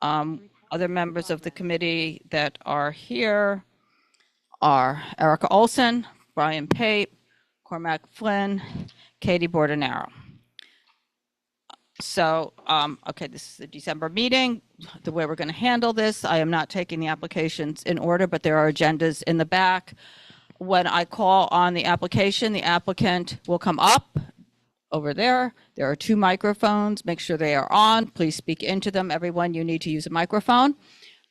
Other members of the committee that are here are Erica Olson, Brian Pape, Cormac Flynn, Katie Bordenaro. So, okay, this is the December meeting. The way we're going to handle this, I am not taking the applications in order, but there are agendas in the back. When I call on the application, the applicant will come up over there. There are 2 microphones. Make sure they are on. Please speak into them. Everyone, you need to use a microphone.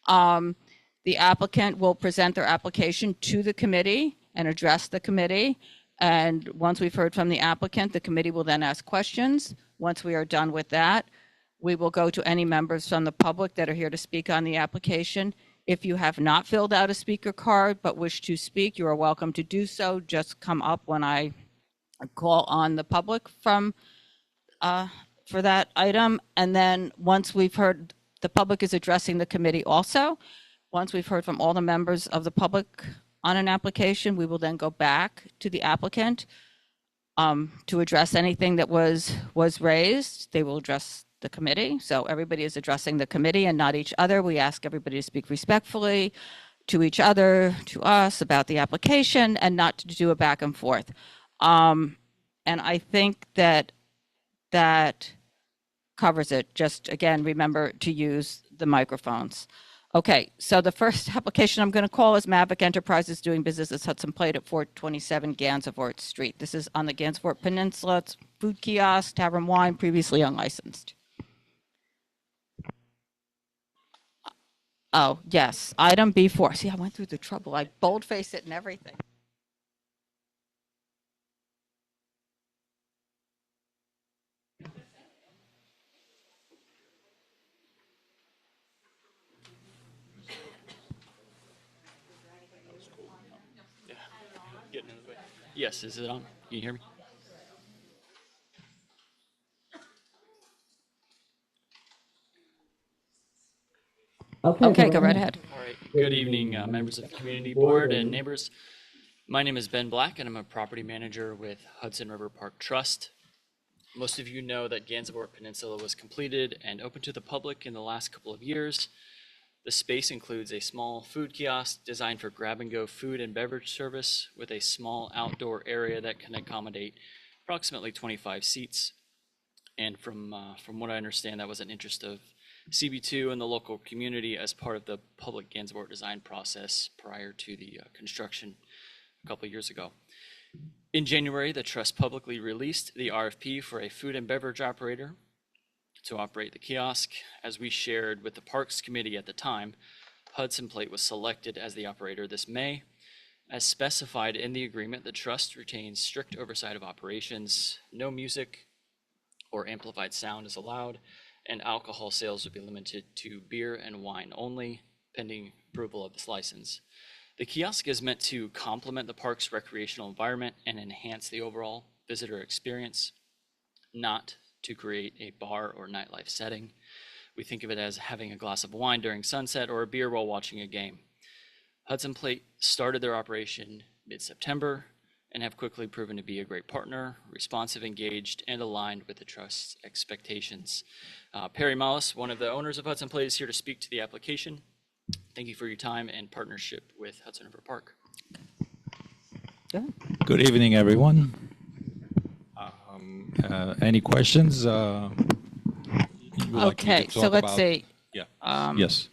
The applicant will present their application to the committee and address the committee. And once we've heard from the applicant, the committee will then ask questions. Once we are done with that, we will go to any members from the public that are here to speak on the application. If you have not filled out a speaker card but wish to speak, you are welcome to do so. Just come up when I call on the public from for that item. And then once we've heard, the public is addressing the committee also. Once we've heard from all the members of the public on an application, we will then go back to the applicant to address anything that was raised. They will address the committee. So everybody is addressing the committee and not each other. We ask everybody to speak respectfully to each other, to us about the application, and not to do a back and forth. And I think that covers it. Just again, remember to use the microphones. Okay, so the first application I'm going to call is Mavik Enterprises doing business as Hudson Plate at 427 Gansevoort Street. This is on the Gansevoort Peninsula. It's food kiosk, tavern wine, previously unlicensed. Oh, yes, item B4. See, I went through the trouble. I boldface it and everything. Yes, is it on? Can you hear me? Okay, go right ahead. All right. Good evening, members of the community board and neighbors. My name is Ben Black, and I'm a property manager with Hudson River Park Trust. Most of you know that Gansevoort Peninsula was completed and open to the public in the last couple of years. The space includes a small food kiosk designed for grab-and-go food and beverage service with a small outdoor area that can accommodate approximately 25 seats. And from what I understand, that was an interest of CB2 and the local community as part of the public Gansevoort design process prior to the construction a couple of years ago. In January, the trust publicly released the RFP for a food and beverage operator to operate the kiosk. As we shared with the Parks Committee at the time, Hudson Plate was selected as the operator this May. As specified in the agreement, the trust retains strict oversight of operations. No music or amplified sound is allowed, and alcohol sales will be limited to beer and wine only, pending approval of this license. The kiosk is meant to complement the park's recreational environment and enhance the overall visitor experience, not to create a bar or nightlife setting. We think of it as having a glass of wine during sunset or a beer while watching a game. Hudson Plate started their operation mid-September and have quickly proven to be a great partner, responsive, engaged, and aligned with the trust's expectations. Perry Mollis, one of the owners of Hudson Plate, is here to speak to the application. Thank you for your time and partnership with Hudson River Park. Good evening, everyone. Any questions? Okay, so let's see. Yeah. Yes.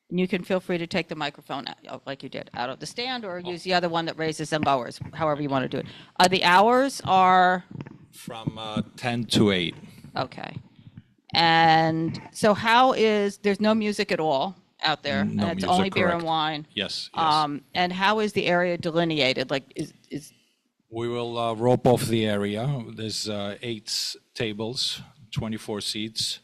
You can feel free to take the microphone, like you did, out of the stand, or use the other one that raises and lowers, however you want to do it. The hours are? From 10 to 8. Okay. And so there's no music at all out there? No and it's music, only beer correct. and wine? Yes. And how is the area delineated? Like, is We will rope off the area. There's 8 tables, 24 seats,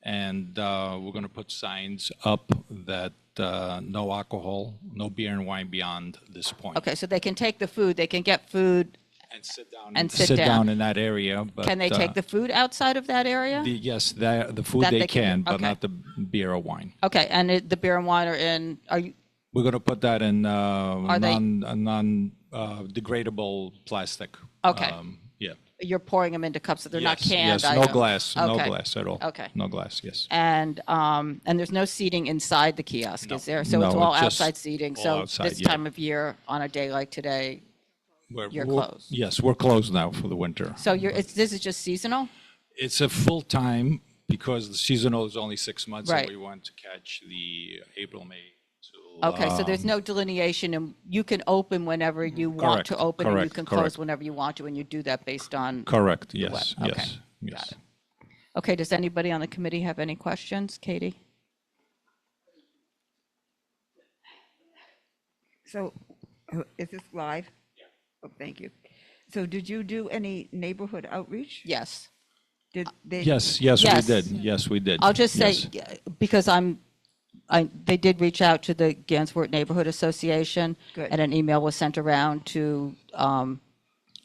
and we're going to put signs up that no alcohol, no beer and wine beyond this point. Okay, so they can take the food, they can get food And sit down. and sit down in that area. But, can they take the food outside of that area? Yes, the food That they they can, can, but okay. not the beer or wine. Okay, and the beer and wine are you? We're going to put that in Are they- non-degradable plastic. Okay. Yeah. You're pouring them into cups, so they're not Yes, canned yes, no items. glass, no Okay. glass at all. Okay. No glass, yes. And there's no seating inside the kiosk, No. is there? So it's No, all it's just outside seating. all So outside, this yeah. time of year, on a day like today, you're We're- closed. Yes, we're closed now for the winter. So this is just seasonal? It's a full-time because the seasonal is only 6 months. Right. And we want to catch the April, May. Okay, so there's no delineation, and you can open whenever you want to Correct, open, and you correct, can close correct. whenever you want to, and you do that based on. Correct, the yes, web. Okay, yes, got yes. it. Okay, does anybody on the committee have any questions? Katie? So, is this live? Oh, thank you. So did you do any neighborhood outreach? Yes. Did they? Yes, we Yes. did. Yes, we did. I'll just say, Yes. because they did reach out to the Gansevoort Neighborhood Association. Good. And an email was sent around to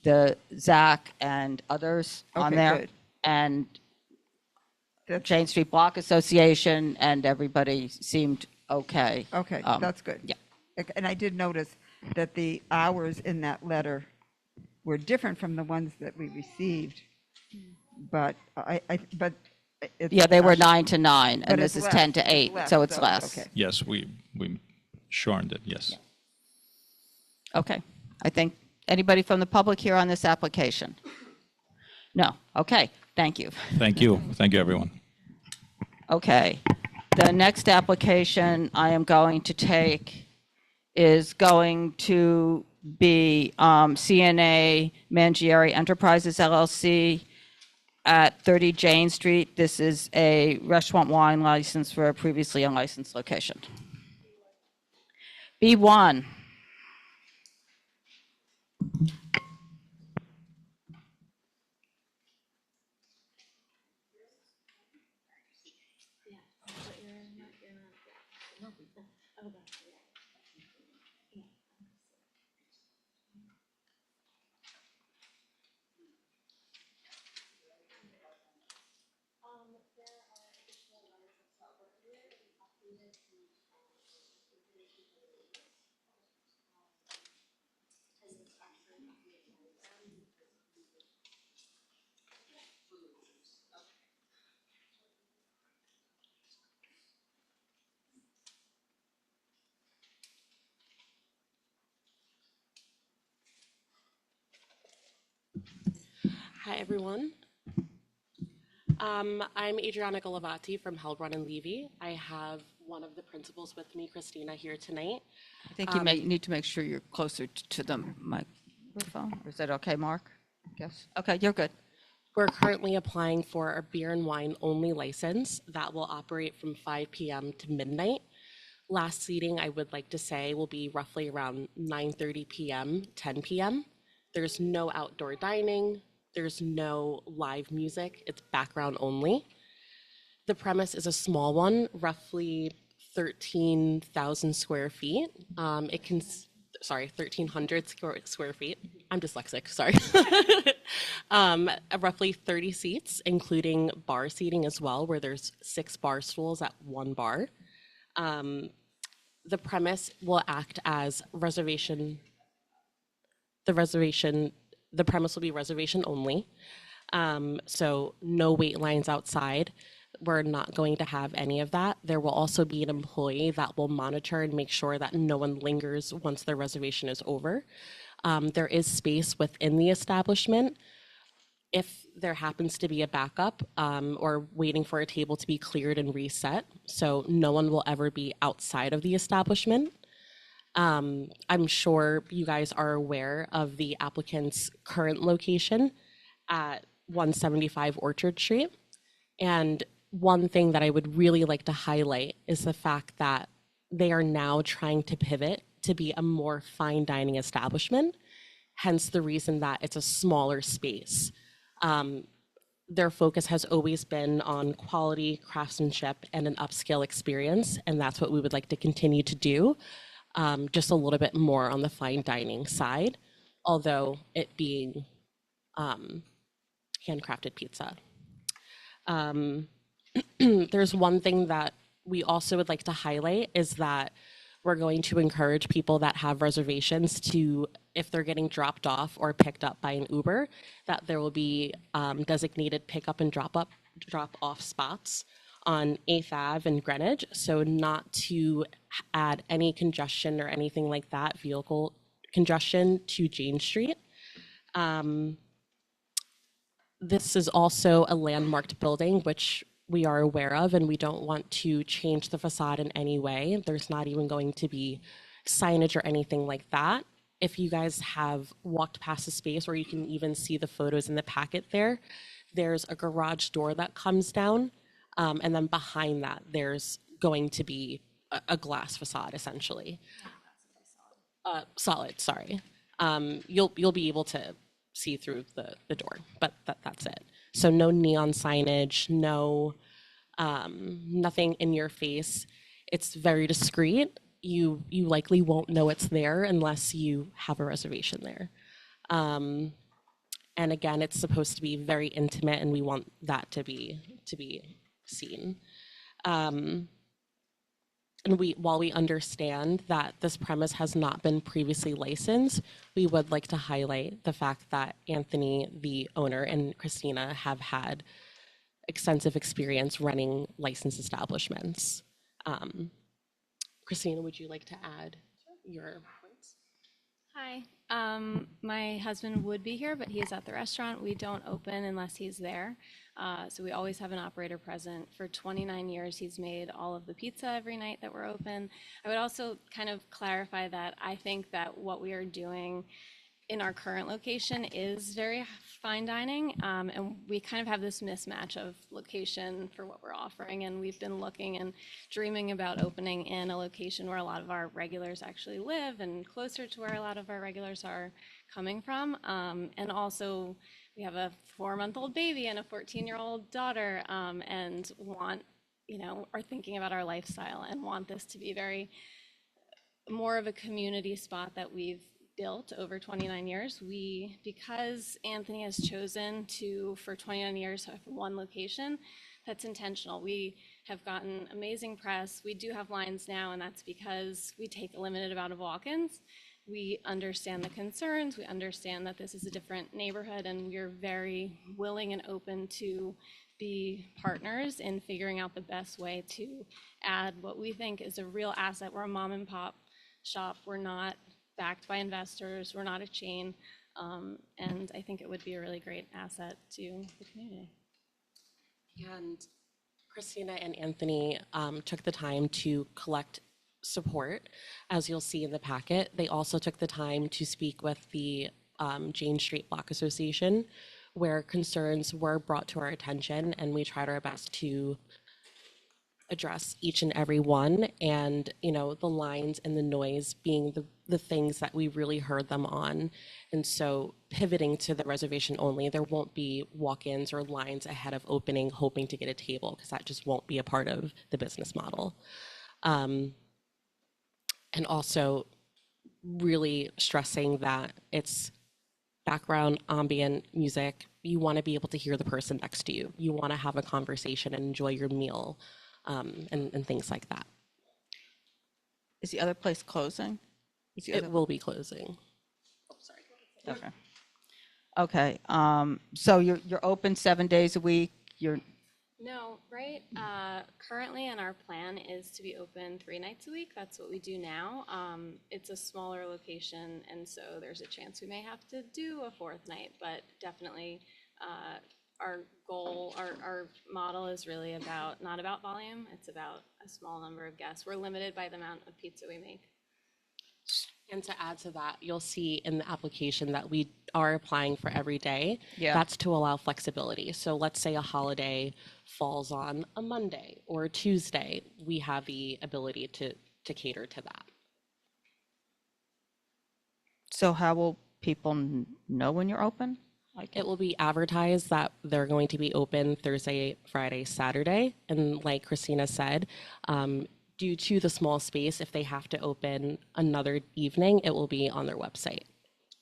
the Zach and others on Okay, there. good. And That's- Jane Street Block Association, and everybody seemed okay. Okay, that's good. Yeah. And I did notice that the hours in that letter were different from the ones that we received. But it's. Yeah, they were 9 to 9, But and this it's is less. 10 to It's 8, less, so it's so, less. okay. Yes, we shortened it, yes. Okay. I think, anybody from the public here on this application? No. Okay, thank you. Thank you, everyone. Okay. The next application I am going to take is going to be CNA Mangieri Enterprises LLC at 30 Jane Street. This is a restaurant wine license for a previously unlicensed location. B1. Hi, everyone. I'm Adriana Galavati from Hellbrun and Levy. I have one of the principals with me, Christina, here tonight. I think you may need to make sure you're closer to the microphone. Is that okay, Mark? Yes. Okay, you're good. We're currently applying for a beer and wine only license that will operate from 5 p.m. to midnight. Last seating, I would like to say, will be roughly around 9:30 p.m., 10 p.m. There's no outdoor dining. There's no live music. It's background only. The premise is a small one, roughly 13,000 square feet. 1,300 square feet. I'm dyslexic, sorry. Roughly 30 seats, including bar seating as well, where there's 6 bar stools at one bar. The premise will act as reservation. The premise will be reservation only. So no wait lines outside. We're not going to have any of that. There will also be an employee that will monitor and make sure that no one lingers once their reservation is over. There is space within the establishment if there happens to be a backup or waiting for a table to be cleared and reset. So no one will ever be outside of the establishment. I'm sure you guys are aware of the applicant's current location at 175 Orchard Street. And one thing that I would really like to highlight is the fact that they are now trying to pivot to be a more fine dining establishment, hence the reason that it's a smaller space. Their focus has always been on quality, craftsmanship, and an upscale experience, and that's what we would like to continue to do. Just a little bit more on the fine dining side, although it being handcrafted pizza. There's one thing that we also would like to highlight is that We're going to encourage people that have reservations to, if they're getting dropped off or picked up by an Uber, that there will be designated pickup and drop-off spots on 8th Ave in Greenwich, so not to add any congestion or anything like that, vehicle congestion to Jane Street. This is also a landmarked building, which we are aware of, and we don't want to change the facade in any way. There's not even going to be signage or anything like that. If you guys have walked past the space, or you can even see the photos in the packet there, there's a garage door that comes down, and then behind that, there's going to be a glass facade, essentially. Solid, sorry. You'll be able to see through the door, but that's it. So no neon signage, no nothing in your face. It's very discreet. You likely won't know it's there unless you have a reservation there. And again, it's supposed to be very intimate, and we want that to be seen. And while we understand that this premise has not been previously licensed, we would like to highlight the fact that Anthony, the owner, and Christina have had extensive experience running licensed establishments. Christina, would you like to add your points? Hi. My husband would be here, but he is at the restaurant. We don't open unless he's there. So we always have an operator present. For 29 years, he's made all of the pizza every night that we're open. I would also kind of clarify that I think that what we are doing in our current location is very fine dining, and we kind of have this mismatch of location for what we're offering, and we've been looking and dreaming about opening in a location where a lot of our regulars actually live and closer to where a lot of our regulars are coming from, and also we have a 4-month-old baby and a 14-year-old daughter, and are thinking about our lifestyle and want this to be very more of a community spot that we've built over 29 years. Because Anthony has chosen to, for 29 years, have one location, that's intentional. We have gotten amazing press. We do have lines now, and that's because we take a limited amount of walk-ins. We understand the concerns. We understand that this is a different neighborhood, and we're very willing and open to be partners in figuring out the best way to add what we think is a real asset. We're a mom and pop shop. We're not backed by investors. We're not a chain. And I think it would be a really great asset to the community. And Christina and Anthony took the time to collect support, as you'll see in the packet. They also took the time to speak with the Jane Street Block Association, where concerns were brought to our attention, and we tried our best to address each and every one, and the lines and the noise being the things that we really heard them on. And so pivoting to the reservation only, there won't be walk-ins or lines ahead of opening hoping to get a table, because that just won't be a part of the business model. And also really stressing that it's background ambient music. You want to be able to hear the person next to you. You want to have a conversation and enjoy your meal, and things like that. Is the other place closing? It will be closing. Oh, sorry. Okay. Okay. So you're open 7 days a week. No, right? Currently, and our plan is to be open 3 nights a week. That's what we do now. It's a smaller location, and so there's a chance we may have to do a 4th night, but definitely our goal, our model is really not about volume. It's about a small number of guests. We're limited by the amount of pizza we make. And to add to that, you'll see in the application that we are applying for every day. Yeah. That's to allow flexibility. So let's say a holiday falls on a Monday or a Tuesday, we have the ability to cater to that. So how will people know when you're open? It will be advertised that they're going to be open Thursday, Friday, Saturday. And like Christina said, due to the small space, if they have to open another evening, it will be on their website.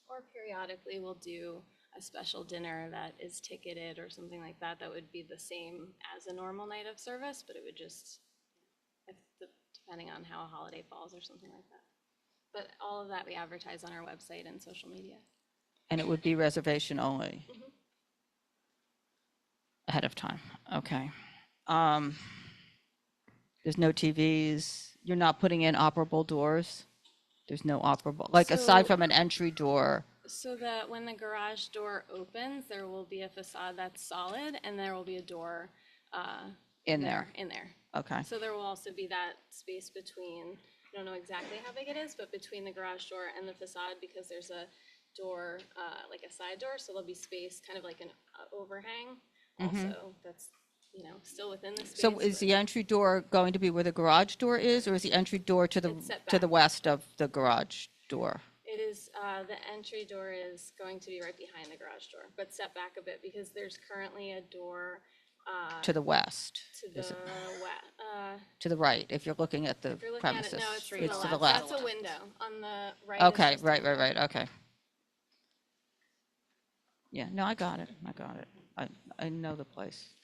Or periodically we'll do a special dinner that is ticketed or something like that. That would be the same as a normal night of service, but it would just, if the depending on how a holiday falls or something like that. But all of that we advertise on our website and social media. And it would be reservation only? Ahead of time, okay. There's no TVs, you're not putting in operable doors? There's no operable, like aside So- from an entry door? So that when the garage door opens, there will be a facade that's solid, and there will be a door In there. In there. Okay, So there will also be that space between, I don't know exactly how big it is, but between the garage door and the facade, because there's a door, like a side door, so there'll be space, kind of like an overhang also, that's, still within the space. so is the entry door going to be where the garage door is, or is the entry door to It's set the back. west of the garage door? It is, the entry door is going to be right behind the garage door, but set back a bit, because there's currently a door To the west, to the west. to the right, if you're looking at the If you're looking at it, premises? no, it's to It's the left. That's a window. On the right is Okay, just a right, window. okay. Yeah, no, I got it. I know the place.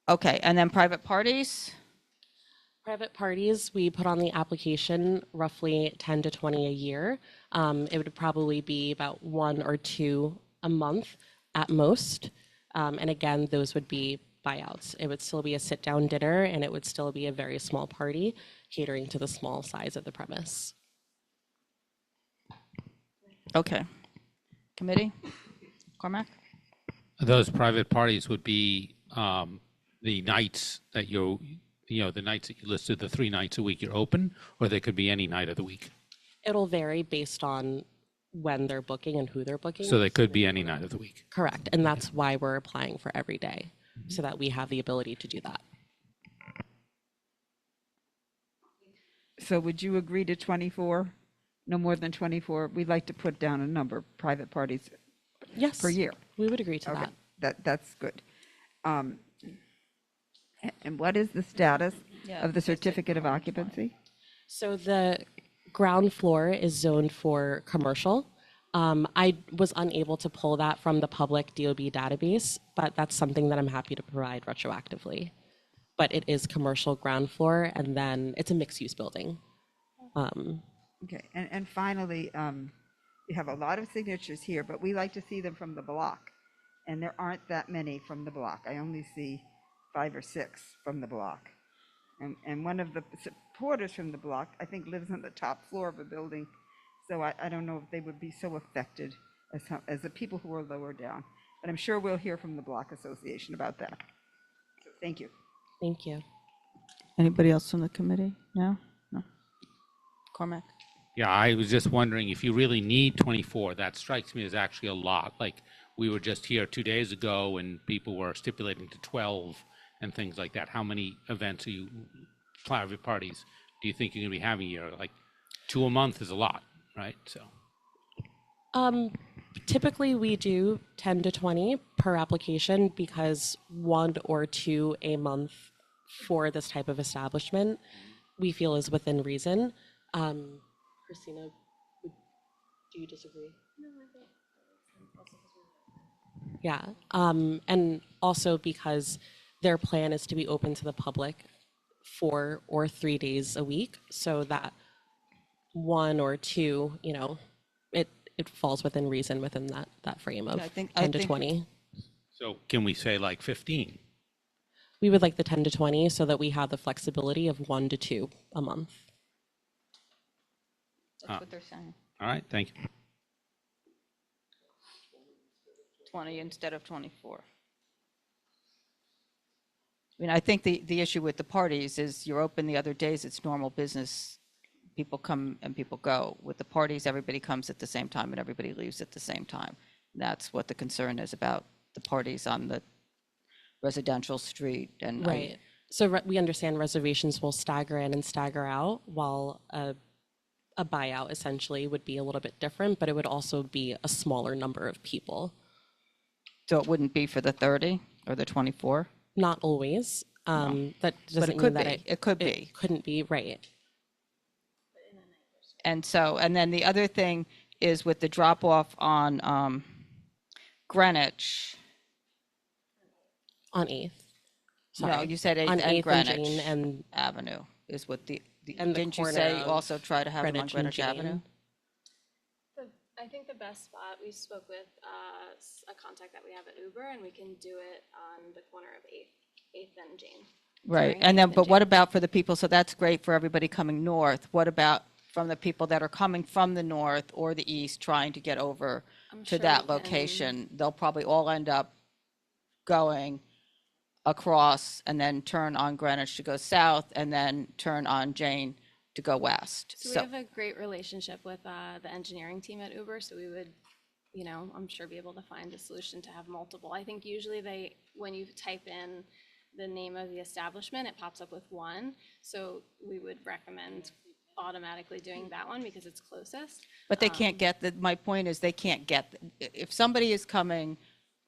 Okay, and then private parties? Private parties, we put on the application roughly 10 to 20 a year. It would probably be about 1 or 2 a month at most. And again, those would be buyouts. It would still be a sit-down dinner, and it would still be a very small party catering to the small size of the premise. Okay. Committee? Cormac? Those private parties would be the nights that the nights that you listed, the 3 nights a week you're open, or they could be any night of the week. It'll vary based on when they're booking and who they're booking. So they could be any night of the week. Correct. And that's why we're applying for every day, so that we have the ability to do that. So would you agree to 24? No more than 24? We'd like to put down a number of private parties Yes. per year. We would agree to Okay, that. that's good. And what is the status of the certificate of occupancy? So the ground floor is zoned for commercial. I was unable to pull that from the public DOB database, but that's something that I'm happy to provide retroactively. But it is commercial ground floor, and then it's a mixed-use building. Okay, and finally, you have a lot of signatures here, but we like to see them from the block. And there aren't that many from the block. I only see 5 or 6 from the block. And one of the supporters from the block, I think, lives on the top floor of a building. So I don't know if they would be so affected as the people who are lower down. But I'm sure we'll hear from the Block Association about that. So thank you. Thank you. Anybody else from the committee? No? No? Cormac? Yeah, I was just wondering if you really need 24. That strikes me as actually a lot. Like, we were just here 2 days ago and people were stipulating to 12 and things like that. How many events are you, private parties, do you think you're going to be having here? Like 2 a month is a lot, right? So Typically, we do 10 to 20 per application, because 1 or 2 a month for this type of establishment we feel is within reason. Christina, do you disagree? No, I don't. Yeah, and also because their plan is to be open to the public 4 or 3 days a week, so that 1 or 2, it falls within reason within that frame of Yeah, I think- 10 to 20. so can we say like 15? We would like the 10 to 20 so that we have the flexibility of 1 to 2 a month. That's what they're saying. All right, thank you. 20 instead of 24. I mean, I think the issue with the parties is you're open the other days, it's normal business. People come and people go. With the parties, everybody comes at the same time and everybody leaves at the same time. That's what the concern is about the parties on the residential street. And Right. So we understand reservations will stagger in and stagger out, while a buyout essentially would be a little bit different, but it would also be a smaller number of people. So it wouldn't be for the 30 or the 24? Not always. That doesn't mean could that be. It could be. Couldn't be, right. And then the other thing is with the drop off on Greenwich, On 8th. No, sorry. you said 8th on and 8th and Greenwich Jane and Avenue is what And the didn't you corner say of also try to have them on Greenwich and Greenwich Jane. Avenue? I think the best spot, we spoke with a contact that we have at Uber, and we can do it on the corner of 8th and Jane. Right, Sorry, and then, 8th but what Jane. about for the people, so that's great for everybody coming north. What about from the people that are coming from the north or the east trying to get over I'm to sure that we can- location? They'll probably all end up going across and then turn on Greenwich to go south and then turn on Jane to go west. So we have a great relationship with the engineering team at Uber, so we would, I'm sure be able to find a solution to have multiple. I think usually when you type in the name of the establishment, it pops up with one. So we would recommend automatically doing that one because it's closest. But they can't get my point is they can't get, if somebody is coming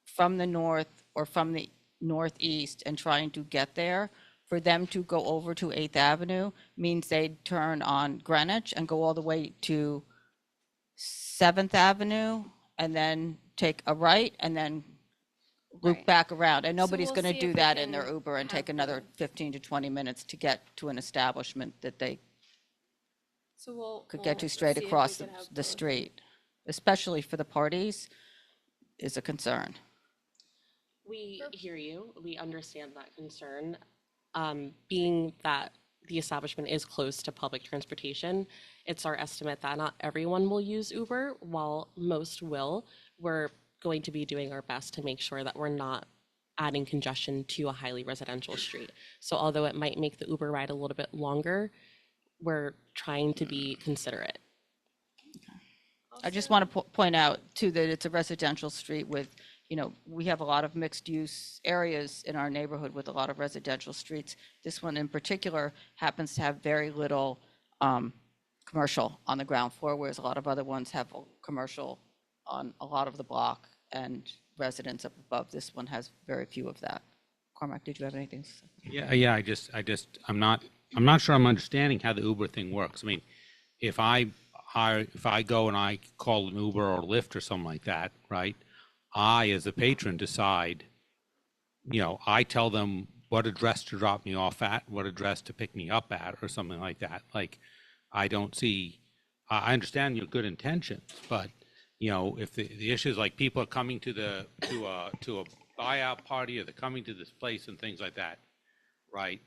from the north or from the northeast and trying to get there, for them to go over to 8th Avenue means they'd turn on Greenwich and go all the way to 7th Avenue and then take a right and then loop Right. back around. And nobody's we'll going see to if do we that in their can Uber and have take another 15 to 20 minutes to get to an establishment that they So we'll could get we'll to straight see if we across could have the both. street, especially for the parties, is a concern. We hear you. We understand that concern. Being that the establishment is close to public transportation, it's our estimate that not everyone will use Uber. While most will, we're going to be doing our best to make sure that we're not adding congestion to a highly residential street. So although it might make the Uber ride a little bit longer, we're trying to be considerate. I just want to point out too that it's a residential street with, we have a lot of mixed use areas in our neighborhood with a lot of residential streets. This one in particular happens to have very little commercial on the ground floor, whereas a lot of other ones have commercial on a lot of the block and residents up above. This one has very few of that. Cormac, did you have anything to say? Yeah. I'm not sure I'm understanding how the Uber thing works. I mean, if I go and I call an Uber or Lyft or something like that, right? I, as a patron, decide, I tell them what address to drop me off at, what address to pick me up at, or something like that. Like, I understand your good intentions, but, if the issue is like people are coming to a buyout party or they're coming to this place and things like that, right?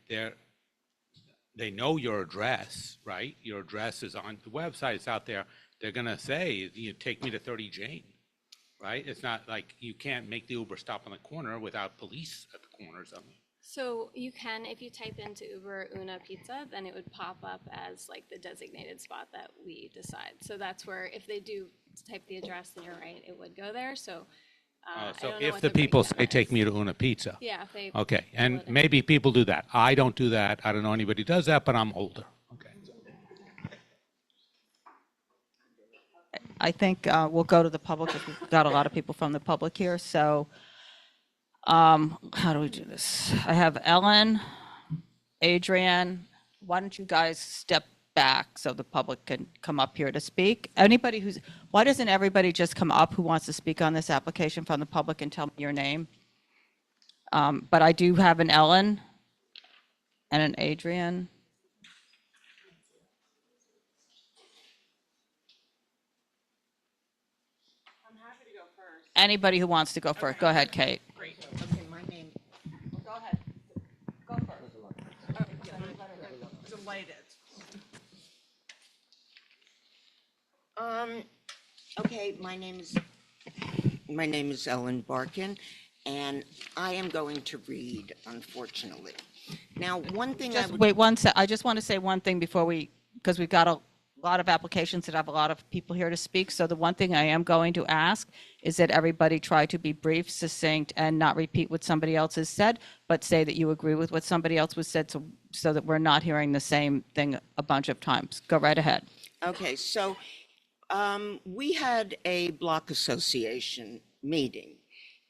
They know your address, right? Your address is on the website, it's out there. They're gonna say, take me to 30 Jane, right? It's not like you can't make the Uber stop on the corner without police at the corner or something. So you can, if you type into Uber Una Pizza, then it would pop up as like the designated spot that we decide. So that's where, if they do type the address, then you're right, it would go there. So I So don't know if what the people breakdown say, take is. me to Una Pizza. Yeah, if they. Okay, and would. maybe people do that. I don't do that. I don't know anybody who does that, but I'm older. Okay. I think we'll go to the public if we've got a lot of people from the public here. So how do we do this? I have Ellen, Adrian. Why don't you guys step back so the public can come up here to speak? Why doesn't everybody just come up who wants to speak on this application from the public and tell me your name? But I do have an Ellen and an Adrian. Anybody who wants to go first. Go ahead, Kate. Okay, my name, Go ahead. Go first. delighted. Okay, my name is Ellen Barkin, and I am going to read, unfortunately. Now, one thing I Just would. wait one sec. I just want to say one thing because we've got a lot of applications that have a lot of people here to speak. So the one thing I am going to ask is that everybody try to be brief, succinct, and not repeat what somebody else has said, but say that you agree with what somebody else was said so that we're not hearing the same thing a bunch of times. Go right ahead. Okay, so we had a block association meeting,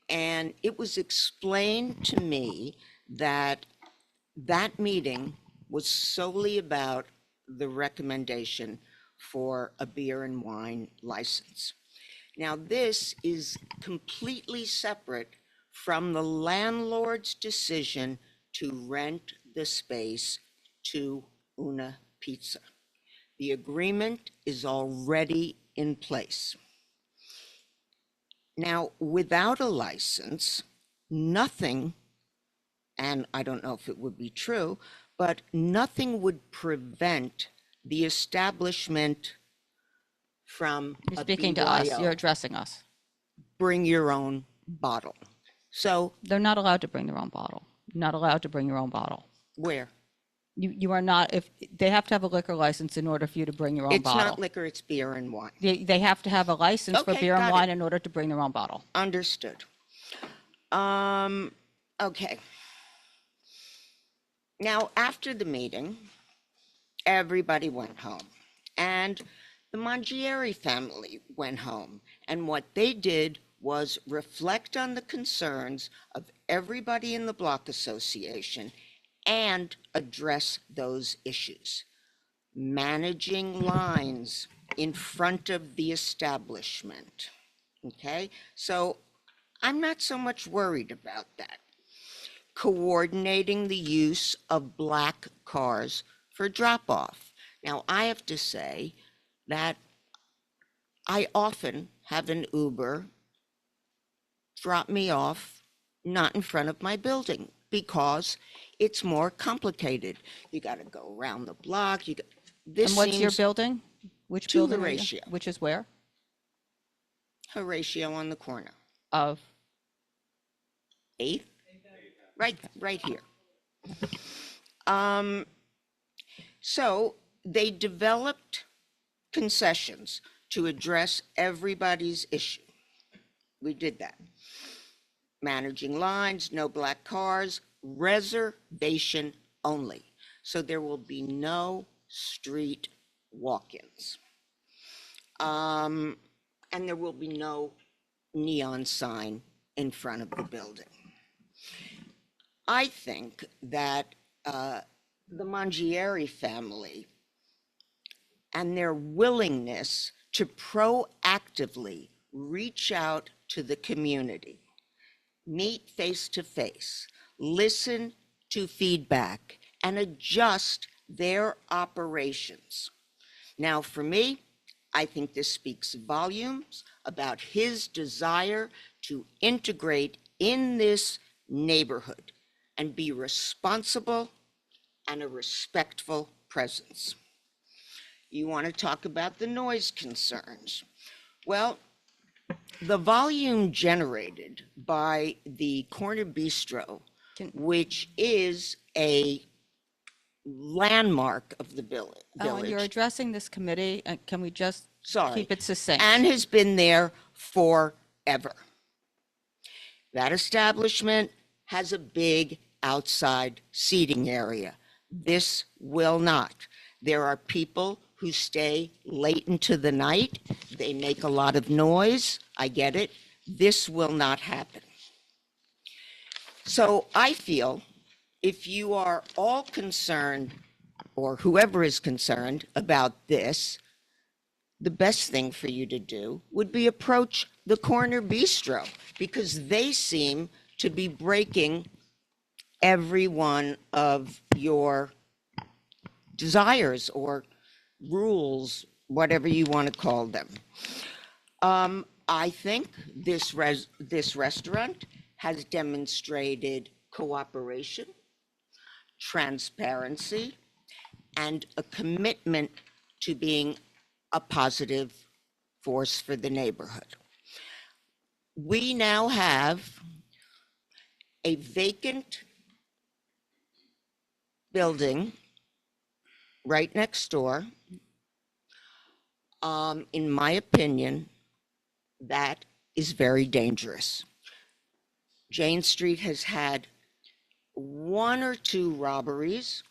and it was explained to me that that meeting was solely about the recommendation for a beer and wine license. Now, this is completely separate from the landlord's decision to rent the space to Una Pizza. The agreement is already in place. Now, without a license, nothing, and I don't know if it would be true, but nothing would prevent the establishment from You're a speaking to us. BYO. You're addressing us. Bring your own bottle. So They're not allowed to bring their own bottle. Not allowed to bring your own bottle. where? You are not, if they have to have a liquor license in order for you to bring your own It's bottle. not liquor, it's beer and wine. They have to have a license for Okay, beer and got wine it. in order to bring their own bottle. Understood. Okay. Now, after the meeting, everybody went home. And the Mangieri family went home. And what they did was reflect on the concerns of everybody in the block association and address those issues. Managing lines in front of the establishment. Okay? So I'm not so much worried about that. Coordinating the use of black cars for drop-off. Now, I have to say that I often have an Uber drop me off not in front of my building because it's more complicated. You got to go around the block. This And what's your seems building? Which to building? are you- Horatio. Which is where? Horatio on the corner. Of, 8th? Right here. So they developed concessions to address everybody's issue. We did that. Managing lines, no black cars, reservation only. So there will be no street walk-ins. And there will be no neon sign in front of the building. I think that the Mangieri family and their willingness to proactively reach out to the community, meet face to face, listen to feedback, and adjust their operations. Now, for me, I think this speaks volumes about his desire to integrate in this neighborhood and be responsible and a respectful presence. You want to talk about the noise concerns. Well, the volume generated by the Corner Bistro, which is a landmark of the village. Ellen, you're addressing this committee, and can we just Sorry. keep it succinct? And has been there forever. That establishment has a big outside seating area. This will not. There are people who stay late into the night. They make a lot of noise. I get it. This will not happen. So I feel if you are all concerned, or whoever is concerned about this, the best thing for you to do would be approach the Corner Bistro, because they seem to be breaking every one of your desires or rules, whatever you want to call them. I think this restaurant has demonstrated cooperation, transparency, and a commitment to being a positive force for the neighborhood. We now have a vacant building right next door. In my opinion, that is very dangerous. Jane Street has had 1 or 2 robberies,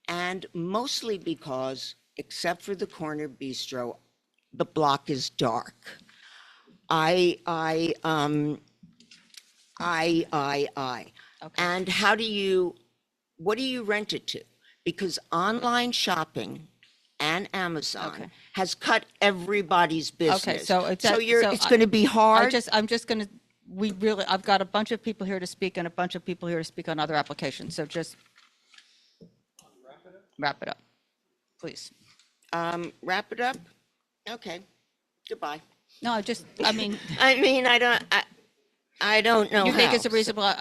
and mostly because, except for the Corner Bistro, the block is dark. Okay. And what do you rent it to? Because online shopping and Amazon Okay. has cut everybody's business. So it's it's going to be hard. I'm just going to I've got a bunch of people here to speak and a bunch of people here to speak on other applications, so just wrap it up, please. Wrap it up? Okay, goodbye. No, I mean, I don't know you think it's a how. reasonable,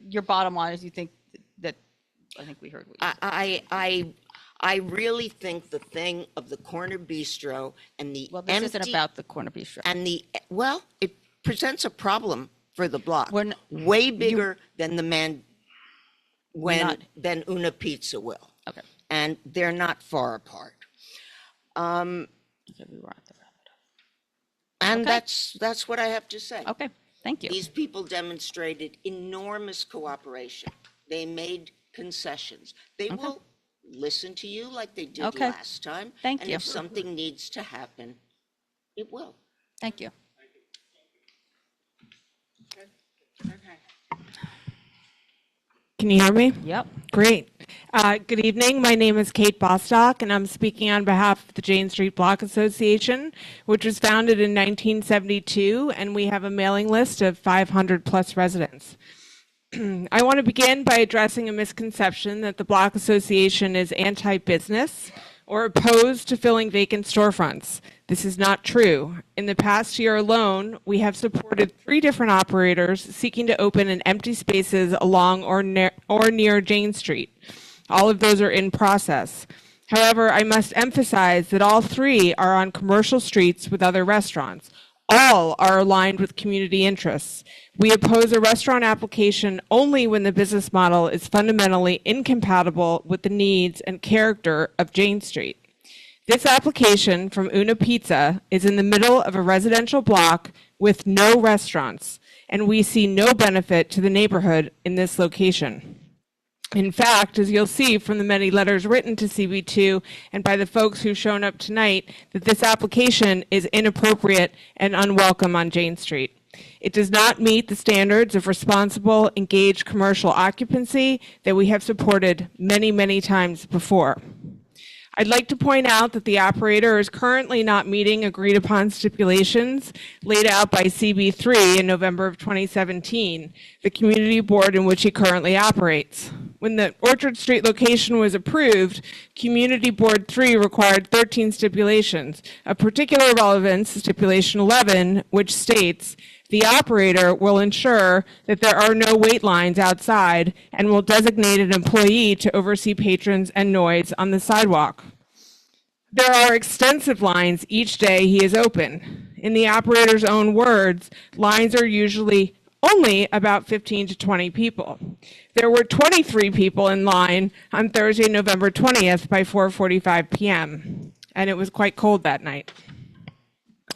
your bottom line is you think that, I think we heard what you said. I really think the thing of the corner bistro and the Well, this isn't empty, about the corner bistro. and well, it presents a problem for the block. We're n- Way bigger than Not- than Una Pizza will. Okay. And they're not far apart. Okay, we were at the wrap it And Okay. that's what I have to say. up. Okay, thank you. These people demonstrated enormous cooperation. They made concessions. They will listen to you like they did Okay. last time. Thank And you. if something needs to happen, it will. Thank you. Can you hear me? Yep. Great. Good evening. My name is Kate Bostock, and I'm speaking on behalf of the Jane Street Block Association, which was founded in 1972, and we have a mailing list of 500 plus residents. I want to begin by addressing a misconception that the Block Association is anti-business or opposed to filling vacant storefronts. This is not true. In the past year alone, we have supported 3 different operators seeking to open in empty spaces along or near Jane Street. All of those are in process. However, I must emphasize that all 3 are on commercial streets with other restaurants. All are aligned with community interests. We oppose a restaurant application only when the business model is fundamentally incompatible with the needs and character of Jane Street. This application from Una Pizza is in the middle of a residential block with no restaurants, and we see no benefit to the neighborhood in this location. In fact, as you'll see from the many letters written to CB2 and by the folks who've shown up tonight, that this application is inappropriate and unwelcome on Jane Street. It does not meet the standards of responsible, engaged commercial occupancy that we have supported many, many times before. I'd like to point out that the operator is currently not meeting agreed upon stipulations laid out by CB3 in November of 2017, the community board in which he currently operates. When the Orchard Street location was approved, Community Board 3 required 13 stipulations. Of particular relevance, Stipulation 11, which states, the operator will ensure that there are no wait lines outside and will designate an employee to oversee patrons and noise on the sidewalk. There are extensive lines each day he is open. In the operator's own words, lines are usually only about 15 to 20 people. There were 23 people in line on Thursday, November 20th by 4:45 p.m., and it was quite cold that night.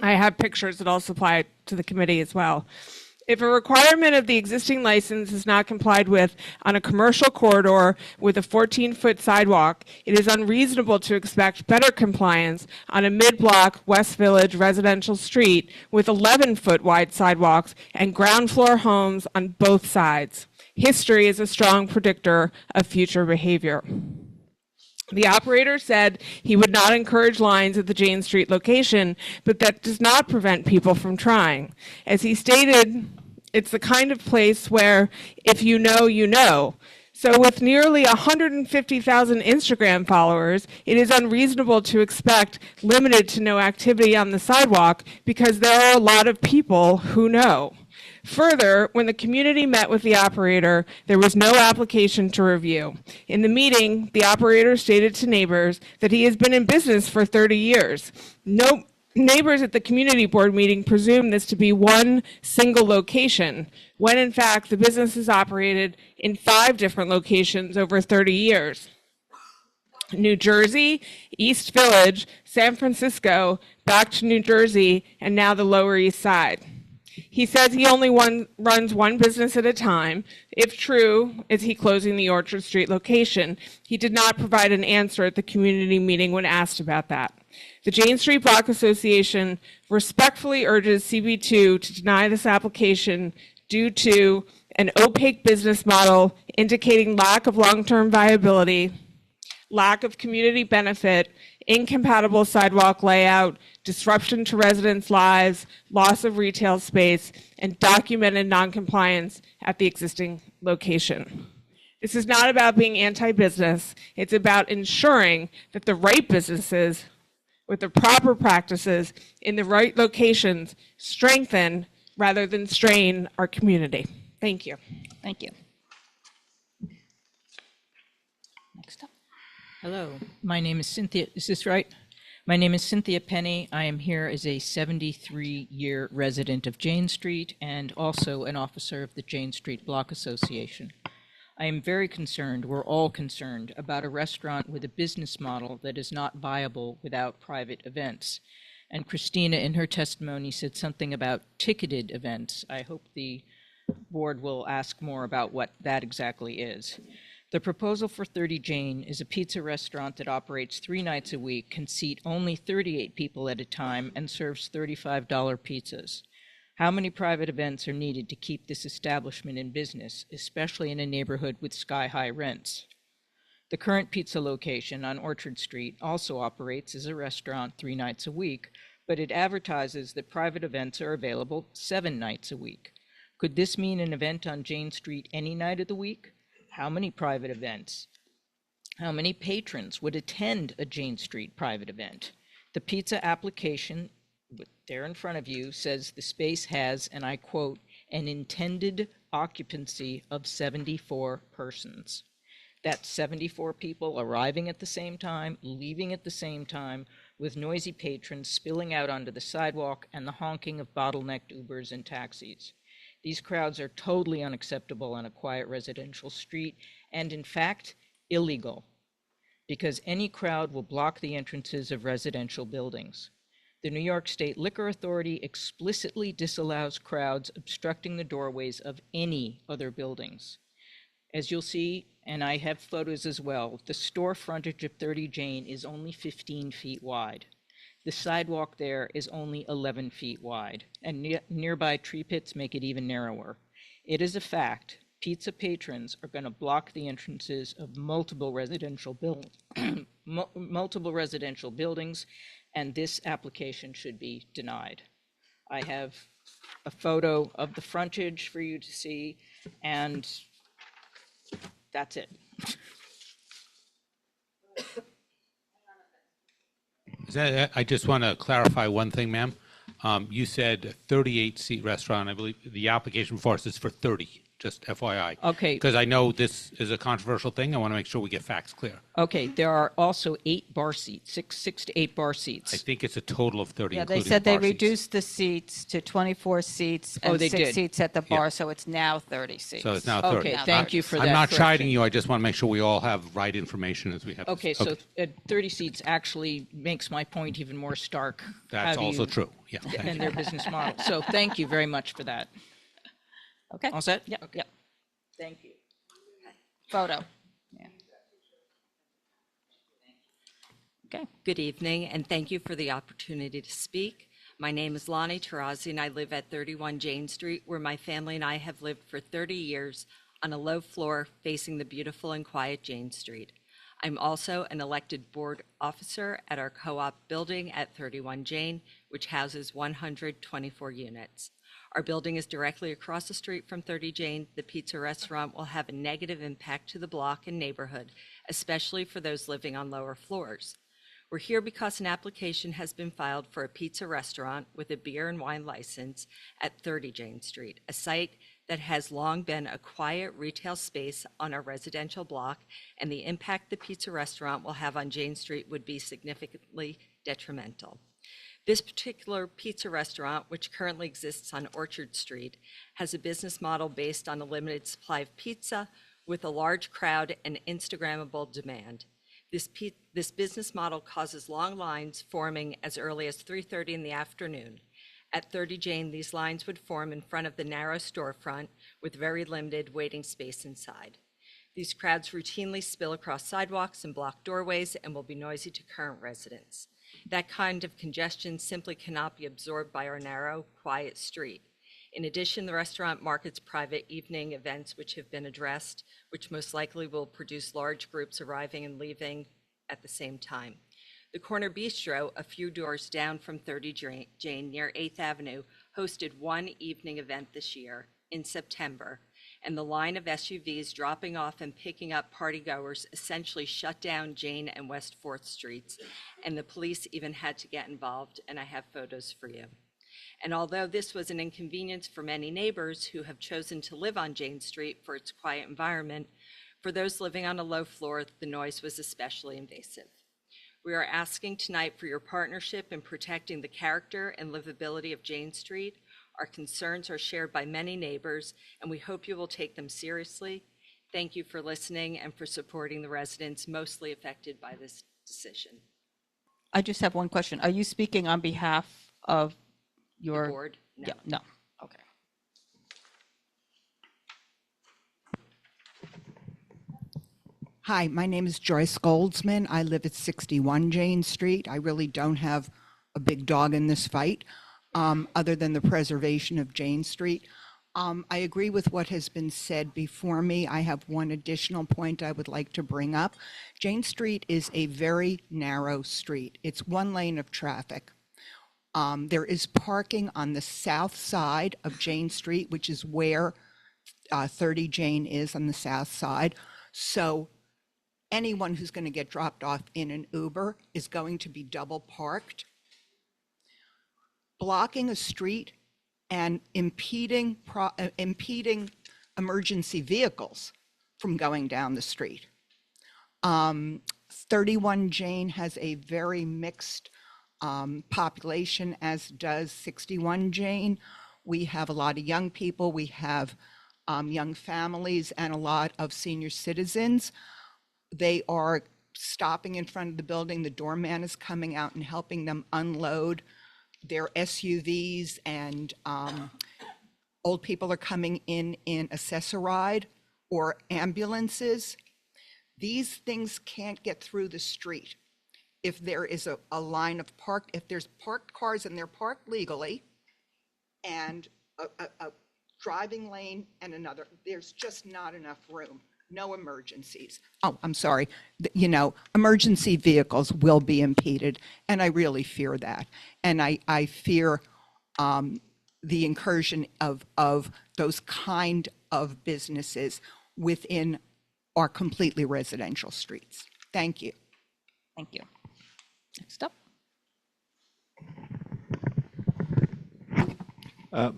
I have pictures that I'll supply to the committee as well. If a requirement of the existing license is not complied with on a commercial corridor with a 14-foot sidewalk, it is unreasonable to expect better compliance on a mid-block West Village residential street with 11-foot wide sidewalks and ground floor homes on both sides. History is a strong predictor of future behavior. The operator said he would not encourage lines at the Jane Street location, but that does not prevent people from trying. As he stated, it's the kind of place where if you know, you know. So with nearly 150,000 Instagram followers, it is unreasonable to expect limited to no activity on the sidewalk because there are a lot of people who know. Further, when the community met with the operator, there was no application to review. In the meeting, the operator stated to neighbors that he has been in business for 30 years. No neighbors at the community board meeting presumed this to be one single location, when in fact the business is operated in 5 different locations over 30 years. New Jersey, East Village, San Francisco, back to New Jersey, and now the Lower East Side. He says he only runs one business at a time. If true, is he closing the Orchard Street location? He did not provide an answer at the community meeting when asked about that. The Jane Street Block Association respectfully urges CB2 to deny this application due to an opaque business model indicating lack of long-term viability, lack of community benefit, incompatible sidewalk layout, disruption to residents' lives, loss of retail space, and documented noncompliance at the existing location. This is not about being anti-business. It's about ensuring that the right businesses with the proper practices in the right locations strengthen rather than strain our community. Thank you. Thank you. Next up. Hello, my name is Cynthia. Is this right? My name is Cynthia Penny. I am here as a 73-year resident of Jane Street and also an officer of the Jane Street Block Association. I am very concerned, we're all concerned, about a restaurant with a business model that is not viable without private events. And Christina, in her testimony, said something about ticketed events. I hope the board will ask more about what that exactly is. The proposal for 30 Jane is a pizza restaurant that operates 3 nights a week, can seat only 38 people at a time, and serves $35 pizzas. How many private events are needed to keep this establishment in business, especially in a neighborhood with sky-high rents? The current pizza location on Orchard Street also operates as a restaurant 3 nights a week, but it advertises that private events are available 7 nights a week. Could this mean an event on Jane Street any night of the week? How many private events? How many patrons would attend a Jane Street private event? The pizza application there in front of you says the space has, and I quote, an intended occupancy of 74 persons. That's 74 people arriving at the same time, leaving at the same time, with noisy patrons spilling out onto the sidewalk and the honking of bottlenecked Ubers and taxis. These crowds are totally unacceptable on a quiet residential street and, in fact, illegal, because any crowd will block the entrances of residential buildings. The New York State Liquor Authority explicitly disallows crowds obstructing the doorways of any other buildings. As you'll see, and I have photos as well, the store frontage of 30 Jane is only 15 feet wide. The sidewalk there is only 11 feet wide, and nearby tree pits make it even narrower. It is a fact, pizza patrons are going to block the entrances of multiple residential buildings, and this application should be denied. I have a photo of the frontage for you to see, and that's it. I just want to clarify one thing, ma'am. You said 38-seat restaurant. I believe the application for us is for 30, just FYI. Okay. Because I know this is a controversial thing. I want to make sure we get facts clear. Okay, there are also 8 bar seats, six to 8 bar seats. I think it's a total of 30, Yeah, they including said they bar seats. reduced the seats to 24 seats and they 6 did. seats at the bar, Yeah. so it's now 30 seats. So it's now 30. Okay, thank you for that I'm not correction. chiding you. I just want to make sure we all have right information as we have. Okay, so 30 seats actually makes my point even more stark. That's How do also you- true. Yeah. And their business model. So thank you very much for that. Okay. All set? Yep, Okay. yep. Thank you. Photo. Yeah. Okay. Good evening, and thank you for the opportunity to speak. My name is Lonnie Tarazi, and I live at 31 Jane Street, where my family and I have lived for 30 years on a low floor facing the beautiful and quiet Jane Street. I'm also an elected board officer at our co-op building at 31 Jane, which houses 124 units. Our building is directly across the street from 30 Jane. The pizza restaurant will have a negative impact to the block and neighborhood, especially for those living on lower floors. We're here because an application has been filed for a pizza restaurant with a beer and wine license at 30 Jane Street, a site that has long been a quiet retail space on our residential block, and the impact the pizza restaurant will have on Jane Street would be significantly detrimental. This particular pizza restaurant, which currently exists on Orchard Street, has a business model based on a limited supply of pizza with a large crowd and Instagrammable demand. This business model causes long lines forming as early as 3:30 in the afternoon. At 30 Jane, these lines would form in front of the narrow storefront with very limited waiting space inside. These crowds routinely spill across sidewalks and block doorways and will be noisy to current residents. That kind of congestion simply cannot be absorbed by our narrow, quiet street. In addition, the restaurant markets private evening events which have been addressed, which most likely will produce large groups arriving and leaving at the same time. The Corner Bistro, a few doors down from 30 Jane near 8th Avenue, hosted one evening event this year in September, and the line of SUVs dropping off and picking up partygoers essentially shut down Jane and West 4th Streets, and the police even had to get involved, and I have photos for you. And although this was an inconvenience for many neighbors who have chosen to live on Jane Street for its quiet environment, for those living on a low floor, the noise was especially invasive. We are asking tonight for your partnership in protecting the character and livability of Jane Street. Our concerns are shared by many neighbors, and we hope you will take them seriously. Thank you for listening and for supporting the residents mostly affected by this decision. I just have one question. Are you speaking on behalf of your Board? No. Yeah, no. Okay. Hi, my name is Joyce Goldsman. I live at 61 Jane Street. I really don't have a big dog in this fight, other than the preservation of Jane Street. I agree with what has been said before me. I have one additional point I would like to bring up. Jane Street is a very narrow street. It's one lane of traffic. There is parking on the south side of Jane Street, which is where 30 Jane is on the south side. So anyone who's going to get dropped off in an Uber is going to be double parked. Blocking a street and impeding emergency vehicles from going down the street. 31 Jane has a very mixed population, as does 61 Jane. We have a lot of young people, we have young families, and a lot of senior citizens. They are stopping in front of the building. The doorman is coming out and helping them unload their SUVs, and old people are coming in accessoride or ambulances. These things can't get through the street if there is a line of if there's parked cars and they're parked legally, and a driving lane and another. There's just not enough room. No emergencies. Oh, I'm sorry. You know, emergency vehicles will be impeded, and I really fear that. And I fear the incursion of those kind of businesses within our completely residential streets. Thank you. Thank you. Next up.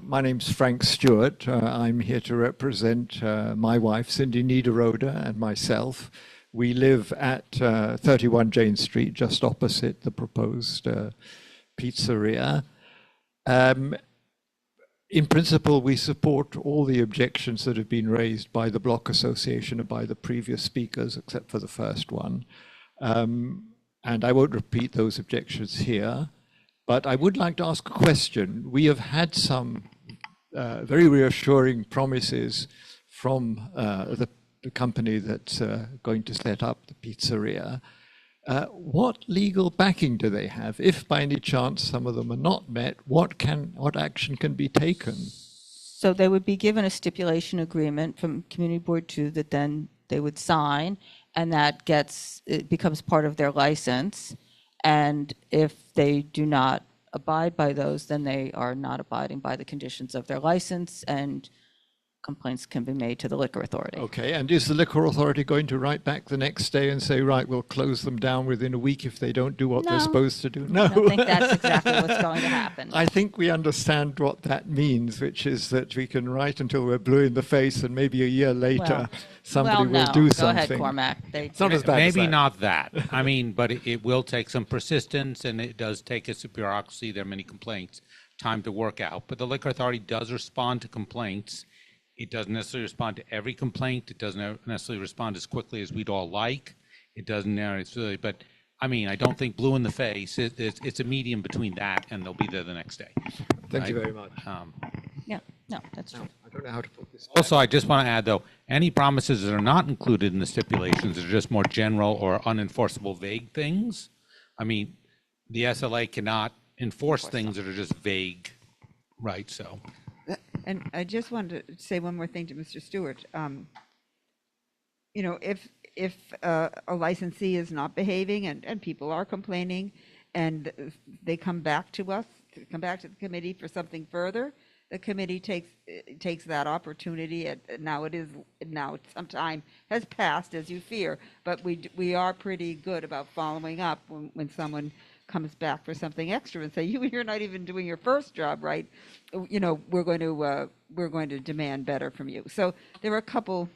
My name's Frank Stewart. I'm here to represent my wife, Cindy Niederroder, and myself. We live at 31 Jane Street, just opposite the proposed pizzeria. In principle, we support all the objections that have been raised by the Block Association and by the previous speakers, except for the first one. And I won't repeat those objections here. But I would like to ask a question. We have had some very reassuring promises from the company that's going to set up the pizzeria. What legal backing do they have? If by any chance some of them are not met, what action can be taken? So they would be given a stipulation agreement from Community Board 2 that then they would sign, and that it becomes part of their license. And if they do not abide by those, then they are not abiding by the conditions of their license, and complaints can be made to the Liquor Authority. Okay, and is the Liquor Authority going to write back the next day and say, right, we'll close them down within a week if they don't do what they're supposed to do? No. I don't think that's exactly what's going to happen. I think we understand what that means, which is that we can write until we're blue in the face, and maybe a year later somebody will do something. Go ahead, Cormac. It's not as bad as Maybe that. not that. I mean, but it will take some persistence, and it does take us to bureaucracy. There are many complaints, time to work out. But the Liquor Authority does respond to complaints. It doesn't necessarily respond to every complaint. It doesn't necessarily respond as quickly as we'd all like. It doesn't necessarily, but I mean, I don't think blue in the face. It's a medium between that and they'll be there the next day. Thank you very much. Yeah, no, that's true. I don't know how to put this. Also, I just want to add, though, any promises that are not included in the stipulations are just more general or unenforceable vague things. I mean, the SLA cannot enforce things that are just vague, right? So. And I just wanted to say one more thing to Mr. Stewart. You know, if a licensee is not behaving and people are complaining and they come back to us, come back to the committee for something further, the committee takes that opportunity. Now some time has passed, as you fear, but we are pretty good about following up when someone comes back for something extra and say, you're not even doing your first job right. We're going to demand better from you. So there are a couple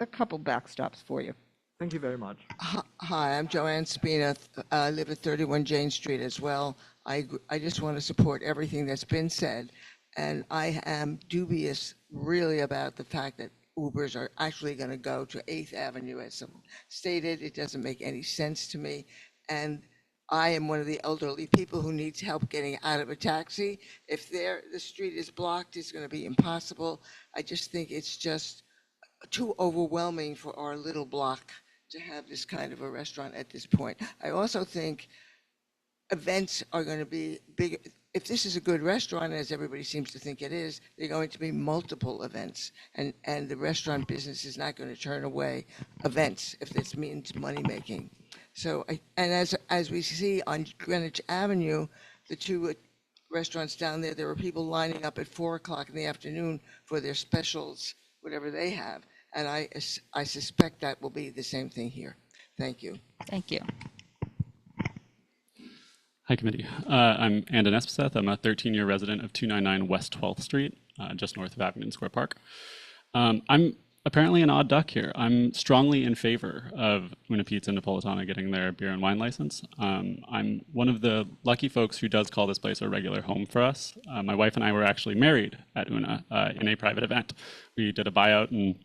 backstops for you. Thank you very much. Hi, I'm Joanne Spina. I live at 31 Jane Street as well. I just want to support everything that's been said. And I am dubious really about the fact that Ubers are actually going to go to 8th Avenue as someone stated. It doesn't make any sense to me. And I am one of the elderly people who needs help getting out of a taxi. If the street is blocked, it's going to be impossible. I just think it's just too overwhelming for our little block to have this kind of a restaurant at this point. I also think events are going to be big. If this is a good restaurant, as everybody seems to think it is, there are going to be multiple events, and the restaurant business is not going to turn away events if this means money making. So, as we see on Greenwich Avenue, the two restaurants down there were people lining up at 4 o'clock in the afternoon for their specials, whatever they have, and I suspect that will be the same thing here. Thank you. Thank you. Hi, committee. I'm Andon Espeseth. I'm a 13-year resident of 299 West 12th Street, just north of Abingdon Square Park. I'm apparently an odd duck here. I'm strongly in favor of Una Pizza Napolitana getting their beer and wine license. I'm one of the lucky folks who does call this place a regular home for us. My wife and I were actually married at Una in a private event. We did a buyout and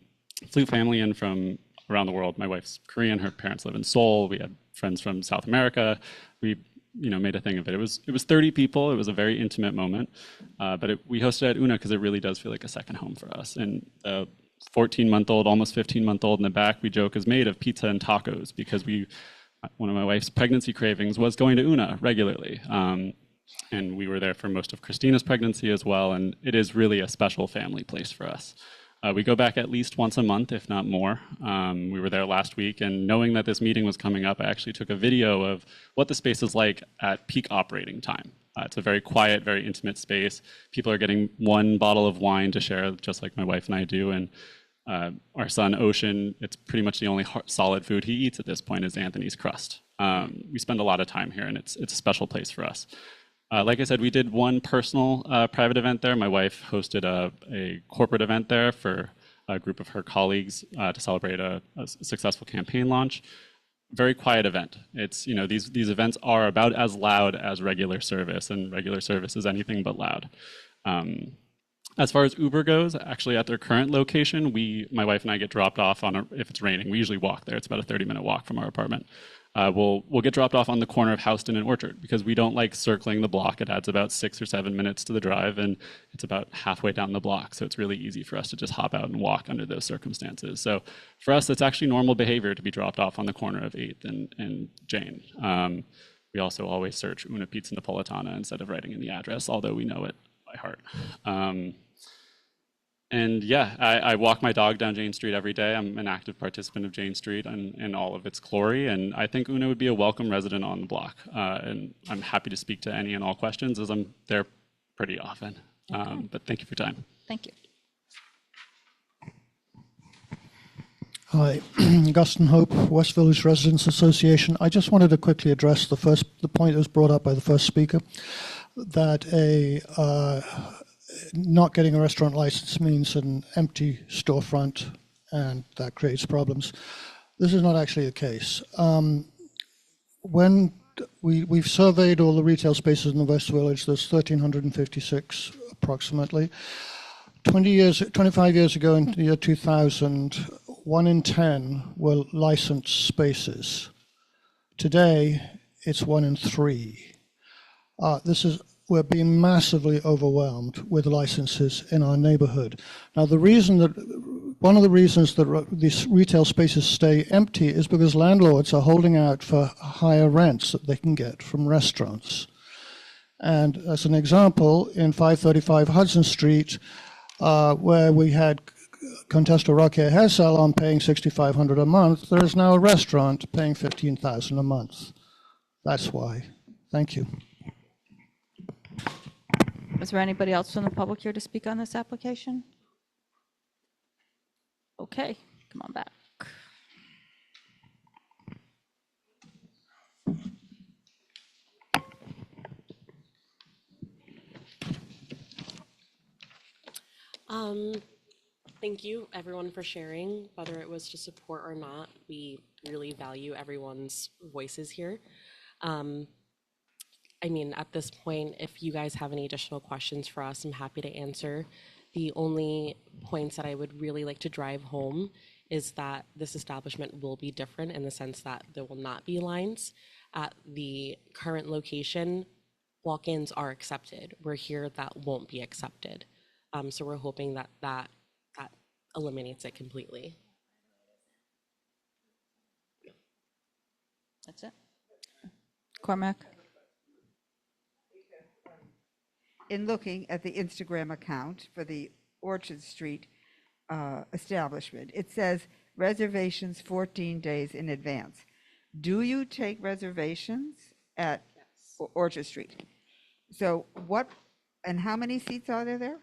flew family in from around the world. My wife's Korean, her parents live in Seoul. We had friends from South America. We made a thing of it. It was 30 people. It was a very intimate moment, but we hosted at Una because it really does feel like a second home for us. And 14-month-old, almost 15-month-old in the back, we joke, is made of pizza and tacos because one of my wife's pregnancy cravings was going to Una regularly. And we were there for most of Christina's pregnancy as well. And it is really a special family place for us. We go back at least once a month, if not more. We were there last week, and knowing that this meeting was coming up, I actually took a video of what the space is like at peak operating time. It's a very quiet, very intimate space. People are getting one bottle of wine to share, just like my wife and I do. And our son, Ocean, it's pretty much the only solid food he eats at this point is Anthony's crust. We spend a lot of time here, and it's a special place for us. Like I said, we did one personal private event there. My wife hosted a corporate event there for a group of her colleagues to celebrate a successful campaign launch. Very quiet event. It's, these events are about as loud as regular service, and regular service is anything but loud. As far as Uber goes, actually at their current location, my wife and I get dropped off if it's raining. We usually walk there. It's about a 30-minute walk from our apartment. We'll get dropped off on the corner of Houston and Orchard because we don't like circling the block. It adds about 6 or 7 minutes to the drive, and it's about halfway down the block. So it's really easy for us to just hop out and walk under those circumstances. So for us, it's actually normal behavior to be dropped off on the corner of 8th and Jane. We also always search Una Pizza Napolitana instead of writing in the address, although we know it by heart. And yeah, I walk my dog down Jane Street every day. I'm an active participant of Jane Street and all of its glory. And I think Una would be a welcome resident on the block. And I'm happy to speak to any and all questions as I'm there pretty often. But thank you for your time. Thank you. Hi, Guston Hope, West Village Residents Association. I just wanted to quickly address the point that was brought up by the first speaker, that not getting a restaurant license means an empty storefront, and that creates problems. This is not actually the case. When we've surveyed all the retail spaces in the West Village, there's 1,356 approximately. 25 years ago, in the year 2000, 1 in 10 were licensed spaces. Today, it's 1 in 3. We're being massively overwhelmed with licenses in our neighborhood. Now, one of the reasons that these retail spaces stay empty is because landlords are holding out for higher rents that they can get from restaurants. And as an example, in 535 Hudson Street, where we had Contessa Roque hair salon paying $6,500 a month, there is now a restaurant paying $15,000 a month. That's why. Thank you. Is there anybody else from the public here to speak on this application? Okay, come on back. Thank you, everyone, for sharing, whether it was to support or not. We really value everyone's voices here. I mean, at this point, if you guys have any additional questions for us, I'm happy to answer. The only points that I would really like to drive home is that this establishment will be different in the sense that there will not be lines. At the current location, walk-ins are accepted. We're here, that won't be accepted. So we're hoping that that eliminates it completely. That's it. Cormac? In looking at the Instagram account for the Orchard Street establishment, it says reservations 14 days in advance. Do you take reservations at Orchard Street? So what, and how many seats are there?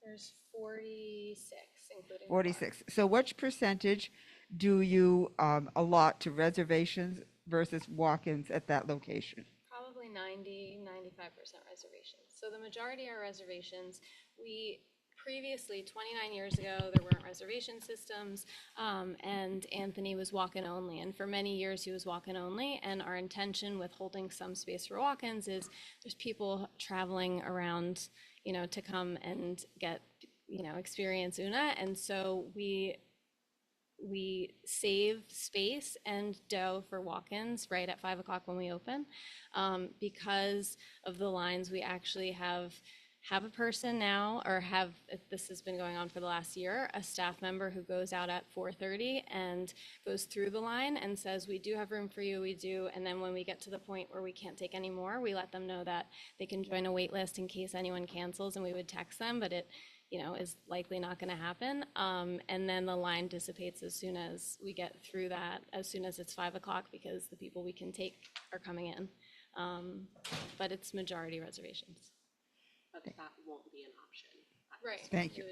There's 46, including 46. So which percentage do you allot to reservations versus walk-ins at that location? probably 90, 95% reservations. So the majority are reservations. We previously, 29 years ago, there weren't reservation systems, and Anthony was walk-in only. And for many years, he was walk-in only. And our intention with holding some space for walk-ins is there's people traveling around, you know, to come and get, you know, experience Una. And so we save space and dough for walk-ins right at 5 o'clock when we open. Because of the lines, we actually have a person now, or have, this has been going on for the last year, a staff member who goes out at 4:30 and goes through the line and says, we do have room for you, we do. And then when we get to the point where we can't take any more, we let them know that they can join a wait list in case anyone cancels, and we would text them, but it, you know, is likely not going to happen. And then the line dissipates as soon as we get through that, as soon as it's 5 o'clock, because the people we can take are coming in. But it's majority reservations. But that won't be an option. Right. Thank you.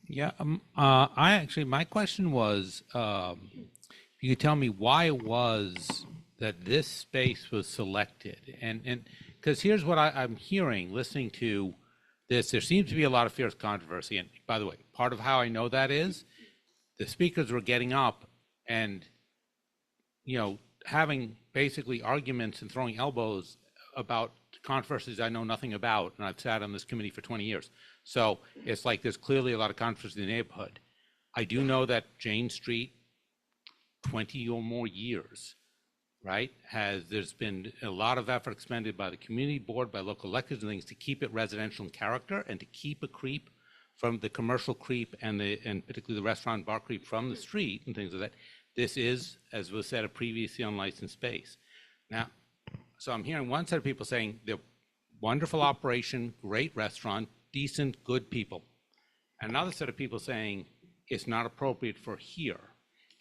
Yeah, I actually, my question was, you could tell me why it was that this space was selected, and because here's what I'm hearing, listening to this, there seems to be a lot of fierce controversy, and by the way, part of how I know that is the speakers were getting up and, you know, having basically arguments and throwing elbows about controversies I know nothing about, and I've sat on this committee for 20 years. So it's like there's clearly a lot of controversy in the neighborhood. I do know that Jane Street, 20 or more years, right, there's been a lot of effort expended by the community board, by local electeds and things to keep it residential in character and to keep a creep from the commercial creep and particularly the restaurant bar creep from the street and things like that. This is, as was said, a previously unlicensed space. Now, so I'm hearing one set of people saying they're wonderful operation, great restaurant, decent, good people. Another set of people saying it's not appropriate for here.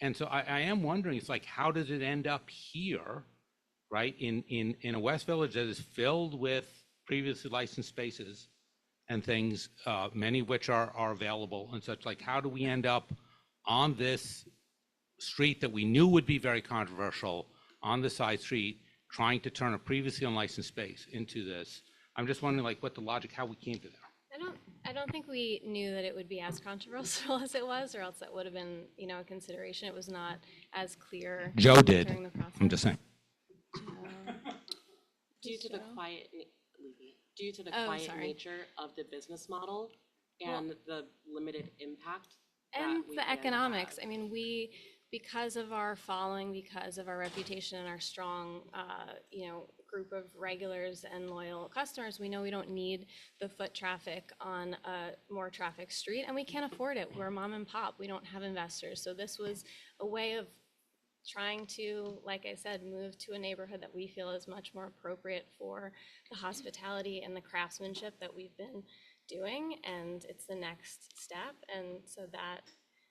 And so I am wondering, it's like, how does it end up here, right, in a West Village that is filled with previously licensed spaces and things, many of which are available and such, like, how do we end up on this street that we knew would be very controversial, on the side street, trying to turn a previously unlicensed space into this? I'm just wondering, like, what the logic, how we came to there. I don't think we knew that it would be as controversial as it was, or else that would have been, you know, a consideration. It was not as clear. Joe did. During the process. I'm just saying. Due to the quiet sorry. nature of the business model and the limited impact and that we the can economics. have. I mean, we, because of our following, because of our reputation and our strong, you know, group of regulars and loyal customers, we know we don't need the foot traffic on a more traffic street, and we can't afford it. We're mom and pop. We don't have investors. So this was a way of trying to, like I said, move to a neighborhood that we feel is much more appropriate for the hospitality and the craftsmanship that we've been doing, and it's the next step. And so that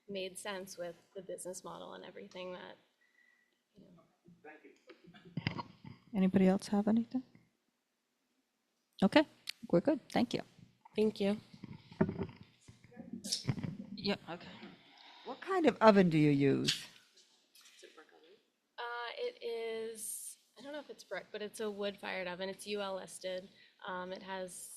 made sense with the business model and everything that, you know. Anybody else have anything? Okay, we're good. Thank you. Thank you. Yeah, okay. What kind of oven do you use? It is, I don't know if it's brick, but it's a wood-fired oven. It's UL listed. It has,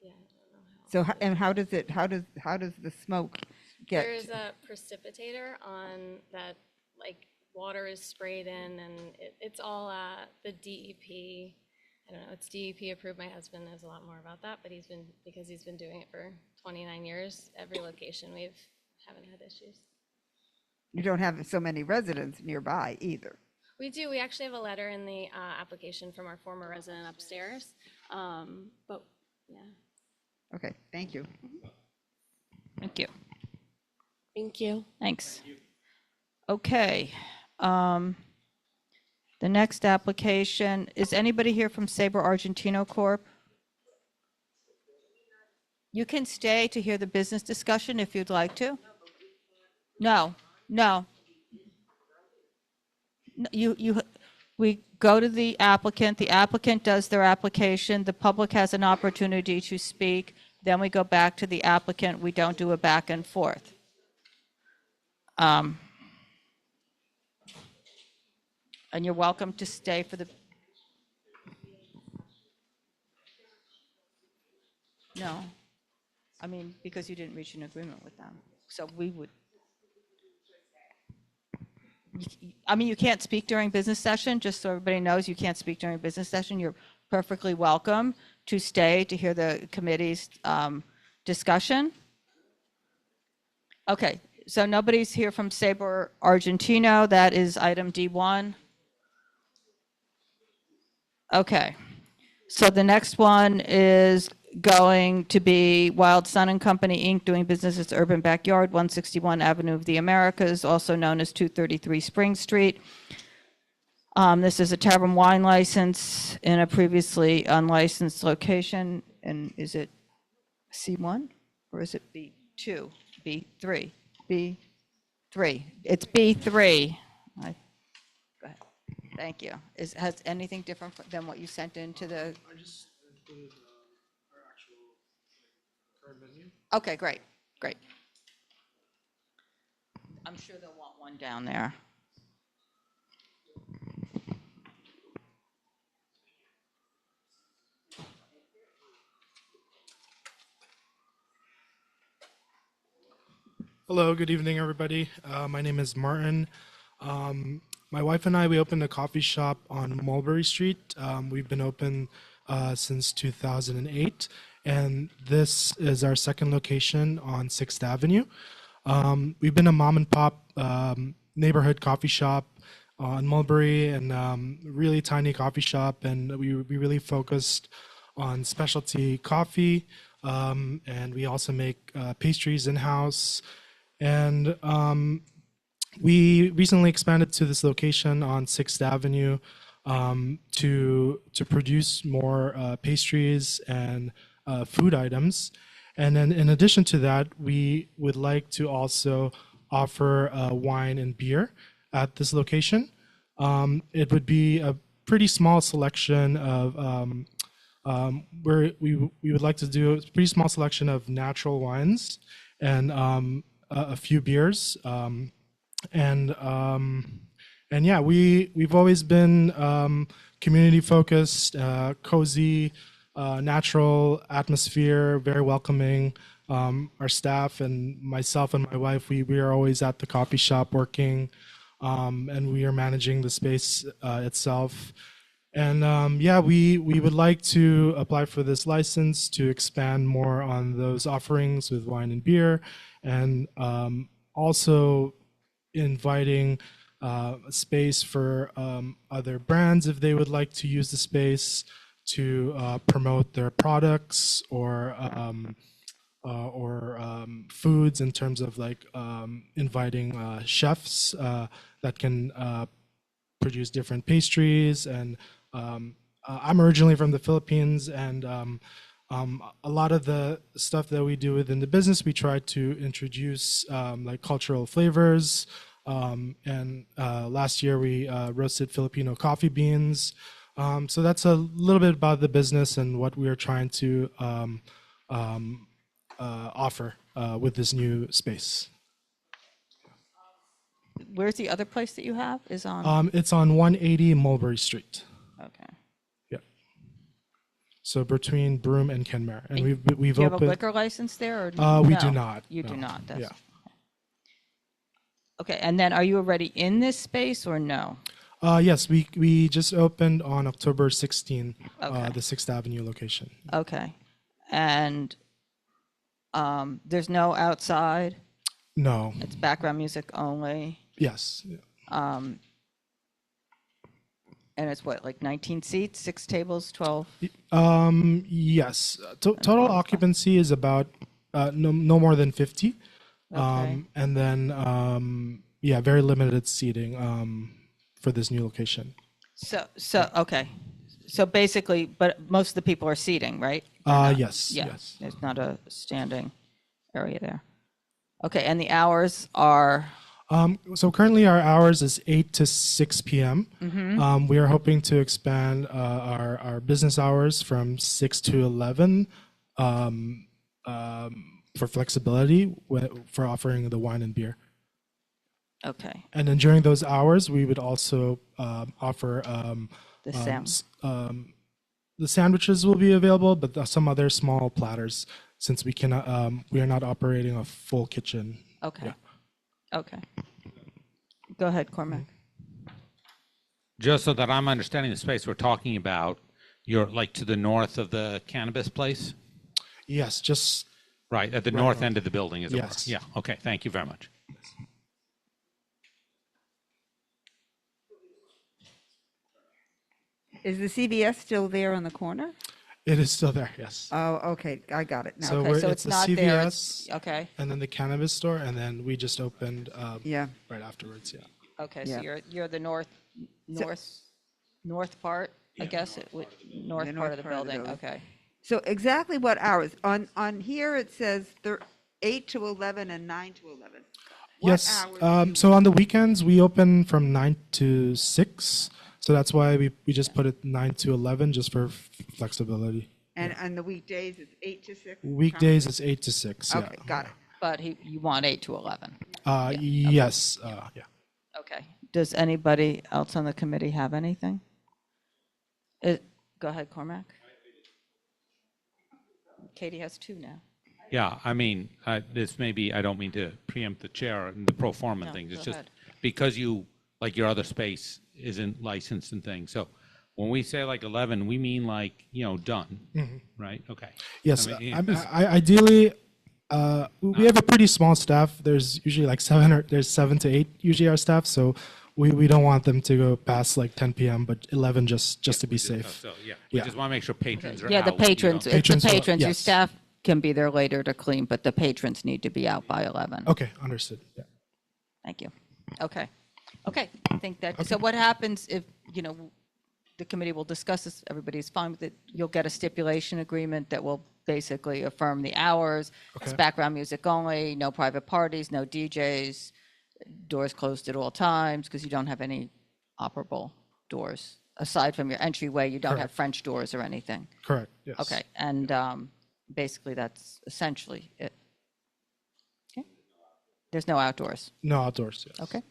yeah, I don't know how. So, and how does the smoke get? There is a precipitator on that, like, water is sprayed in, and it's all the DEP. I don't know, it's DEP approved. My husband knows a lot more about that, but because he's been doing it for 29 years, every location haven't had issues. You don't have so many residents nearby either. We do. We actually have a letter in the application from our former resident upstairs. But yeah. Okay, thank you. Thank you. Thank you. Thanks. Okay. The next application, is anybody here from Sabre Argentino Corp? You can stay to hear the business discussion if you'd like to. No. We go to the applicant does their application, the public has an opportunity to speak, then we go back to the applicant, we don't do a back and forth. And you're welcome to stay for the. No, I mean, because you didn't reach an agreement with them, so we would. I mean, you can't speak during business session, just so everybody knows, you can't speak during business session. You're perfectly welcome to stay to hear the committee's discussion. Okay, so nobody's here from Sabre Argentino. That is item D1. Okay, so the next one is going to be Wild Sun and Company, Inc., doing business as Urban Backyard, 161 Avenue of the Americas, also known as 233 Spring Street. This is a tavern wine license in a previously unlicensed location. And is it C1 or is it B2? B3? B3. It's B3. Go ahead. Thank you. Has anything different than what you sent into the? I just included our actual current menu. Okay, great. I'm sure they'll want one down there. Hello, good evening, everybody. My name is Martin. My wife and I, we opened a coffee shop on Mulberry Street. We've been open since 2008, and this is our second location on 6th Avenue. We've been a mom and pop neighborhood coffee shop on Mulberry, and really tiny coffee shop, and we really focused on specialty coffee, and we also make pastries in-house. And we recently expanded to this location on 6th Avenue to produce more pastries and food items. And then in addition to that, we would like to also offer wine and beer at this location. It would be a pretty small selection of where we would like to do a pretty small selection of natural wines and a few beers, and yeah, we've always been community focused, cozy, natural atmosphere, very welcoming. Our staff and myself and my wife, we are always at the coffee shop working, and we are managing the space itself. And yeah, we would like to apply for this license to expand more on those offerings with wine and beer, and also inviting a space for other brands if they would like to use the space to promote their products or or foods in terms of like inviting chefs that can produce different pastries. And I'm originally from the Philippines, and a lot of the stuff that we do within the business, we try to introduce like cultural flavors. And last year we roasted Filipino coffee beans. So that's a little bit about the business and what we are trying to offer with this new space. Where's the other place that you have? Is on? It's on 180 Mulberry Street. Okay. Yeah. So between Broome and Kenmare, and we've Do you have a opened. liquor license there, or We no? do not. You no. do not. That's, Yeah. Okay, and then are you already in this space or no? Yes, we just opened on October 16, Okay. the 6th Avenue location. Okay, and there's no outside. No. It's background music only. Yes. Yeah. And it's what, like 19 seats, 6 tables, 12? Yes. Total occupancy is about no more than 50. Okay. And then yeah, very limited seating for this new location. So okay. So basically, but most of the people are seating, right? Or not? Yes. Yeah. Yes. There's not a standing area there. Okay, and the hours are? So currently our hours is 8 to 6 p.m. Mhm. We are hoping to expand our business hours from 6 to 11 for flexibility for offering the wine and beer. Okay. And then during those hours, we would also offer the sandwiches will be available, but some other small platters since we are not operating a full kitchen. Okay. Yeah. Okay. Go ahead, Cormac. Just so that I'm understanding the space we're talking about, you're like to the north of the cannabis place? Yes, just right at the right north north. end of the building, as Yes. it were. Yeah. Okay. Thank you very much. Is the CVS still there on the corner? It is still there. Yes. Oh, okay, I got it now. So, Okay, so it's it's a not CVS, there, it's- okay. and then the cannabis store, and then we just opened Yeah. right afterwards. Yeah. Okay, Yeah. so you're the north part, I guess, north part of the building. Okay. So exactly what hours? On here it says 8 to 11 and 9 to 11. What Yes. hours So on the weekends we open from 9 to 6. So that's why we just put it 9 to 11 just for flexibility. And on the weekdays it's 8 to 6? Weekdays it's 8 to 6. Yeah. Okay, got it. But you want 8 to 11? Yes. Yeah. Okay. Does anybody else on the committee have anything? Go ahead, Cormac. Katie has 2 now. Yeah, I mean, this may be, I don't mean to preempt the chair and the pro forma No, things. It's go just ahead. because you, like your other space isn't licensed and things. So when we say like 11, we mean like, done, Mhm. right? Okay. Yes. I mean, Ideally, we have a pretty small staff. There's usually like 7 to 8 usually our staff. So we don't want them to go past like 10 p.m. but 11 just to be safe. So, we just want to make sure patrons are Yeah, the out, patrons, it's Patrons the will- patrons, your yes. staff can be there later to clean, but the patrons need to be out by 11. Okay, understood. Yeah. Thank you. Okay. Okay, I think that, so what happens if, the committee will discuss this, everybody's fine with it, you'll get a stipulation agreement that will basically affirm the hours. It's Okay. background music only, no private parties, no DJs, doors closed at all times, because you don't have any operable doors. Aside from your entryway, you don't have Correct. French doors or anything. Correct. Yes. Okay, and basically that's essentially it. Okay. There's no outdoors. No outdoors. Yes. Okay.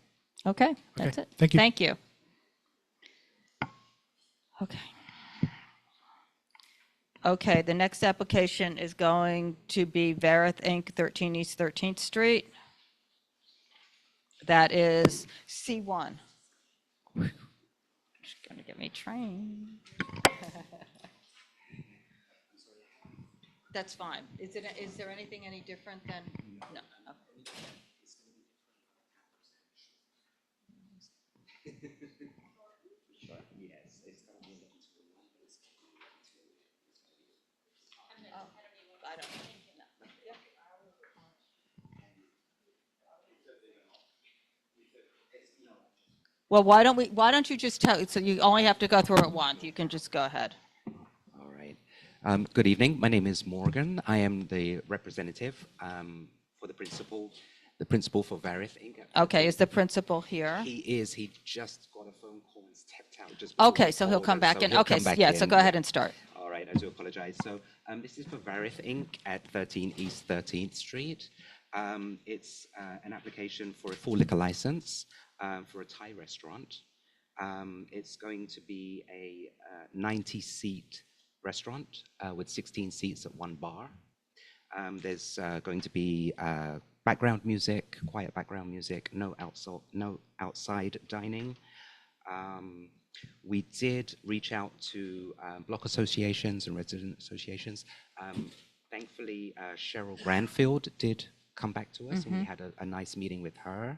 Okay, that's it. Thank you. Thank you. Okay. Okay, the next application is going to be Varith Inc., 13 East 13th Street. That is C1. Just going to get me trained. That's fine. Is there anything any different than, no, okay. I don't, no. Well, why don't you just tell, so you only have to go through it once. You can just go ahead. All right. Good evening. My name is Morgan. I am the representative for the principal for Varith Inc. Okay, is the principal here? He is. He just got a phone call and stepped out just Okay, so he'll come back in. Okay, yeah, so go ahead and start. All right, I do apologize. So this is for Varith Inc. at 13 East 13th Street. It's an application for a full liquor license for a Thai restaurant. It's going to be a 90-seat restaurant with 16 seats at one bar. There's going to be background music, quiet background music, no outside dining. We did reach out to block associations and resident associations. Thankfully, Cheryl Granfield did come back to us, and we had a nice meeting with her.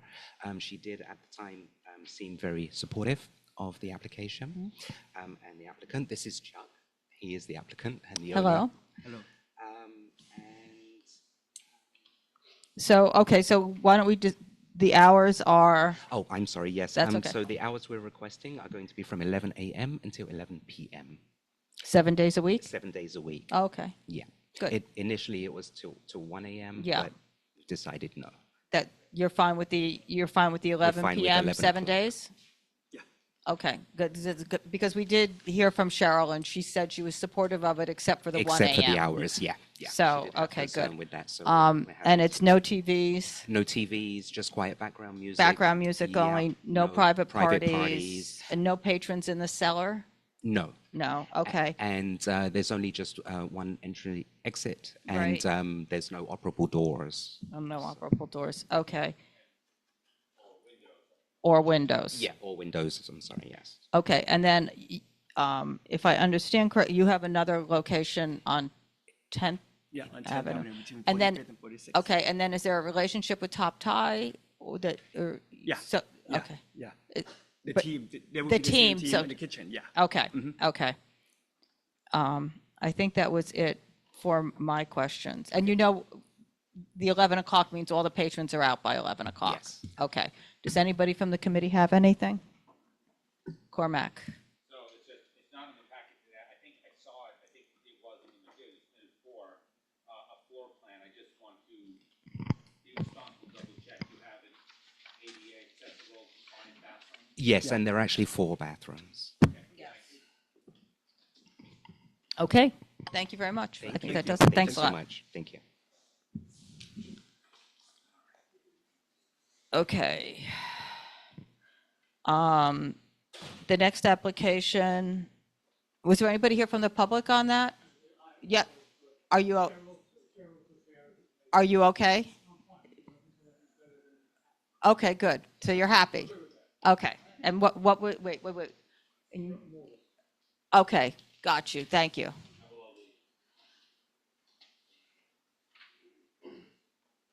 She did, at the time, seem very supportive of the application and the applicant. This is Chuck. He is the applicant and the owner. Hello. Hello. So, okay, so why don't we just, the hours are? Oh, I'm sorry, yes. That's okay. So the hours we're requesting are going to be from 11 a.m. until 11 p.m. 7 days a week? 7 days a week. Oh, okay. Yeah. Good. Initially, it was till 1 a.m. Yeah. But we've decided no. That you're fine with the 11 fine with p.m. 11 7 o'clock. days? Okay, good. This is good, because we did hear from Cheryl, and she said she was supportive of it, except for the 1 a.m. Except for the hours, yeah. So, She did have okay, concern good. with that, so And it's no TVs, no TVs, just quiet background music. background music Yeah, only, no private parties. parties, and no patrons in the cellar? No. No, okay. And there's only just one entry exit, and Right. there's no operable doors. No operable doors, okay. Or windows? Yeah, or windows, I'm sorry, yes. Okay, and then, if I understand correctly, you have another location on 10th Yeah, on 10th Avenue? Avenue between And then, 45th and 46th. okay, and then is there a relationship with Top Thai? Or that, or? Yeah, So, yeah, okay. yeah. It- The but- team, there will the be the team, same team so- in the kitchen, yeah. Okay, okay. I think that was it for my questions. And you know, the 11 o'clock means all the patrons are out by 11 o'clock? Yes. Okay. Does anybody from the committee have anything? Cormac? So it's not in the packet today. I think I saw it. I think it was in the materials for a floor plan. I just want to be responsible, double check. You have an ADA accessible compliant bathroom? Yes, and there are actually 4 bathrooms. Okay, thank you very much. I think that does it. Thanks a lot. Thank you so much. Thank you. Okay. The next application, was there anybody here from the public on that? Yeah. Are you okay? Okay, good. So you're happy? Okay. And wait. Okay, got you. Thank you.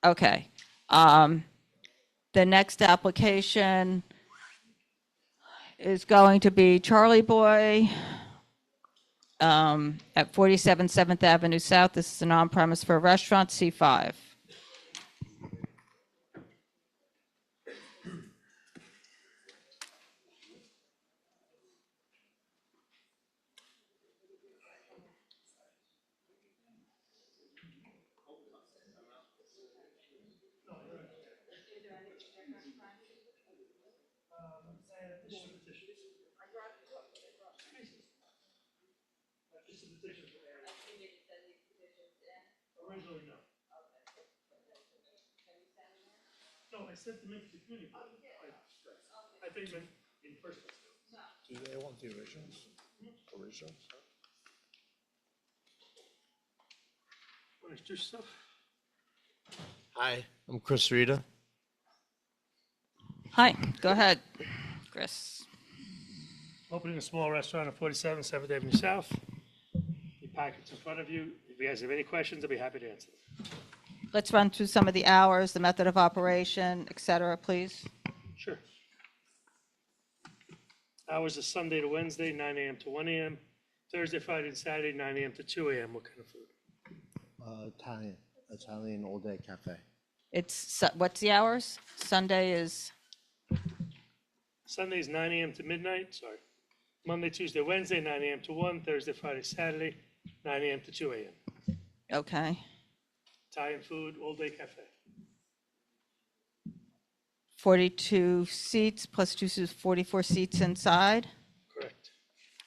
Okay. The next application is going to be Charlie Boy at 47 7th Avenue South. This is an on-premise for a restaurant, C5. Originally, no. No, I sent them into the community. I think meant in person. Do they want the originals? Originals? Want to do stuff? Hi, I'm Chris Rita. Hi, go ahead, Chris. Opening a small restaurant at 47 7th Avenue South. The packets in front of you. If you guys have any questions, I'll be happy to answer them. Let's run through some of the hours, the method of operation, et cetera, please. Sure. Hours are Sunday to Wednesday, 9 a.m. to 1 a.m. Thursday, Friday, and Saturday, 9 a.m. to 2 a.m. What kind of food? Italian all-day cafe. What's the hours? Sunday is Sundays 9 a.m. to midnight, sorry. Monday, Tuesday, Wednesday, 9 a.m. to 1, Thursday, Friday, Saturday, 9 a.m. to 2 a.m. Okay. Italian food, all-day cafe. 42 seats plus 2 is 44 seats inside? Correct.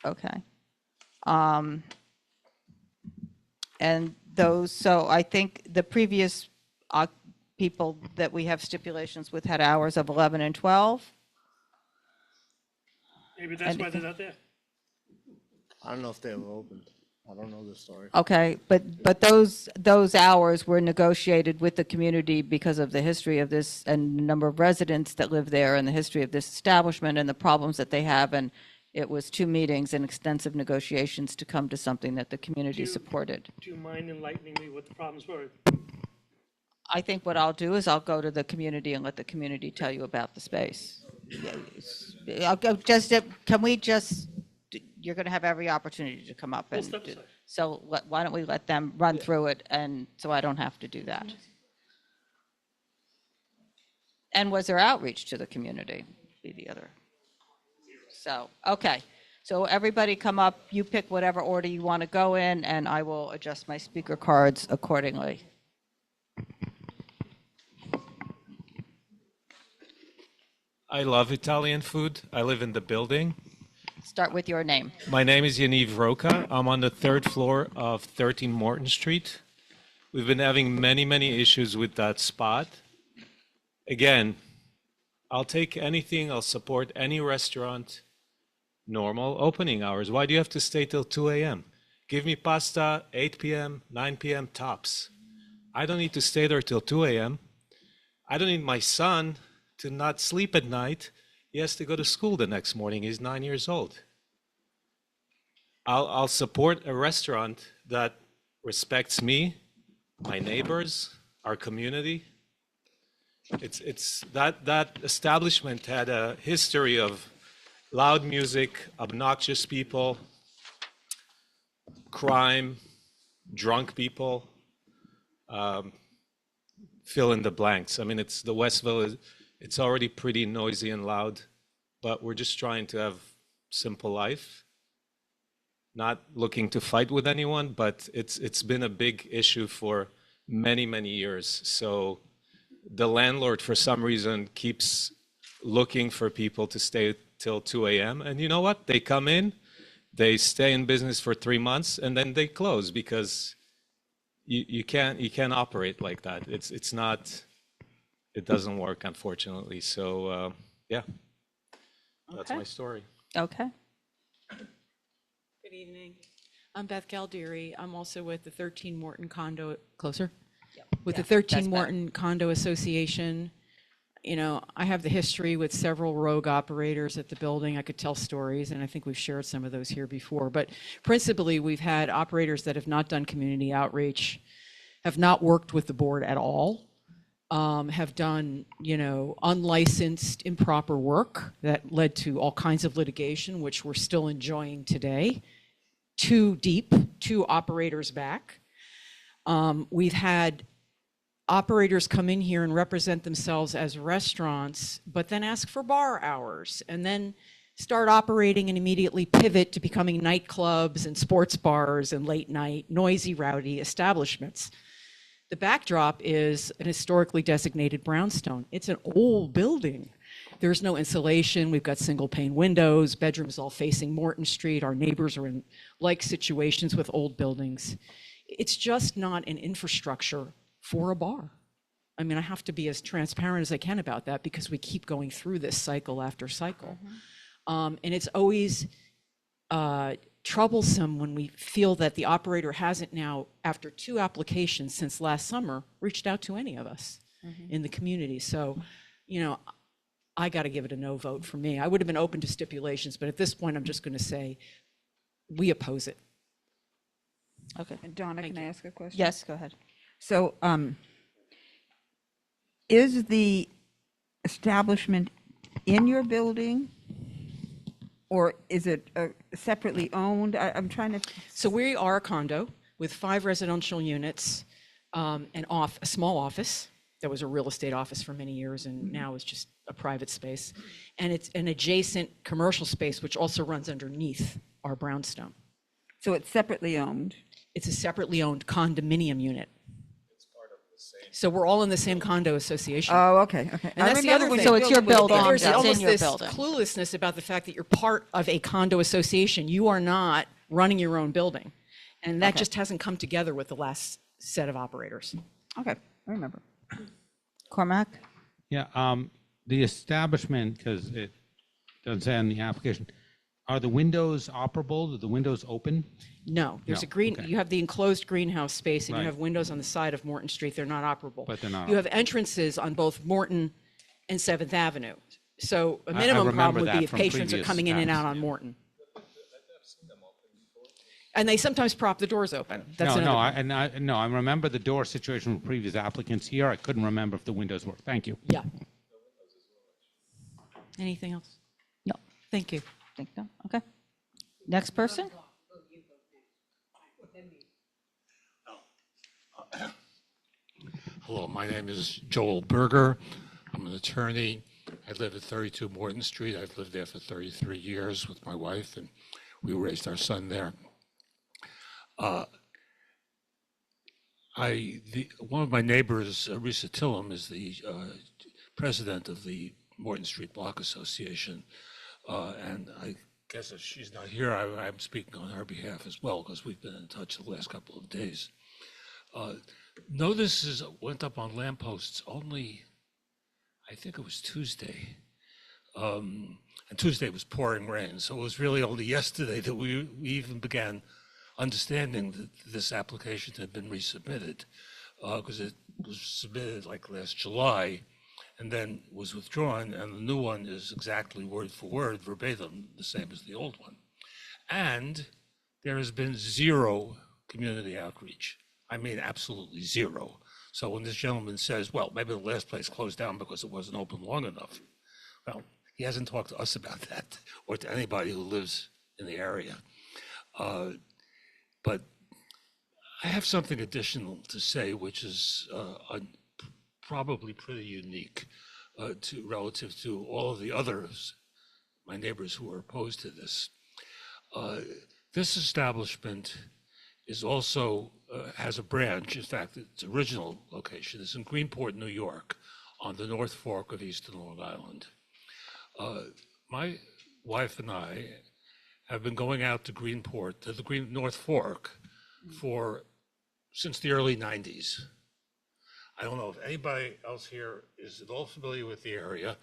Okay. And those, so I think the previous people that we have stipulations with had hours of 11 and 12. Maybe that's why they're not there. I don't know if they were opened. I don't know the story. Okay, but those hours were negotiated with the community because of the history of this and the number of residents that live there and the history of this establishment and the problems that they have. And it was 2 meetings and extensive negotiations to come to something that the community supported. Do you mind enlightening me what the problems were? I think what I'll do is I'll go to the community and let the community tell you about the space. I'll go can we just, you're going to have every opportunity to come up and do, so why don't we let them run through it, and so I don't have to do that. And was there outreach to the community? Be the other. So, okay. So everybody come up, you pick whatever order you want to go in, and I will adjust my speaker cards accordingly. I love Italian food. I live in the building. Start with your name. My name is Yaniv Roca. I'm on the 3rd floor of 13 Morton Street. We've been having many issues with that spot. Again, I'll take anything. I'll support any restaurant. Normal opening hours. Why do you have to stay till 2 a.m.? Give me pasta 8 p.m., 9 p.m. tops. I don't need to stay there till 2 a.m. I don't need my son to not sleep at night. He has to go to school the next morning. He's 9 years old. I'll support a restaurant that respects me, my neighbors, our community. It's that establishment had a history of loud music, obnoxious people, crime, drunk people, fill in the blanks. I mean, it's the West Village. It's already pretty noisy and loud, but we're just trying to have simple life. Not looking to fight with anyone, but it's been a big issue for many years. So the landlord, for some reason, keeps looking for people to stay till 2 a.m. And you know what? They come in, they stay in business for 3 months, and then they close because you can't operate like that. It's not. It doesn't work, unfortunately. So, yeah, that's my story. Okay. Good evening. I'm Beth Galdieri. I'm also with the 13 Morton Condo, closer? Yep. With the 13 Morton Condo Association. You know, I have the history with several rogue operators at the building. I could tell stories, and I think we've shared some of those here before. But principally, we've had operators that have not done community outreach, have not worked with the board at all, have done, unlicensed, improper work that led to all kinds of litigation, which we're still enjoying today. 2 operators back. We've had operators come in here and represent themselves as restaurants, but then ask for bar hours, and then start operating and immediately pivot to becoming nightclubs and sports bars and late night, noisy, rowdy establishments. The backdrop is an historically designated brownstone. It's an old building. There's no insulation. We've got single pane windows, bedrooms all facing Morton Street. Our neighbors are in like situations with old buildings. It's just not an infrastructure for a bar. I mean, I have to be as transparent as I can about that because we keep going through this cycle after cycle. And it's always troublesome when we feel that the operator hasn't now, after 2 applications since last summer, reached out to any of us in the community. So, I got to give it a no vote for me. I would have been open to stipulations, but at this point, I'm just going to say we oppose it. Okay. And Donna, can I ask a question? Yes, go ahead. So, is the establishment in your building, or is it separately owned? I'm trying to. So we are a condo with 5 residential units, a small office, that was a real estate office for many years and now is just a private space. And it's an adjacent commercial space, which also runs underneath our brownstone. So it's separately owned? It's a separately owned condominium unit. So we're all in the same condo association. Oh, okay, okay. And that's the other thing. So it's your building. There's It's almost in your this building. cluelessness about the fact that you're part of a condo association. You are not running your own building. And that just hasn't come together with the last set of operators. Okay, I remember. Cormac? Yeah, the establishment, because it doesn't say on the application, are the windows operable? Are the windows open? No, there's No, a okay. you have the enclosed greenhouse space and you Right. have windows on the side of Morton Street. They're not operable. But they're not You have entrances on both Morton and 7th Avenue. So a I minimum remember problem would that be if from patrons are previous coming in and times. out on Morton. And they sometimes prop the doors open. That's No, another no, problem. no, I remember the door situation from previous applicants here. I couldn't remember if the windows were. Thank you. Yeah. Anything else? No. Thank you. Think no? Okay. Next person? Hello, my name is Joel Berger. I'm an attorney. I live at 32 Morton Street. I've lived there for 33 years with my wife, and we raised our son there. One of my neighbors, Risa Tillum, is the president of the Morton Street Block Association, and I guess if she's not here, I'm speaking on her behalf as well, because we've been in touch the last couple of days. Notices went up on lampposts only, I think it was Tuesday. And Tuesday was pouring rain, so it was really only yesterday that we even began understanding that this application had been resubmitted, because it was submitted like last July and then was withdrawn, and the new one is exactly word for word, verbatim, the same as the old one. And there has been zero community outreach. I mean, absolutely zero. So when this gentleman says, well, maybe the last place closed down because it wasn't open long enough, well, he hasn't talked to us about that or to anybody who lives in the area. But I have something additional to say, which is probably pretty unique relative to all of the others, my neighbors who are opposed to this. This establishment is also has a branch. In fact, its original location is in Greenport, New York, on the North Fork of Eastern Long Island. My wife and I have been going out to Greenport, to the North Fork, since the early 90s. I don't know if anybody else here is at all familiar with the area,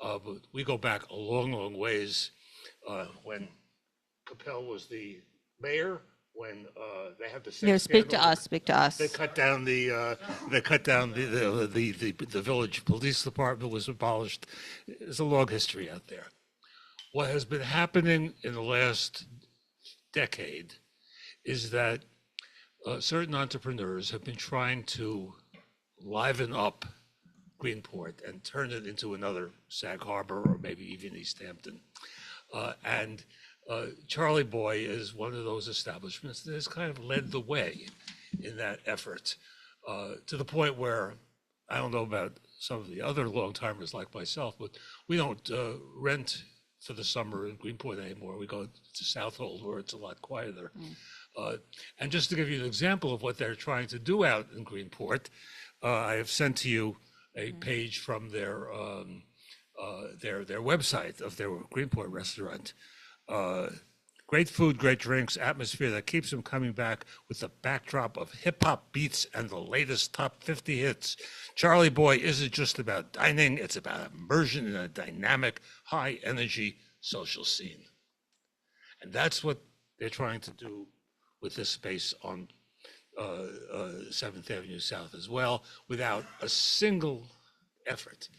but we go back a long, long ways. When Capel was the mayor, when they had the sex Here, speak to scandal, us, speak to us. They cut down the village police department was abolished. There's a long history out there. What has been happening in the last decade is that certain entrepreneurs have been trying to liven up Greenport and turn it into another Sag Harbor or maybe even East Hampton. And Charlie Boy is one of those establishments that has kind of led the way in that effort, to the point where, I don't know about some of the other long-timers like myself, but we don't rent for the summer in Greenport anymore. We go to Southold where it's a lot quieter. And just to give you an example of what they're trying to do out in Greenport, I have sent to you a page from their website of their Greenport restaurant. Great food, great drinks, atmosphere that keeps them coming back with the backdrop of hip-hop beats and the latest top 50 hits. Charlie Boy isn't just about dining, it's about immersion in a dynamic, high-energy social scene. And that's what they're trying to do with this space on 7th Avenue South as well, without a single effort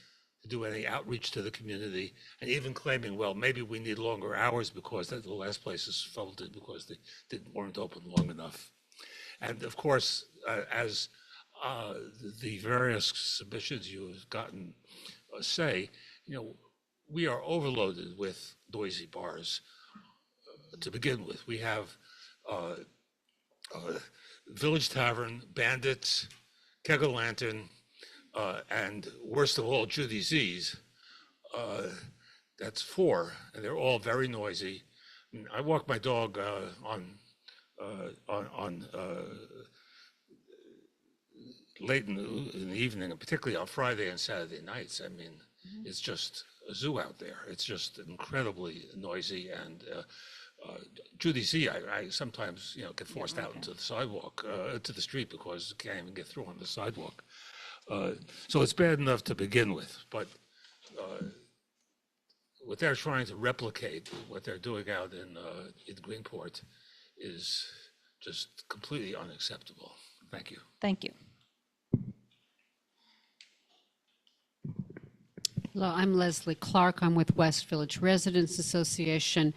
to do any outreach to the community, and even claiming, well, maybe we need longer hours because the last places folded because they weren't open long enough. And of course, as the various submissions you have gotten say, we are overloaded with noisy bars to begin with. We have Village Tavern, Bandits, Keg-O-Lantern, And worst of all, Judy Z's, that's 4, and they're all very noisy. And I walk my dog on late in the evening, and particularly on Friday and Saturday nights. I mean, it's just a zoo out there. It's just incredibly noisy. And Judy Z, I sometimes get forced out into the sidewalk, to the street, because I can't even get through on the sidewalk. So it's bad enough to begin with, but what they're trying to replicate, what they're doing out in Greenport, is just completely unacceptable. Thank you. Thank you. Hello, I'm Leslie Clark. I'm with West Village Residents Association.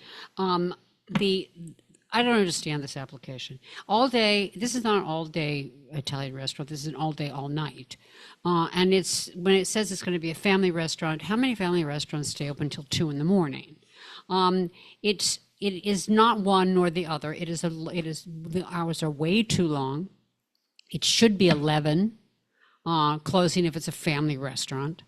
I don't understand this application. All day, this is not an all-day Italian restaurant. This is an all-day, all-night. And when it says it's going to be a family restaurant, how many family restaurants stay open until 2 in the morning? It is not one nor the other. The hours are way too long. It should be 11, closing if it's a family restaurant.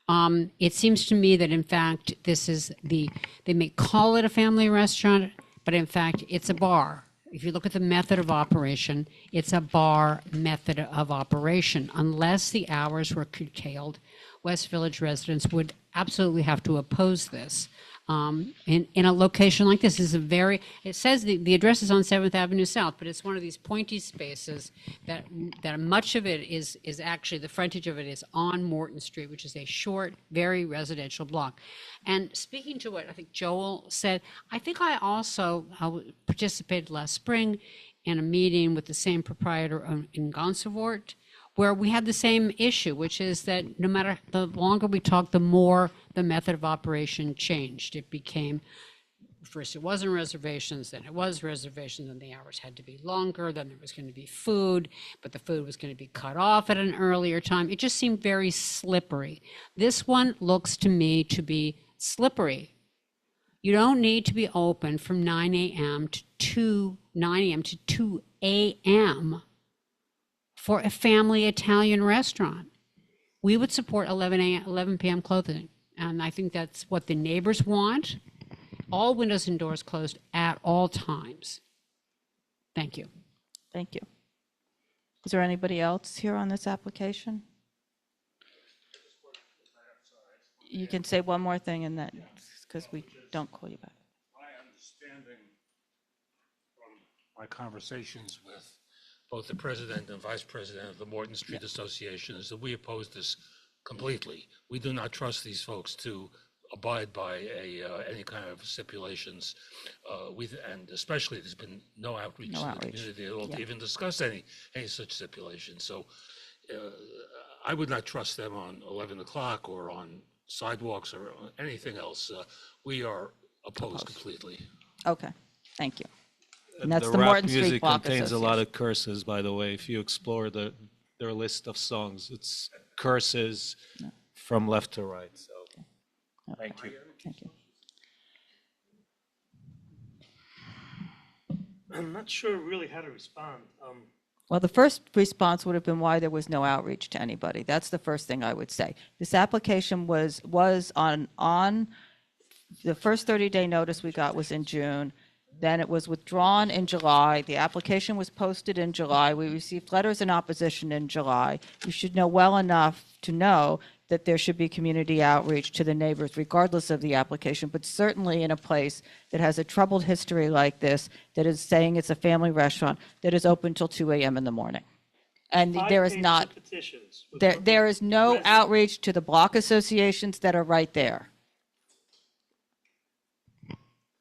It seems to me that, in fact, they may call it a family restaurant, but in fact, it's a bar. If you look at the method of operation, it's a bar method of operation. Unless the hours were curtailed, West Village residents would absolutely have to oppose this. In a location like this, it says the address is on 7th Avenue South, but it's one of these pointy spaces that much of it is actually, the frontage of it is on Morton Street, which is a short, very residential block. And speaking to what I think Joel said, I think I also participated last spring in a meeting with the same proprietor in Gansevoort, where we had the same issue, which is that no matter, the longer we talked, the more the method of operation changed. It became, first it wasn't reservations, then it was reservations, and the hours had to be longer, then there was going to be food, but the food was going to be cut off at an earlier time. It just seemed very slippery. This one looks to me to be slippery. You don't need to be open from 9 a.m. to 2 a.m. for a family Italian restaurant. We would support 11 p.m. closing, and I think that's what the neighbors want. All windows and doors closed at all times. Thank you. Thank you. Is there anybody else here on this application? You can say one more thing, and that, because we don't call you back. My understanding from my conversations with both the president and vice president of the Morton Street Association is that we oppose this completely. We do not trust these folks to abide by any kind of stipulations. And especially there's been no outreach to the community at all to even discuss any such stipulations. So I would not trust them on 11 o'clock or on sidewalks or anything else. We are opposed completely. Okay, thank you. And that's the the rap Morton Street music Block contains a lot Association. of curses, by the way. If you explore their list of songs, it's curses from left to right. So, thank you. Thank you. I'm not sure really how to respond. Well, the first response would have been why there was no outreach to anybody. That's the first thing I would say. This application was on the first 30-day notice we got was in June. Then it was withdrawn in July. The application was posted in July. We received letters in opposition in July. You should know well enough to know that there should be community outreach to the neighbors regardless of the application, but certainly in a place that has a troubled history like this, that is saying it's a family restaurant, that is open till 2 a.m. in the morning. And there is not, there is no outreach to the block associations that are right there.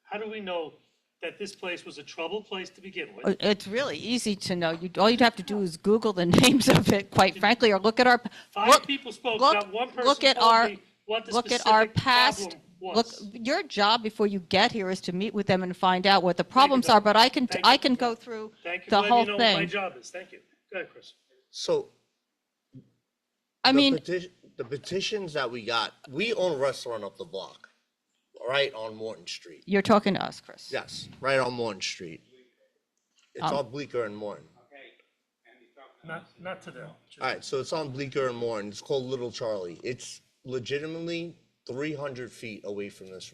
How do we know that this place was a troubled place to begin with? It's really easy to know. All you'd have to do is Google the names of it, quite frankly, or look at our People spoke, not one person look at told our me what the look at our specific past. problem was. Look, your job before you get here is to meet with them and find out what the problems are. But I can go through Thank you the for whole letting me know what my thing. job is. Thank you. Go ahead, Chris. So, I mean, the petitions that we got, we own a restaurant up the block, right on Morton Street. You're talking to us, Chris. Yes, right on Morton Street. It's all Bleecker and Morton. Not to them. All right, so it's on Bleecker and Moore, and it's called Little Charlie. It's legitimately 300 feet away from this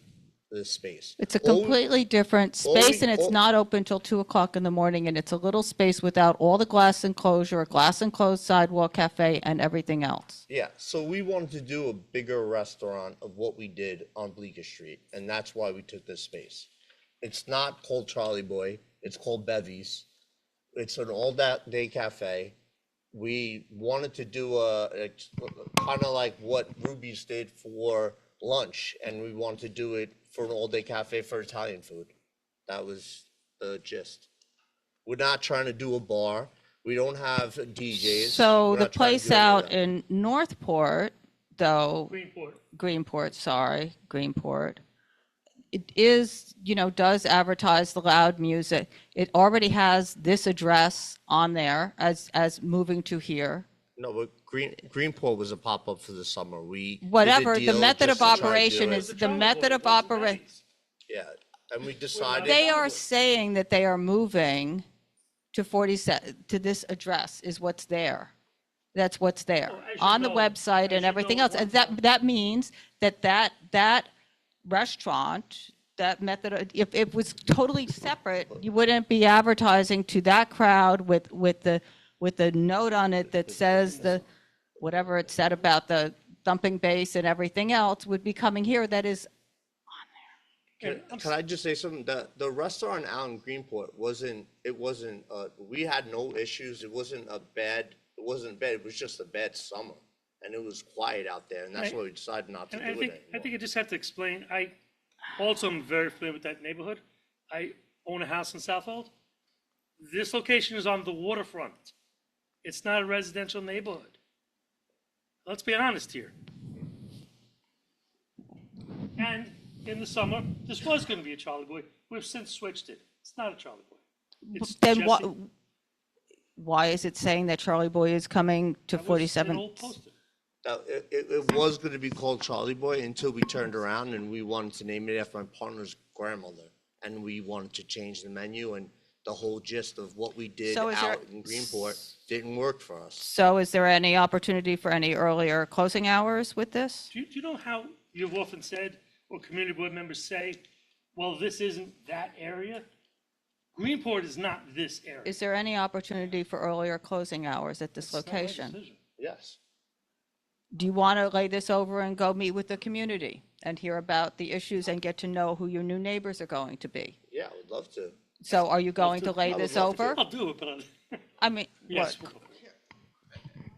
space. It's a All we- completely different all we- space, and it's all- not open till 2 o'clock in the morning, and it's a little space without all the glass enclosure, a glass enclosed sidewalk cafe, and everything else. Yeah, so we wanted to do a bigger restaurant of what we did on Bleecker Street, and that's why we took this space. It's not called Charlie Boy, it's called Bevy's. It's an all-day cafe. We wanted to do a kind of like what Ruby's did for lunch, and we wanted to do it for an all-day cafe for Italian food. That was the gist. We're not trying to do a bar. We don't have DJs. So We're the not trying to place do any of out that. in Northport, though. Greenport. Greenport. It is, does advertise the loud music. It already has this address on there as moving to here. No, but Greenport was a pop-up for the summer. We did a Whatever, the deal method just of to try to do operation it. is, the method of operation. Yeah, and we decided. They are saying that they are moving to 47, to this address is what's there. That's what's there on the website and everything else. And that means that restaurant, that method, if it was totally separate, you wouldn't be advertising to that crowd with the note on it that says whatever it said about the thumping bass and everything else would be coming here. That is, Can I just say something? The restaurant out in Greenport we had no issues. It wasn't bad. It was just a bad summer. And it was quiet out there, and that's why we decided not to do it anymore. I think I just have to explain, I also am very familiar with that neighborhood. I own a house in Southold. This location is on the waterfront. It's not a residential neighborhood. Let's be honest here. And in the summer, this was going to be a Charlie Boy. We've since switched it. It's not a Charlie Boy. It's then Jesse- why is it saying that Charlie Boy is coming to That was an 47? old poster. It was going to be called Charlie Boy until we turned around and we wanted to name it after my partner's grandmother. And we wanted to change the menu, and the whole gist of what we did So is there- out in Greenport didn't work for us. So is there any opportunity for any earlier closing hours with this? Do you know how you've often said, or community board members say, well, this isn't that area? Greenport is not this area. Is there any opportunity for earlier closing hours at this It's not my location? decision. Yes. Do you want to lay this over and go meet with the community and hear about the issues and get to know who your new neighbors are going to be? Yeah, I would love to. So are you going to lay I would this love to. over? I'll do it, but I mean, yes. what?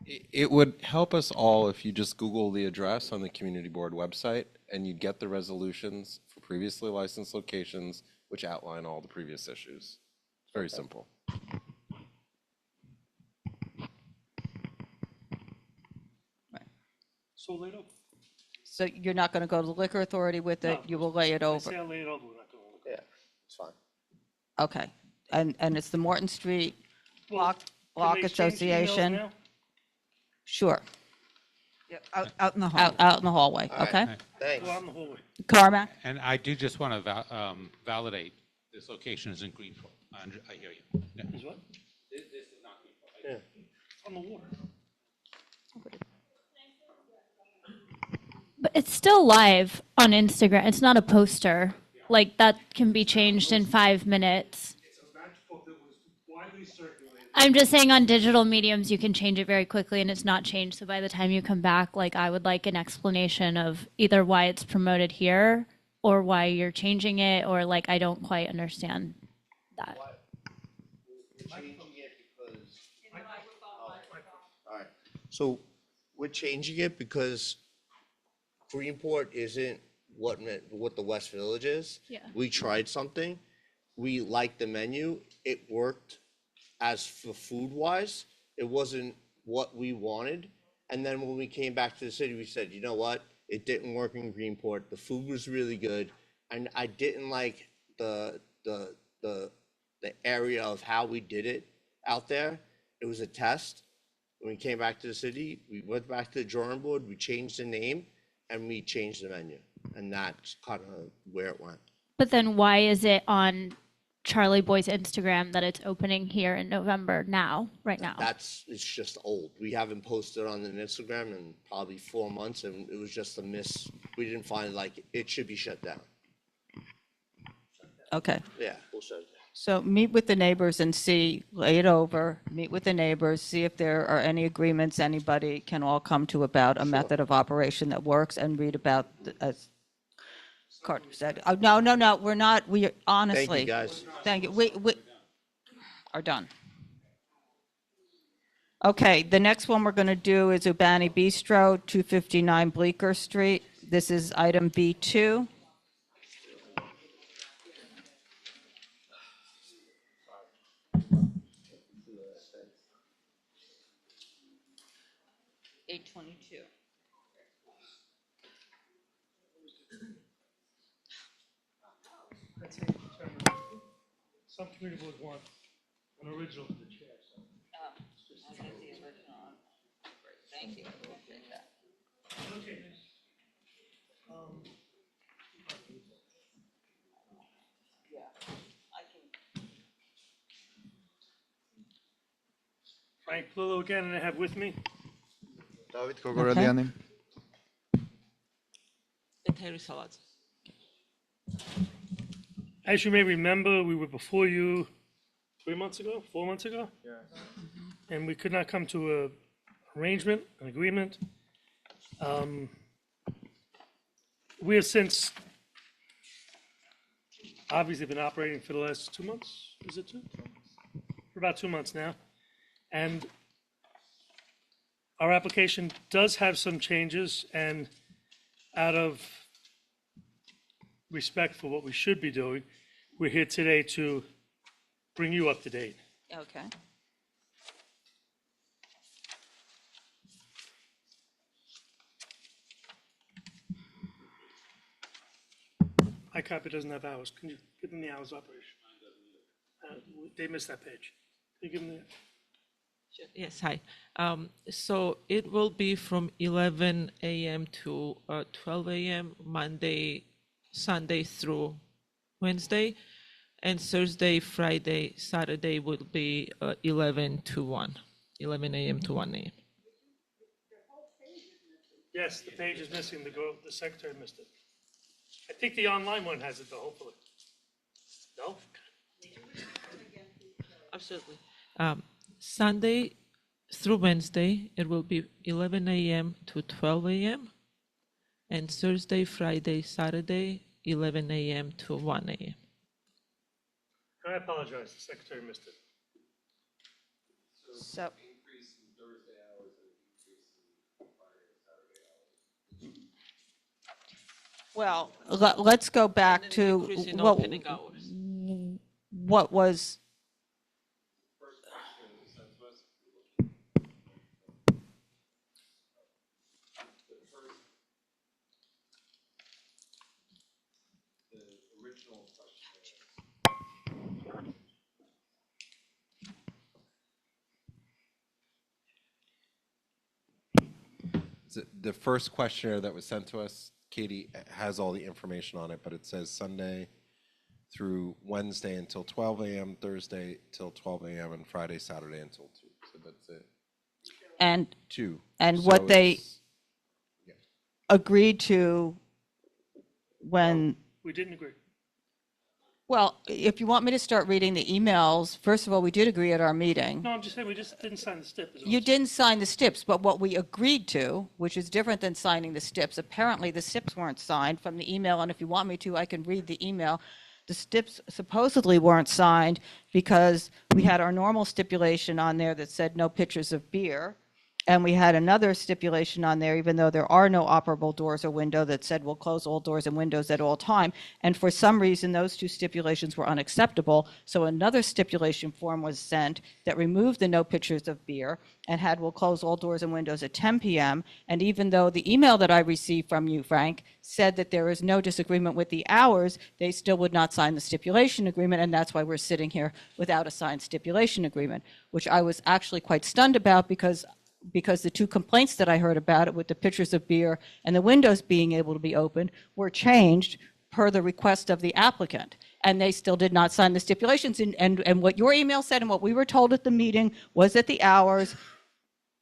It would help us all if you just Google the address on the community board website and you'd get the resolutions for previously licensed locations, which outline all the previous issues. It's very simple. So laid over. So you're not going to go to the liquor authority with it? No. You will lay it I over? say I'll lay it over, we're not going to. Yeah, it's fine. Okay. And it's the Morton Street Well, Block can they exchange emails Association? now? Sure. Yep, out in the hall. Out in the hallway, All right. okay? Thanks. Go out in the hallway. Carmack? And I do just want to validate this location is in Greenport. I hear you. Yeah. Is what? This is not Greenport. Yeah. It's on the water. But it's still live on Instagram. It's not a poster. Like that can be changed in 5 minutes. It's a match book that was widely circulated. I'm just saying on digital mediums, you can change it very quickly and it's not changed. So by the time you come back, like I would like an explanation of either why it's promoted here or why you're changing it, or like, I don't quite understand that. We're changing it because. All right, so we're changing it because Greenport isn't what the West Village is. Yeah. We tried something. We liked the menu. It worked as for food wise. It wasn't what we wanted. And then when we came back to the city, we said, you know what? It didn't work in Greenport. The food was really good. And I didn't like the area of how we did it out there. It was a test. When we came back to the city, we went back to the drawing board, we changed the name, and we changed the menu. And that's kind of where it went. But then why is it on Charlie Boy's Instagram that it's opening here in November now, right now. It's just old. We haven't posted on an Instagram in probably 4 months, and it was just a miss. We didn't find like it should be shut down. Okay. Yeah, we'll shut it down. So meet with the neighbors and see, lay it over, meet with the neighbors, see if there are any agreements anybody can all come to about a method of operation that works, and read about, as Carter said. Oh, no, we're not, we honestly. Thank you, guys. Thank you. We are done. Okay, the next one we're going to do is Urbani Bistro, 259 Bleecker Street. This is item B2. Some community boards want an original to the chair. So. Thank you. Okay. Frank Plillo again, and I have with me David Kogoreliani. And Terry Salad. As you may remember, we were before you 4 months ago. Yeah. And we could not come to an agreement. We have since obviously been operating for the last 2 months. Is it 2? For about 2 months now. And our application does have some changes, and out of respect for what we should be doing, we're here today to bring you up to date. Okay. My copy doesn't have hours. Can you give them the hours of operation? They missed that page. Can you give them the? Sure. Yes, hi. So it will be from 11 a.m. to 12 a.m. Monday, Sunday through Wednesday, and Thursday, Friday, Saturday will be 11 a.m. to 1 a.m. Yes, the page is missing. The secretary missed it. I think the online one has it though, hopefully. No? Absolutely. Sunday through Wednesday, it will be 11 a.m. to 12 a.m. And Thursday, Friday, Saturday, 11 a.m. to 1 a.m. I apologize, the secretary missed it. So. Well, let's go back to what was. The first questionnaire that was sent to us, Katie, has all the information on it, but it says Sunday through Wednesday until 12 a.m., Thursday till 12 a.m., and Friday, Saturday until 2. So that's it. And 2. And so what they agreed to when. We didn't agree. Well, if you want me to start reading the emails, first of all, we did agree at our meeting. No, I'm just saying we just didn't sign the STIP. You didn't sign the STIPs, but what we agreed to, which is different than signing the STIPs, apparently the STIPs weren't signed from the email, and if you want me to, I can read the email. The STIPs supposedly weren't signed because we had our normal stipulation on there that said no pictures of beer, and we had another stipulation on there, even though there are no operable doors or window, that said we'll close all doors and windows at all time. And for some reason, those two stipulations were unacceptable. So another stipulation form was sent that removed the no pictures of beer and had we'll close all doors and windows at 10 p.m. And even though the email that I received from you, Frank, said that there is no disagreement with the hours, they still would not sign the stipulation agreement. And that's why we're sitting here without a signed stipulation agreement, which I was actually quite stunned about because the two complaints that I heard about it with the pictures of beer and the windows being able to be opened were changed per the request of the applicant. and they still did not sign the stipulations. And what your email said and what we were told at the meeting was that the hours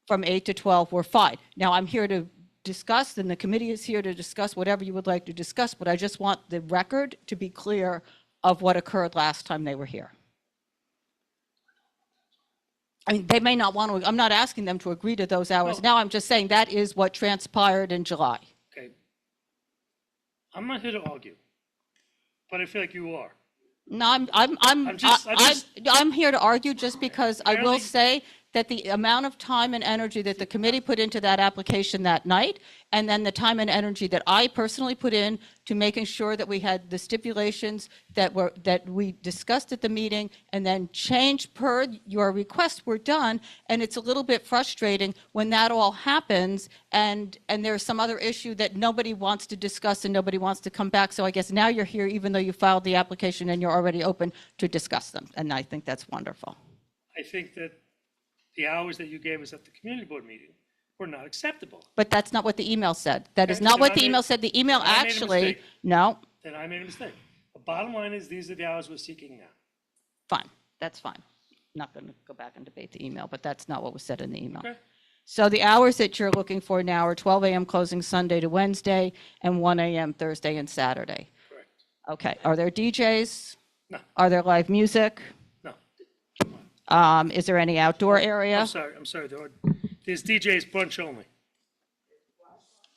from 8 to 12 were fine. Now, I'm here to discuss, and the committee is here to discuss whatever you would like to discuss, but I just want the record to be clear of what occurred last time they were here. I mean, they may not want to, I'm not asking them to agree to those hours now. I'm just saying that is what transpired in July. Okay. I'm not here to argue, but I feel like you are. No, I'm here to argue just because I will say that the amount of time and energy that the committee put into that application that night, and then the time and energy that I personally put in to making sure that we had the stipulations that we discussed at the meeting and then changed per your request were done. And it's a little bit frustrating when that all happens and there's some other issue that nobody wants to discuss and nobody wants to come back. So I guess now you're here even though you filed the application and you're already open to discuss them. And I think that's wonderful. I think that the hours that you gave us at the community board meeting were not acceptable. But that's not what the email said. That is Okay, not then what I the made- email said. The email then I made a actually, mistake. no, Then I made a mistake. The bottom line is these are the hours we're seeking now. fine, that's fine. I'm not going to go back and debate the email, but that's not what was said in the email. Okay. So the hours that you're looking for now are 12 a.m. closing Sunday to Wednesday and 1 a.m. Thursday and Saturday. Correct. Okay, are there DJs? No. Are there live music? No. Is there any outdoor area? I'm sorry. There's DJ's brunch only.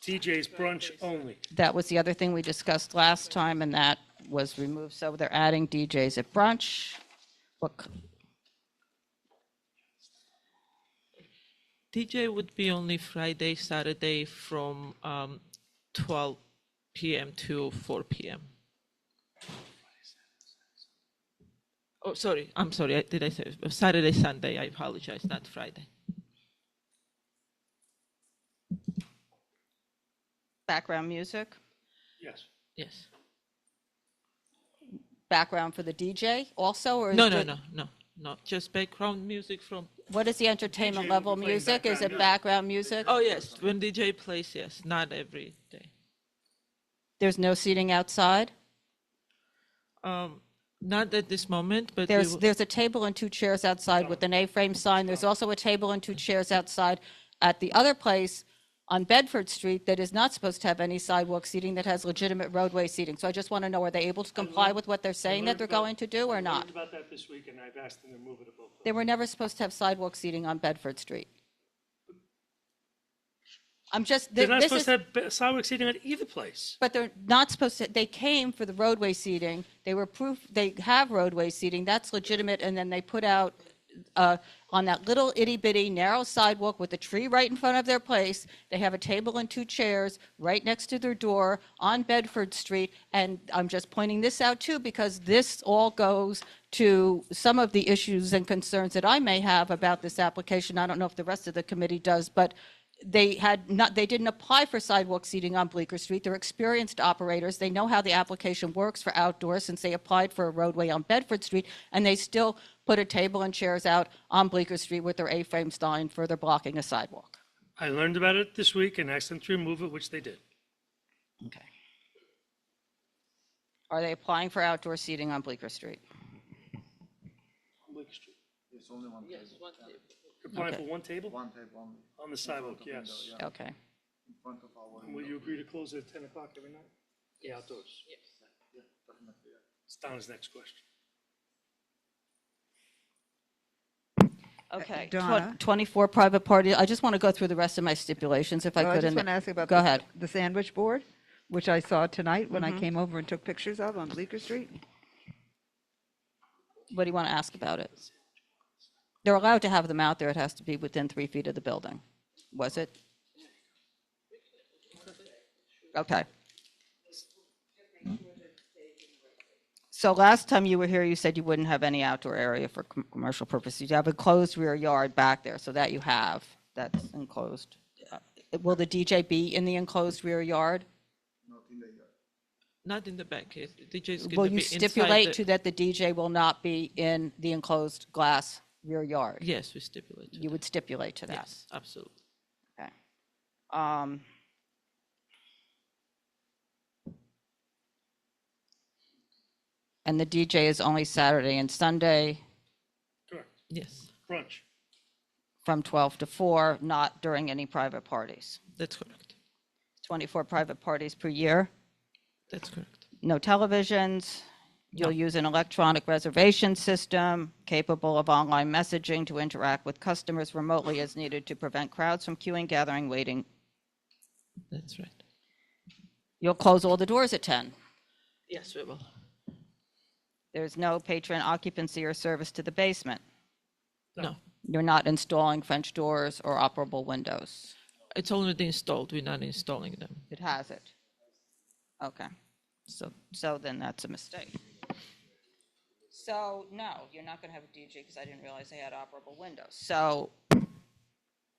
DJ's brunch only. That was the other thing we discussed last time, and that was removed. So they're adding DJs at brunch. DJ would be only Friday, Saturday from 12 p.m. to 4 p.m. Oh, sorry. I'm sorry. Did I say Saturday, Sunday? I apologize. Not Friday. Background music? Yes. Yes. Background for the DJ also? Or is No. Just background music from. What is the entertainment level music? Is it background music? Oh, yes. When DJ plays, yes. Not every day. There's no seating outside? Not at this moment, but There's a table and two chairs outside with an A-frame sign. There's also a table and two chairs outside at the other place on Bedford Street that is not supposed to have any sidewalk seating, that has legitimate roadway seating. So I just want to know, are they able to comply with what they're saying that they're going to do or I not? learned about that this week, and I've asked them to move it above. They were never supposed to have sidewalk seating on Bedford Street. They're not supposed to have sidewalk seating at either place. But they're not supposed to, they came for the roadway seating. They were proof, they have roadway seating, that's legitimate, and then they put out on that little itty bitty narrow sidewalk with a tree right in front of their place, they have a table and two chairs right next to their door on Bedford Street. And I'm just pointing this out too, because this all goes to some of the issues and concerns that I may have about this application. I don't know if the rest of the committee does, but they didn't apply for sidewalk seating on Bleecker Street. They're experienced operators. They know how the application works for outdoors since they applied for a roadway on Bedford Street, and they still put a table and chairs out on Bleecker Street with their A-frame sign further blocking a sidewalk. I learned about it this week and asked them to remove it, which they did. Okay. Are they applying for outdoor seating on Bleecker Street? Bleecker Street. It's only one. Yes, one table. You're applying Okay. for one table? One table only. On the sidewalk, yes. Okay. In front of our. And will you agree to close it at 10 o'clock every night? Yeah, outdoors. Yes. Yeah, definitely. Yeah. It's Donna's next question. Okay. Donna? 24 private party. I just want to go through the rest of my stipulations if I Well, could. I just and- want to ask about Go ahead. the sandwich board, which I saw tonight when Mhm. I came over and took pictures of on Bleecker Street. What do you want to ask about it? They're allowed to have them out there. It has to be within 3 feet of the building. Was it? Okay. So last time you were here, you said you wouldn't have any outdoor area for commercial purposes. You have a closed rear yard back there, so that you have. That's enclosed. Will the DJ be in the enclosed rear yard? Not in the back. The DJ is going Will to be you inside stipulate the- to that the DJ will not be in the enclosed glass rear yard? Yes, we stipulate. to You would stipulate to that? Yes, absolutely. Okay. And the DJ is only Saturday and Sunday Correct. Yes, Brunch. from 12 to 4, not during any private parties. that's correct. 24 private parties per year. That's correct. No televisions. You'll use an electronic reservation system capable of online messaging to interact with customers remotely as needed to prevent crowds from queuing, gathering, waiting. That's right. You'll close all the doors at 10. Yes, we will. There's no patron occupancy or service to the basement. No, You're not installing French doors or operable windows. it's already installed. We're not installing them. It has it. Okay. So then that's a mistake. So no, you're not going to have a DJ because I didn't realize they had operable windows. So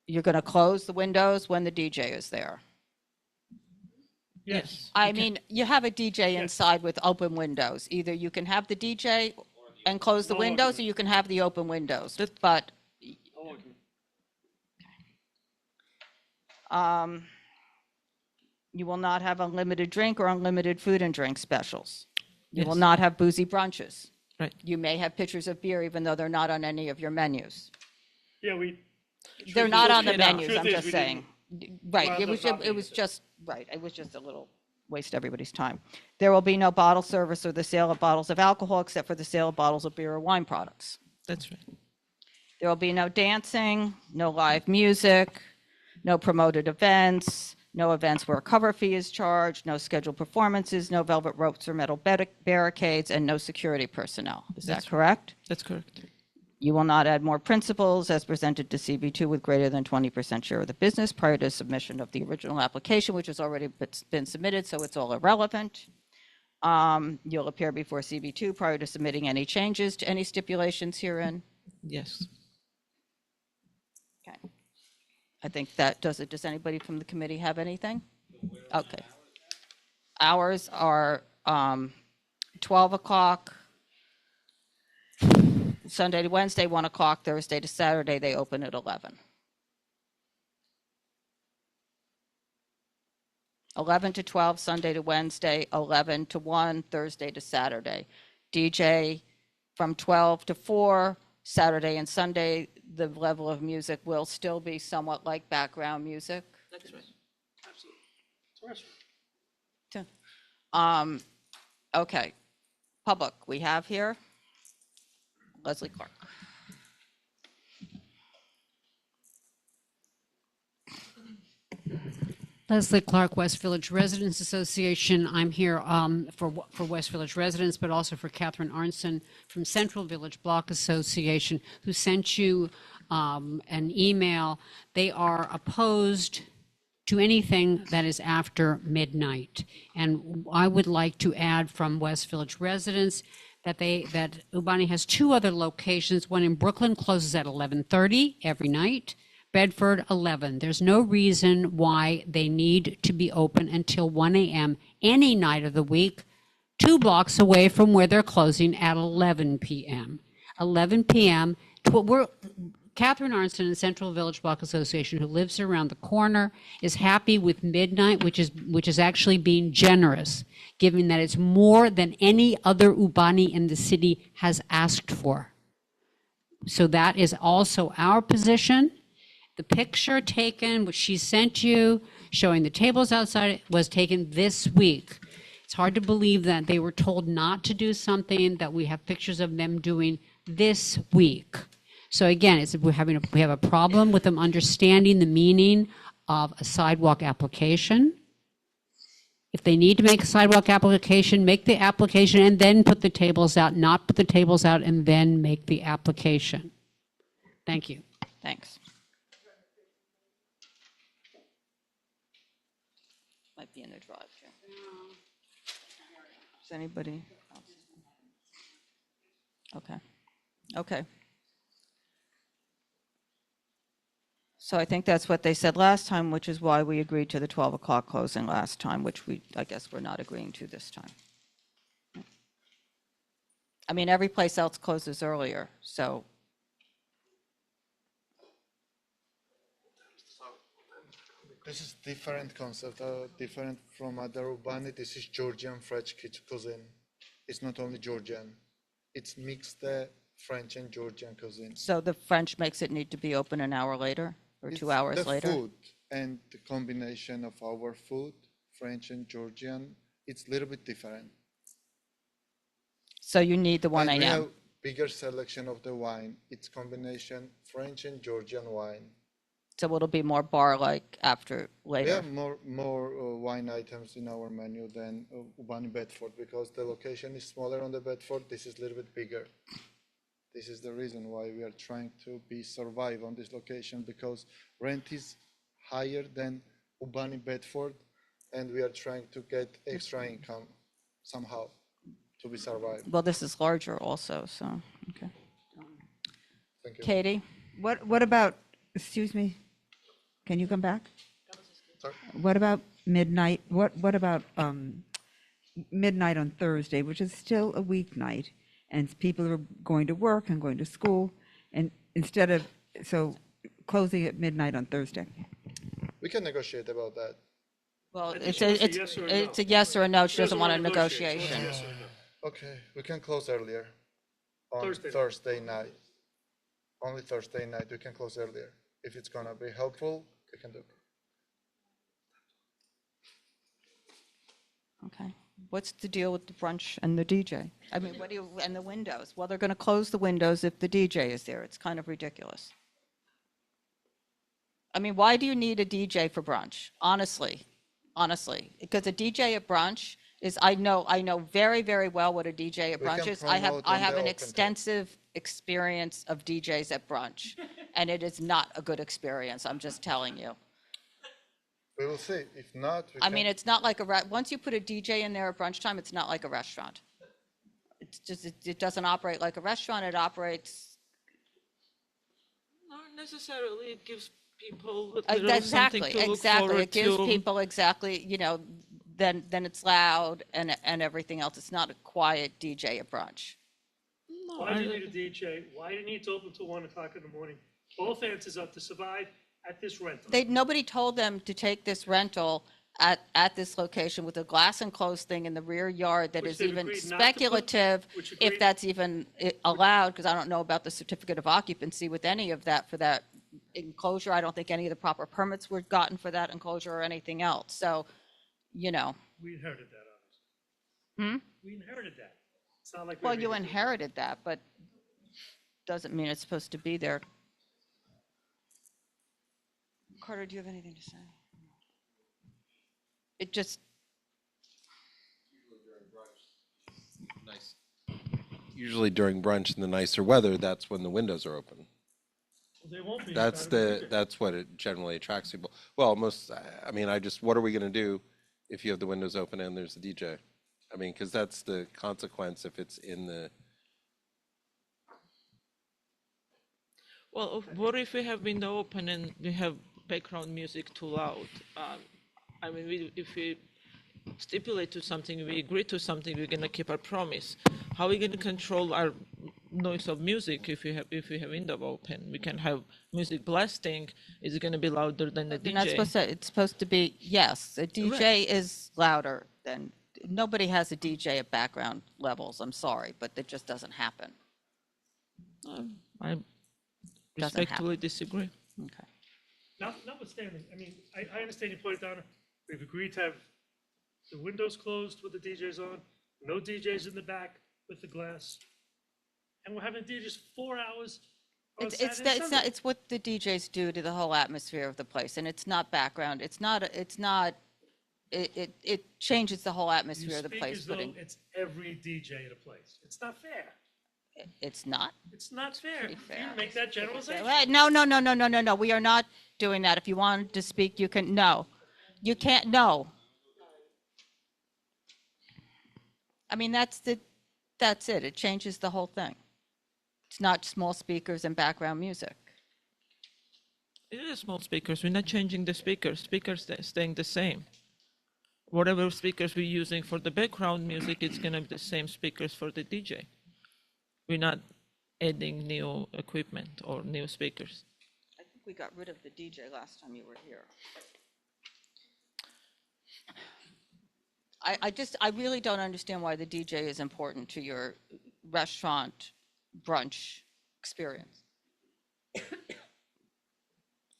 you're going to close the windows when the DJ is there. Yes. I mean, you have a DJ inside with open windows. Either you can have the DJ and close the No windows, or argument. you can have the open windows. But No argument. you will not have unlimited drink or unlimited food and drink specials. You will Yes. not have boozy brunches. Right. You may have pitchers of beer, even though they're not on any of your menus. Yeah, we. They're not on the Truth is, menus, I'm just we saying. didn't Right, allow it the was, topping it was of it. just, right, it was just a little waste everybody's time. There will be no bottle service or the sale of bottles of alcohol except for the sale of bottles of beer or wine products. That's right. There will be no dancing, no live music, no promoted events, no events where a cover fee is charged, no scheduled performances, no velvet ropes or metal barricades, and no security personnel. Is that correct? That's correct. You will not add more principals as presented to CB2 with greater than 20% share of the business prior to submission of the original application, which has already been submitted, so it's all irrelevant. You'll appear before CB2 prior to submitting any changes to any stipulations herein. Yes. Okay. I think that does it. Does anybody from the committee have anything? Okay. Hours are 12 o'clock, Sunday to Wednesday, 1 o'clock, Thursday to Saturday, they open at 11. 11 to 12, Sunday to Wednesday, 11 to 1, Thursday to Saturday. DJ from 12 to 4, Saturday and Sunday, the level of music will still be somewhat like background music. That's right. Okay. Public, we have here Leslie Clark. Leslie Clark, West Village Residents Association. I'm here for West Village residents, but also for Catherine Arnson from Central Village Block Association, who sent you an email. They are opposed to anything that is after midnight. And I would like to add from West Village residents that Ubani has two other locations. One in Brooklyn closes at 11:30 every night. Bedford 11. There's no reason why they need to be open until 1 a.m. any night of the week, 2 blocks away from where they're closing at 11 p.m. 11 p.m. Catherine Arnson in Central Village Block Association, who lives around the corner, is happy with midnight, which is actually being generous, given that it's more than any other Ubani in the city has asked for. So that is also our position. The picture taken, which she sent you, showing the tables outside, was taken this week. It's hard to believe that they were told not to do something that we have pictures of them doing this week. So again, we have a problem with them understanding the meaning of a sidewalk application. If they need to make a sidewalk application, make the application and then put the tables out, not put the tables out and then make the application. Thank you. Thanks. Might be in the drive, too. Does anybody else? Okay. So I think that's what they said last time, which is why we agreed to the 12 o'clock closing last time, which I guess we're not agreeing to this time. I mean, every place else closes earlier, so. This is different concept, different from other Ubani. This is Georgian French cuisine. It's not only Georgian. It's mixed French and Georgian cuisine. So the French makes it need to be open an hour later or 2 hours the later? food and the combination of our food, French and Georgian, it's a little bit different. So you need the 1 And we a.m. have bigger selection of the wine. It's combination French and Georgian wine. So it'll be more bar-like after We later. have more wine items in our menu than one in Bedford because the location is smaller on the Bedford. This is a little bit bigger. This is the reason why we are trying to survive on this location because rent is higher than Ubani Bedford, and we are trying to get extra income somehow to be survived. Well, this is larger also, so, okay. Thank you. Katie? What about, excuse me, can you come back? Sorry? What about midnight? What about midnight on Thursday, which is still a weeknight, and people are going to work and going to school, and instead of closing at midnight on Thursday? We can negotiate about that. Well, I think it's she a, wants a it's, yes or a it's no. a yes or a no. She doesn't want a negotiate. negotiation. Yes or no. Okay, we can close earlier on Thursday. Thursday night. Only Thursday night, we can close earlier. If it's gonna be helpful, we can do it. Okay. What's the deal with the brunch and the DJ? I mean, and the windows? Well, they're going to close the windows if the DJ is there. It's kind of ridiculous. I mean, why do you need a DJ for brunch? Honestly, because a DJ at brunch is, I know very, very well what a DJ at We brunch can is. I promote have on the an open extensive experience of DJs at brunch, and it is not a good experience. I'm just telling you. We will see. If not, we I can. mean, it's not like once you put a DJ in there at brunch time, it's not like a restaurant. It's just, it doesn't operate like a restaurant. It operates. Not necessarily. It gives people a little something Exactly, to look exactly. forward It gives to. people then it's loud and everything else. It's not a quiet DJ at brunch. Why do you need a DJ? Why do you need to open till 1 o'clock in the morning? Both answers are to survive at this rental. Nobody told them to take this rental at this location with a glass enclosed thing in the rear yard that Which is they've even agreed not to put- speculative which if agreed- that's even allowed, because I don't know about the certificate of occupancy with any of that for that enclosure. I don't think any of the proper permits were gotten for that enclosure or anything else. So, We inherited that, honestly. We inherited that. It's not like. Well, you inherited that, but doesn't mean it's supposed to be there. Carter, do you have anything to say? It just, Nice. Usually during brunch in the nicer weather, that's when the windows are open. They won't be. That's what it generally attracts people. Well, what are we gonna do if you have the windows open and there's a DJ? I mean, because that's the consequence if it's in the. Well, what if we have window open and we have background music too loud? I mean, if we stipulate to something, we agree to something, we're gonna keep our promise. How are we gonna control our noise of music if we have window open? We can have music blasting. Is it gonna be louder than the you're not supposed DJ? to, it's supposed to be, yes, a DJ is louder than, nobody has a DJ at background levels, I'm sorry, but it just doesn't happen. I Doesn't respectfully happen. disagree. Okay. Notwithstanding, I mean, I understand your point, Donna. We've agreed to have the windows closed with the DJs on, no DJs in the back with the glass. And we're having DJs 4 hours on Saturday and Sunday. It's what the DJs do to the whole atmosphere of the place, and it's not background, it changes the whole You atmosphere of the speak place, as though putting, it's every DJ at a place. It's not fair. it's not. It's not fair. Pretty You fair. make that generalization. No, we are not doing that. If you wanted to speak, you can, no. You can't, no. I mean, that's it. It changes the whole thing. It's not small speakers and background music. It is small speakers. We're not changing the speakers. Speakers staying the same. Whatever speakers we're using for the background music, it's gonna be the same speakers for the DJ. We're not adding new equipment or new speakers. I think we got rid of the DJ last time you were here. I really don't understand why the DJ is important to your restaurant brunch experience.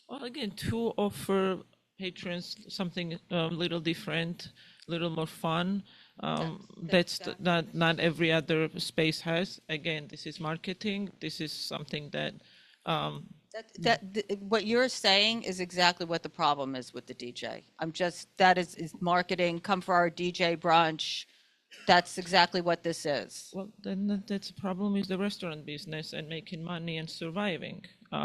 Well, again, to offer patrons something a little different, a little more fun. Not every other space has. Again, this is marketing. This is something that. What you're saying is exactly what the problem is with the DJ. That is marketing. Come for our DJ brunch. That's exactly what this is. Well, then that's the problem with the restaurant business and making money and surviving,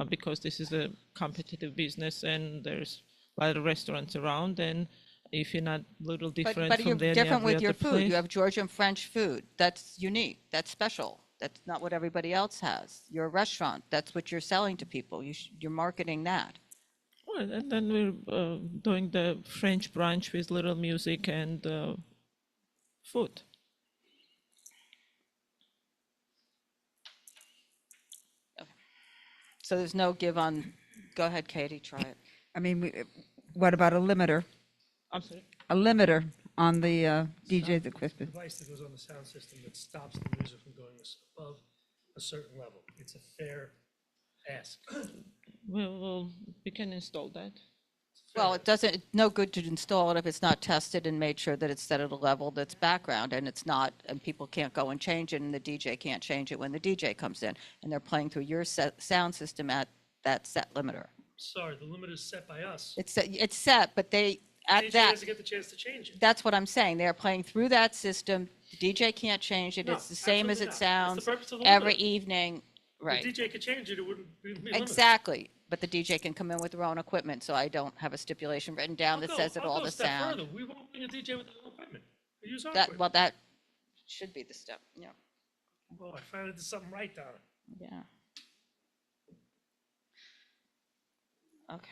because this is a competitive business and there's a lot of restaurants around. And if you're not a little different But you're from any different every with your other food. place- You have Georgian French food. That's unique. That's special. That's not what everybody else has. You're a restaurant. That's what you're selling to people. You're marketing that. Well, and then we're doing the French brunch with little music and food. So there's no give on. Go ahead, Katie. Try it. I mean, what about a limiter? I'm sorry? A limiter on the DJ's equipment. Device that goes on the sound system that stops the music from going above a certain level. It's a fair ask. Well, we can install that. Well, it's no good to install it if it's not tested and made sure that it's set at a level that's background and it's not, and people can't go and change it and the DJ can't change it when the DJ comes in and they're playing through your sound system at that set limiter. Sorry, the limit is set by us. It's set, but at DJ that, doesn't get the chance to change it. that's what I'm saying. They're playing through that system. The DJ can't change it. No, It's the same as absolutely it not. That's sounds the purpose of the every limiter. evening. Right. If the DJ could change it, it wouldn't be limited. Exactly. But the DJ can come in with their own equipment, so I don't have a stipulation written down that says that all I'll go the a step sound. further. We won't bring a DJ with his own equipment. We use our Well, equipment. that should be the step. Yeah. Well, I finally did something right, Donna. Yeah. Okay.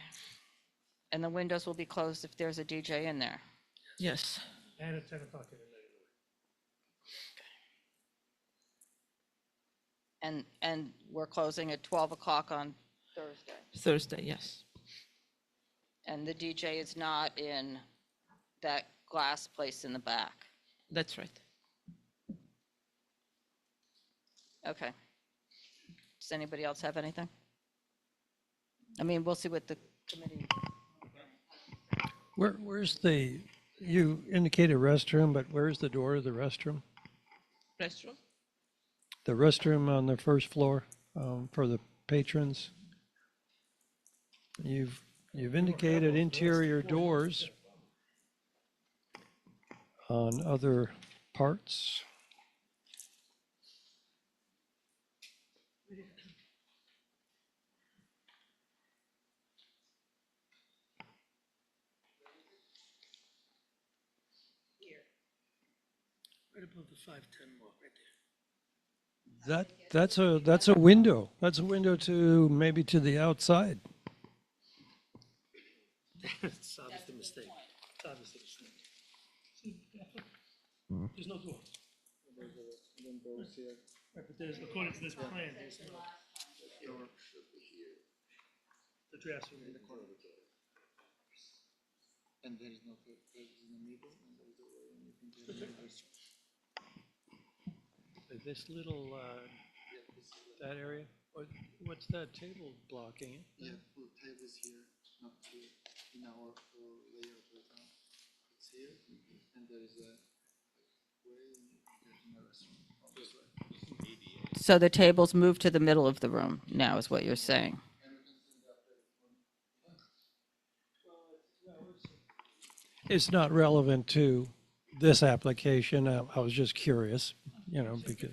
And the windows will be closed if there's a DJ in there. Yes. And at 10 o'clock in the night. And we're closing at 12 o'clock on Thursday. Thursday, yes. And the DJ is not in that glass place in the back. That's right. Okay. Does anybody else have anything? I mean, we'll see what the committee. Where's you indicate a restroom, but where's the door to the restroom? Restroom? The restroom on the first floor for the patrons. You've indicated interior doors on other parts. Right above the 510 mark, right there. That's a window. That's a window to maybe to the outside. It's obviously a mistake. It's obviously a mistake. There's no door. Right, but there's, according to this plan, there's no door. The drafts are in the corner of the door. And there is no in the middle, and there is a way and you can get in the restaurant. This little that area. What's that table blocking it? Yeah, the table is here, not here, in our layout right now. It's here, and there is a way and you can get in the restaurant on this way. So the tables move to the middle of the room now, is what you're saying. It's not relevant to this application. I was just curious, because.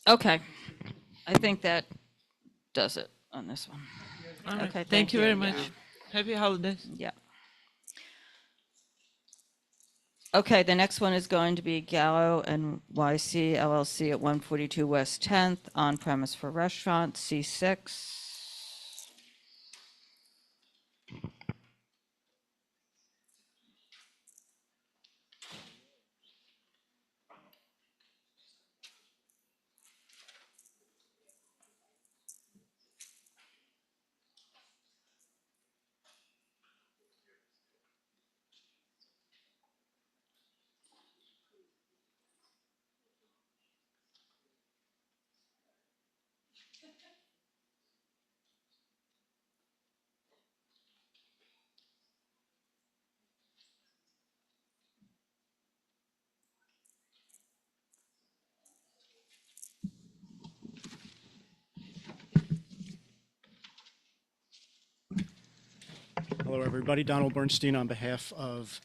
Okay. I think that does it on this one. All right. Okay, Thank you very much. Yeah. Happy holidays. Yeah. Okay, the next one is going to be Galo NYC LLC at 142 West 10th, on-premise for restaurant, C6. Hello, everybody. Donald Bernstein on behalf of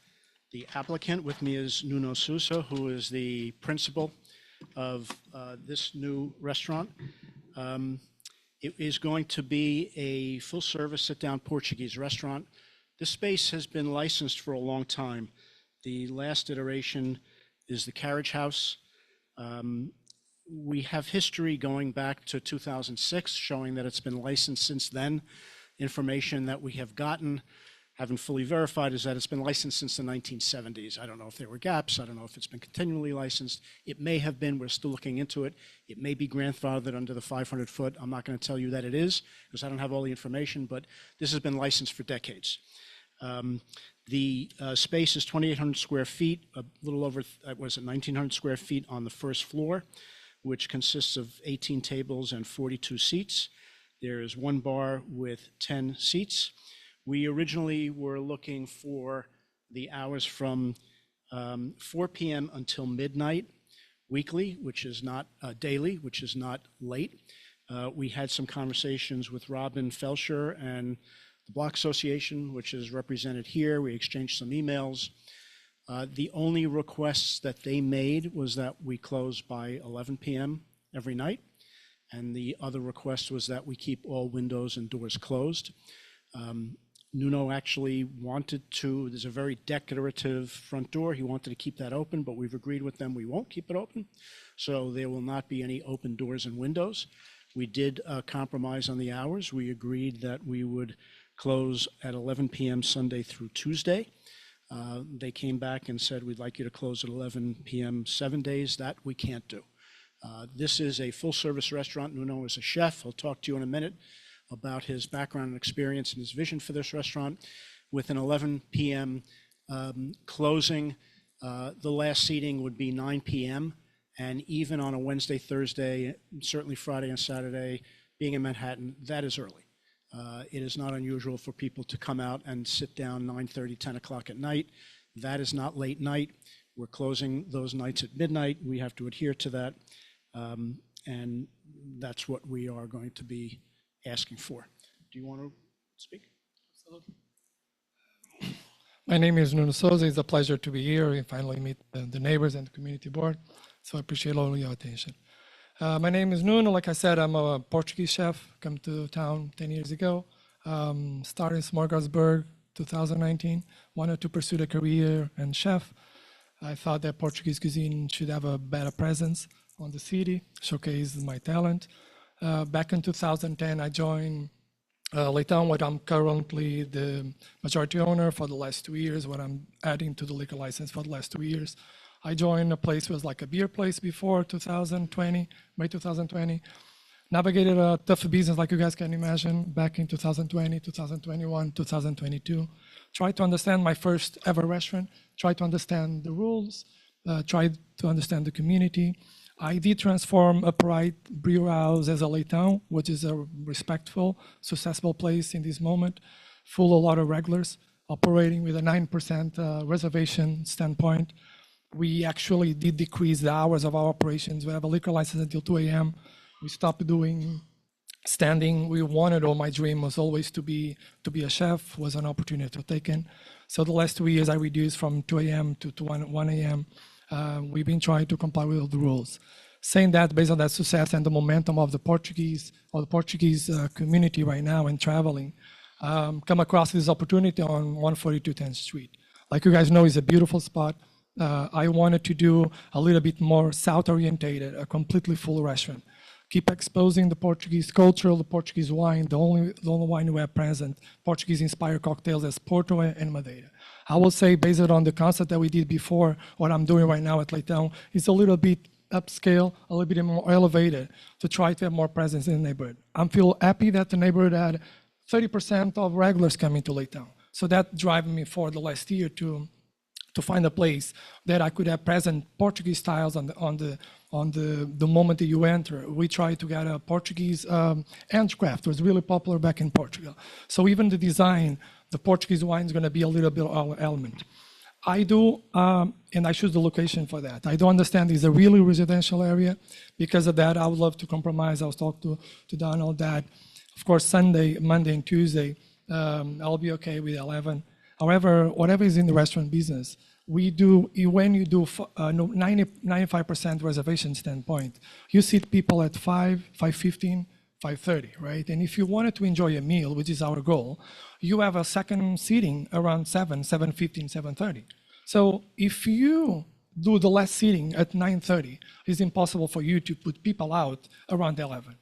the applicant. With me is Nuno Sousa, who is the principal of this new restaurant. It is going to be a full-service sit-down Portuguese restaurant. This space has been licensed for a long time. The last iteration is the Carriage House. We have history going back to 2006 showing that it's been licensed since then. Information that we have gotten, haven't fully verified, is that it's been licensed since the 1970s. I don't know if there were gaps. I don't know if it's been continually licensed. It may have been. We're still looking into it. It may be grandfathered under the 500 foot. I'm not going to tell you that it is because I don't have all the information, but this has been licensed for decades. The space is 2,800 square feet, a little over, 1,900 square feet on the first floor, which consists of 18 tables and 42 seats. There is one bar with 10 seats. We originally were looking for the hours from 4 p.m. until midnight weekly, which is not daily, which is not late. We had some conversations with Robin Felsher and the Block Association, which is represented here. We exchanged some emails. The only requests that they made was that we close by 11 p.m. every night. And the other request was that we keep all windows and doors closed. Nuno actually wanted to, there's a very decorative front door. He wanted to keep that open, but we've agreed with them we won't keep it open. So there will not be any open doors and windows. We did compromise on the hours. We agreed that we would close at 11 p.m. Sunday through Tuesday. They came back and said, we'd like you to close at 11 p.m. 7 days. That we can't do. This is a full-service restaurant. Nuno is a chef. He'll talk to you in a minute about his background and experience and his vision for this restaurant. With an 11 p.m. Closing, the last seating would be 9 p.m. And even on a Wednesday, Thursday, certainly Friday and Saturday, being in Manhattan, that is early. It is not unusual for people to come out and sit down 9:30, 10 o'clock at night. That is not late night. We're closing those nights at midnight. We have to adhere to that. And that's what we are going to be asking for. Do you want to speak? My name is Nuno Souza. It's a pleasure to be here and finally meet the neighbors and the community board. So I appreciate all your attention. My name is Nuno. Like I said, I'm a Portuguese chef. Come to town 10 years ago. Started in Smorgasburg 2019. Wanted to pursue a career and chef. I thought that Portuguese cuisine should have a better presence on the city, showcase my talent. Back in 2010, I joined Leitão, where I'm currently the majority owner for the last 2 years, what I'm adding to the liquor license for the last 2 years. I joined a place that was like a beer place before 2020, May 2020. Navigated a tough business, like you guys can imagine, back in 2020, 2021, 2022. Tried to understand my first ever restaurant, tried to understand the rules, tried to understand the community. I did transform Upright Brew House as a Leitão, which is a respectful, successful place in this moment, full of a lot of regulars, operating with a 9% reservation standpoint. We actually did decrease the hours of our operations. We have a liquor license until 2 a.m. We stopped doing standing. We wanted, or my dream was always to be a chef, was an opportunity taken. So the last 2 years I reduced from 2 a.m. to 1 a.m. We've been trying to comply with all the rules. Saying that, based on that success and the momentum of the Portuguese community right now and traveling, come across this opportunity on 142 10th Street. Like you guys know, it's a beautiful spot. I wanted to do a little bit more South-orientated, a completely full restaurant. Keep exposing the Portuguese culture, the Portuguese wine, the only wine we have present, Portuguese-inspired cocktails as Porto and Madeira. I will say, based on the concept that we did before, what I'm doing right now at Leitão is a little bit upscale, a little bit more elevated to try to have more presence in the neighborhood. I feel happy that the neighborhood had 30% of regulars coming to Leitão. So that driving me for the last year to find a place that I could have present Portuguese styles on the moment that you enter. We tried to get a Portuguese handcraft. It was really popular back in Portugal. So even the design, the Portuguese wine is going to be a little bit of element. I do, and I choose the location for that. I do understand it's a really residential area. Because of that, I would love to compromise. I was talking to Donald that, of course, Sunday, Monday, and Tuesday, I'll be okay with 11. However, whatever is in the restaurant business, we do, when you do 95% reservation standpoint, you seat people at 5, 5:15, 5:30, right? And if you wanted to enjoy a meal, which is our goal, you have a second seating around 7, 7:15, 7:30. So if you do the last seating at 9:30, it's impossible for you to put people out around 11.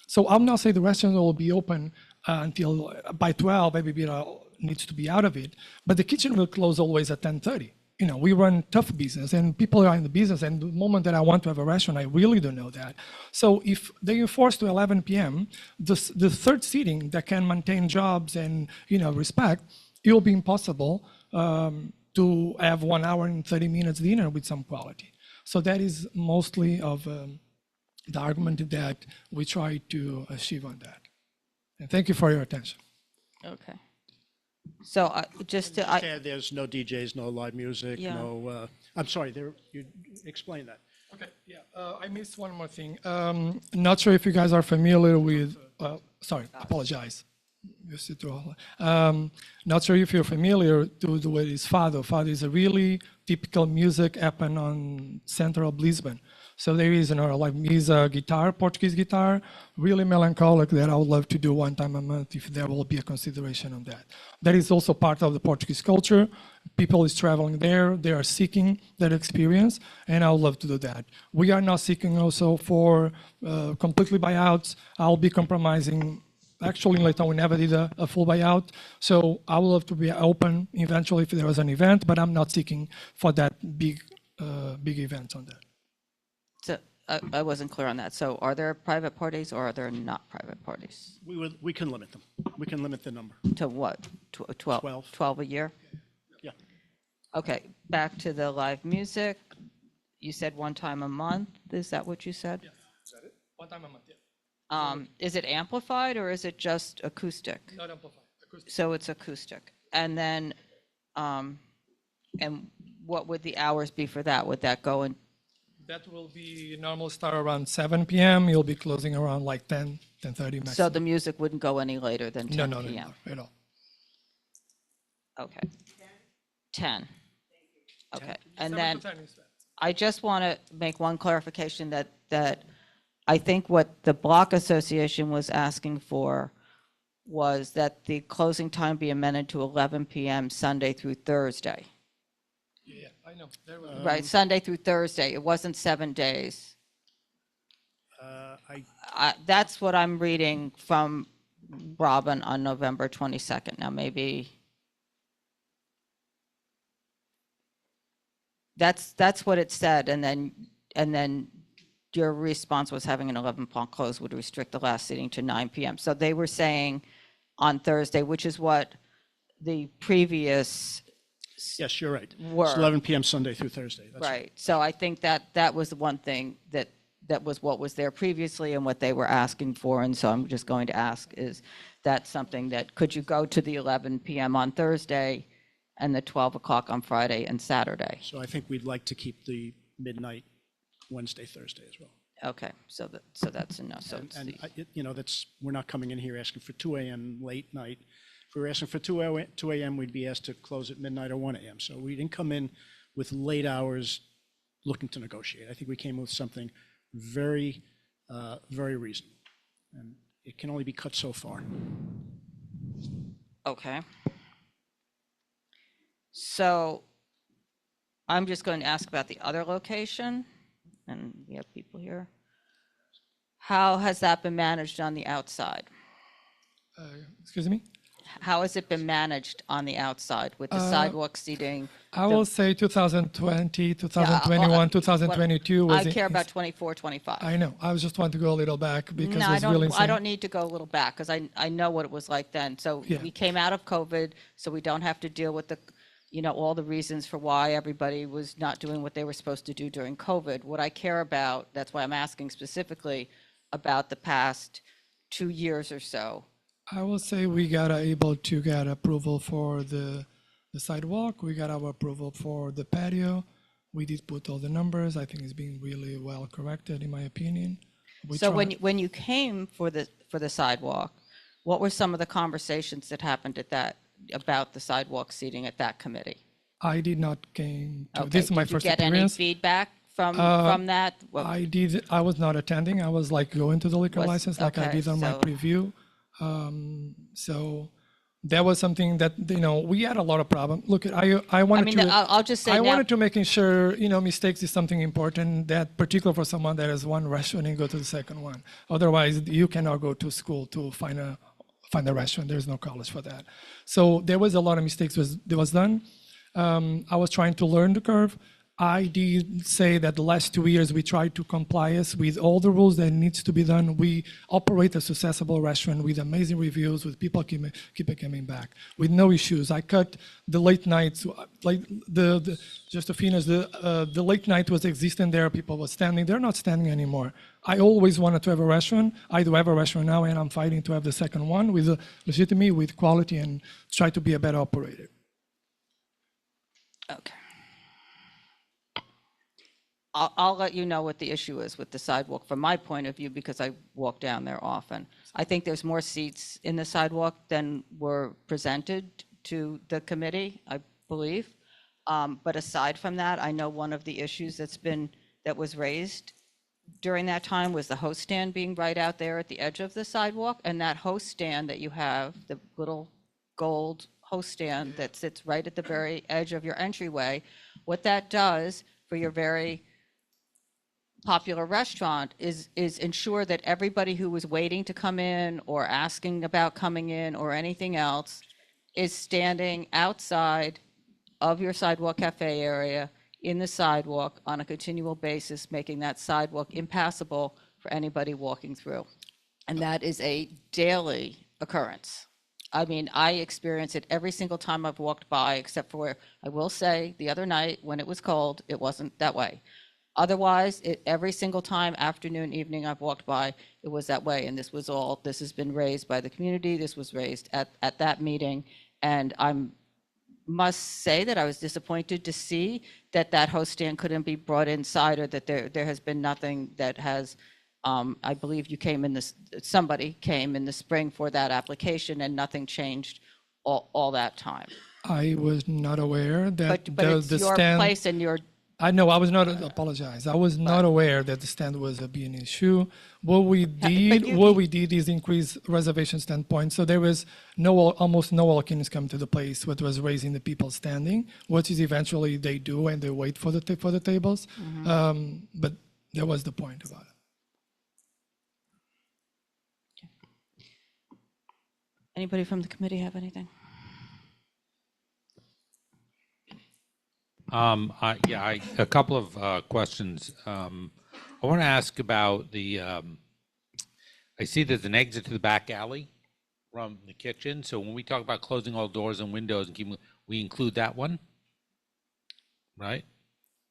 So I'm not saying the restaurant will be open until by 12, everybody needs to be out of it, but the kitchen will close always at 10:30. You know, we run tough business and people are in the business, and the moment that I want to have a restaurant, I really don't know that. So if they enforce to 11 p.m., the third seating that can maintain jobs and, you know, respect, it will be impossible to have 1 hour and 30 minutes dinner with some quality. So that is mostly of the argument that we try to achieve on that. And thank you for your attention. Okay. So There's no DJs, no live music, Yeah. no, I'm sorry, you explain that. Okay, yeah, I missed one more thing. Not sure if you guys are familiar with, sorry, apologize. Not sure if you're familiar with his Fado. Fado is a really typical music happen on central Lisbon. So there is he's a guitar, Portuguese guitar, really melancholic that I would love to do one time a month if there will be a consideration on that. That is also part of the Portuguese culture. People is traveling there, they are seeking that experience, and I would love to do that. We are not seeking also for completely buyouts. I'll be compromising. Actually, in Leighton, we never did a full buyout. So I would love to be open eventually if there was an event, but I'm not seeking for that big event on that. So I wasn't clear on that. So are there private parties or are there not private parties? We can limit them. We can limit the number. To what? 12? 12 a year? Yeah. Okay, back to the live music. You said one time a month. Is that what you said? Yeah, is that it? One time a month, yeah. Is it amplified or is it just acoustic? Not amplified, acoustic. So it's acoustic. And then, and what would the hours be for that? Would that go in? That will be normal start around 7 p.m. You'll be closing around like 10, 10:30 maximum. So the music wouldn't go any later than 10 no, p.m.? No, at all. Okay. 10. Okay. 10. And 7 then to 10 is that. I just want to make one clarification that I think what the Block Association was asking for was that the closing time be amended to 11 p.m. Sunday through Thursday. Yeah, I know. Right, Sunday through Thursday. It wasn't 7 days. That's what I'm reading from Robin on November 22nd. Now, maybe that's what it said, and then your response was having an 11 p.m. close would restrict the last seating to 9 p.m. So they were saying on Thursday, which is what the previous. Yes, you're right. Were. It's 11 p.m. Sunday through Thursday. That's right. So I think that was the one thing that was what was there previously and what they were asking for. And so I'm just going to ask, is that something that could you go to the 11 p.m. on Thursday and the 12 o'clock on Friday and Saturday? So I think we'd like to keep the midnight Wednesday, Thursday as well. Okay, so that's enough. So we're not coming in here asking for 2 a.m. late night. If we were asking for 2 a.m., we'd be asked to close at midnight or 1 a.m. So we didn't come in with late hours looking to negotiate. I think we came with something very, very reasonable. And it can only be cut so far. Okay. So I'm just going to ask about the other location, and we have people here. How has that been managed on the outside? Excuse me? How has it been managed on the outside with the sidewalk seating? I will say 2020, 2021, 2022 was. I care about 24, 25. I know. I was just want to go a little back because no, it was really insane. I don't need to go a little back because I know what it was like then. So Yeah. we came out of COVID, so we don't have to deal with all the reasons for why everybody was not doing what they were supposed to do during COVID. What I care about, that's why I'm asking specifically about the past 2 years or so. I will say we got able to get approval for the sidewalk. We got our approval for the patio. We did put all the numbers. I think it's being really well corrected, in my opinion. So when you came for the sidewalk, What were some of the conversations that happened at that, about the sidewalk seating at that committee? I did not came to, Okay, this is my did you first get any experience. feedback from that? Well, I was not attending. I was like going to the liquor license like I okay, did on my so- preview. So that was something that, you know, we had a lot of problem. Look, I wanted mean, to, I'll just say I now- wanted to making sure, you know, mistakes is something important, that particular for someone that has one restaurant and go to the second one. Otherwise, you cannot go to school to find a restaurant. There's no college for that. So there was a lot of mistakes that was done. I was trying to learn the curve. I did say that the last 2 years we tried to comply with all the rules that needs to be done. We operate a successful restaurant with amazing reviews, with people keep coming back, with no issues. I cut the late nights, like just to finish, the late night was existing there. People were standing. They're not standing anymore. I always wanted to have a restaurant. I do have a restaurant now, and I'm fighting to have the second one with legitimacy, with quality, and try to be a better operator. Okay. I'll let you know what the issue is with the sidewalk from my point of view, because I walk down there often. I think there's more seats in the sidewalk than were presented to the committee, I believe. But aside from that, I know one of the issues that was raised during that time was the host stand being right out there at the edge of the sidewalk. And that host stand that you have, the little gold host stand that sits right at the very edge of your entryway, what that does for your very popular restaurant is ensure that everybody who was waiting to come in or asking about coming in or anything else is standing outside of your sidewalk cafe area in the sidewalk on a continual basis, making that sidewalk impassable for anybody walking through. And that is a daily occurrence. I mean, I experience it every single time I've walked by, except for where I will say the other night when it was cold, it wasn't that way. Otherwise, every single time, afternoon, evening, I've walked by, it was that way. And this has been raised by the community. This was raised at that meeting. And I must say that I was disappointed to see that host stand couldn't be brought inside, or that there has been nothing that has, I believe somebody came in the spring for that application and nothing changed all that time. I was not aware that But it's the your stand. place and your I know, I was not, apologize. I was not aware that the stand was being an issue. What we did is increase reservation standpoint. So there was almost no walk-ins come to the place, what was raising the people standing, which is eventually they do and they wait for the tables. But that was the point about it. Anybody from the committee have anything? A couple of questions. I want to ask about I see there's an exit to the back alley from the kitchen. So when we talk about closing all doors and windows, we include that one, right?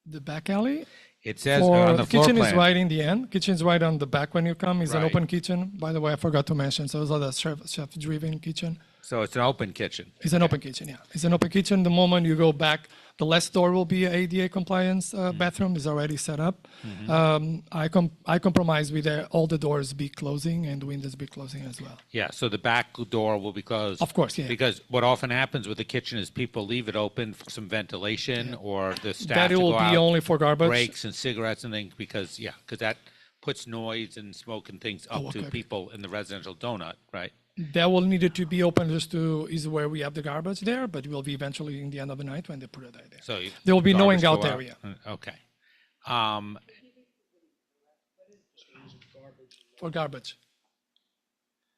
The back alley? It says on the floor kitchen plan. is right in the end. Kitchen is right on the back when you come. It's an Right. open kitchen. By the way, I forgot to mention. So it's not a chef-driven kitchen. So it's an open kitchen. It's an open kitchen, yeah. It's an open kitchen. The moment you go back, the last door will be an ADA compliance bathroom. Is already set up. I compromise with all the doors be closing and windows be closing as well. Yeah, so the back door will be closed. Of course, yeah. Because what often happens with the kitchen is people leave it open for some ventilation or the staff That to it will go be out, only for garbage. breaks and cigarettes and things, because that puts noise and smoke and things up to people in the residential donut, right? That will need to be open is where we have the garbage there, but it will be eventually in the end of the night when they put it there. So there will be no garbage hangout go out. area. Okay. For garbage.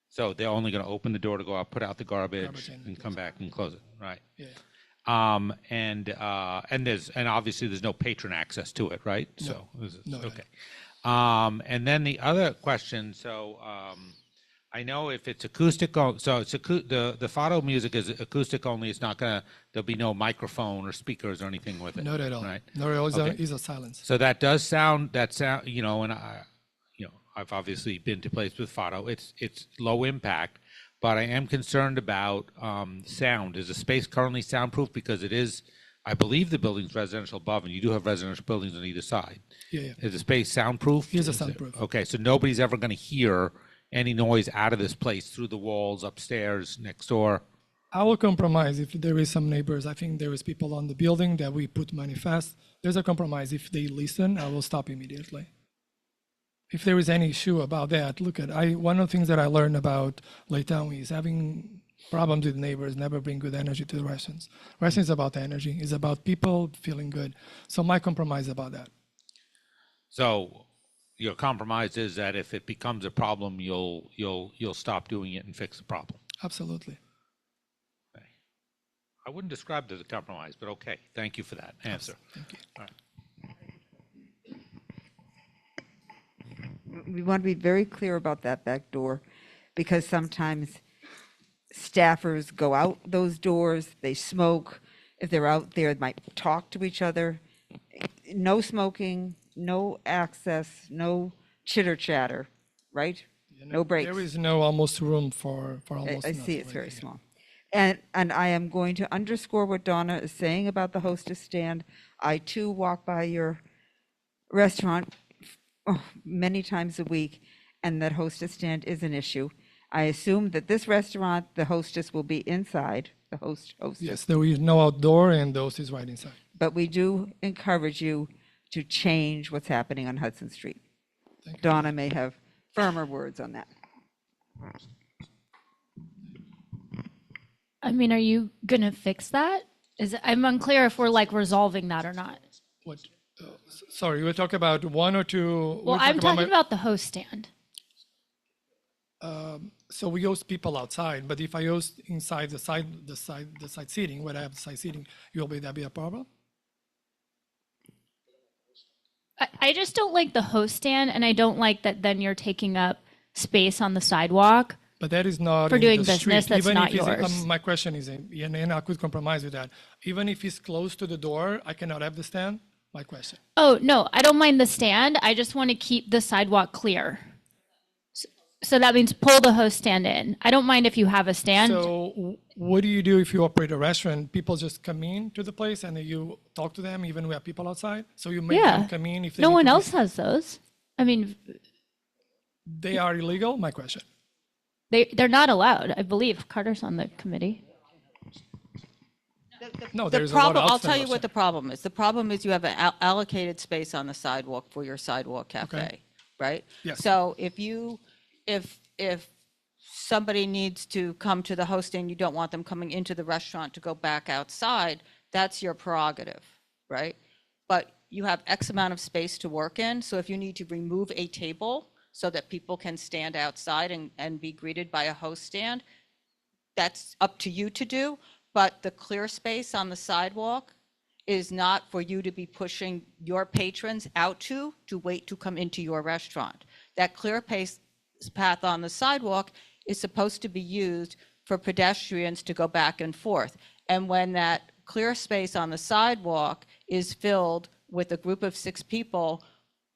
So they're only going to open the door to go out, put out the garbage and come back and close it, right? Yeah. And obviously there's no patron access to it, right? No. No. Okay. And then the other question, I know if it's acoustic, so it's the Fado music is acoustic only. It's not there'll be no microphone or speakers or anything with it. Not at all. Right? Not at all. Okay. It's a silence. So that sound, and I've obviously been to places with Fado. It's low impact, but I am concerned about sound. Is the space currently soundproof? Because it is, I believe the building's residential above, and you do have residential buildings on either side. Yeah. Is the space soundproof? It's a soundproof. Okay, so nobody's ever going to hear any noise out of this place through the walls, upstairs, next door? I will compromise if there is some neighbors. I think there is people on the building that we put manifest. There's a compromise. If they listen, I will stop immediately. If there is any issue about that, look at one of the things that I learned about Lake Town is having problems with neighbors never bring good energy to the restaurants. Restaurants is about energy. It's about people feeling good. So my compromise about that. So your compromise is that if it becomes a problem, you'll stop doing it and fix the problem. Absolutely. Okay. I wouldn't describe it as a compromise, but okay. Thank you for that answer. Thank you. All right. We want to be very clear about that back door, because sometimes staffers go out those doors, they smoke. If they're out there, they might talk to each other. No smoking, no access, no chitter chatter, right? No breaks. There is no almost room for almost I nothing see it's right very here. small. And I am going to underscore what Donna is saying about the hostess stand. I too walk by your restaurant many times a week, and that hostess stand is an issue. I assume that this restaurant, the hostess will be inside, the hostess. Yes, there is no outdoor, and those is right inside. But we do encourage you to change what's happening on Hudson Street. Donna may have firmer words on that. I mean, are you gonna fix that? I'm unclear if we're like resolving that or not. What? Sorry, you were talking about one or two. Well, I'm talking about the host stand. So we host people outside, but if I host inside the side seating, where I have the side seating, that be a problem? I just don't like the host stand, and I don't like that then you're taking up space on the sidewalk. But that is not for in doing the business. street. That's Even not if it's- yours. my question is, and I could compromise with that. Even if it's close to the door, I cannot have the stand. My question. Oh no, I don't mind the stand. I just want to keep the sidewalk clear. So that means pull the host stand in. I don't mind if you have a stand. So what do you do if you operate a restaurant? People just come in to the place and then you talk to them, even we have people outside. So you make them come in if they no need one to else has those. I mean, they are illegal. My question. they're not allowed. I believe Carter's on the committee. No, The there's a lot problem, of I'll tell you outside what the problem is. The problem is you have an allocated space on the sidewalk for your sidewalk cafe, Okay. right? Yes. So if somebody needs to come to the hosting, you don't want them coming into the restaurant to go back outside, that's your prerogative, right? But you have X amount of space to work in, so if you need to remove a table so that people can stand outside and be greeted by a host stand, that's up to you to do. But the clear space on the sidewalk is not for you to be pushing your patrons out to wait to come into your restaurant. That clear path on the sidewalk is supposed to be used for pedestrians to go back and forth. And when that clear space on the sidewalk is filled with a group of 6 people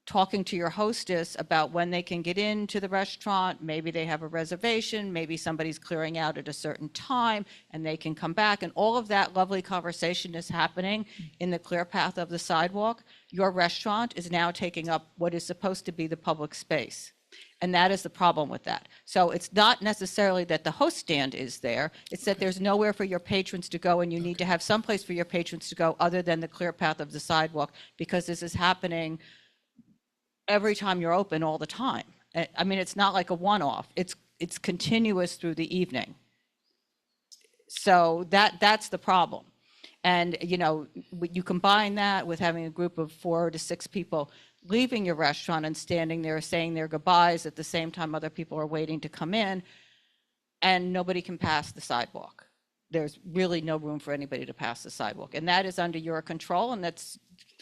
talking to your hostess about when they can get into the restaurant, maybe they have a reservation, maybe somebody's clearing out at a certain time and they can come back, and all of that lovely conversation is happening in the clear path of the sidewalk, your restaurant is now taking up what is supposed to be the public space. And that is the problem with that. So it's not necessarily that the host stand is there, it's that there's nowhere for your patrons to go, and you need to have some place for your patrons to go other than the clear path of the sidewalk, because this is happening every time you're open all the time. I mean, it's not like a one-off. It's continuous through the evening. So that's the problem. And, you know, you combine that with having a group of 4 to 6 people leaving your restaurant and standing there saying their goodbyes at the same time other people are waiting to come in, and nobody can pass the sidewalk. There's really no room for anybody to pass the sidewalk. And that is under your control, and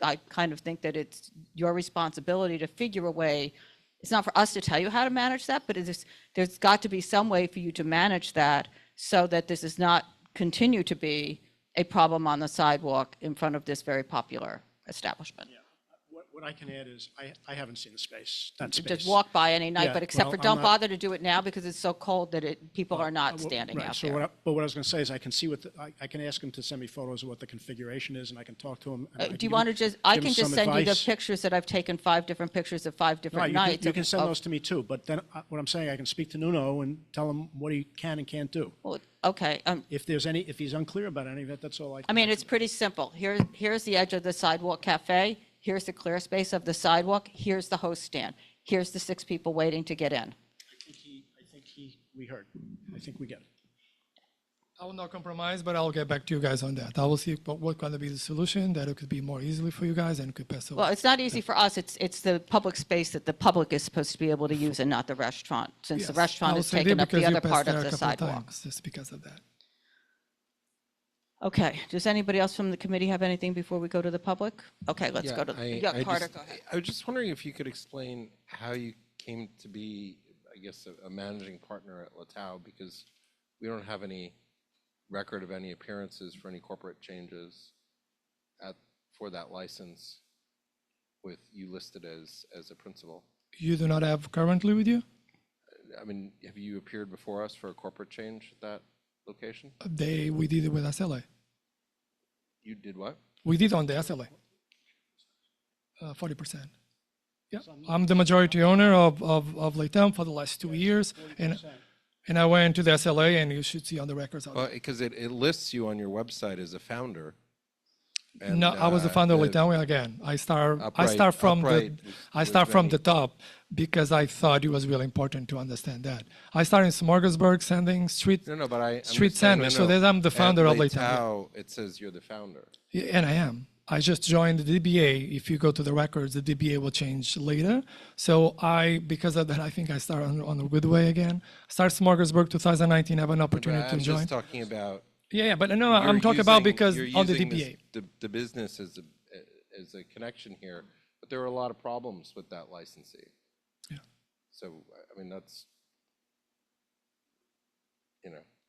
I kind of think that it's your responsibility to figure a way. It's not for us to tell you how to manage that, but there's got to be some way for you to manage that so that this does not continue to be a problem on the sidewalk in front of this very popular establishment. What I can add is, I haven't seen the space, that space. Just walk by any night, Yeah, but except well, for I'm don't not- bother to do it now because it's so cold that people are not Well, standing right, out so there. but what I was going to say is I can see I can ask him to send me photos of what the configuration is, and I can talk to him. and I can Do you give want to him- just, I give him can just some send you the advice. pictures that I've taken 5 different pictures of 5 different Right, nights. you can send of- those to me too, but then what I'm saying, I can speak to Nuno and tell him what he can and can't do. Well, okay. If he's unclear about any of it, that's all I. I mean, it's pretty simple. Here's the edge of the sidewalk cafe. Here's the clear space of the sidewalk. Here's the host stand. Here's the 6 people waiting to get in. We heard. I think we get it. I will not compromise, but I'll get back to you guys on that. I will see what going to be the solution that it could be more easily for you guys and could pass away. Well, it's not easy for us. It's the public space that the public is supposed to be able to use and not the restaurant, since the Yes, restaurant I will is say taking that up the because you other passed part there of a the couple of sidewalk. times, just because of that. Okay, does anybody else from the committee have anything before we go to the public? Okay, let's Yeah, go to, Carter, go ahead. I was just wondering if you could explain how you came to be, I guess, a managing partner at Latau, because we don't have any record of any appearances for any corporate changes for that license with you listed as a principal. You do not have currently with you? I mean, have you appeared before us for a corporate change at that location? We did it with SLA. You did what? We did on the SLA. 40%. Yeah, I'm the majority owner of Laytown for the last 2 years, and I went to the SLA, and you should see on the records. Well, because it lists you on your website as a founder. And, No, I was the founder of Laytown again. I start from the top because I thought it was really important to understand that. I started in Smorgasburg sending street sandwich. So then I'm the founder of Laytown. It says you're the founder. Yeah, and I am. I just joined the DBA. If you go to the records, the DBA will change later. So because of that, I think I started on a good way again. Start Smorgasburg 2019, have an opportunity to join. I'm just talking about. Yeah, but no, I'm talking about because on the DBA. The business is a connection here, but there are a lot of problems with that licensee. Yeah. So, I mean, that's,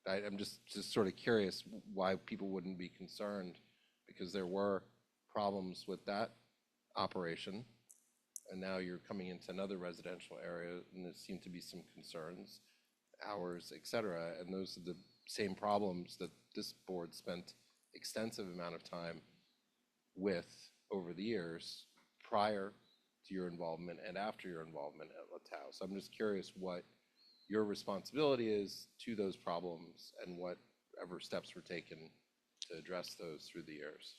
I'm just sort of curious why people wouldn't be concerned, because there were problems with that operation, and now you're coming into another residential area, and there seem to be some concerns, hours, et cetera, and those are the same problems that this board spent extensive amount of time with over the years prior to your involvement and after your involvement at Latau. So I'm just curious what your responsibility is to those problems and whatever steps were taken to address those through the years.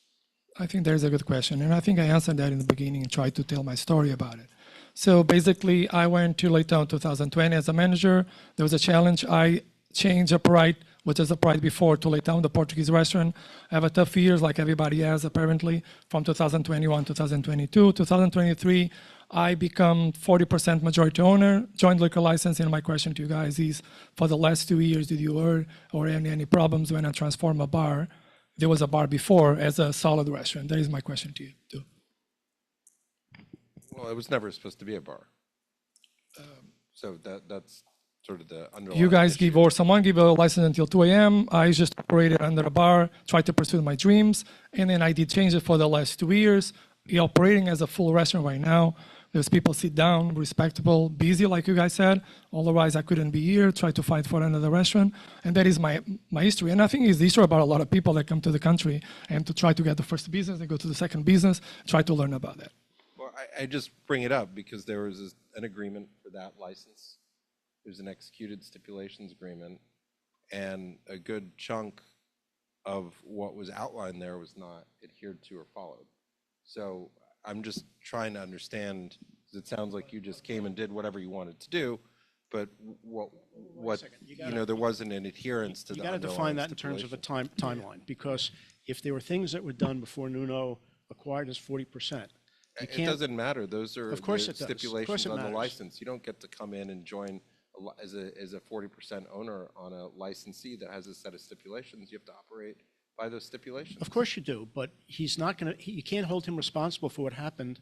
I think there's a good question, and I think I answered that in the beginning and tried to tell my story about it. So basically, I went to Laytown 2020 as a manager. There was a challenge. I changed Upright, which is Upright before, to Laytown, the Portuguese restaurant. I have a tough years, like everybody has, apparently, from 2021 to 2022. 2023, I become 40% majority owner, joint liquor license, and my question to you guys is, for the last 2 years, did you hear or any problems when I transform a bar? There was a bar before as a solid restaurant. That is my question to you, too. Well, it was never supposed to be a bar. So that's sort of the underlying You guys issue. give, or someone give a license until 2 a.m. I just operated under a bar, tried to pursue my dreams, and then I did change it for the last 2 years. We're operating as a full restaurant right now. There's people sit down, respectable, busy, like you guys said. Otherwise, I couldn't be here, try to fight for another restaurant. And that is my history. And I think it's the history about a lot of people that come to the country and to try to get the first business, they go to the second business, try to learn about that. Well, I just bring it up because there was an agreement for that license. There's an executed stipulations agreement, and a good chunk of what was outlined there was not adhered to or followed. So I'm just trying to understand, because it sounds like you just came and did whatever you wanted to do, but there wasn't an adherence to the You got to define that in terms of a timeline, because if there were things that were done before Nuno acquired his 40%, it doesn't matter. Those are of course the it does. stipulations Of course it on the matters. license. You don't get to come in and join as a 40% owner on a licensee that has a set of stipulations. You have to operate by those stipulations. Of course you do, but he's not going to. You can't hold him responsible for what happened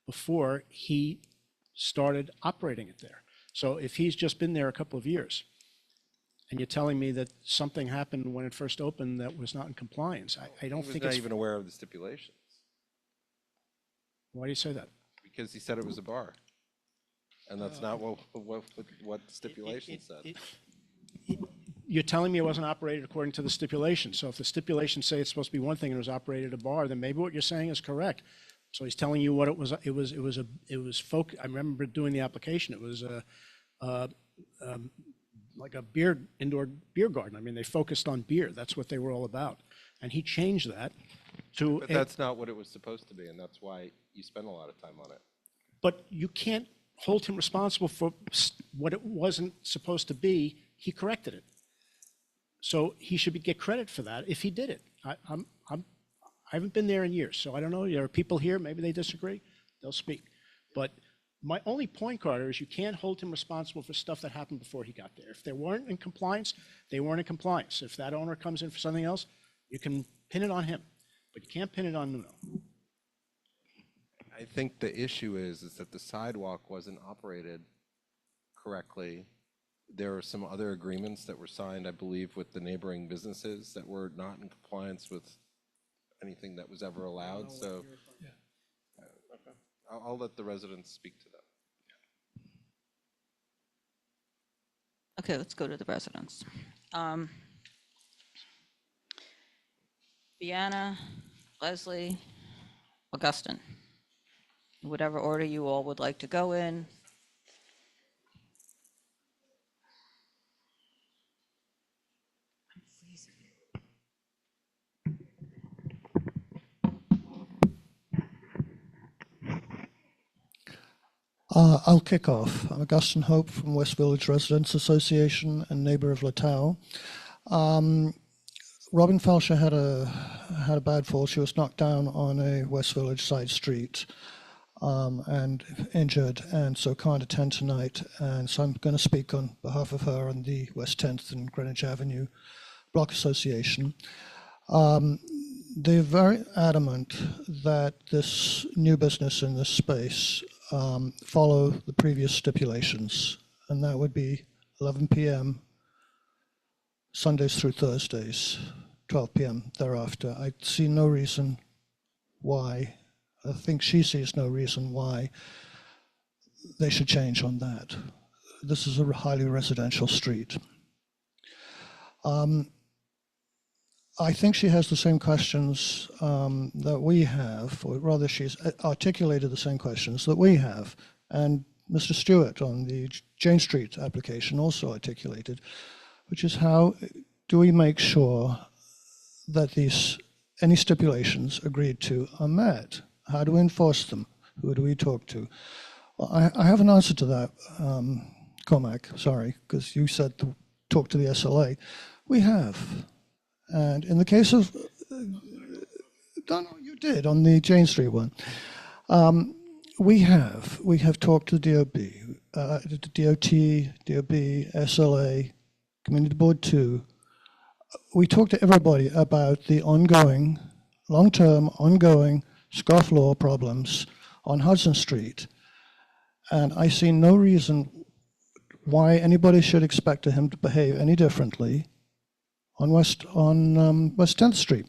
before he started operating it there. So if he's just been there a couple of years, and you're telling me that something happened when it first opened that was not in compliance, I don't think not it's even aware of the stipulations. Why do you say that? Because he said it was a bar. And that's not what the stipulation said. You're telling me it wasn't operated according to the stipulation. So if the stipulations say it's supposed to be one thing and it was operated at a bar, then maybe what you're saying is correct. So he's telling you what it was. It was I remember doing the application. It was like a indoor beer garden. I mean, they focused on beer. That's what they were all about. And he changed that to. But that's not what it was supposed to be, and that's why you spend a lot of time on it. But you can't hold him responsible for what it wasn't supposed to be. He corrected it. So he should get credit for that if he did it. I haven't been there in years, so I don't know. There are people here, maybe they disagree, they'll speak. But my only point, Carter, is you can't hold him responsible for stuff that happened before he got there. If they weren't in compliance, they weren't in compliance. If that owner comes in for something else, you can pin it on him, but you can't pin it on Nuno. I think the issue is that the sidewalk wasn't operated correctly. There are some other agreements that were signed, I believe, with the neighboring businesses that were not in compliance with anything that was ever allowed. So I'll let the residents speak to that. Okay, let's go to the residents. Deanna, Leslie, Augustine. Whatever order you all would like to go in. I'll kick off. I'm Augustine Hope from West Village Residents Association and neighbor of Latau. Robin Felsher had a bad fall. She was knocked down on a West Village side street and injured, and so can't attend tonight. And so I'm going to speak on behalf of her and the West 10th and Greenwich Avenue Block Association. They're very adamant that this new business in this space follow the previous stipulations, and that would be 11 p.m. Sundays through Thursdays, 12 p.m. thereafter. I see no reason why, I think she sees no reason why they should change on that. This is a highly residential street. I think she has the same questions that we have, or rather she's articulated the same questions that we have. And Mr. Stewart on the Jane Street application also articulated, which is how do we make sure that any stipulations agreed to are met? How do we enforce them? Who do we talk to? Well, I have an answer to that, Cormac, sorry, because you said talk to the SLA. We have. And in the case of, no, you did on the Jane Street one. We have talked to DOB, DOT, DOB, SLA, Community Board 2. We talked to everybody about the ongoing, long-term, ongoing scofflaw problems on Hudson Street. And I see no reason why anybody should expect him to behave any differently on West 10th Street.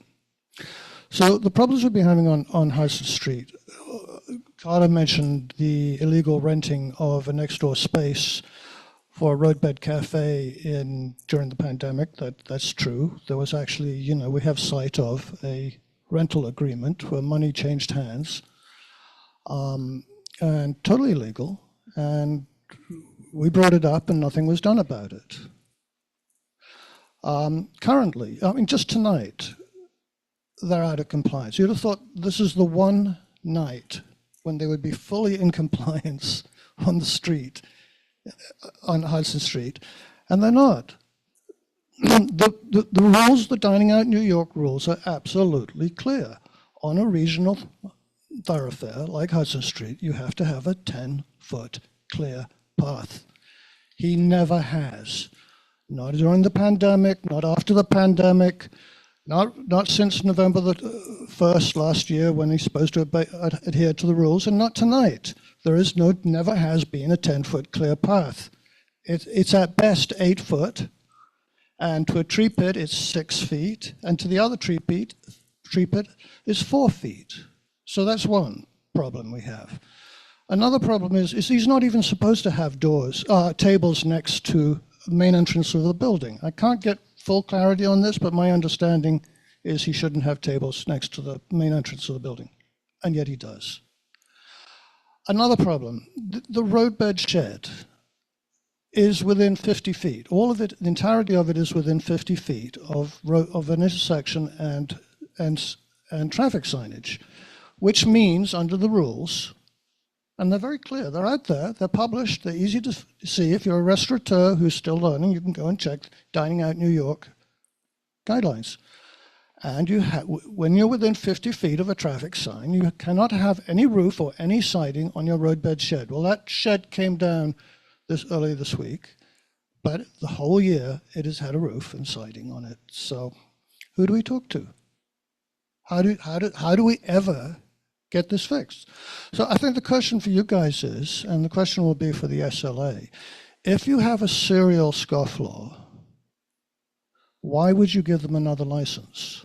So the problems we've been having on Hudson Street, Carter mentioned the illegal renting of a next door space for a roadbed cafe during the pandemic. That's true. There was actually, we have sight of a rental agreement where money changed hands, and totally illegal. And we brought it up and nothing was done about it. Currently, just tonight, they're out of compliance. You'd have thought this is the one night when they would be fully in compliance on the street, on Hudson Street, and they're not. The rules, the Dining Out New York rules are absolutely clear. On a regional thoroughfare like Hudson Street, you have to have a 10-foot clear path. He never has. Not during the pandemic, not after the pandemic, not since November the 1st last year when he's supposed to adhere to the rules, and not tonight. There is never has been a 10-foot clear path. It's at best 8 foot, and to a tree pit it's 6 feet, and to the other tree pit is 4 feet. So that's one problem we have. Another problem is he's not even supposed to have tables next to the main entrance of the building. I can't get full clarity on this, but my understanding is he shouldn't have tables next to the main entrance of the building, and yet he does. Another problem, the roadbed shed is within 50 feet. All of it, the entirety of it is within 50 feet of an intersection and traffic signage, which means under the rules, and they're very clear, they're out there, they're published, they're easy to see. If you're a restaurateur who's still learning, you can go and check Dining Out New York guidelines. And when you're within 50 feet of a traffic sign, you cannot have any roof or any siding on your roadbed shed. Well, that shed came down earlier this week, but the whole year it has had a roof and siding on it. So who do we talk to? How do we ever get this fixed? So I think the question for you guys is, and the question will be for the SLA, if you have a serial scofflaw, why would you give them another license?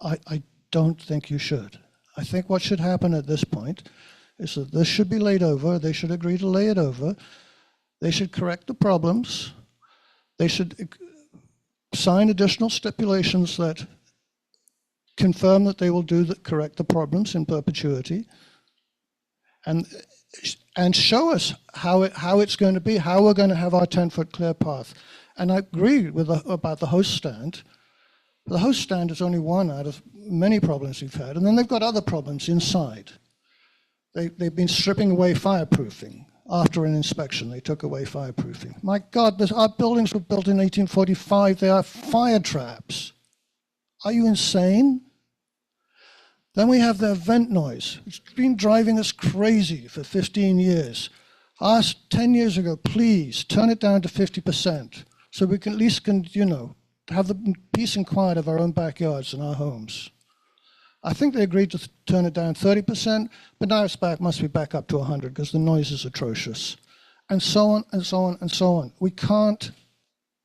I don't think you should. I think what should happen at this point is that this should be laid over. They should agree to lay it over. They should correct the problems. They should sign additional stipulations that confirm that they will correct the problems in perpetuity, and show us how it's going to be, how we're going to have our 10-foot clear path. And I agree about the host stand. The host stand is only one out of many problems we've had, and then they've got other problems inside. They've been stripping away fireproofing. After an inspection, they took away fireproofing. My God, our buildings were built in 1845. They are fire traps. Are you insane? Then we have their vent noise. It's been driving us crazy for 15 years. Asked 10 years ago, please turn it down to 50%, so we can at least have the peace and quiet of our own backyards and our homes. I think they agreed to turn it down 30%, but now must be back up to 100 because the noise is atrocious. And so on and so on and so on. We can't,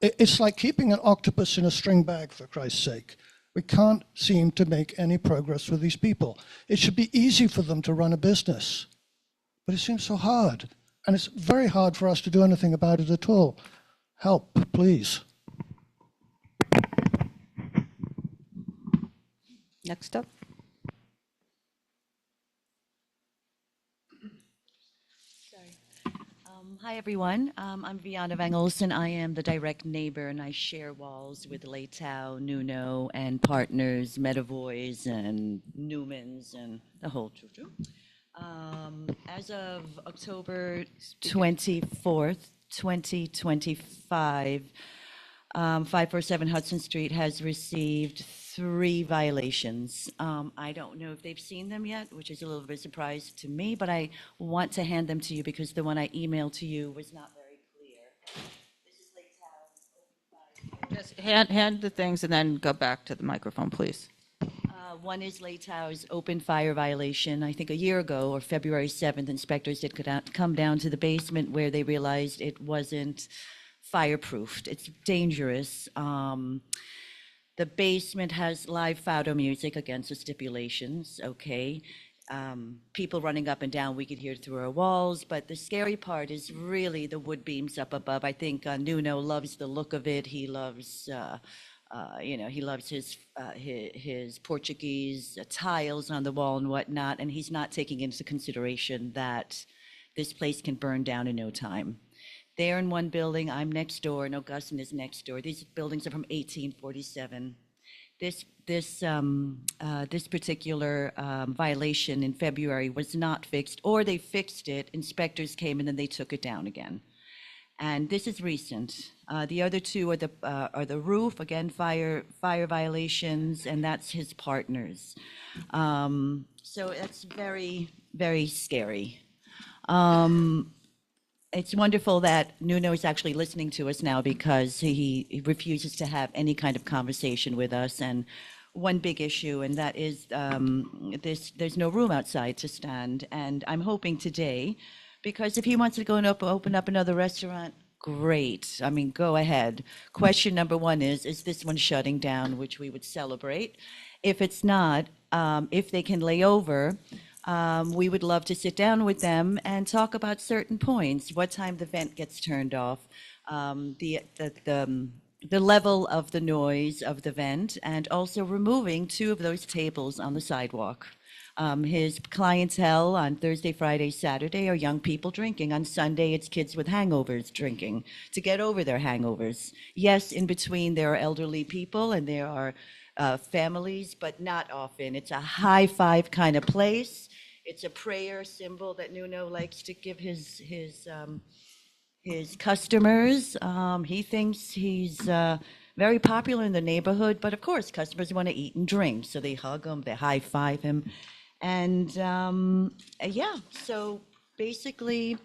it's like keeping an octopus in a string bag, for Christ's sake. We can't seem to make any progress with these people. It should be easy for them to run a business, but it seems so hard. And it's very hard for us to do anything about it at all. Help, please. Next up. Hi, everyone. I'm Vianna Van Olsen. I am the direct neighbor, and I share walls with Leitao, Nuno, and partners, Metavoys, and Newmans, and the whole choo-choo. As of October 24th, 2025, 547 Hudson Street has received 3 violations. I don't know if they've seen them yet, which is a little bit of a surprise to me, but I want to hand them to you because the one I emailed to you was not very clear. This is Just hand the things and then go back to the microphone, please. One is Leitao's open fire violation. I think a year ago, or February 7th, inspectors did come down to the basement where they realized it wasn't fireproofed. It's dangerous. The basement has live photo music against the stipulations, okay. People running up and down, we could hear through our walls, but the scary part is really the wood beams up above. I think Nuno loves the look of it. He loves, he loves his Portuguese tiles on the wall and whatnot, and he's not taking into consideration that this place can burn down in no time. They're in one building, I'm next door, and Augustin is next door. These buildings are from 1847. This particular violation in February was not fixed, or they fixed it, inspectors came and then they took it down again. And this is recent. The other 2 are the roof, again, fire violations, and that's his partners. So that's very, very scary. It's wonderful that Nuno is actually listening to us now because he refuses to have any kind of conversation with us. And one big issue, and that is there's no room outside to stand. And I'm hoping today, because if he wants to go and open up another restaurant, great. I mean, go ahead. Question number 1 is this one shutting down, which we would celebrate? If it's not, if they can lay over, We would love to sit down with them and talk about certain points, what time the vent gets turned off, the level of the noise of the vent, and also removing 2 of those tables on the sidewalk. His clientele on Thursday, Friday, Saturday are young people drinking. On Sunday, it's kids with hangovers drinking to get over their hangovers. Yes, in between, there are elderly people and there are families, but not often. It's a high five kind of place. It's a prayer symbol that Nuno likes to give his customers. He thinks he's very popular in the neighborhood, but of course, customers want to eat and drink, so they hug him, they high five him. And yeah, so basically,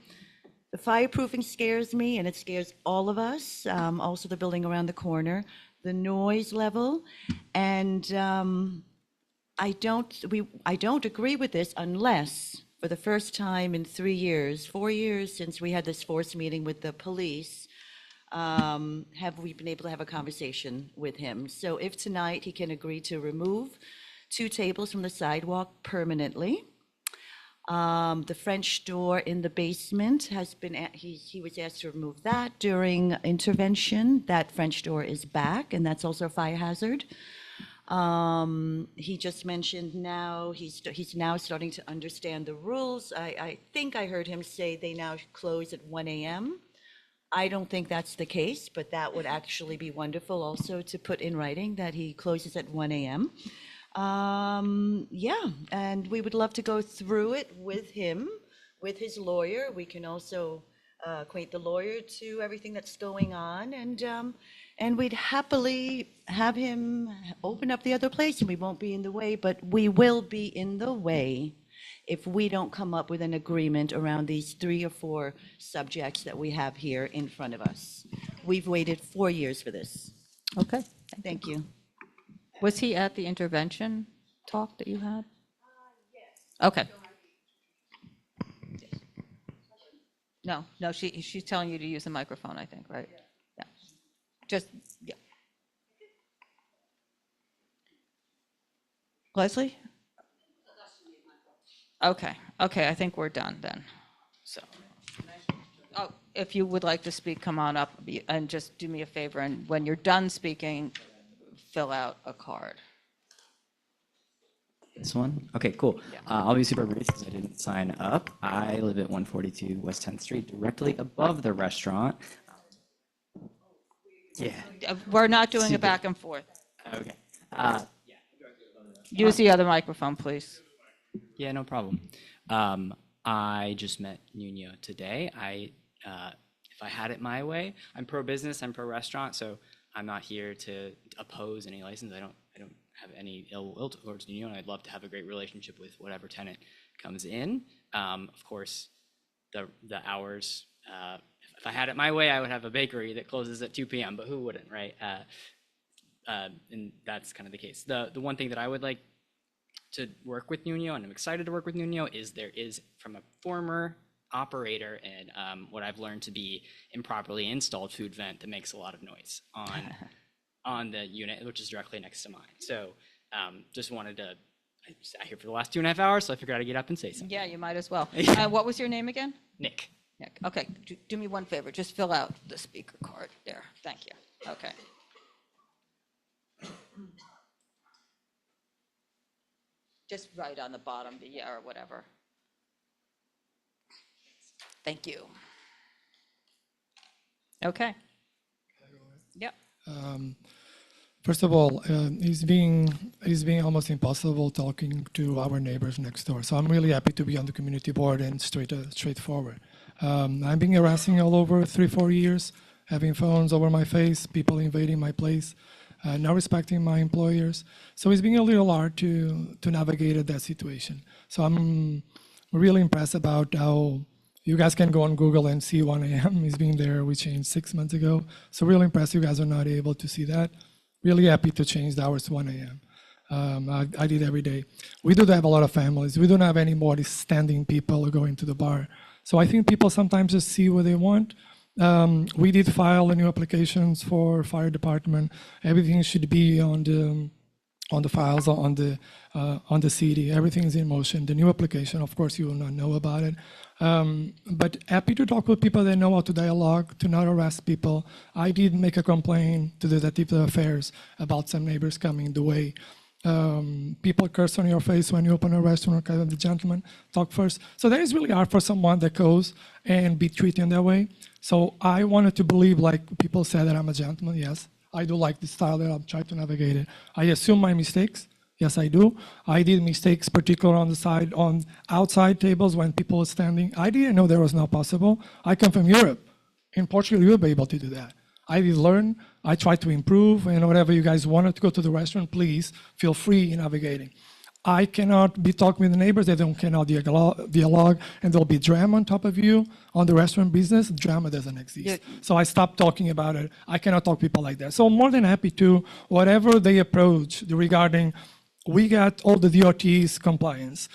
the fireproofing scares me, and it scares all of us, also the building around the corner, the noise level, and I don't agree with this unless, for the first time in 4 years since we had this forced meeting with the police, have we been able to have a conversation with him. So if tonight he can agree to remove 2 tables from the sidewalk permanently. The French door in the basement has been, he was asked to remove that during intervention. That French door is back, and that's also a fire hazard. He just mentioned now, he's now starting to understand the rules. I think I heard him say they now close at 1 a.m. I don't think that's the case, but that would actually be wonderful also to put in writing that he closes at 1 a.m. Yeah, and we would love to go through it with him, with his lawyer. We can also acquaint the lawyer to everything that's going on, and we'd happily have him open up the other place, and we won't be in the way, but we will be in the way if we don't come up with an agreement around these 3 or 4 subjects that we have here in front of us. We've waited 4 years for this. Okay. Thank you. Was he at the intervention talk that you had? Yes. Okay. No, she's telling you to use the microphone, I think, right? Yeah. Just, yeah. Leslie? Okay, I think we're done then, so. Oh, if you would like to speak, come on up and just do me a favor, and when you're done speaking, fill out a card. This one? Okay, cool. I'll be super brief because I didn't sign up. I live at 142 West 10th Street, directly above the restaurant. Yeah. We're not doing a back and forth. Okay. Use the other microphone, please. Yeah, no problem. I just met Nuno today. If I had it my way, I'm pro-business, I'm pro-restaurant, so I'm not here to oppose any license. I don't have any ill will towards Nuno, and I'd love to have a great relationship with whatever tenant comes in. Of course, the hours, if I had it my way, I would have a bakery that closes at 2 p.m., but who wouldn't, right? And that's kind of the case. The one thing that I would like to work with Nuno, and I'm excited to work with Nuno, is there is, from a former operator and what I've learned to be improperly installed food vent that makes a lot of noise on the unit, which is directly next to mine. So just wanted to, I sat here for the last 2.5 hours, so I figured I'd get up and say something. Yeah, you might as well. What was your name again? Nick. Nick. Okay, do me one favor, just fill out the speaker card there. Thank you. Okay. Just write on the bottom, the yeah or whatever. Thank you. Okay. Yep. First of all, it's being almost impossible talking to our neighbors next door. So I'm really happy to be on the community board and straightforward. I've been harassing all over 3-4 years, having phones over my face, people invading my place, not respecting my employers. So it's been a little hard to navigate that situation. So I'm really impressed about how you guys can go on Google and see 1 a.m. It's been there. We changed 6 months ago. So really impressed you guys are not able to see that. Really happy to change the hours to 1 a.m. I did every day. We do have a lot of families. We don't have any more standing people going to the bar. So I think people sometimes just see what they want. We did file a new applications for fire department. Everything should be on on the files, on the CD. Everything is in motion. The new application, of course, you will not know about it. But happy to talk with people that know how to dialogue, to not arrest people. I did make a complaint to the Detective Affairs about some neighbors coming the way. People curse on your face when you open a restaurant, kind of the gentleman talk first. So that is really hard for someone that goes and be treated in that way. So I wanted to believe, like people say, that I'm a gentleman. Yes, I do like the style that I'm trying to navigate it. I assume my mistakes. Yes, I do. I did mistakes, particularly on the side, on outside tables when people were standing. I didn't know that was not possible. I come from Europe. In Portugal, you'll be able to do that. I did learn. I tried to improve, and whatever you guys wanted to go to the restaurant, please feel free in navigating. I cannot be talking with the neighbors. They cannot dialogue, and there'll be drama on top of you on the restaurant business. Drama doesn't exist. Yeah. So I stopped talking about it. I cannot talk to people like that. So I'm more than happy to, whatever they approach regarding, we got all the DOT's compliance.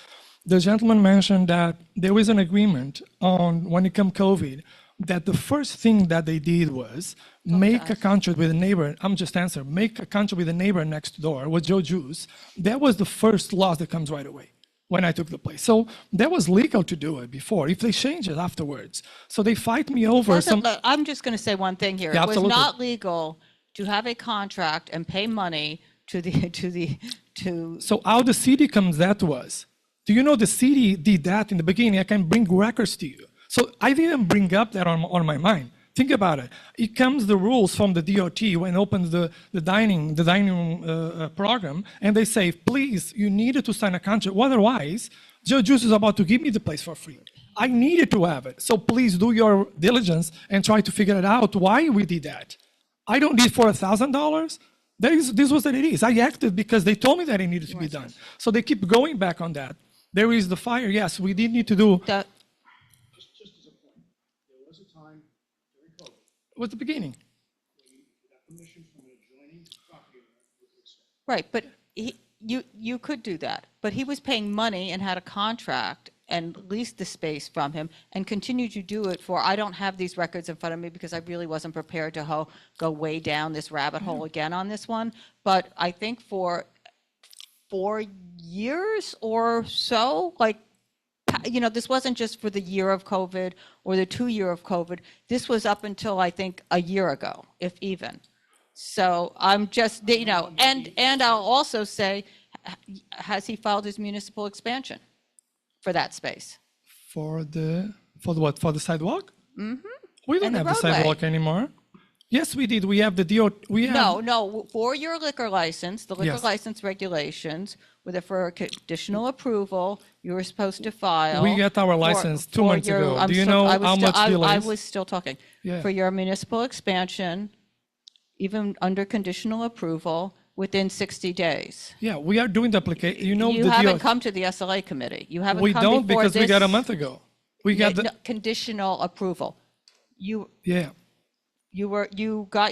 The gentleman mentioned that there was an agreement on, when it comes COVID, that the first thing that they did was make a contract with a neighbor. I'm just answering. Make a contract with a neighbor next door with Joe Juice. That was the first law that comes right away when I took the place. So that was legal to do it before, if they change it afterwards. So they fight me over some. I'm just going to say one thing here. Yeah, it was absolutely. not legal to have a contract and pay money to. So how the city comes that was. Do you know the city did that in the beginning? I can bring records to you. So I didn't bring up that on my mind. Think about it. It comes the rules from the DOT when it opens the dining room program, and they say, please, you needed to sign a contract. Otherwise, Joe Juice is about to give me the place for free. I needed to have it. So please do your diligence and try to figure it out why we did that. I don't need for $1,000. This was what it is. I acted because they told me that it needed to be done. So they keep going back on that. There is the fire. Yes, we did need to do. Was the beginning. Right, but you could do that. But he was paying money and had a contract and leased the space from him and continued to do it for, I don't have these records in front of me because I really wasn't prepared to go way down this rabbit hole again on this one. But I think for 4 years or so, like, you know, this wasn't just for the year of COVID or the 2 year of COVID. This was up until, I think, a year ago, if even. So I'm just, you know, and I'll also say, has he filed his municipal expansion for that space? For what? For the sidewalk? Mm-hmm. We don't have the sidewalk anymore. Yes, we did. We have the DOT. No. For your liquor license, the liquor license regulations, for a conditional approval, you were supposed to file. We got our license 2 months ago. Do you know how much delays? I was still talking. Yeah. For your municipal expansion, even under conditional approval, within 60 days. Yeah, we are doing the application. You know, you haven't come to the SLA committee. You haven't. We come don't before because this, we got a month ago. We got the conditional approval. You got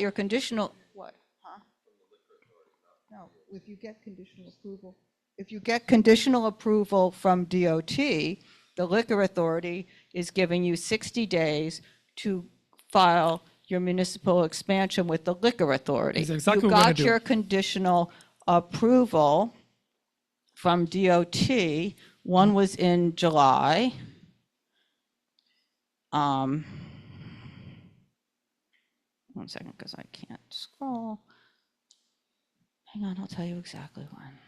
your conditional. What? Huh? No, if you get conditional approval. If you get conditional approval from DOT, the liquor authority is giving you 60 days to file your municipal expansion with the liquor authority. That's exactly you what we're gonna got your conditional approval from DOT. One was in July. One second, because I can't scroll. Hang on, I'll tell you exactly when.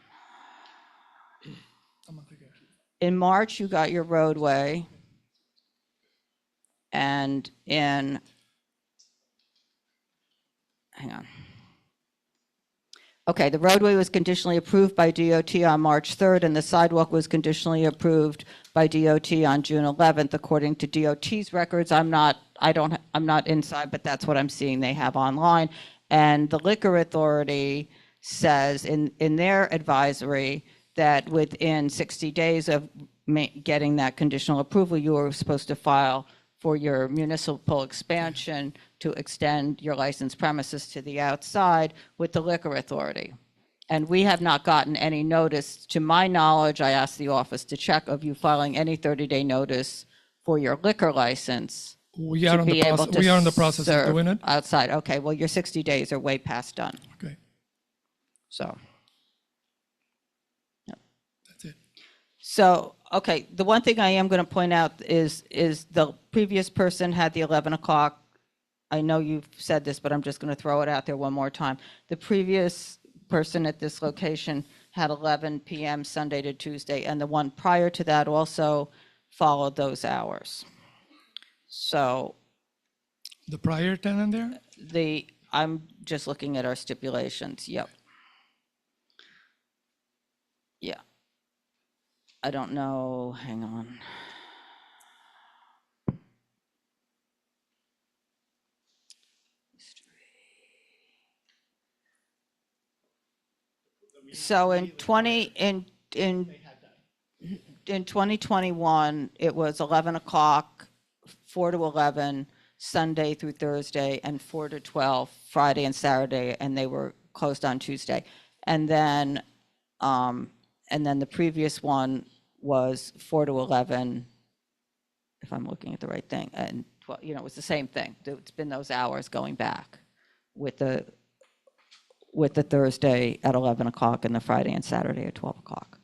In March, you got your roadway. And hang on. Okay, the roadway was conditionally approved by DOT on March 3rd, and the sidewalk was conditionally approved by DOT on June 11th, according to DOT's records. I'm not inside, but that's what I'm seeing they have online. And the liquor authority says in their advisory that within 60 days of getting that conditional approval, you were supposed to file for your municipal expansion to extend your licensed premises to the outside with the liquor authority. And we have not gotten any notice. To my knowledge, I asked the office to check of you filing any 30-day notice for your liquor license. We are in the process of doing it. Outside. Okay, well, your 60 days are way past done. Okay. So. So, okay, the one thing I am going to point out is the previous person had the 11 o'clock. I know you've said this, but I'm just going to throw it out there one more time. The previous person at this location had 11 p.m. Sunday to Tuesday, and the one prior to that also followed those hours. So The prior tenant there? I'm just looking at our stipulations. Yep. Yeah. I don't know. Hang on. So in 2021, it was 11 o'clock, 4 to 11, Sunday through Thursday, and 4 to 12, Friday and Saturday, and they were closed on Tuesday. And then the previous one was 4 to 11, if I'm looking at the right thing, and it was the same thing. It's been those hours going back with the Thursday at 11 o'clock and the Friday and Saturday at 12 o'clock.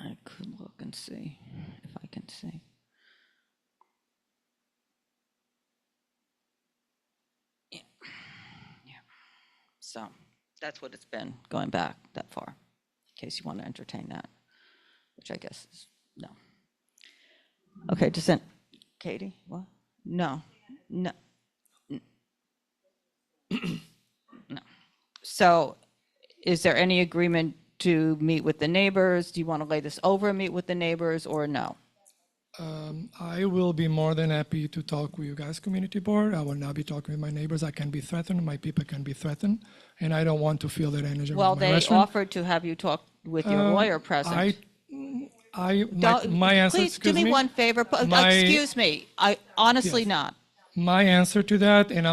I could look and see if I can see. Yeah. So that's what it's been going back that far, in case you want to entertain that, which I guess is no. Okay, Katie, what? No. No. So is there any agreement to meet with the neighbors? Do you want to lay this over and meet with the neighbors, or no? I will be more than happy to talk with you guys, community board. I will not be talking with my neighbors. I can be threatened. My people can be threatened, and I don't want to feel that energy. Well, around my they restaurant. offered to have you talk with your lawyer present. My answer. Please do me one favor. Excuse me. I honestly not. My answer to that, and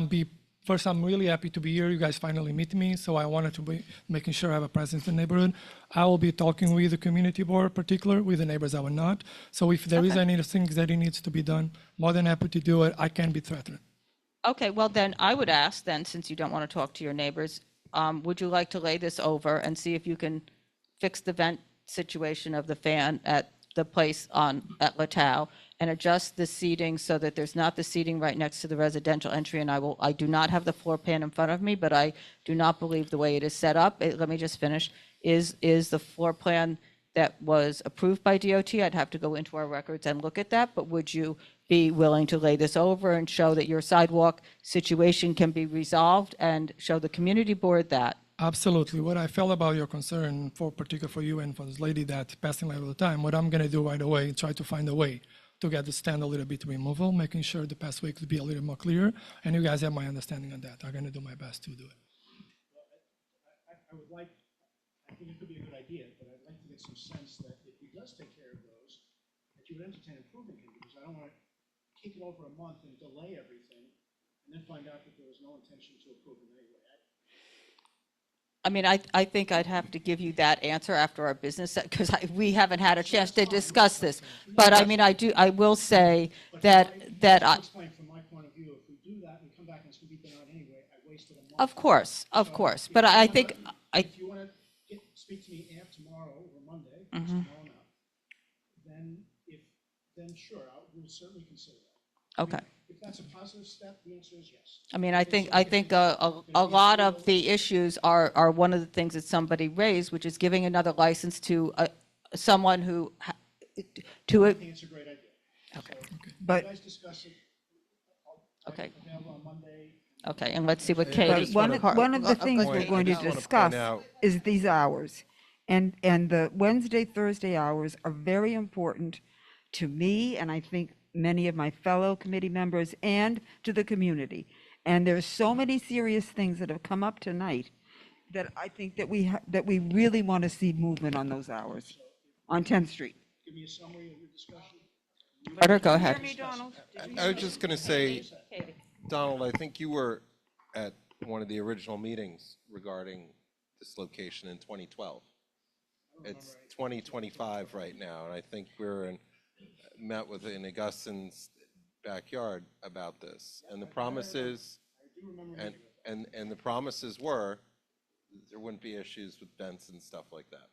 First, I'm really happy to be here. You guys finally meet me, so I wanted to be making sure I have a presence in the neighborhood. I will be talking with the community board, particular with the neighbors I will not. So if there is any things that it needs to be done, more than happy to do it. I can be threatened. Okay, well then I would ask then, since you don't want to talk to your neighbors, would you like to lay this over and see if you can fix the vent situation of the fan at the place at Latau and adjust the seating so that there's not the seating right next to the residential entry? And I do not have the floor plan in front of me, but I do not believe the way it is set up. Let me just finish. Is the floor plan that was approved by DOT? I'd have to go into our records and look at that, but would you be willing to lay this over and show that your sidewalk situation can be resolved and show the community board that? Absolutely. What I felt about your concern, particular for you and for this lady that's passing all the time, what I'm going to do right away, try to find a way to get the stand a little bit removal, making sure the pathway could be a little more clear. And you guys have my understanding on that. I'm going to do my best to do it. I think it could be a good idea, but I'd like to get some sense that if he does take care of those, that you would entertain improving him, because I don't want to kick it over a month and delay everything and then find out that there was no intention to approve him anyway. I mean, I think I'd have to give you that answer after our business, because we haven't had a chance to discuss this. But I mean, I will say that I. Explain from my point of view, if we do that, we come back and it's going to be done anyway. I wasted a month. Of course. But I think. If you want to speak to me tomorrow or Monday, tomorrow now, then sure, we'll certainly consider that. Okay. If that's a positive step, the answer is yes. I mean, I think a lot of the issues are one of the things that somebody raised, which is giving another license to someone who I think it's a great idea. Okay. But you guys discuss it. Okay. Available on Monday. Okay, and let's see what Katie. One of the things we're going to discuss is these hours. And the Wednesday, Thursday hours are very important to me, and I think many of my fellow committee members, and to the community. And there's so many serious things that have come up tonight that I think that we really want to see movement on those hours on 10th Street. Give me a summary of your discussion. Carter, go ahead. I was just going to say, Donald, I think you were at one of the original meetings regarding this location in 2012. It's 2025 right now, and I think met in Augustin's backyard about this, and the promises, and the promises were there wouldn't be issues with vents and stuff like that.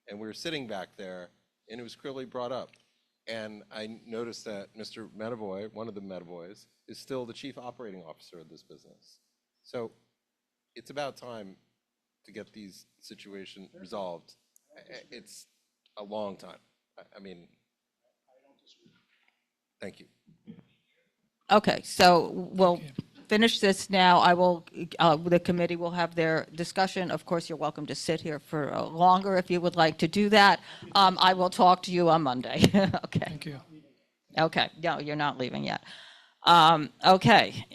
And we were sitting back there, and it was clearly brought up. And I noticed that Mr. Medavoy, one of the Medavoys, is still the chief operating officer of this business. So it's about time to get these situations resolved. It's a long time. I mean, thank you. Okay, so we'll finish this now. I will, the committee will have their discussion. Of course, you're welcome to sit here for longer if you would like to do that. I will talk to you on Monday. Okay. Thank you. Okay, no, you're not leaving yet. Okay,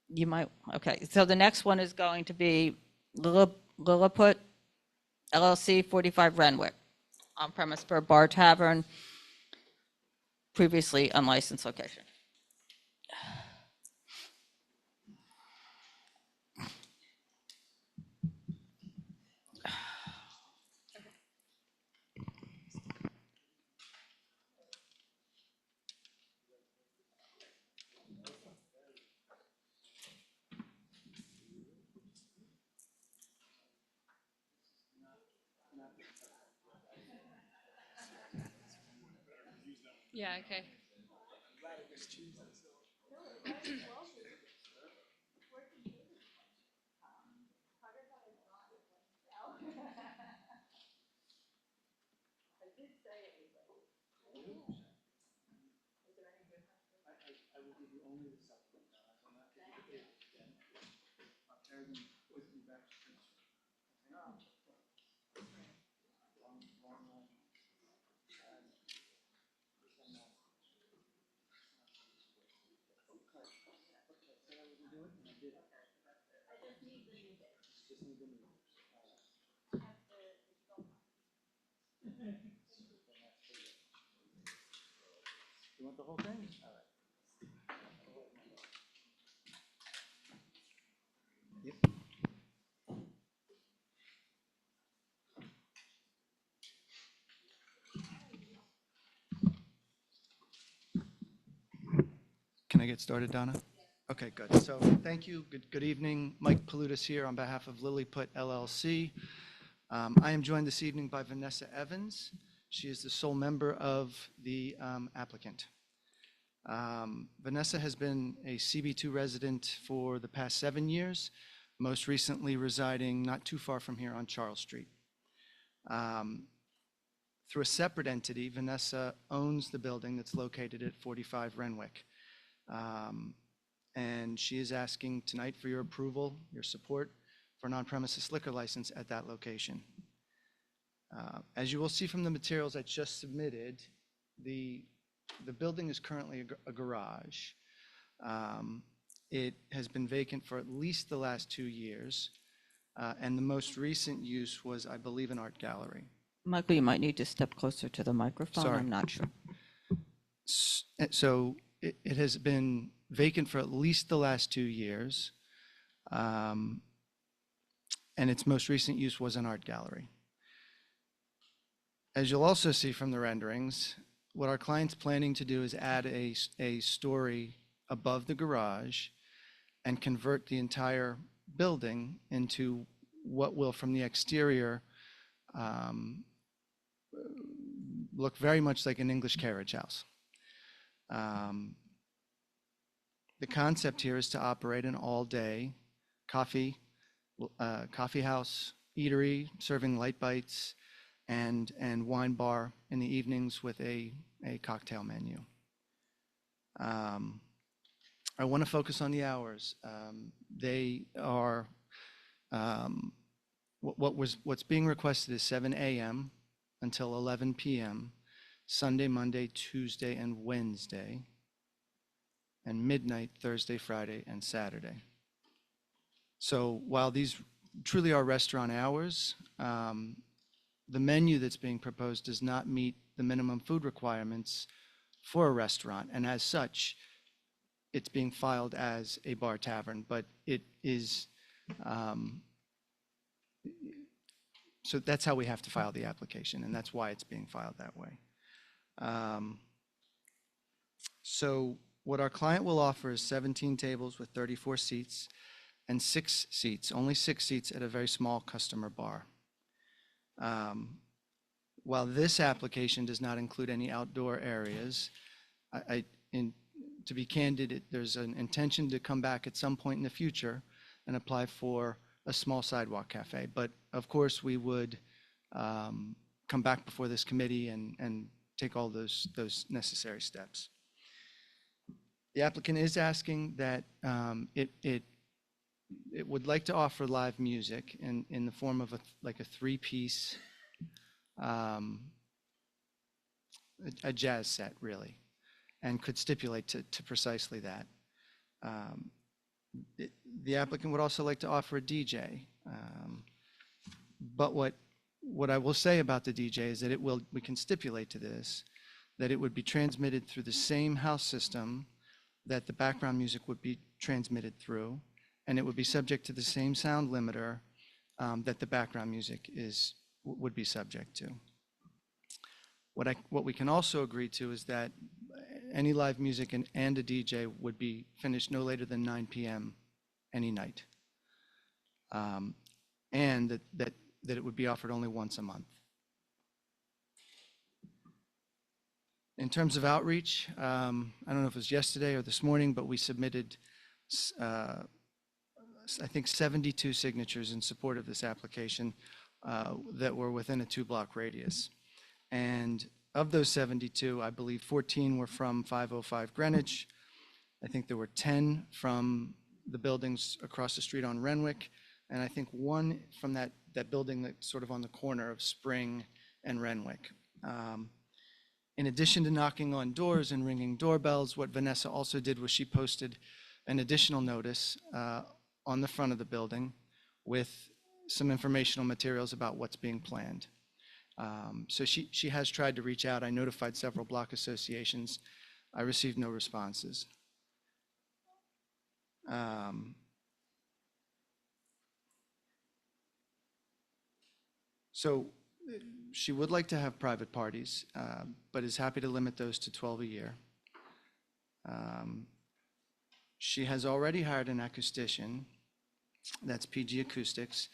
you might, okay, so the next one is going to be Lilliput LLC, 45 Renwick, on premise for a bar tavern, previously unlicensed location. Yeah, okay. You want the whole thing? All right. Yep. Can I get started, Donna? Okay, good. So thank you. Good evening. Mike Palutis here on behalf of Lilliput LLC. I am joined this evening by Vanessa Evans. She is the sole member of the applicant. Vanessa has been a CB2 resident for the past 7 years, most recently residing not too far from here on Charles Street. Through a separate entity, Vanessa owns the building that's located at 45 Renwick. And she is asking tonight for your approval, your support for an on-premises liquor license at that location. As you will see from the materials I just submitted, the building is currently a garage. It has been vacant for at least the last 2 years. And the most recent use was, I believe, an art gallery. Michael, you might need to step closer to the microphone. Sorry. I'm not sure. So it has been vacant for at least the last 2 years. And its most recent use was an art gallery. As you'll also see from the renderings, what our client's planning to do is add a story above the garage and convert the entire building into what will, from the exterior, look very much like an English carriage house. The concept here is to operate an all-day coffee house, eatery, serving light bites, and wine bar in the evenings with a cocktail menu. I want to focus on the hours. They are, what's being requested is 7 a.m. until 11 p.m., Sunday, Monday, Tuesday, and Wednesday, and midnight Thursday, Friday, and Saturday. So while these truly are restaurant hours, the menu that's being proposed does not meet the minimum food requirements for a restaurant, and as such, it's being filed as a bar tavern, but it is, so that's how we have to file the application, and that's why it's being filed that way. So what our client will offer is 17 tables with 34 seats. and 6 seats, only 6 seats at a very small customer bar. While this application does not include any outdoor areas, to be candid, there's an intention to come back at some point in the future and apply for a small sidewalk cafe. But of course, we would come back before this committee and take all those necessary steps. The applicant is asking that it would like to offer live music in the form of like a 3-piece, a jazz set, really, and could stipulate to precisely that. The applicant would also like to offer a DJ, but what I will say about the DJ is that we can stipulate to this that it would be transmitted through the same house system that the background music would be transmitted through, and it would be subject to the same sound limiter that the background music would be subject to. What we can also agree to is that any live music and a DJ would be finished no later than 9 p.m. any night, and that it would be offered only once a month. In terms of outreach, I don't know if it was yesterday or this morning, but we submitted, I think, 72 signatures in support of this application that were within a 2-block radius. And of those 72, I believe 14 were from 505 Greenwich. I think there were 10 from the buildings across the street on Renwick, and I think 1 from that building that's sort of on the corner of Spring and Renwick. In addition to knocking on doors and ringing doorbells, what Vanessa also did was she posted an additional notice on the front of the building with some informational materials about what's being planned. So she has tried to reach out. I notified several block associations. I received no responses. So she would like to have private parties, but is happy to limit those to 12 a year. She has already hired an acoustician. That's PG Acoustics.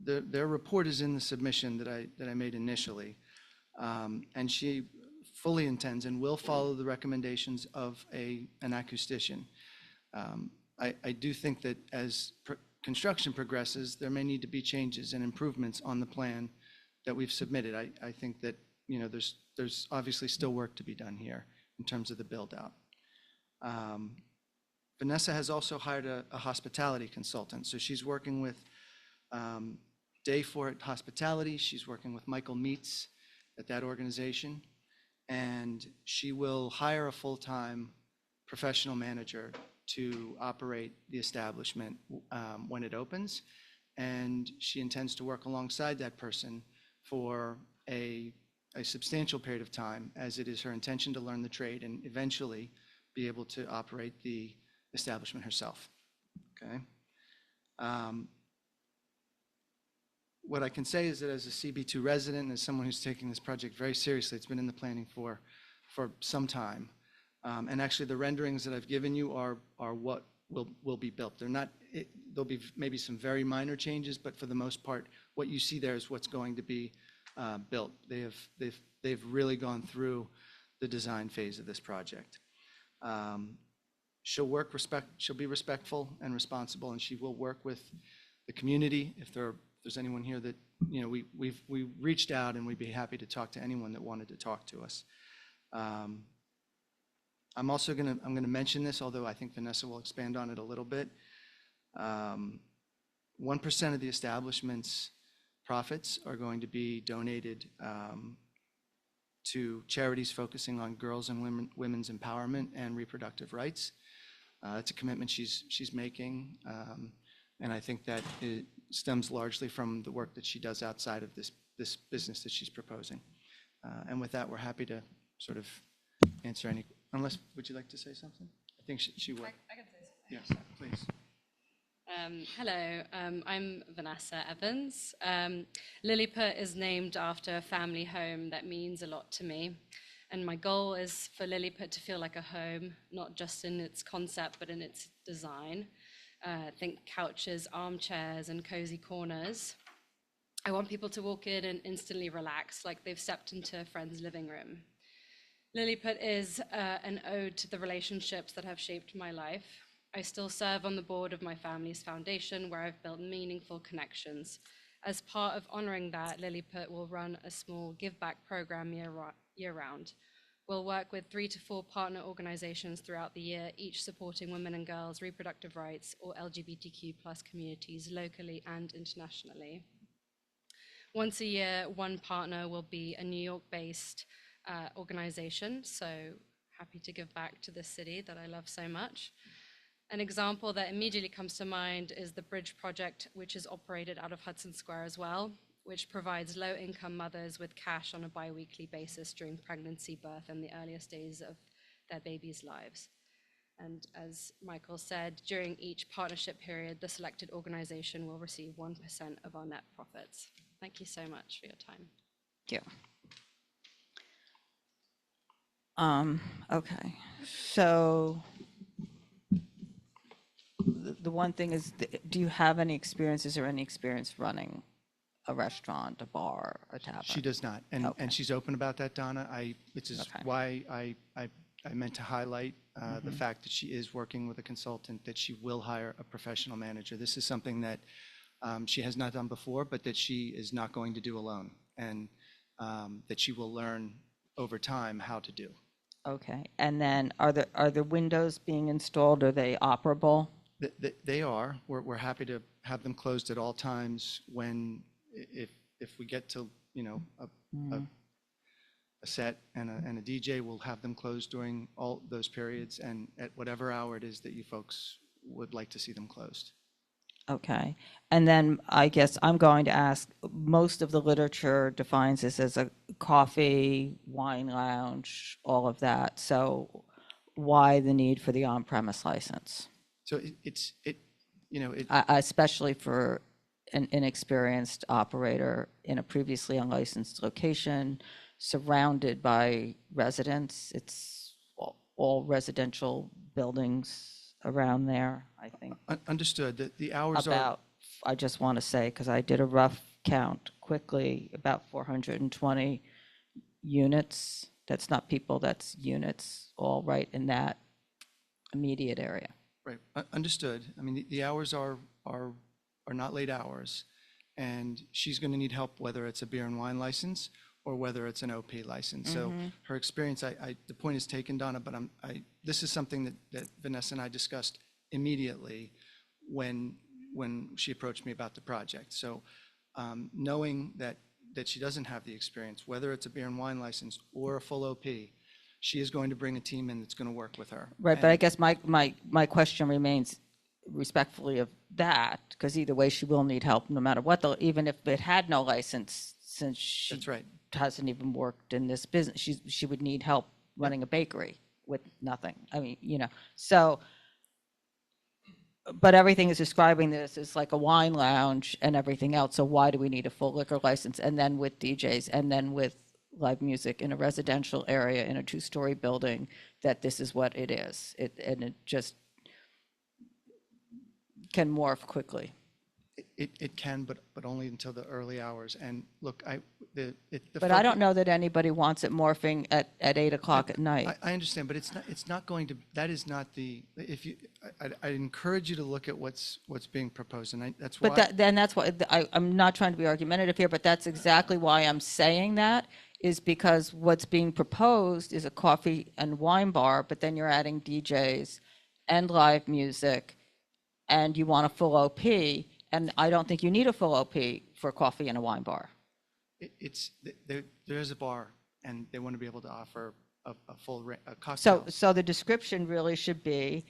Their report is in the submission that I made initially, and she fully intends and will follow the recommendations of an acoustician. I do think that as construction progresses, there may need to be changes and improvements on the plan that we've submitted. I think that there's obviously still work to be done here in terms of the build out. Vanessa has also hired a hospitality consultant, so she's working with Dayfort Hospitality. She's working with Michael Meets at that organization, and she will hire a full-time professional manager to operate the establishment when it opens, and she intends to work alongside that person for a substantial period of time, as it is her intention to learn the trade and eventually be able to operate the establishment herself. Okay. What I can say is that as a CB2 resident and as someone who's taking this project very seriously, it's been in the planning for some time. And actually the renderings that I've given you are what will be built. There'll be maybe some very minor changes, but for the most part, what you see there is what's going to be built. They've really gone through the design phase of this project. She'll be respectful and responsible, and she will work with the community. If there's anyone here that, we reached out, and we'd be happy to talk to anyone that wanted to talk to us. I'm gonna mention this, although I think Vanessa will expand on it a little bit. 1% of the establishment's profits are going to be donated to charities focusing on girls and women's empowerment and reproductive rights. It's a commitment she's making, and I think that it stems largely from the work that she does outside of this business that she's proposing. And with that, we're happy to sort of answer any. Unless, would you like to say something? I think she would. I can say something. Yes, please. Hello, I'm Vanessa Evans. Lilliput is named after a family home that means a lot to me. And my goal is for Lilliput to feel like a home, not just in its concept, but in its design. Think couches, armchairs, and cozy corners. I want people to walk in and instantly relax, like they've stepped into a friend's living room. Lilliput is an ode to the relationships that have shaped my life. I still serve on the board of my family's foundation, where I've built meaningful connections. As part of honoring that, Lilliput will run a small give-back program year-round. We'll work with 3 to 4 partner organizations throughout the year, each supporting women and girls' reproductive rights or LGBTQ+ communities locally and internationally. Once a year, one partner will be a New York-based organization, so happy to give back to this city that I love so much. An example that immediately comes to mind is the Bridge Project, which is operated out of Hudson Square as well, which provides low-income mothers with cash on a bi-weekly basis during pregnancy, birth, and the earliest days of their babies' lives. And as Michael said, during each partnership period, the selected organization will receive 1% of our net profits. Thank you so much for your time. Thank you. Okay, so the one thing is, do you have any experience? Is there any experience running a restaurant, a bar, a tavern? She does not, and she's open about that, Donna. Which is why I meant to highlight the fact that she is working with a consultant, that she will hire a professional manager. This is something that she has not done before, but that she is not going to do alone, and that she will learn over time how to do. Okay, and then are the windows being installed? Are they operable? They are. We're happy to have them closed at all times. If we get to a set and a DJ, we'll have them closed during all those periods, and at whatever hour it is that you folks would like to see them closed. Okay, and then I guess I'm going to ask, most of the literature defines this as a coffee, wine lounge, all of that. So why the need for the on-premise license? So especially for an inexperienced operator in a previously unlicensed location, surrounded by residents. It's all residential buildings around there, I think. Understood. The hours are... I just want to say, because I did a rough count quickly, about 420 units. That's not people, that's units, all right in that immediate area. Right. Understood. I mean, the hours are not late hours, and she's going to need help whether it's a beer and wine license or whether it's an OP license. So her experience, the point is taken, Donna, but this is something that Vanessa and I discussed immediately when she approached me about the project. So knowing that she doesn't have the experience, whether it's a beer and wine license or a full OP, she is going to bring a team in that's going to work with her. Right, but I guess my question remains respectfully of that, because either way she will need help no matter what, even if it had no license, since she hasn't even worked in this business. She would need help running a bakery with nothing. I mean, so, but everything is describing this as like a wine lounge and everything else. So why do we need a full liquor license? And then with DJs and then with live music in a residential area in a 2-story building, that this is what it is. And it just can morph quickly. It can, but only until the early hours. And look, I don't know that anybody wants it morphing at 8 o'clock at night. I understand, but it's not going to. That is not the. I encourage you to look at what's being proposed, and that's why. But that's why I'm not trying to be argumentative here, but that's exactly why I'm saying that, is because what's being proposed is a coffee and wine bar, but then you're adding DJs and live music, and you want a full OP. And I don't think you need a full OP for coffee and a wine bar. There's a bar, and they want to be able to offer a full cocktail. So the description really should be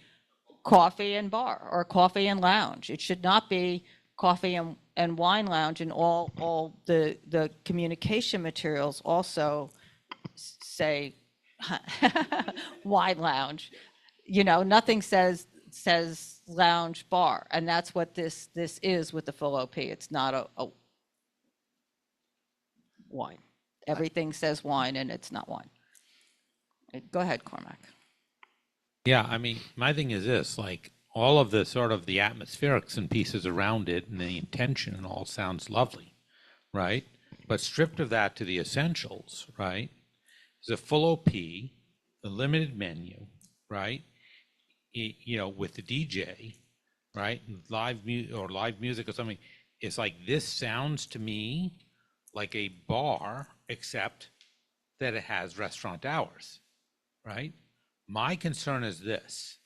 coffee and bar or coffee and lounge. It should not be coffee and wine lounge, and all the communication materials also say wine lounge. Nothing says lounge bar, and that's what this is with the full OP. It's not a wine. Everything says wine, and it's not wine. Go ahead, Cormac. Yeah, I mean, my thing is this, all of the sort of the atmospherics and pieces around it and the intention and all sounds lovely, right? But stripped of that to the essentials, right, is a full OP, a limited menu, right? You know, with the DJ, right, and live music or something. It's like, this sounds to me like a bar, except that it has restaurant hours, right? My concern is this: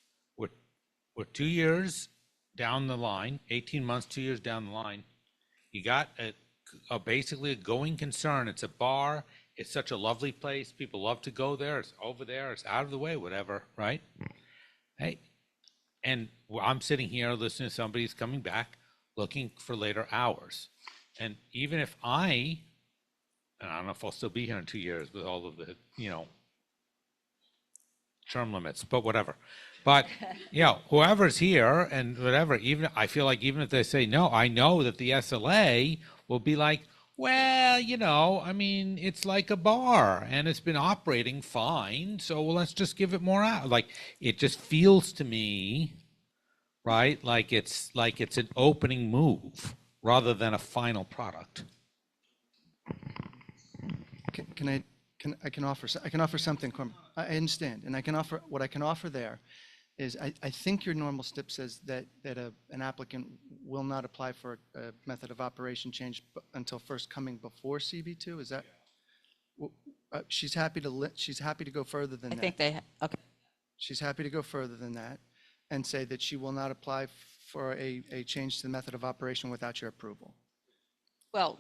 we're 2 years down the line, 18 months, 2 years down the line. You got basically a going concern. It's a bar. It's such a lovely place. People love to go there. It's over there. It's out of the way, whatever, right? Hey, and I'm sitting here listening to somebody's coming back looking for later hours. And even if and I don't know if I'll still be here in 2 years with all of the, you know, term limits, but whatever. But, you know, whoever's here and whatever, I feel like even if they say no, I know that the SLA will be like, well, you know, I mean, it's like a bar and it's been operating fine, so let's just give it more out. Like, it just feels to me, right, like it's an opening move rather than a final product. I can offer something, Corm. I understand, and I can offer there is I think your normal step says that an applicant will not apply for a method of operation change until first coming before CB2. Is that? She's happy to go further than that. I think okay. She's happy to go further than that and say that she will not apply for a change to the method of operation without your approval. Well,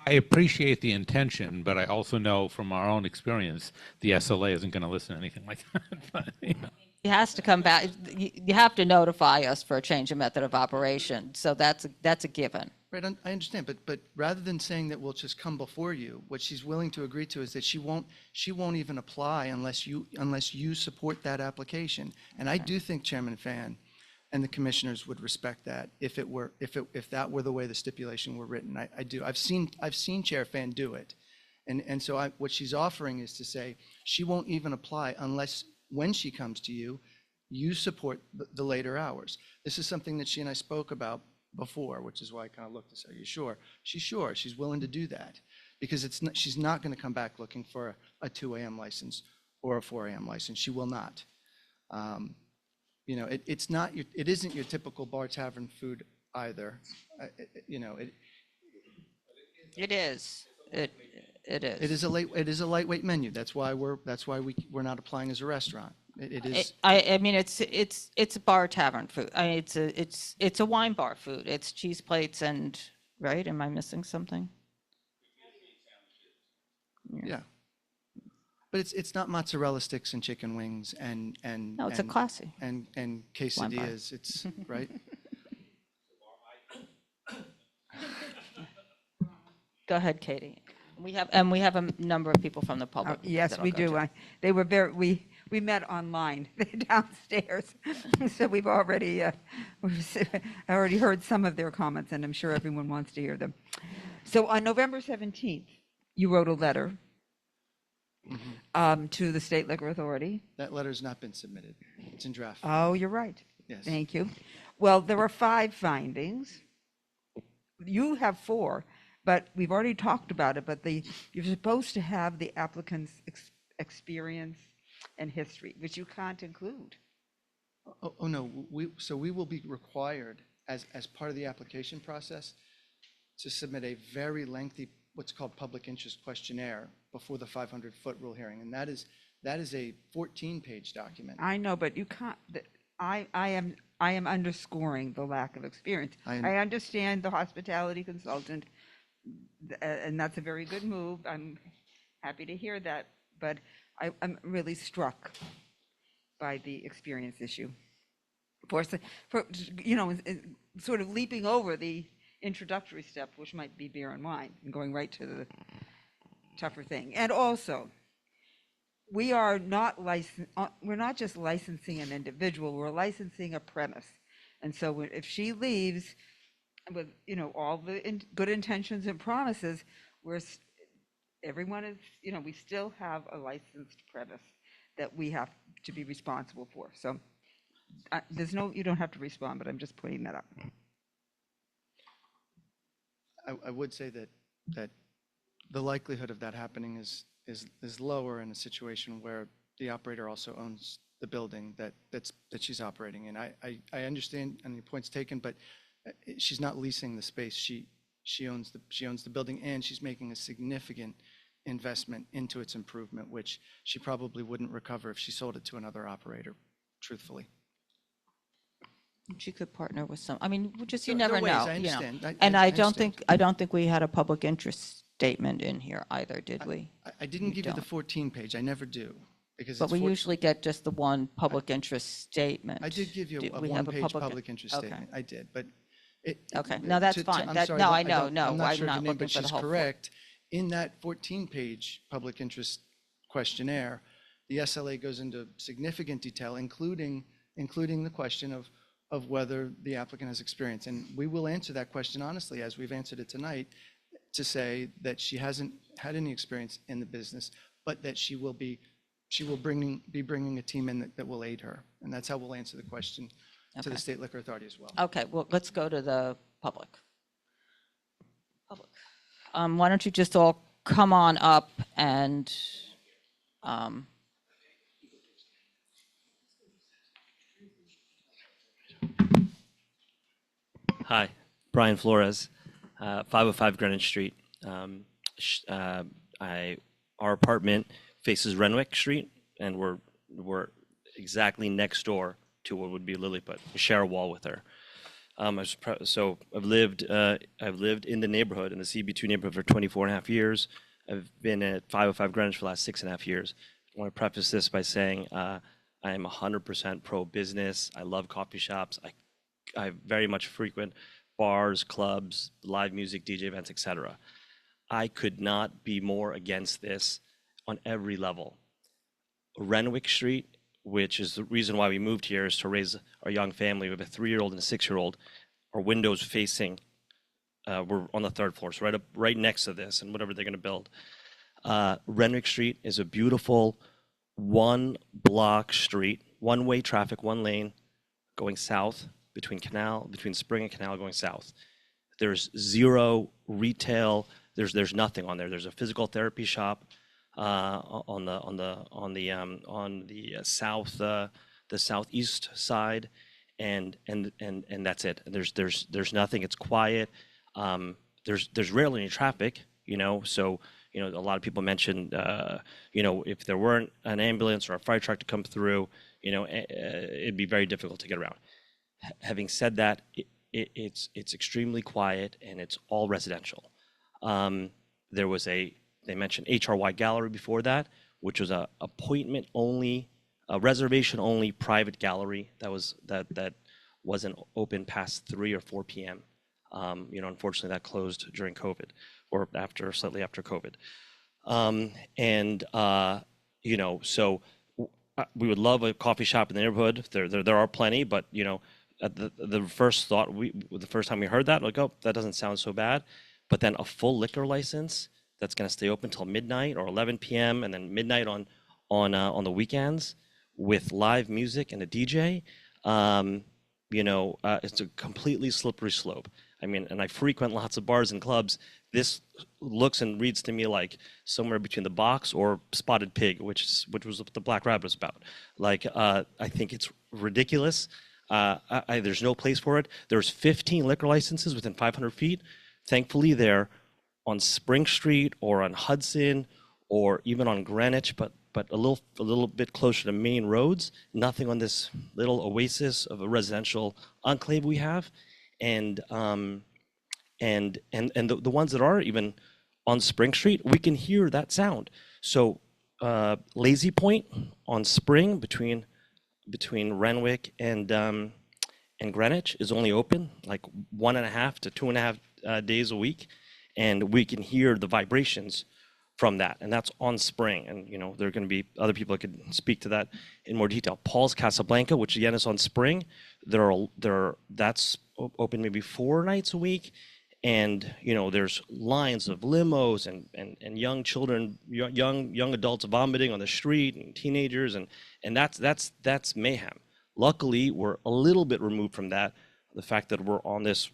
I appreciate the intention, but I also know from our own experience, the SLA isn't going to listen to anything like that. But, you know. He has to come back. You have to notify us for a change of method of operation. So that's a given. Right, I understand, but rather than saying that we'll just come before you, what she's willing to agree to is that she won't even apply unless you support that application. And I do think Chairman Fan and the commissioners would respect that if that were the way the stipulation were written. I do. I've seen Chair Fan do it, and so what she's offering is to say she won't even apply unless, when she comes to you, you support the later hours. This is something that she and I spoke about before, which is why I kind of looked to say, "Are you sure?" She's sure. She's willing to do that because she's not going to come back looking for a 2 a.m. license or a 4 a.m. license. She will not. You know, it isn't your typical bar tavern food either. You know, it is. It is. It is a lightweight menu. That's why we're not applying as a restaurant. It is. I mean, it's a bar tavern food. I mean, it's a wine bar food. It's cheese plates and, right? Am I missing something? Yeah. But it's not mozzarella sticks and chicken wings and No, it's a classy. and quesadillas. It's right. Go ahead, Katie. We have a number of people from the public. Yes, we do. They were we met online downstairs, so we've already I already heard some of their comments, and I'm sure everyone wants to hear them. So on November 17th, you wrote a letter to the State Liquor Authority. That letter's not been submitted. It's in draft. Oh, you're right. Yes. Thank you. Well, there are 5 findings. You have 4. But we've already talked about it, but you're supposed to have the applicant's experience and history, which you can't include. Oh no, we will be required as part of the application process to submit a very lengthy, what's called public interest questionnaire before the 500-foot rule hearing, and that is a 14-page document. I know, but you can't. I am underscoring the lack of experience. I understand the hospitality consultant. And that's a very good move. I'm happy to hear that, but I'm really struck by the experience issue. For you know, sort of leaping over the introductory step, which might be beer and wine, and going right to the tougher thing. And also, we are not we're not just licensing an individual, we're licensing a premise. And so if she leaves with, you know, all the good intentions and promises, everyone is, you know, we still have a licensed premise that we have to be responsible for. So There's no, you don't have to respond, but I'm just pointing that out. I would say that the likelihood of that happening is lower in a situation where the operator also owns the building that she's operating in. I understand, and your point's taken, but she's not leasing the space. She owns the building, and she's making a significant investment into its improvement, which she probably wouldn't recover if she sold it to another operator, truthfully. She could partner with some, I mean, just, you There are never ways, know. I you know. understand. And I I don't understand. think we had a public interest statement in here either, did we? I didn't give you the don't. 14 page. I never do. Because But it's we usually get just the one public interest statement. I did give you Did a we have one-page public interest okay. statement. I did, but Okay, no, that's fine. I'm That- sorry, no, but I know, don't- no, I'm not I'm sure of not your name, looking but for the she's whole correct. In that 14-page public interest questionnaire, the SLA goes into significant detail, including the question of whether the applicant has experience. And we will answer that question honestly, as we've answered it tonight, to say that she hasn't had any experience in the business, but that she will be bringing a team in that will aid her. And that's how we'll answer the question to the Okay. State Liquor Authority as well. Okay, well, let's go to the public. Why don't you just all come on up and, Hi, Brian Flores, 505 Greenwich Street. Our apartment faces Renwick Street, and we're exactly next door to what would be Lilliput. We share a wall with her. So I've lived in the neighborhood, in the CB2 neighborhood, for 24 and a half years. I've been at 505 Greenwich for the last 6.5 years. I want to preface this by saying I am 100% pro-business. I love coffee shops. I very much frequent bars, clubs, live music, DJ events, etc. I could not be more against this on every level. Renwick Street, which is the reason why we moved here, is to raise our young family. We have a 3-year-old and a 6-year-old. Our windows facing, we're on the 3rd floor, so right next to this and whatever they're going to build. Renwick Street is a beautiful 1-block street, one-way traffic, one lane, going south between Spring and Canal, going south. There's zero retail. There's nothing on there. There's a physical therapy shop on the southeast side, and that's it. There's nothing. It's quiet. There's rarely any traffic, so a lot of people mentioned if there weren't an ambulance or a fire truck to come through, it'd be very difficult to get around. Having said that, it's extremely quiet and it's all residential. There was they mentioned HRY Gallery before that, which was a appointment only, a reservation only private gallery that wasn't open past 3 or 4 p.m. Unfortunately that closed during COVID or slightly after COVID. So we would love a coffee shop in the neighborhood. There are plenty, but the first time we heard that, like, oh, that doesn't sound so bad. But then a full liquor license that's going to stay open till midnight or 11 p.m. and then midnight on the weekends with live music and a DJ, it's a completely slippery slope. I mean, and I frequent lots of bars and clubs. This looks and reads to me like somewhere between The Box or Spotted Pig, which was what the Black Rabbit was about. Like, I think it's ridiculous. There's no place for it. There's 15 liquor licenses within 500 feet. Thankfully, they're on Spring Street or on Hudson or even on Greenwich, but a little bit closer to main roads. Nothing on this little oasis of a residential enclave we have, and the ones that are even on Spring Street, we can hear that sound. So Lazy Point on Spring between Renwick and Greenwich is only open like 1.5 to 2.5 days a week, and we can hear the vibrations from that, and that's on Spring. And there are going to be other people that could speak to that in more detail. Paul's Casablanca, which again is on Spring, that's open maybe 4 nights a week, and there's lines of limos and young children, young adults vomiting on the street, and teenagers, and that's mayhem. Luckily, we're a little bit removed from that, the fact that we're on this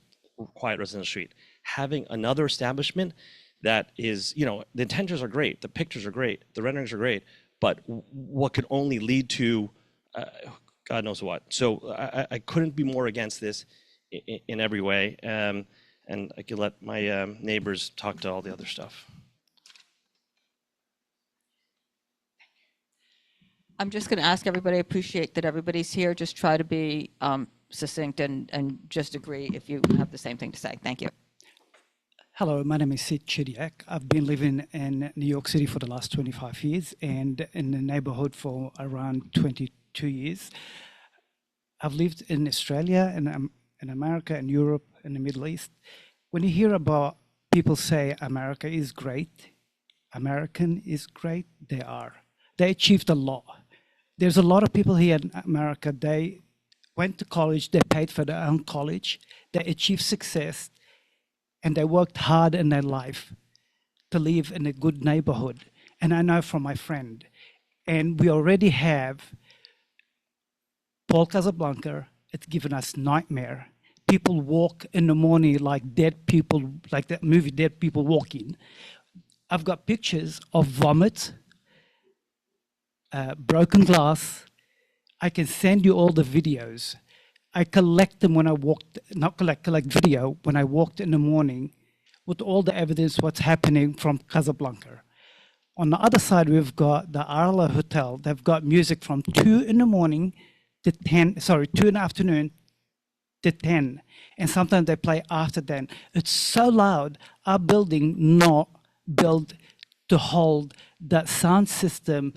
quiet residential street. Having another establishment that is, you know, the intentions are great, the pictures are great, the renderings are great, but what could only lead to God knows what. So I couldn't be more against this in every way. And I could let my neighbors talk to all the other stuff. I'm just going to ask everybody, I appreciate that everybody's here. Just try to be succinct and just agree if you have the same thing to say. Thank you. Hello, my name is Sid Chidiak. I've been living in New York City for the last 25 years and in the neighborhood for around 22 years. I've lived in Australia and in America and Europe and the Middle East. When you hear about people say America is great, American is great, they are. They achieved a lot. There's a lot of people here in America, they went to college, they paid for their own college, they achieved success, and they worked hard in their life to live in a good neighborhood. And I know from my friend, and we already have Paul Casablanca, it's given us nightmare. People walk in the morning like dead people, like that movie Dead People Walking. I've got pictures of vomit, broken glass. I can send you all the videos. I collect them when I walked, not collect video, when I walked in the morning with all the evidence what's happening from Casablanca. On the other side, we've got the Arla Hotel. They've got music from 2 in the morning to 10, 2 in the afternoon to 10. And sometimes they play after 10. It's so loud, our building not built to hold that sound system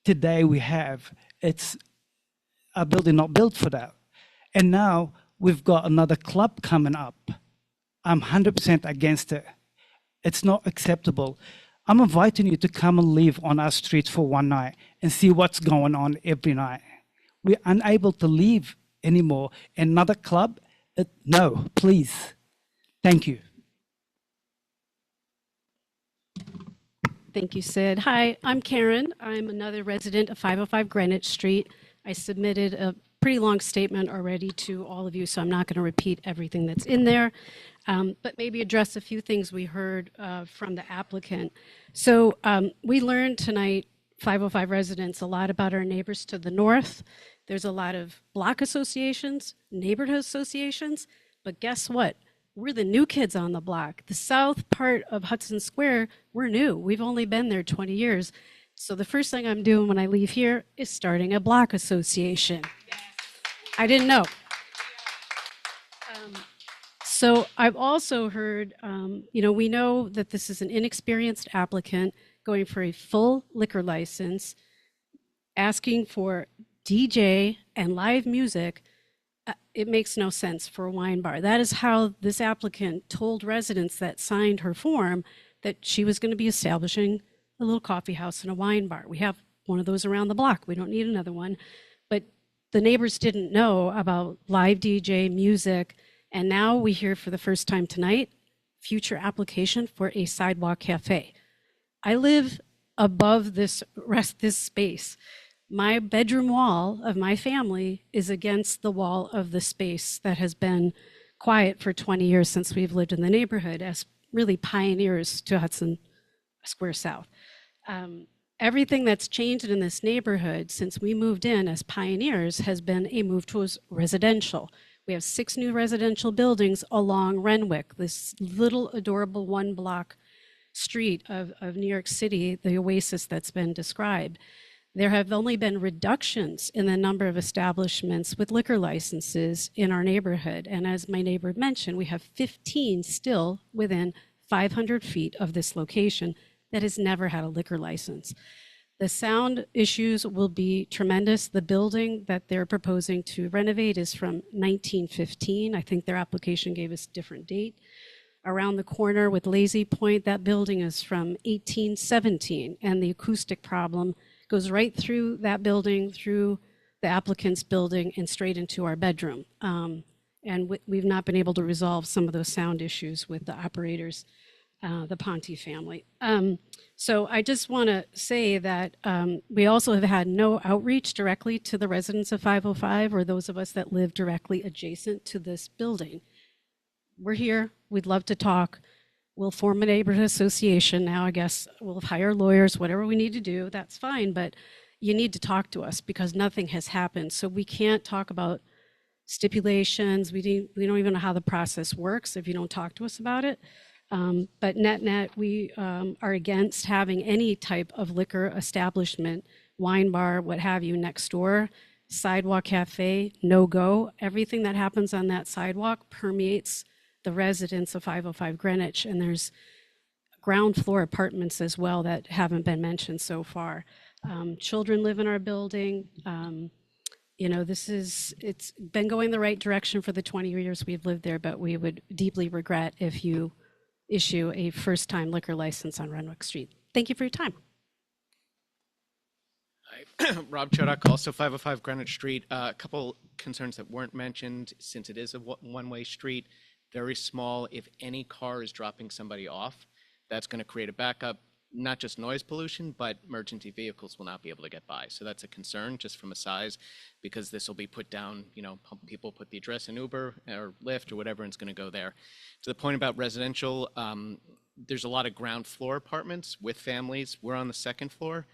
today we have. It's our building not built for that. And now we've got another club coming up. I'm 100% against it. It's not acceptable. I'm inviting you to come and live on our streets for one night and see what's going on every night. We're unable to leave anymore. Another club? No, please. Thank you. Thank you, Sid. Hi, I'm Karen. I'm another resident of 505 Greenwich Street. I submitted a pretty long statement already to all of you, so I'm not going to repeat everything that's in there, but maybe address a few things we heard from the applicant. So we learned tonight, 505 residents, a lot about our neighbors to the north. There's a lot of block associations, neighborhood associations, but guess what? We're the new kids on the block. The south part of Hudson Square, we're new. We've only been there 20 years. So the first thing I'm doing when I leave here is starting a block association. Yes. I didn't know. So I've also heard, we know that this is an inexperienced applicant going for a full liquor license, asking for DJ and live music. It makes no sense for a wine bar. That is how this applicant told residents that signed her form that she was going to be establishing a little coffee house and a wine bar. We have one of those around the block. We don't need another one. But the neighbors didn't know about live DJ, music, and now we hear for the first time tonight, future application for a sidewalk cafe. I live above this space. My bedroom wall of my family is against the wall of the space that has been quiet for 20 years since we've lived in the neighborhood as really pioneers to Hudson Square South. Everything that's changed in this neighborhood since we moved in as pioneers has been a move towards residential. We have 6 new residential buildings along Renwick, this little adorable 1-block street of New York City, the oasis that's been described. There have only been reductions in the number of establishments with liquor licenses in our neighborhood. And as my neighbor mentioned, we have 15 still within 500 feet of this location that has never had a liquor license. The sound issues will be tremendous. The building that they're proposing to renovate is from 1915. I think their application gave us a different date. Around the corner with Lazy Point, that building is from 1817, and the acoustic problem goes right through that building, through the applicant's building, and straight into our bedroom. And we've not been able to resolve some of those sound issues with the operators. the Ponte family. So I just want to say that we also have had no outreach directly to the residents of 505 or those of us that live directly adjacent to this building. We're here. We'd love to talk. We'll form a neighborhood association now. I guess we'll hire lawyers, whatever we need to do. That's fine. But you need to talk to us because nothing has happened. So we can't talk about stipulations. We don't even know how the process works if you don't talk to us about it. But net, we are against having any type of liquor establishment, wine bar, what have you, next door. Sidewalk cafe, no go. Everything that happens on that sidewalk permeates the residents of 505 Greenwich, and there's ground floor apartments as well that haven't been mentioned so far. Children live in our building. You know, it's been going the right direction for the 20 years we've lived there, but we would deeply regret if you issue a first-time liquor license on Renwick Street. Thank you for your time. Hi, Rob Chodak, also 505 Greenwich Street. A couple concerns that weren't mentioned, since it is a one-way street, very small. If any car is dropping somebody off, that's going to create a backup, not just noise pollution, but emergency vehicles will not be able to get by. So that's a concern just from a size, because this will be put down, you know, people put the address in Uber or Lyft or whatever, and it's going to go there. To the point about residential, there's a lot of ground floor apartments with families. We're on the second floor,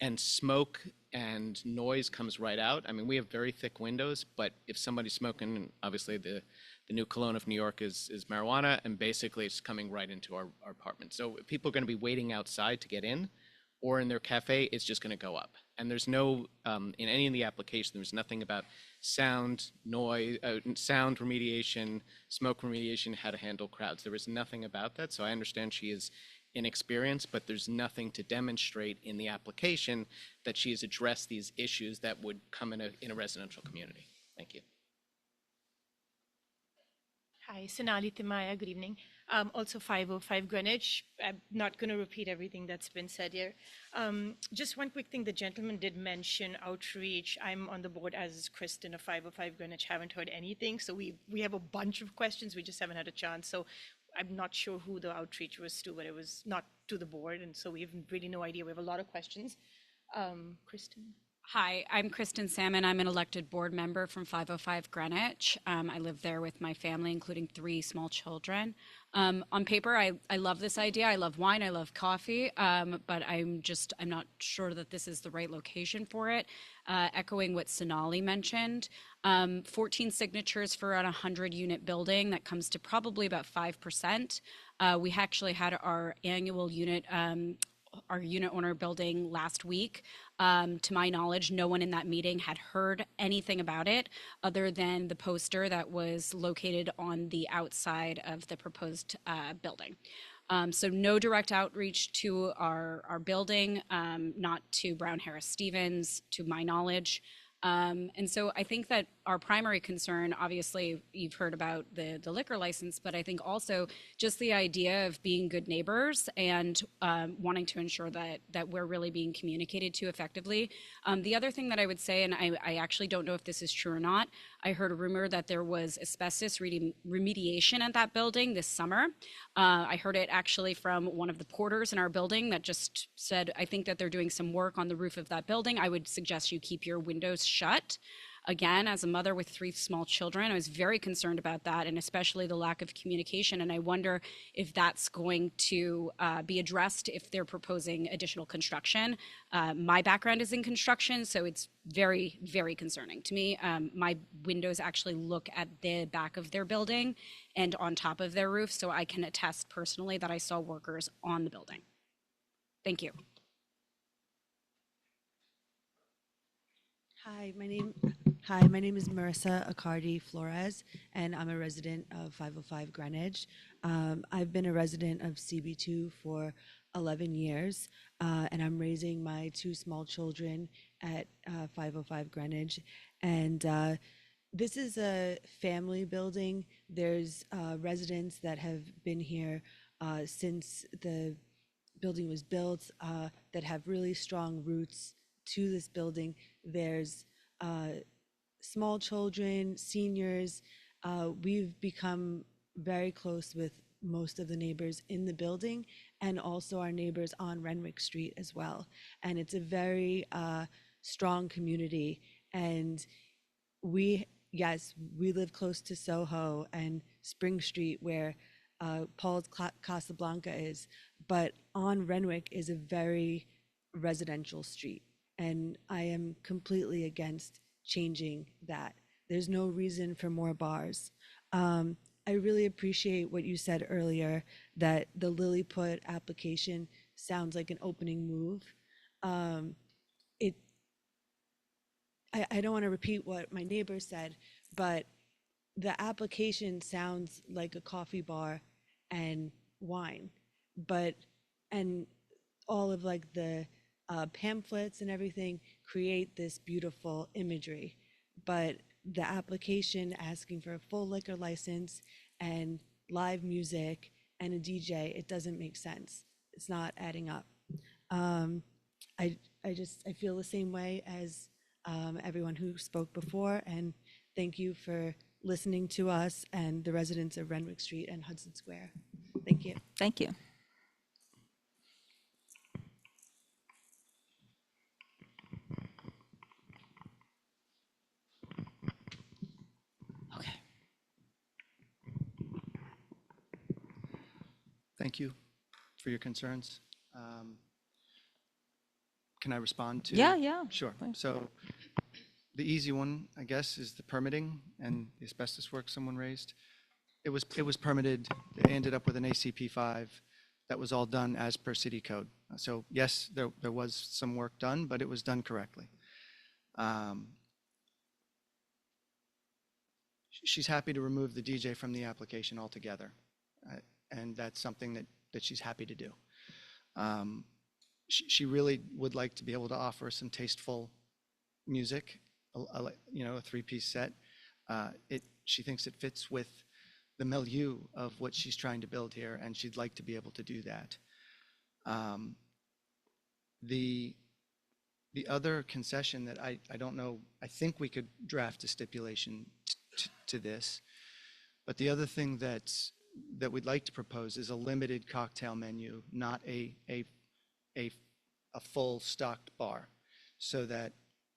and smoke and noise comes right out. I mean, we have very thick windows, but if somebody's smoking, obviously the new cologne of New York is marijuana, and basically it's coming right into our apartment. So if people are going to be waiting outside to get in, or in their cafe, it's just going to go up. And there's no, in any of the application, there's nothing about sound, noise, sound remediation, smoke remediation, how to handle crowds. There is nothing about that. So I understand she is inexperienced, but there's nothing to demonstrate in the application that she has addressed these issues that would come in a residential community. Thank you. Hi, Sonali Timaya, good evening. Also 505 Greenwich. I'm not going to repeat everything that's been said here. Just one quick thing, the gentleman did mention outreach. I'm on the board, as is Kristen of 505 Greenwich, haven't heard anything. So we have a bunch of questions, we just haven't had a chance. So I'm not sure who the outreach was to, but it was not to the board. And so we have really no idea. We have a lot of questions. Kristen? Hi, I'm Kristen Salmon. I'm an elected board member from 505 Greenwich. I live there with my family, including 3 small children. On paper, I love this idea. I love wine, I love coffee, but I'm not sure that this is the right location for it. Echoing what Sonali mentioned, 14 signatures for a 100-unit building, that comes to probably about 5%. We actually had our annual unit our unit owner building last week. To my knowledge, no one in that meeting had heard anything about it other than the poster that was located on the outside of the proposed building. So no direct outreach to our building, not to Brown Harris Stevens, to my knowledge. And so I think that our primary concern, obviously, you've heard about the liquor license, but I think also just the idea of being good neighbors and wanting to ensure that we're really being communicated to effectively. The other thing that I would say, and I actually don't know if this is true or not, I heard a rumor that there was asbestos remediation at that building this summer. I heard it actually from one of the porters in our building that just said, I think that they're doing some work on the roof of that building. I would suggest you keep your windows shut. Again, as a mother with 3 small children, I was very concerned about that, and especially the lack of communication. And I wonder if that's going to be addressed if they're proposing additional construction. My background is in construction, so it's very, very concerning to me. My windows actually look at the back of their building and on top of their roof, so I can attest personally that I saw workers on the building. Thank you. Hi, my name is Marissa Accardi Flores, and I'm a resident of 505 Greenwich. I've been a resident of CB2 for 11 years, and I'm raising my 2 small children at 505 Greenwich. And this is a family building. There's residents that have been here since the building was built that have really strong roots to this building. There's small children, seniors. We've become very close with most of the neighbors in the building and also our neighbors on Renwick Street as well. And it's a very strong community. And yes, we live close to Soho and Spring Street where Paul's Casablanca is, but on Renwick is a very residential street. And I am completely against changing that. There's no reason for more bars. I really appreciate what you said earlier, that the Lilliput application sounds like an opening move. I don't want to repeat what my neighbor said, but the application sounds like a coffee bar and wine, and all of like the pamphlets and everything create this beautiful imagery, but the application asking for a full liquor license and live music and a DJ, it doesn't make sense. It's not adding up. I feel the same way as everyone who spoke before, and thank you for listening to us and the residents of Renwick Street and Hudson Square. Thank you. Thank you. Okay. Thank you for your concerns. Can I respond to? Yeah. Sure. Please. So the easy one, I guess, is the permitting and the asbestos work someone raised. It was permitted. It ended up with an ACP 5 that was all done as per city code. So yes, there was some work done, but it was done correctly. She's happy to remove the DJ from the application altogether, and that's something that she's happy to do. She really would like to be able to offer some tasteful music, a three-piece set. She thinks it fits with the milieu of what she's trying to build here, and she'd like to be able to do that. The other concession that I don't know, I think we could draft a stipulation to this, but the other thing that we'd like to propose is a limited cocktail menu, not a full stocked bar, so that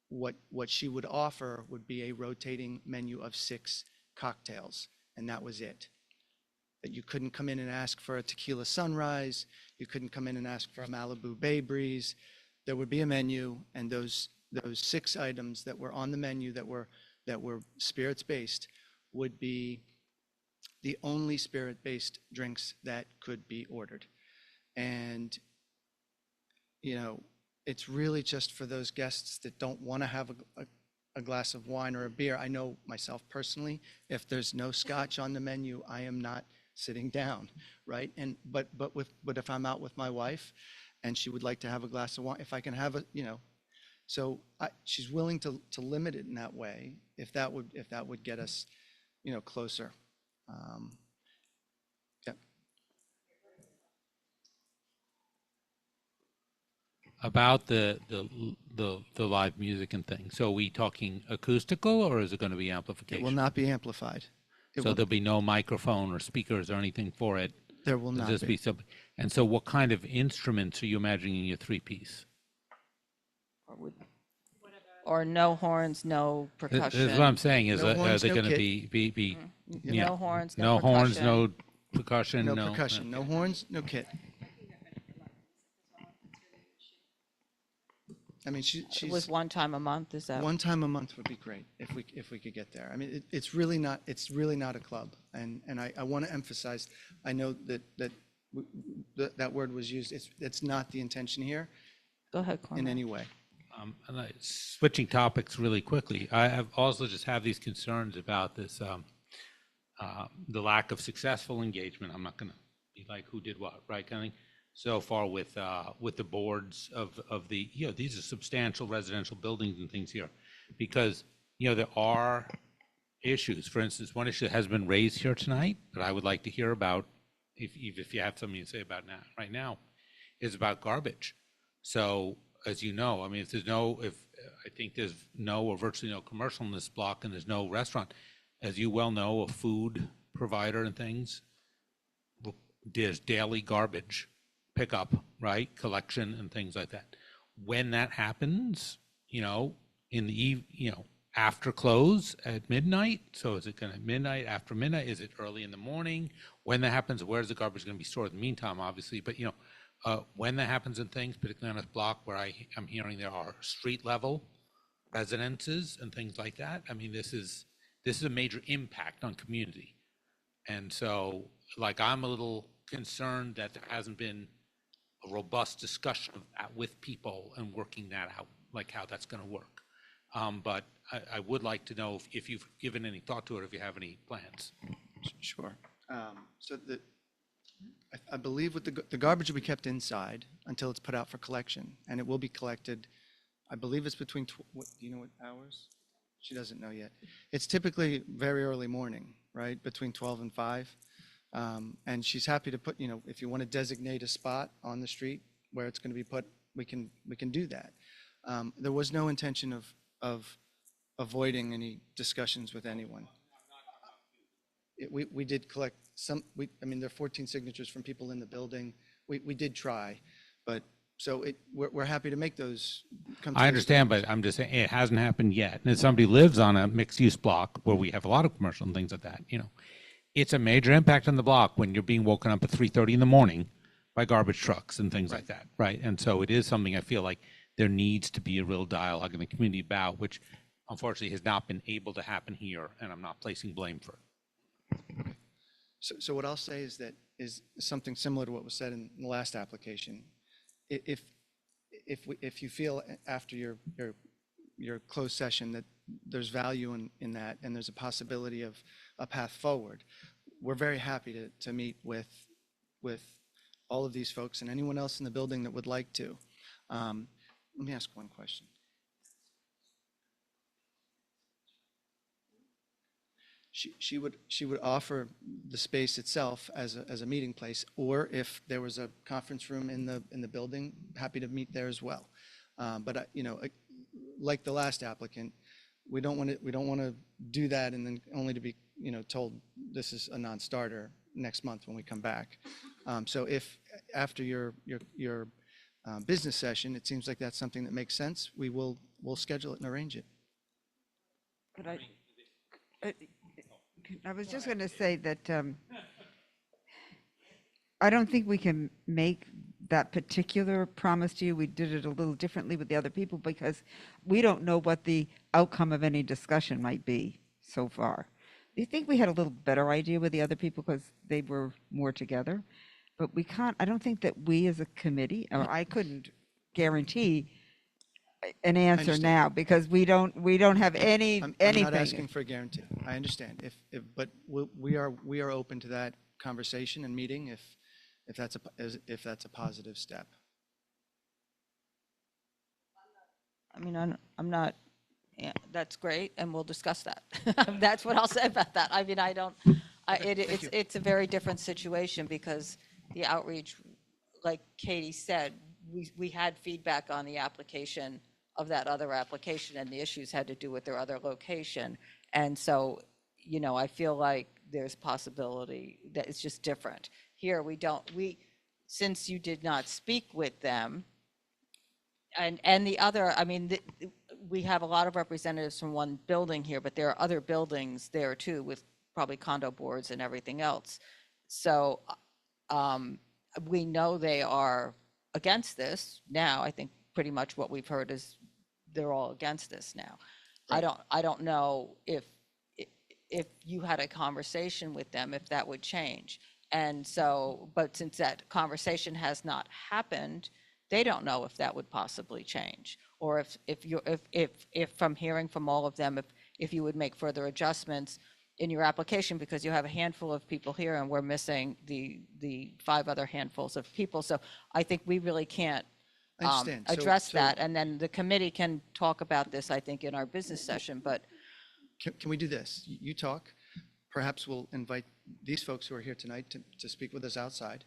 what she would offer would be a rotating menu of 6 cocktails, and that was it. That you couldn't come in and ask for a tequila sunrise, you couldn't come in and ask for a Malibu Bay Breeze. There would be a menu, and those 6 items that were on the menu that were spirits based would be the only spirit based drinks that could be ordered. And it's really just for those guests that don't want to have a glass of wine or a beer. I know myself personally, if there's no scotch on the menu, I am not sitting down, right? But if I'm out with my wife and she would like to have a glass of wine, if I can have so she's willing to limit it in that way, if that would get us, closer. Yeah. About the live music and things. So are we talking acoustical, or is it going to be amplification? It will not be amplified. So there'll be no microphone or speakers or anything for it? There will not be. And so what kind of instruments are you imagining in your 3-piece? Or no horns, no percussion. That's what I'm saying. Is No are horns, they no going to kit. be No horns, no no horns, percussion. no percussion, No percussion, no horns, no kit. I mean, she's It was one time a month, is that? one time a month would be great if we could get there. I mean, it's really not a club, and I want to emphasize. I know that word was used. It's not the intention here. Go ahead, Cormac. In any way. Switching topics really quickly, I have also just have these concerns about this, the lack of successful engagement. I'm not going to be like who did what, right, kind of thing. So far with the boards of the, these are substantial residential buildings and things here, because there are issues. For instance, one issue that has been raised here tonight that I would like to hear about, if you have something to say about right now, is about garbage. So as you know, I mean, I think there's no or virtually no commercial in this block, and there's no restaurant, as you well know, a food provider and things will there's daily garbage pickup, right? Collection and things like that. When that happens, you know, in the after close at midnight. So is it going to midnight, after midnight? Is it early in the morning? When that happens, where's the garbage going to be stored in the meantime, obviously? But, you know, when that happens in things, particularly on this block where I'm hearing there are street level residences and things like that. I mean, this is a major impact on community. And so, like, I'm a little concerned that there hasn't been a robust discussion with people and working that out, like how that's going to work. But I would like to know if you've given any thought to it, if you have any plans. Sure. So I believe with the garbage will be kept inside until it's put out for collection, and it will be collected. I believe it's between, do you know what hours? She doesn't know yet. It's typically very early morning, right? Between 12 and 5. And she's happy to put, you know, if you want to designate a spot on the street where it's going to be put, we can do that. There was no intention of avoiding any discussions with anyone. We did collect some, I mean, there are 14 signatures from people in the building. We did try, but so we're happy to make those come to I understand, but I'm just saying it hasn't happened yet. And if somebody lives on a mixed-use block where we have a lot of commercial and things like that, you know, it's a major impact on the block when you're being woken up at 3:30 in the morning by garbage trucks and things like that, right? And so it is something I feel like there needs to be a real dialogue in the community about, which unfortunately has not been able to happen here, and I'm not placing blame for it. So what I'll say is that is something similar to what was said in the last application. If you feel after your closed session that there's value in that and there's a possibility of a path forward, we're very happy to meet with all of these folks and anyone else in the building that would like to. Let me ask one question. She would offer the space itself as a meeting place, or if there was a conference room in the building, happy to meet there as well. But you know, like the last applicant, we don't want to do that and then only to be, you know, told this is a non-starter next month when we come back. So if after your business session, it seems like that's something that makes sense, we'll schedule it and arrange it. But I was just going to say that I don't think we can make that particular promise to you. We did it a little differently with the other people because we don't know what the outcome of any discussion might be so far. Do you think we had a little better idea with the other people because they were more together? But we can't, I don't think that we as a committee, or I couldn't guarantee an answer now because we don't have anything. I'm not asking for a guarantee. I understand. But we are open to that conversation and meeting if that's a positive step. I mean, I'm not. Yeah, that's great, and we'll discuss that. That's what I'll say about that. I mean, it's a very different situation because the outreach, like Katie said, we had feedback on the application of that other application, and the issues had to do with their other location. And so, you know, I feel like there's possibility that it's just different. Here, since you did not speak with them, and the other, I mean, we have a lot of representatives from one building here, but there are other buildings there too with probably condo boards and everything else. So we know they are against this now. I think pretty much what we've heard is they're all against this now. Right. I don't know if you had a conversation with them, if that would change. And so, but since that conversation has not happened, they don't know if that would possibly change, or if from hearing from all of them, if you would make further adjustments in your application, because you have a handful of people here and we're missing the 5 other handfuls of people. So I think we really can't address that, and then the committee can talk about this, I think, in our business session. But can we do this? You talk. Perhaps we'll invite these folks who are here tonight to speak with us outside,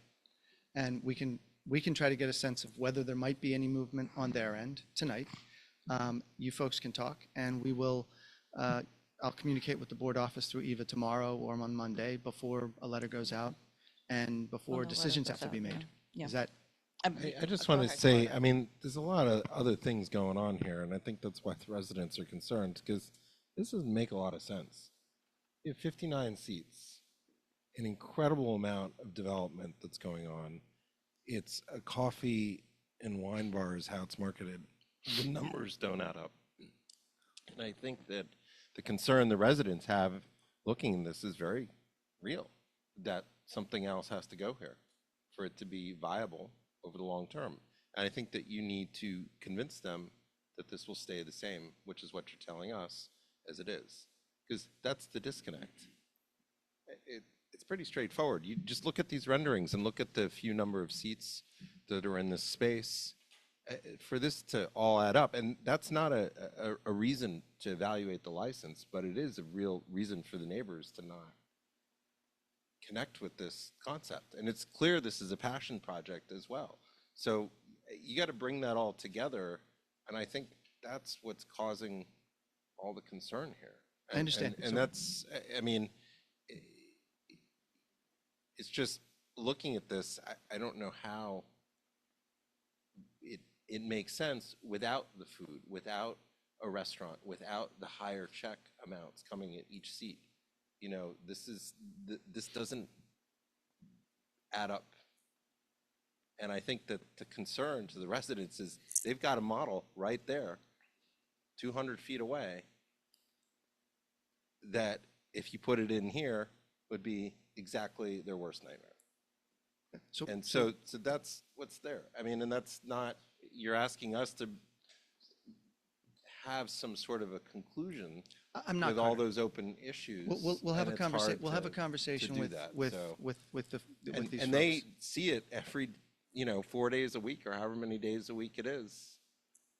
and we can try to get a sense of whether there might be any movement on their end tonight. You folks can talk, and we will. I'll communicate with the board office through Eva tomorrow or on Monday before a letter goes out, and before decisions have to be made. Yeah. Is that? I just want to say, I mean, there's a lot of other things going on here, and I think that's why the residents are concerned, because this doesn't make a lot of sense. You have 59 seats, an incredible amount of development that's going on. It's a coffee and wine bar is how it's marketed. The numbers don't add up. And I think that the concern the residents have looking at this is very real, that something else has to go here for it to be viable over the long term. And I think that you need to convince them that this will stay the same, which is what you're telling us as it is, because that's the disconnect. It's pretty straightforward. You just look at these renderings and look at the few number of seats that are in this space for this to all add up. And that's not a reason to evaluate the license, but it is a real reason for the neighbors to not connect with this concept. And it's clear this is a passion project as well. So you got to bring that all together. And I think that's what's causing all the concern here. I understand. And that's, I mean, it's just looking at this, I don't know how it makes sense without the food, without a restaurant, without the higher check amounts coming at each seat. You know, this doesn't add up. And I think that the concern to the residents is they've got a model right there, 200 feet away, that if you put it in here would be exactly their worst nightmare. So that's what's there. I mean, and that's not, you're asking us to have some sort of a conclusion I'm not with all those open issues. We'll have a and it's conversation. hard We'll have a to conversation do with that. with So- with these and folks. they see it every, 4 days a week or however many days a week it is,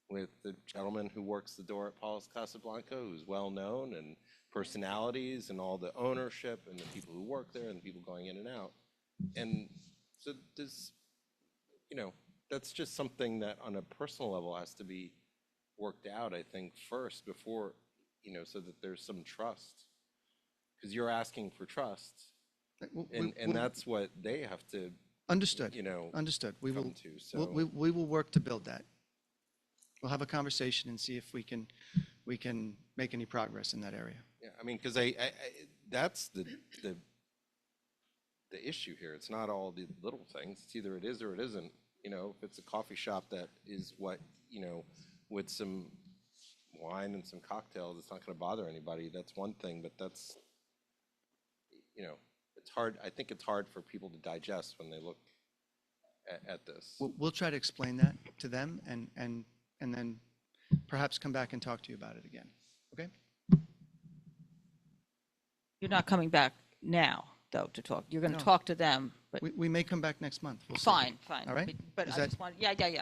with the gentleman who works the door at Paul's Casablanca, who's well known, and personalities and all the ownership and the people who work there and the people going in and out. And so there's, that's just something that on a personal level has to be worked out, I think, first before, so that there's some trust. Because you're asking for trust. And that's what they have to, Understood. Understood. We will. We will work to build that. We'll have a conversation and see if we can make any progress in that area. Yeah, I mean, because that's the issue here. It's not all the little things. It's either it is or it isn't. If it's a coffee shop that is what, with some wine and some cocktails, it's not going to bother anybody. That's one thing, but that's, it's hard. I think it's hard for people to digest when they look at this. We'll try to explain that to them and then perhaps come back and talk to you about it again. Okay? You're not coming back now, though, to talk. You're going to talk to them, but We may come back next month. We'll see. fine. All right? But Is I that- just want, yeah. Okay.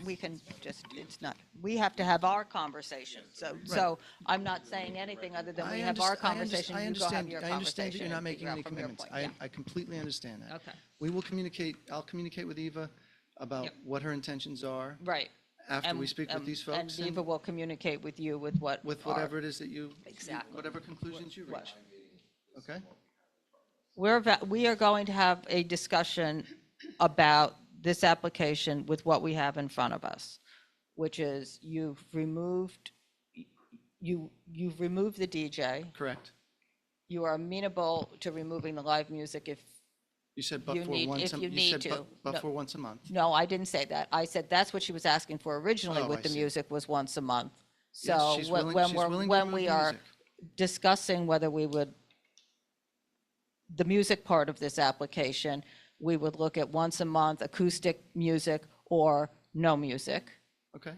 We can just, it's not, we have to have our conversation. So I'm not saying anything other than we have our conversation. You go have your I understand that you're conversation not and making figure out any from your commitments. point. Yeah. I completely understand that. Okay. We will communicate, I'll communicate with Eva about what her intentions are. Right. After we speak with these folks. And Eva will communicate with you with what. With whatever it is that you. Exactly. Whatever conclusions you reach. Okay? We are going to have a discussion about this application with what we have in front of us, which is you've removed the DJ. Correct. You are amenable to removing the live music if You said but you for need, once, if you you need said to. but No. for once a month. No, I didn't say that. I said that's what she was asking for originally Oh, with I the see. music was once a month. Yes, So she's when willing- she's willing to when remove we the are music. discussing whether we would, the music part of this application, we would look at once a month acoustic music or no music. Okay.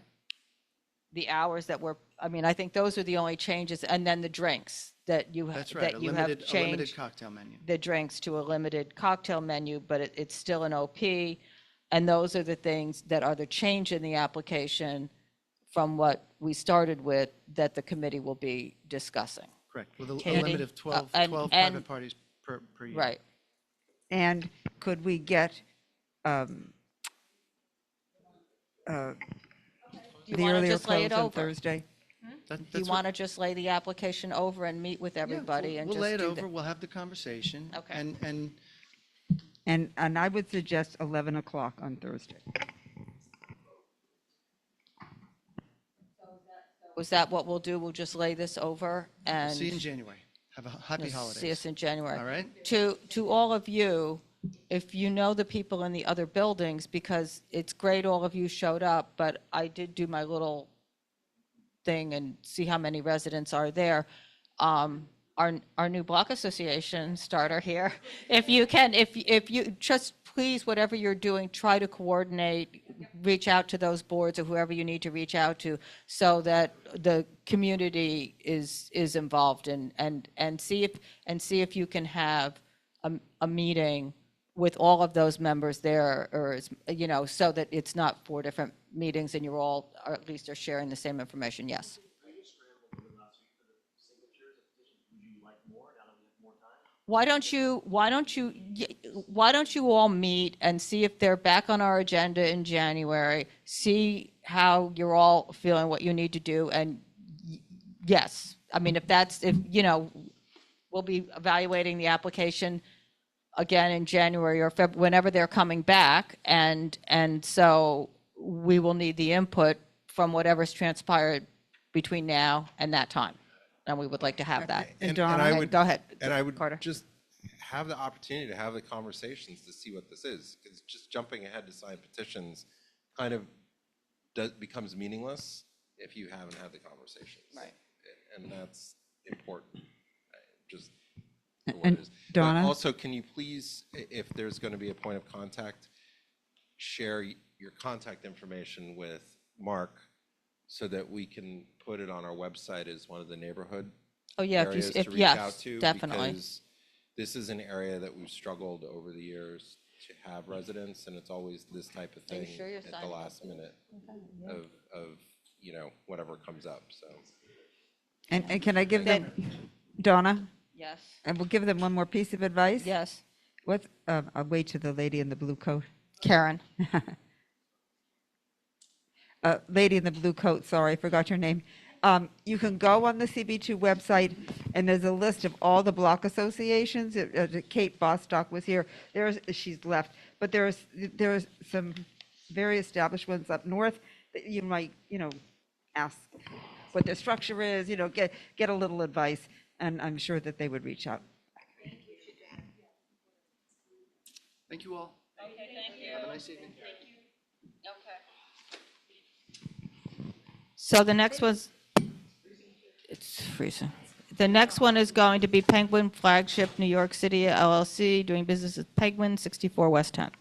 The hours that were, I think those are the only changes, and then the drinks that you have, That's right. that A you limited have changed cocktail menu. the drinks to a limited cocktail menu, but it's still an OP. And those are the things that are the change in the application from what we started with that the committee will be discussing. Correct. With a Katie? limit of 12 And- 12 and- private parties per year. Right. And could we get Do you the wanna earlier just lay it close on over? Thursday? Do you want to just lay the application over and meet with everybody and We'll just lay it do over, the- we'll have the conversation. Okay. And And I would suggest 11 o'clock on Thursday. Was that what we'll do? We'll just lay this over and See you in January. Have a happy holidays. see us in January. All right. To all of you, if you know the people in the other buildings, because it's great all of you showed up, but I did do my little thing and see how many residents are there. Our new block association starter here. If you can, if you just please, whatever you're doing, try to coordinate, reach out to those boards or whoever you need to reach out to, so that the community is involved, and see if you can have a meeting with all of those members there, or so that it's not 4 different meetings and you're all, or at least are sharing the same information. Yes. Why don't you all meet and see if they're back on our agenda in January, see how you're all feeling, what you need to do, and yes, I mean, we'll be evaluating the application again in January or February, whenever they're coming back, and so we will need the input from whatever's transpired between now and that time. And we would like to have that. And Donna, I would go ahead. And I would Carter. just have the opportunity to have the conversations to see what this is. Because just jumping ahead to sign petitions kind of becomes meaningless if you haven't had the conversations. Right. And that's important. Just for what And it is. Donna? But also, can you please, if there's going to be a point of contact, share your contact information with Mark, so that we can put it on our website as one of the neighborhood areas to reach out to. Definitely. Because this is an area that we've struggled over the years to have residents, and it's always this type of Are you thing sure you're at the signing last minute of whatever comes up. So. And can I give them, Donna? Yes. And we'll give them one more piece of advice? Yes. I'll wait to the lady in the blue coat. Karen. Lady in the blue coat, sorry, I forgot your name. You can go on the CB2 website, and there's a list of all the block associations. Kate Bostock was here. She's left, but there's some very established ones up north that you might, ask what their structure is. Get a little advice, and I'm sure that they would reach out. Thank you all. Okay, thank you. Have a nice evening. Thank you. Okay. So the next was, it's freezing. The next one is going to be Penguin Flagship, New York City LLC, doing business as Penguin, 64 West 10th.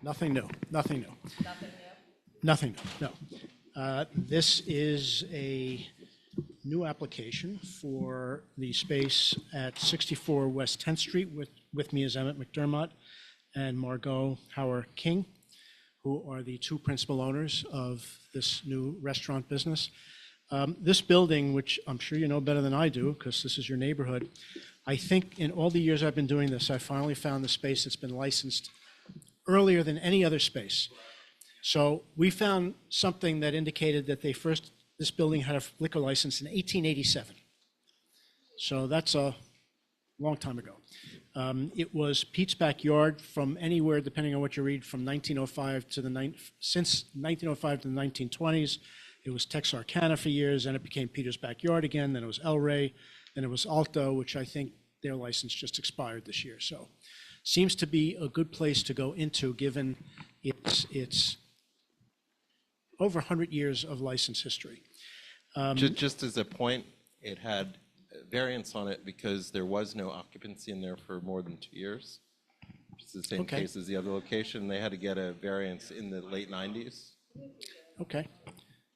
Nothing new, nothing new. Nothing new, no. This is a new application for the space at 64 West 10th Street. With me is Emmett McDermott and Margot Howard King, who are the 2 principal owners of this new restaurant business. This building, which I'm sure you know better than I do, because this is your neighborhood, I think in all the years I've been doing this, I finally found the space that's been licensed earlier than any other space. So we found something that indicated that this building had a liquor license in 1887. So that's a long time ago. It was Pete's Backyard from anywhere, depending on what you read, from 1905 to since 1905 to the 1920s. It was Texarkana for years, and it became Peter's Backyard again. Then it was El Rey, then it was Alto, which I think their license just expired this year. So seems to be a good place to go into, given its over 100 years of license history. Just as a point, it had variance on it because there was no occupancy in there for more than 2 years. It's the same Okay. case as the other location. They had to get a variance in the late 90s. Okay,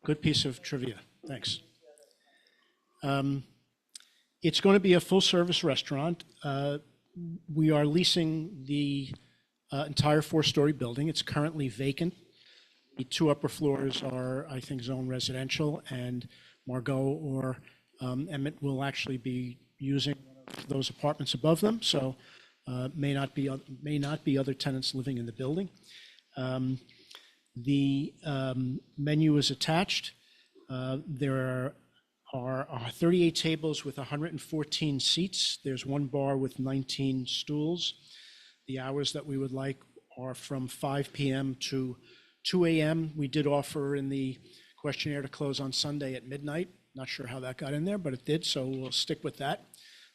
good piece of trivia, thanks. It's going to be a full-service restaurant. We are leasing the entire four-story building. It's currently vacant. The two upper floors are, I think, zone residential, and Margot or Emmett will actually be using those apartments above them, so may not be other tenants living in the building. The menu is attached. There are 38 tables with 114 seats. There's one bar with 19 stools. The hours that we would like are from 5 p.m. to 2 a.m. We did offer in the questionnaire to close on Sunday at midnight. Not sure how that got in there, but it did, so we'll stick with that.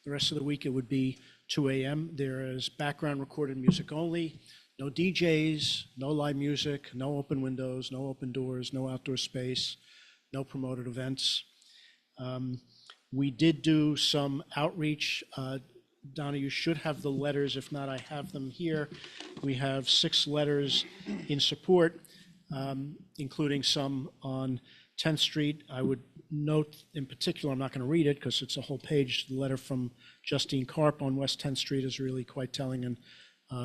The rest of the week it would be 2 a.m. There is background recorded music only, no DJs, no live music, no open windows, no open doors, no outdoor space, no promoted events. We did do some outreach. Donna, you should have the letters. If not, I have them here. We have 6 letters in support, including some on 10th Street. I would note in particular, I'm not going to read it because it's a whole page. The letter from Justine Karp on West 10th Street is really quite telling and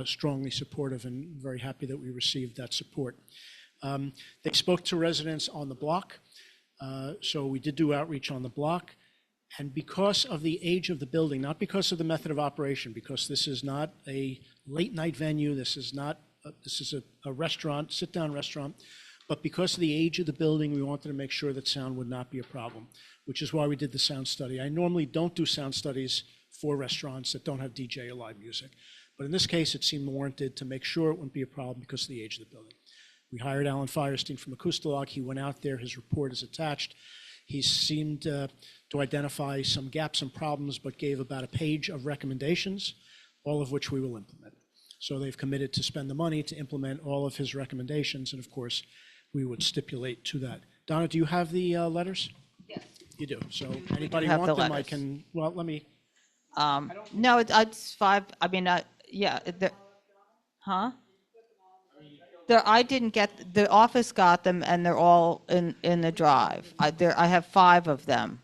strongly supportive, and very happy that we received that support. They spoke to residents on the block. So we did do outreach on the block. And because of the age of the building, not because of the method of operation, because this is not a late night venue, this is a restaurant, sit-down restaurant, but because of the age of the building, we wanted to make sure that sound would not be a problem, which is why we did the sound study. I normally don't do sound studies for restaurants that don't have DJ or live music. But in this case, it seemed warranted to make sure it wouldn't be a problem because of the age of the building. We hired Alan Firestein from Acoustalog. He went out there. His report is attached. He seemed to identify some gaps and problems, but gave about a page of recommendations, all of which we will implement. So they've committed to spend the money to implement all of his recommendations, and of course, we would stipulate to that. Donna, do you have the letters? Yes. You do. So anybody have want the them? I letters. can. Well, let me. No, it's 5. I mean, yeah. Huh? I didn't get, the office got them, and they're all in the drive. I have 5 of them.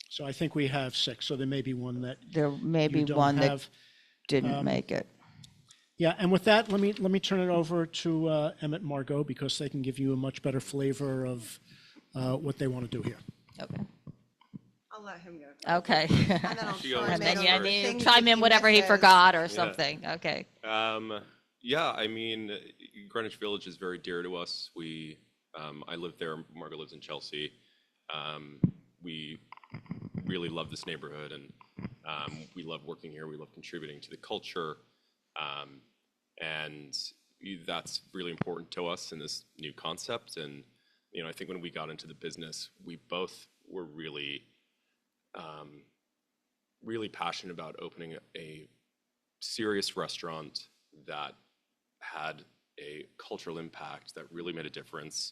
So I think we have 6. So there may be one that There may be you don't one that have. didn't make it. Yeah, and with that, let me turn it over to Emmett and Margot, because they can give you a much better flavor of what they want to do here. Okay. I'll let him go. Okay. And then I'll And then chime in you on chime in things whatever he misses. forgot or Yeah. something. Okay. Yeah, I mean, Greenwich Village is very dear to us. I live there. Margaret lives in Chelsea. We really love this neighborhood, and we love working here. We love contributing to the culture, and that's really important to us in this new concept. And I think when we got into the business, we both were really, really passionate about opening a serious restaurant that had a cultural impact that really made a difference.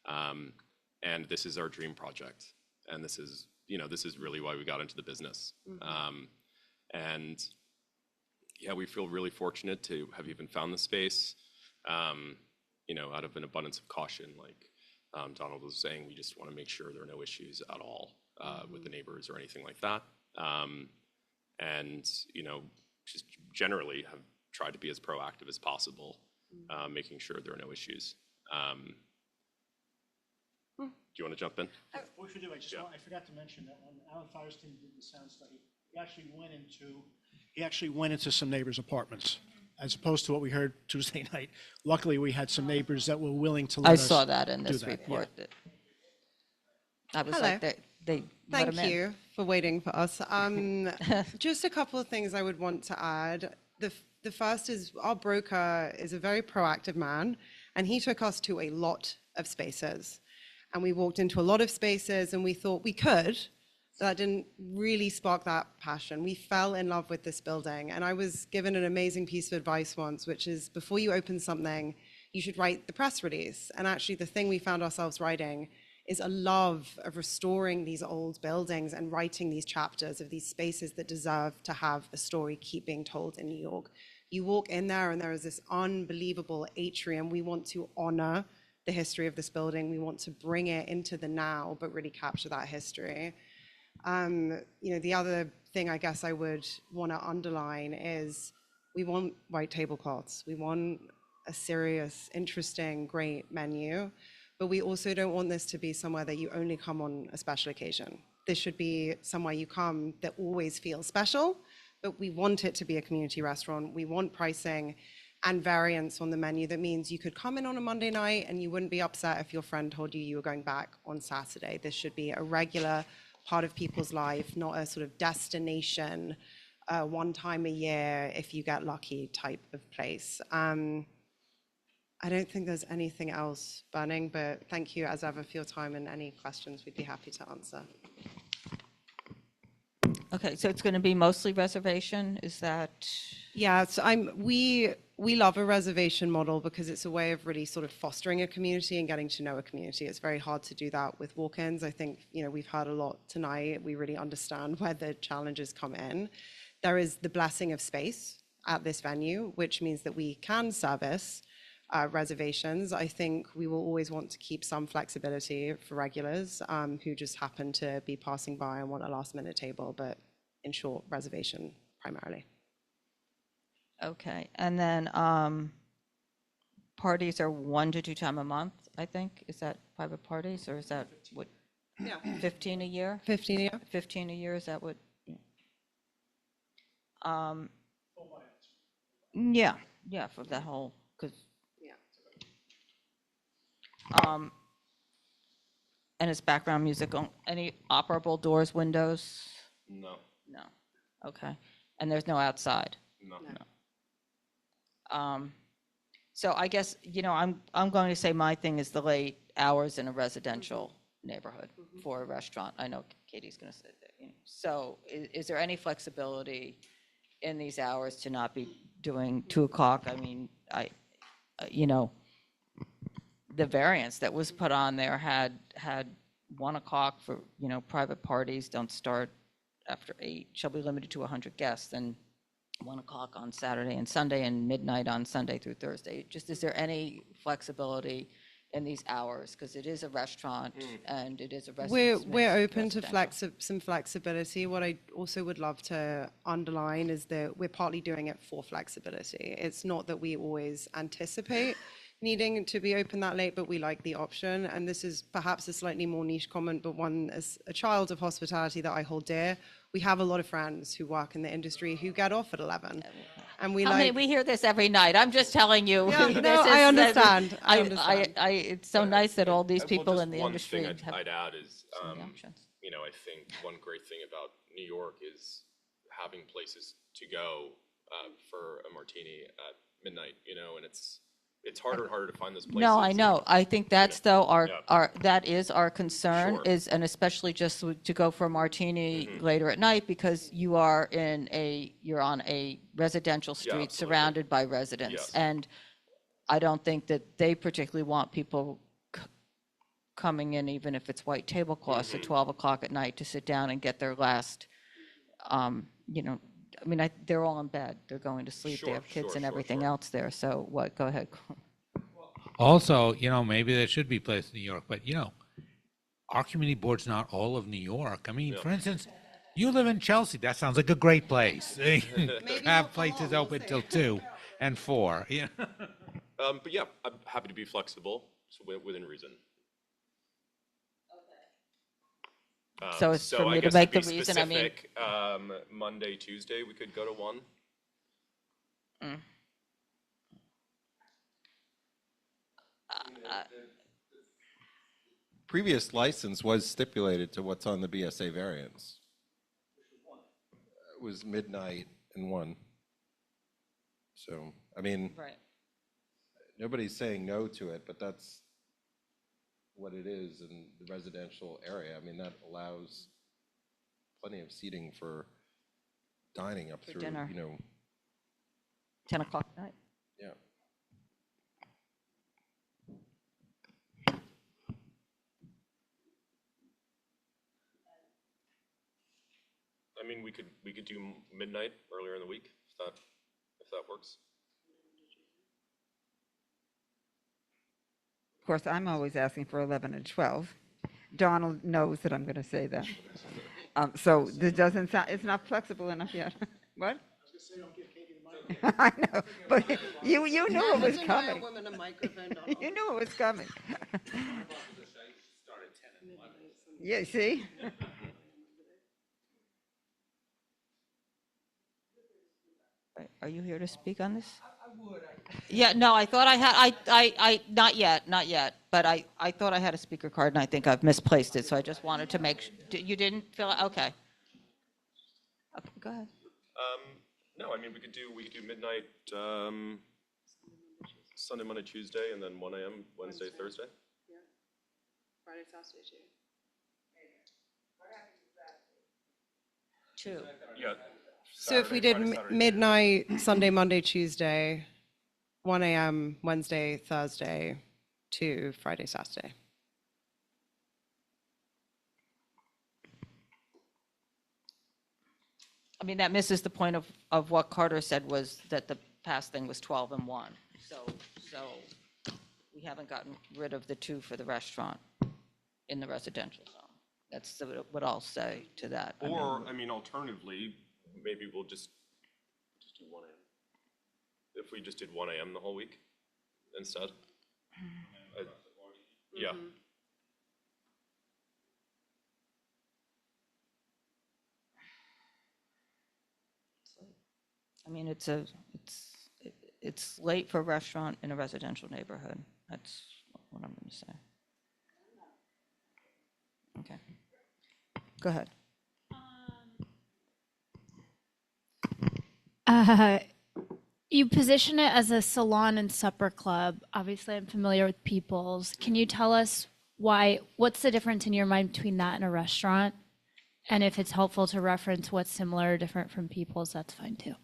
And this is our dream project. And this is really why we got into the business. And yeah, we feel really fortunate to have even found the space, out of an abundance of caution. Like Donald was saying, we just want to make sure there are no issues at all with the neighbors or anything like that. And just generally have tried to be as proactive as possible, making sure there are no issues. Do you want to jump in? Before we do, I forgot to mention that when Alan Firestein did the sound study, he actually went into some neighbors' apartments, as opposed to what we heard Tuesday night. Luckily, we had some neighbors that were willing to let I us saw that in do this that. report. Yeah. I was Hello. like, they let Thank 'em in. you for waiting for us. Just a couple of things I would want to add. The first is our broker is a very proactive man, and he took us to a lot of spaces. And we walked into a lot of spaces, and we thought we could. That didn't really spark that passion. We fell in love with this building. And I was given an amazing piece of advice once, which is before you open something, you should write the press release. And actually, the thing we found ourselves writing is a love of restoring these old buildings and writing these chapters of these spaces that deserve to have a story keep being told in New York. You walk in there and there is this unbelievable atrium. We want to honor the history of this building. We want to bring it into the now, but really capture that history. The other thing I guess I would want to underline is we want white tablecloths. We want a serious, interesting, great menu, but we also don't want this to be somewhere that you only come on a special occasion. This should be somewhere you come that always feels special, but we want it to be a community restaurant. We want pricing and variance on the menu. That means you could come in on a Monday night and you wouldn't be upset if your friend told you you were going back on Saturday. This should be a regular part of people's life, not a sort of destination, one time a year, if you get lucky type of place. I don't think there's anything else burning, but thank you as ever for your time, and any questions we'd be happy to answer. Okay, so it's going to be mostly reservation, is that? Yeah, so we love a reservation model because it's a way of really sort of fostering a community and getting to know a community. It's very hard to do that with walk-ins. I think, we've heard a lot tonight. We really understand where the challenges come in. There is the blessing of space at this venue, which means that we can service reservations. I think we will always want to keep some flexibility for regulars who just happen to be passing by and want a last minute table, but in short, reservation primarily. Okay, and then parties are 1 to 2 times a month, I think. Is that private parties, or is that what? Yeah. 15 a year? 15 a year. 15 a year, is that what? Yeah, for that whole, because. And it's background music, any operable doors, windows? No. No, okay. And there's no outside? No. So I guess, I'm going to say my thing is the late hours in a residential neighborhood for a restaurant. I know Katie's going to say that. So is there any flexibility in these hours to not be doing 2 o'clock? I mean, the variance that was put on there had 1 o'clock for, private parties don't start after 8, shall be limited to 100 guests, and 1 o'clock on Saturday and Sunday, and midnight on Sunday through Thursday. Just, is there any flexibility in these hours? Because it is a restaurant and it is a restaurant. We're open to some flexibility. What I also would love to underline is that we're partly doing it for flexibility. It's not that we always anticipate needing to be open that late, but we like the option. And this is perhaps a slightly more niche comment, but one as a child of hospitality that I hold dear. We have a lot of friends who work in the industry who get off at 11. And we we hear this every night. I'm just telling you. Yeah, no, I understand. It's so nice that all these people in the one industry thing have I'd add is, options. I think one great thing about New York is having places to go for a martini at midnight, and it's harder and harder to find those places. No, I know. I think that's that is our concern, Sure. and especially just to go for a martini later at night, because you're on a residential street absolutely. surrounded by residents. Yes. And I don't think that they particularly want people coming in, even if it's white tablecloths at 12 o'clock at night, to sit down and get their last, they're all in bed. They're going to sleep. They have kids and everything else there. So what? Go ahead. Also, maybe there should be places in New York, but our community board's not all of New York. I mean, for instance, you live in Chelsea. That sounds like a great place. Have places open till 2 and 4. Yeah. But yeah, I'm happy to be flexible, so within reason. So it's for I me to guess make be the reason. specific, Monday, Tuesday, we could go to 1. Previous license was stipulated to what's on the BSA variance. It was midnight and 1. So, Right. Nobody's saying no to it, but that's what it is in the residential area. That allows plenty of seating for dining up through, dinner. 10 o'clock at night. Yeah. mean, we could do midnight earlier in the week if that works. Of course, I'm always asking for 11 and 12. Donald knows that I'm going to say that. So this doesn't sound, it's not flexible enough yet. What? I know, but you knew it was coming. You knew it was coming. Yeah, see? Are you here to speak on this? I would. Yeah, no, I thought I had, not yet, but I thought I had a speaker card and I think I've misplaced it, so I just wanted to make, you didn't fill it, okay. Okay, go ahead. No, I mean, we could do midnight, Sunday, Monday, Tuesday, and then 1 a.m. Wednesday, Thursday. Yeah. Friday, Saturday, too. 2. Yeah. So if we did midnight, Sunday, Monday, Tuesday, 1 a.m. Wednesday, Thursday, to Friday, Saturday. I mean, that misses the point of what Carter said was that the past thing was 12 and 1. So we haven't gotten rid of the 2 for the restaurant in the residential zone. That's what I'll say to that. Or, I mean, alternatively, maybe we'll just do 1 a.m. If we just did 1 a.m. the whole week instead. Yeah. I mean, it's late for a restaurant in a residential neighborhood. That's what I'm going to say. Okay. Go ahead. You position it as a salon and supper club. Obviously, I'm familiar with People's. Can you tell us what's the difference in your mind between that and a restaurant? And if it's helpful to reference what's similar or different from People's, that's fine too.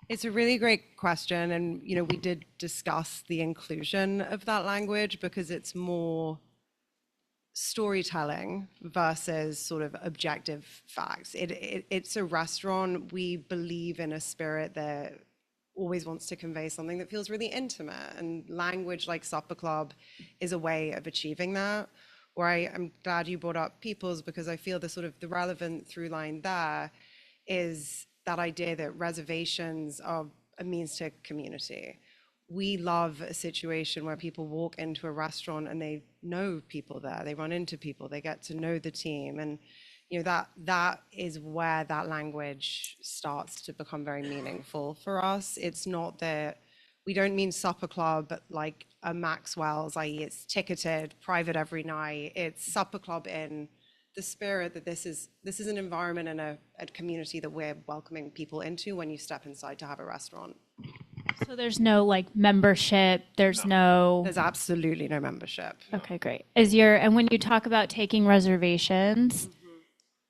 It's a really great question. And, we did discuss the inclusion of that language because it's more storytelling versus sort of objective facts. It's a restaurant. We believe in a spirit that always wants to convey something that feels really intimate, and language like supper club is a way of achieving that. Or I'm glad you brought up People's, because I feel the relevant through line there is that idea that reservations are a means to community. We love a situation where people walk into a restaurant and they know people there, they run into people, they get to know the team. And that is where that language starts to become very meaningful for us. It's not that we don't mean supper club like a Maxwell's, i.e. it's ticketed, private every night. It's supper club in the spirit that this is an environment and a community that we're welcoming people into when you step inside to have a restaurant. So there's no membership, there's absolutely no membership. Okay, great. And when you talk about taking reservations,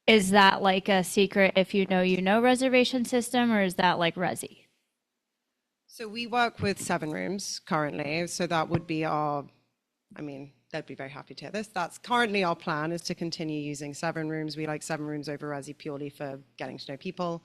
is that like a secret if you know reservation system, or is that like Resi? So we work with 7 rooms currently. So that would be they'd be very happy to hear this. That's currently our plan, is to continue using 7 rooms. We like 7 rooms over Resi purely for getting to know people.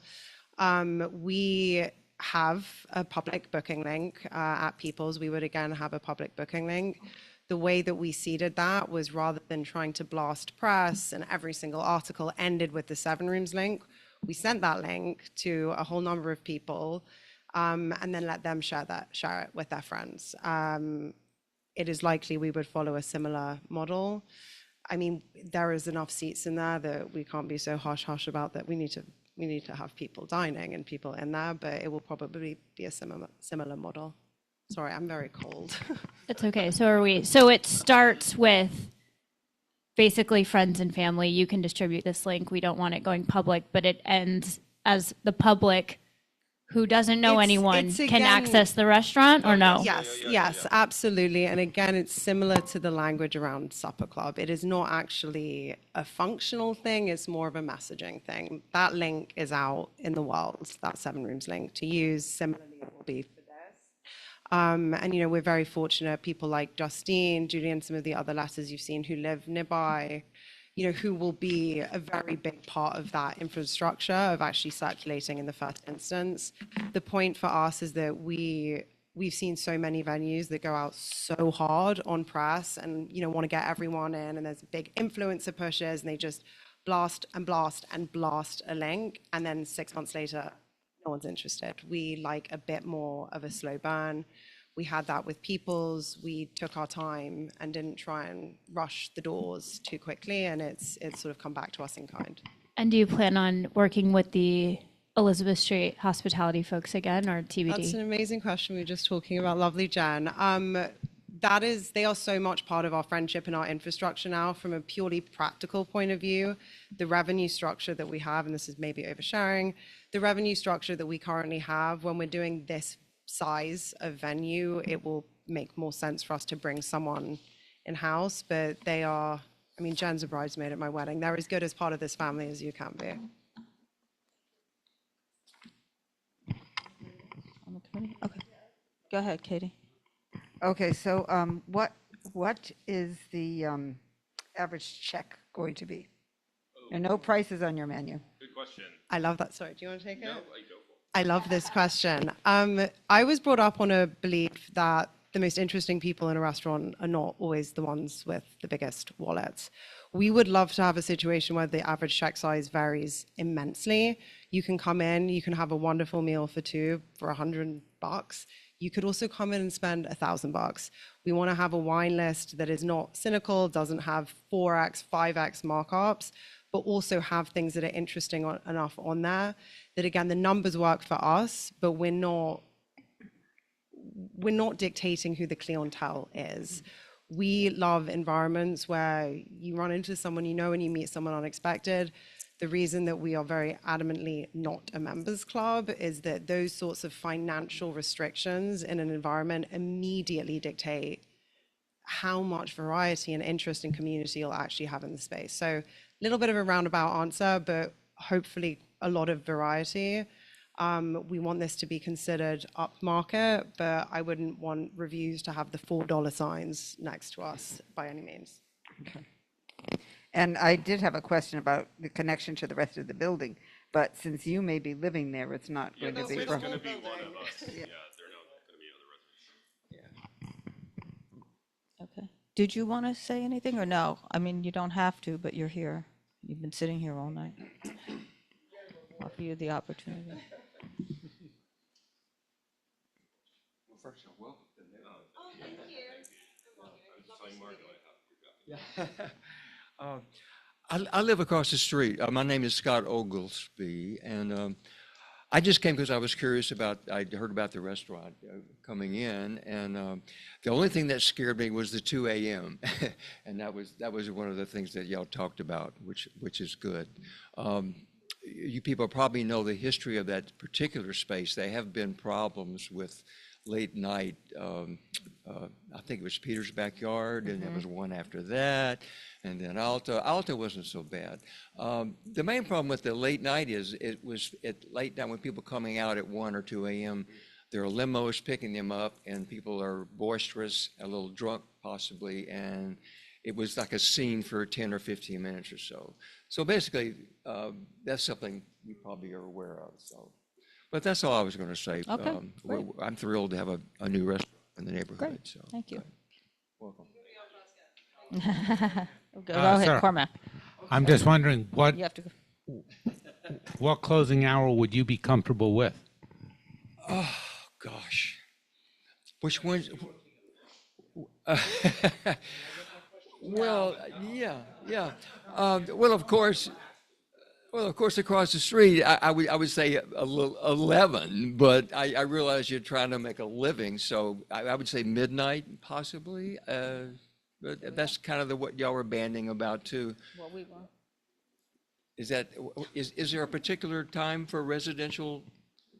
We have a public booking link at People's. We would again have a public booking link. The way that we seeded that was, rather than trying to blast press and every single article ended with the 7 rooms link, we sent that link to a whole number of people and then let them share it with their friends. It is likely we would follow a similar model. I mean, there is enough seats in there that we can't be so hush-hush about that. We need to have people dining and people in there, but it will probably be a similar model. Sorry, I'm very cold. It's okay. So are we. So it starts with basically friends and family. You can distribute this link. We don't want it going public, but it ends as the public who doesn't know anyone can access the restaurant, or no? Yes, absolutely. And again, it's similar to the language around supper club. It is not actually a functional thing. It's more of a messaging thing. That link is out in the world, that 7 rooms link to use. Similarly, it will be for this. And, we're very fortunate. People like Justine, Julie, and some of the other letters you've seen who live nearby, you know, who will be a very big part of that infrastructure of actually circulating in the first instance. The point for us is that we've seen so many venues that go out so hard on press and, you know, want to get everyone in, and there's big influencer pushes and they just blast and blast and blast a link, and then 6 months later, no one's interested. We like a bit more of a slow burn. We had that with People's. We took our time and didn't try and rush the doors too quickly, and it's sort of come back to us in kind. And do you plan on working with the Elizabeth Street hospitality folks again, or TBD? That's an amazing question. We were just talking about lovely Jen. They are so much part of our friendship and our infrastructure now from a purely practical point of view. The revenue structure that we have, and this is maybe oversharing, the revenue structure that we currently have, when we're doing this size of venue, it will make more sense for us to bring someone in-house, but they are, I mean, Jen's a bridesmaid at my wedding. They're as good as part of this family as you can be. On the committee? Okay. Go ahead, Katie. Okay, so what is the average check going to be? There are no prices on your menu. Good question. I love that. Sorry, do you want to take it? No, I go for it. I love this question. I was brought up on a belief that the most interesting people in a restaurant are not always the ones with the biggest wallets. We would love to have a situation where the average check size varies immensely. You can come in, you can have a wonderful meal for two for $100. You could also come in and spend $1,000. We want to have a wine list that is not cynical, doesn't have 4x, 5x markups, but also have things that are interesting enough on there that, again, the numbers work for us, but we're not dictating who the clientele is. We love environments where you run into someone you know and you meet someone unexpected. The reason that we are very adamantly not a members club is that those sorts of financial restrictions in an environment immediately dictate how much variety and interest and community you'll actually have in the space. So a little bit of a roundabout answer, but hopefully a lot of variety. We want this to be considered upmarket, but I wouldn't want reviews to have the $4 signs next to us by any means. Okay. And I did have a question about the connection to the rest of the building, but since you may be living there, it's not going to be. It's going to be one of us. Yeah, they're not going to be other residents. Okay. Did you want to say anything or no? I mean, you don't have to, but you're here. You've been sitting here all night. Offer you the opportunity. First, welcome. Oh, thank you. I live across the street. My name is Scott Oglesby, and I just came because I was curious I heard about the restaurant coming in, and the only thing that scared me was the 2 a.m. and that was one of the things that y'all talked about, which is good. You people probably know the history of that particular space. There have been problems with late night. I think it was Peter's Backyard, and there was one after that, and then Alta. Alta wasn't so bad. The main problem with the late night is it was at late night when people coming out at 1 or 2 a.m. There are limos picking them up, and people are boisterous, a little drunk possibly, and it was like a scene for 10 or 15 minutes or so. So basically, that's something you probably are aware of. So, but that's all I was going to say. Okay, great. I'm thrilled to have a new restaurant in the neighborhood. Great, So, thank you. welcome. Go ahead, Sir, Cormac. I'm just wondering You have to go. what closing hour would you be comfortable with? Oh gosh, which ones? Well, yeah. Well, of course, across the street, I would say a little 11, but I realize you're trying to make a living, so I would say midnight possibly. But that's kind of what y'all were banding about too. What we want. Is there a particular time for residential?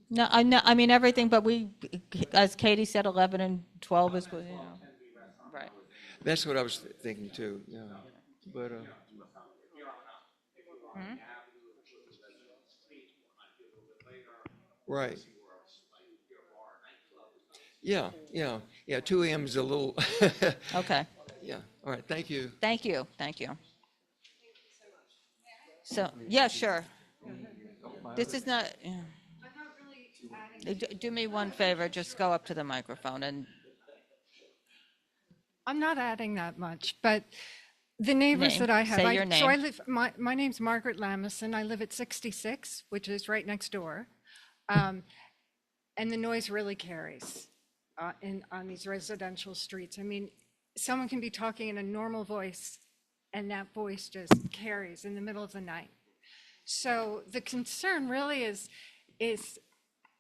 No, I mean everything, but as Katie said, 11 and 12 is good. Right. That's what I was thinking too. Yeah, but. Right. Yeah. 2 a.m. is a little. Okay. Yeah. All right. Thank you. Thank you. So, yeah, sure. This is not, yeah. Do me one favor, just go up to the microphone and I'm not adding that much, but the neighbors Name. that I have. Say your So I name. live, my name's Margaret Lamison. I live at 66, which is right next door. And the noise really carries on these residential streets. I mean, someone can be talking in a normal voice and that voice just carries in the middle of the night. So the concern really is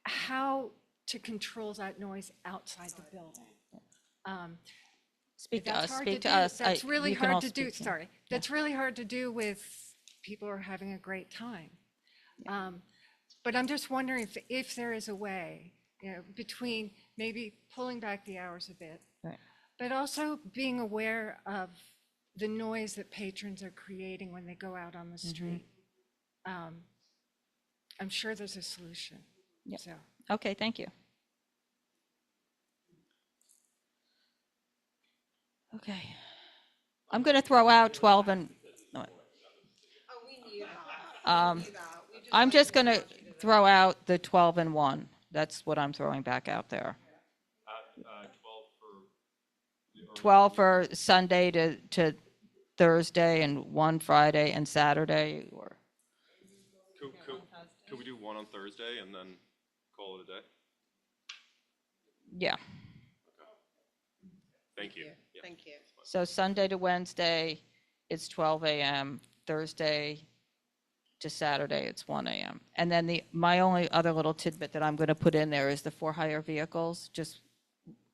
how to control that noise outside the building. Speak to That's us, hard speak do. to us. That's really You can all hard to do. speak, yeah. Sorry. That's really hard to do with people who are having a great time. But I'm just wondering if there is a way, between maybe pulling back the hours a bit, Right. but also being aware of the noise that patrons are creating when they go out on the street. I'm sure there's a solution. Yep. So. Okay, thank you. Okay. I'm going to throw out 12 and, no. I'm just going to throw out the 12 and 1. That's what I'm throwing back out there. 12 for Sunday to Thursday and 1 Friday and Saturday, or Could we do 1 on Thursday and then call it a day? yeah. Thank you. Yeah. Thank you. So Sunday to Wednesday, it's 12 a.m. Thursday to Saturday, it's 1 a.m. And then my only other little tidbit that I'm going to put in there is the for-hire vehicles. Just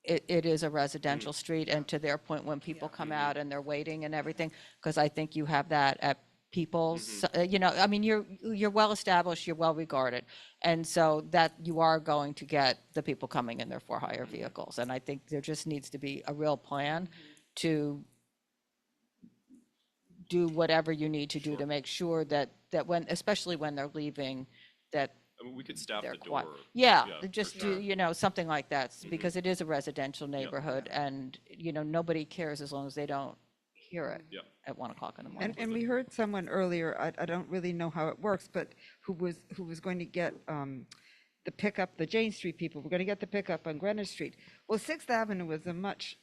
it is a residential street, and to their point, when people come out and they're waiting and everything, because I think you have that at People's, I mean, you're well established, you're well regarded, and so that you are going to get the people coming in their for-hire vehicles, and I think there just needs to be a real plan to do whatever you need to do to make sure that when, especially when they're leaving, that I mean, we could staff they're the door. quiet. Yeah, for just sure. do, something like that, because it is a residential neighborhood, and, nobody cares as long as they don't hear it at 1 o'clock in the morning. And we heard someone earlier, I don't really know how it works, but who was going to get the pickup, the Jane Street people were going to get the pickup on Greenwich Street. Well, 6th Avenue was a much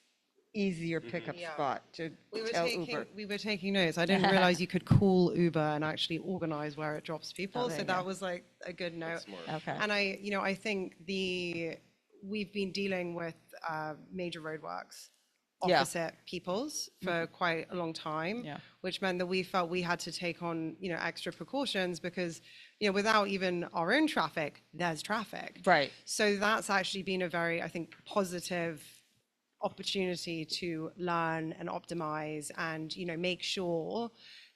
easier pickup spot to tell Uber. We were taking notes. I didn't realize you could call Uber and actually organize where it drops people. Oh, there So you that go. was like a good note. Okay. And I think we've been dealing with major roadworks Yeah. opposite People's for quite a long time, which meant that we felt we had to take on, extra precautions because, without even our own traffic, there's traffic. Right. So that's actually been a very, I think, positive opportunity to learn and optimize and, make sure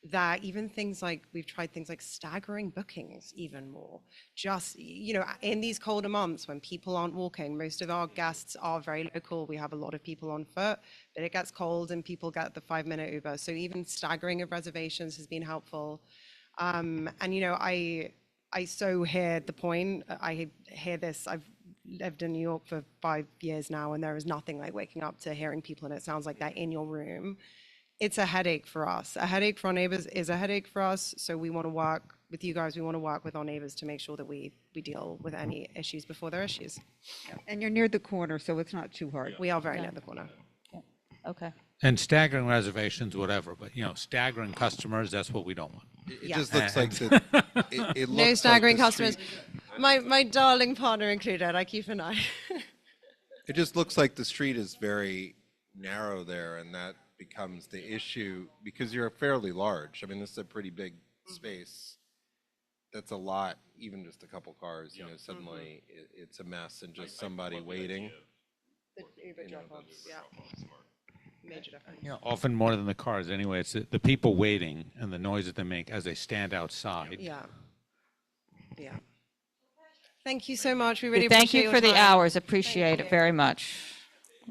that even things like, we've tried things like staggering bookings even more. Just, in these colder months when people aren't walking, most of our guests are very local. We have a lot of people on foot, but it gets cold and people get the 5-minute Uber. So even staggering of reservations has been helpful. And, I so hear the point. I hear this. I've lived in New York for 5 years now, and there is nothing like waking up to hearing people, and it sounds like they're in your room. It's a headache for us. A headache for our neighbors is a headache for us. So we want to work with you guys. We want to work with our neighbors to make sure that we deal with any issues before there are issues. And you're near the corner, so it's not too hard. We are very near the corner. Okay. And staggering reservations, whatever, but staggering customers, that's what we don't want. It just looks like it No looks staggering like the customers. street- My darling partner included. I keep an eye. It just looks like the street is very narrow there, and that becomes the issue because you're fairly large. I mean, this is a pretty big space. That's a lot, even just a couple cars, suddenly it's a mess and just somebody waiting. The Uber drop-offs, major difference. Often more than the cars anyway. It's the people waiting and the noise that they make as they stand outside. Yeah. Thank you so much. We really Thank appreciate you your for the time. hours, appreciate it very much.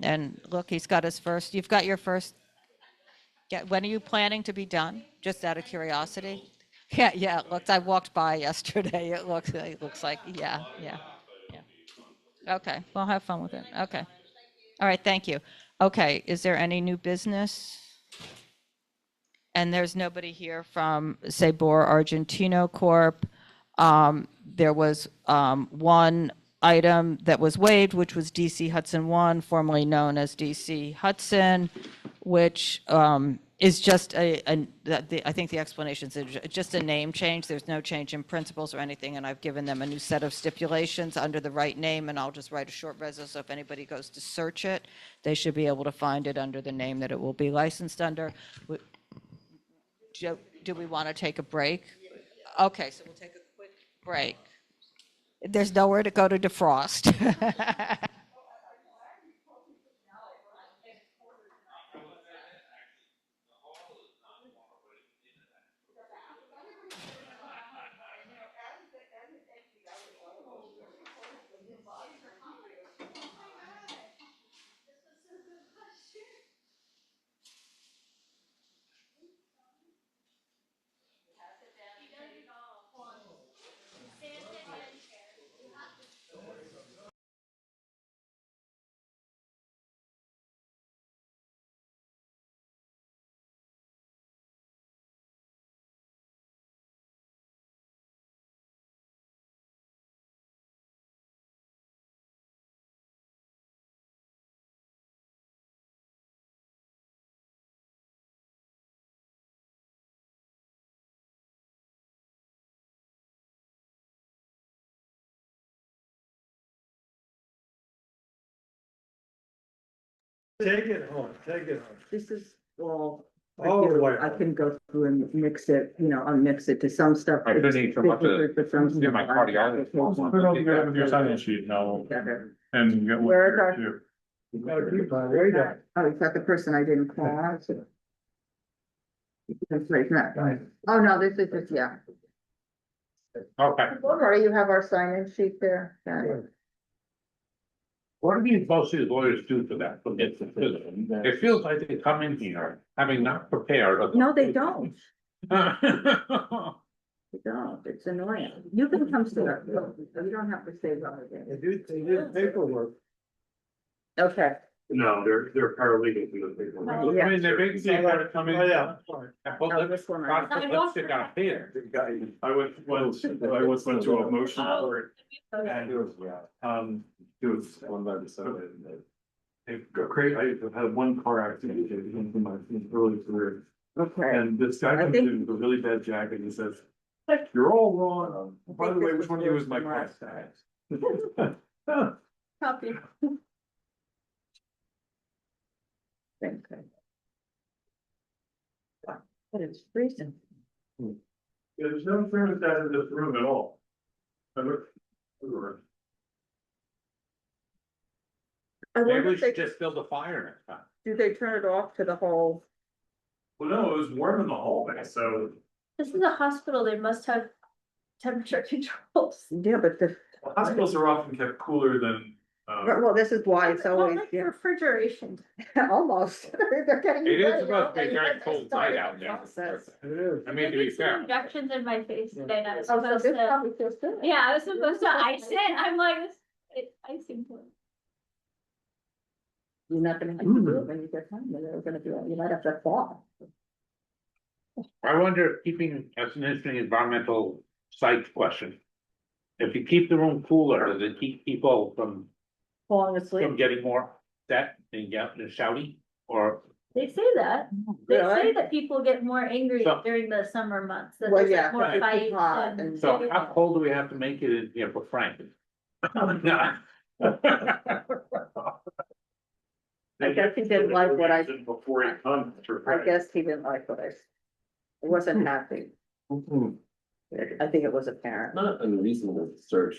And look, he's got his first, you've got your first, when are you planning to be done? Just out of curiosity? Yeah, it looks, I walked by yesterday, it looks like, yeah. Okay, well, have fun with it, okay. All right, thank you. Okay, is there any new business? and there's nobody here from, say, Borough Argentino Corp. There was one item that was waived, which was DC Hudson 1, formerly known as DC Hudson, which is just I think the explanations are just a name change. There's no change in principles or anything, and I've given them a new set of stipulations under the right name, and I'll just write a short reso, so if anybody goes to search it, they should be able to find it under the name that it will be licensed under. Do we want to take a break? Okay, so we'll take a quick break. There's nowhere to go to defrost. Take it home, take it home. This is all. Oh, boy. I can go through and mix it, unmix it to some stuff. I couldn't even come up to get my cardiologist. Put it over there with your sign-in sheet now, and you get one Where is here our- too. You gotta keep my radar. Oh, is that the person I didn't call out? That's right, no. Oh, no, this is just, yeah. Okay. Laura, you have our sign-in sheet there? Yeah. What do most of these lawyers do for that? It feels like they come in here having not prepared. No, they don't. They don't. It's annoying. You can come sit up. You don't have to stay right there. They did paperwork. Okay. No, they're paralegals do the paperwork. Yeah. I mean, they basically want to come in. Oh, yeah. And put lipstick on a pig. I went to a motion court. And it was one by the side. I had one car accident in my early career. Okay. And this guy comes in with a really bad jacket and he says, "You're all wrong. By the way, which one of you is my class?" Copy. Thank you. But it's freezing. There's no thermostat in this room at all. Maybe we should just build a fire next time. Do they turn it off to the whole? Well, no, it was warm in the hallway, so. This is a hospital, they must have temperature controls. Yeah, but the. Hospitals are often kept cooler than. Well, this is why it's always, Like refrigeration. Almost. They're getting. It is ready, supposed to be a they very just cold started night out the there. process. It is. I mean, to be fair. Injections in my face today, and I was Oh, so supposed this to, probably feels good. yeah, I was supposed to ice it, I'm like, it's icing point. You're not gonna have to do it when you get home, they're gonna do it, you might have to thaw. I wonder if keeping, that's an interesting environmental site question. If you keep the room cooler, does it keep people from Falling asleep. getting more upset and shouty? Or, They say that, they Really? say that people get more angry So- during the summer months, that Well, there's yeah, like more it's too fights hot and. and- so how cold do we have to make it in here for Frank? I guess he didn't like what I, Before he comes. I guess he didn't like what I wasn't happy. I think it was apparent. Not unreasonable search.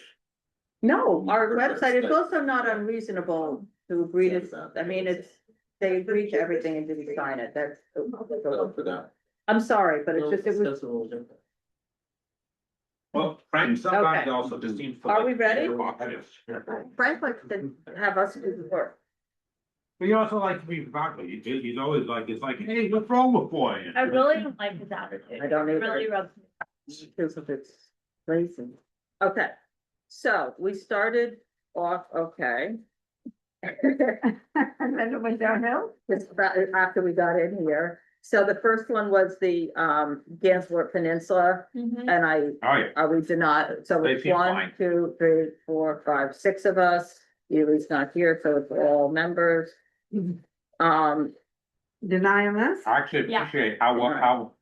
No, our website is also not unreasonable to agree to, I mean, it's, they agree to everything and didn't sign it, that's. I'm sorry, but it's just, it was. Well, Frank sometimes Okay. also just seems. to Are like we ready? provocative. Frank likes to have us do the work. But he also likes to be provocative. He's always like, it's like, hey, what's wrong with boy? I really don't like his attitude. I don't It either. really rubs me. Because of its lazy. Okay, so we started off, okay. And then it went downhill? It's after we got in here, So the first one was the Gansevoort Peninsula, and Oh, yeah. we did not, so They it's seem 1, fine. 2, 3, 4, 5, 6 of us. Yuli's not here, so it's all members. Deny them this? I actually Yeah. appreciate how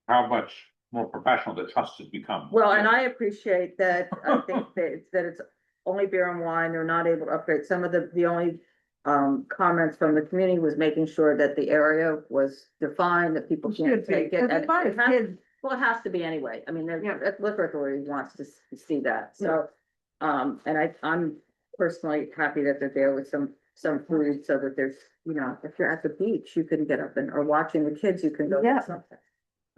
much more professional the trust has become. Well, and I appreciate that, I think that it's only beer and wine, they're not able to upgrade. Some of the only comments from the community was making sure that the area was defined, that people can't Should be, take it. 'cause And as far as it has- kids- Well, it has to be anyway. I mean, the liquor authority wants to see that, so, and I'm personally happy that they're there with some food so that there's, you know, if you're at the beach, you can get up or watching the kids, you can go Yeah. get something.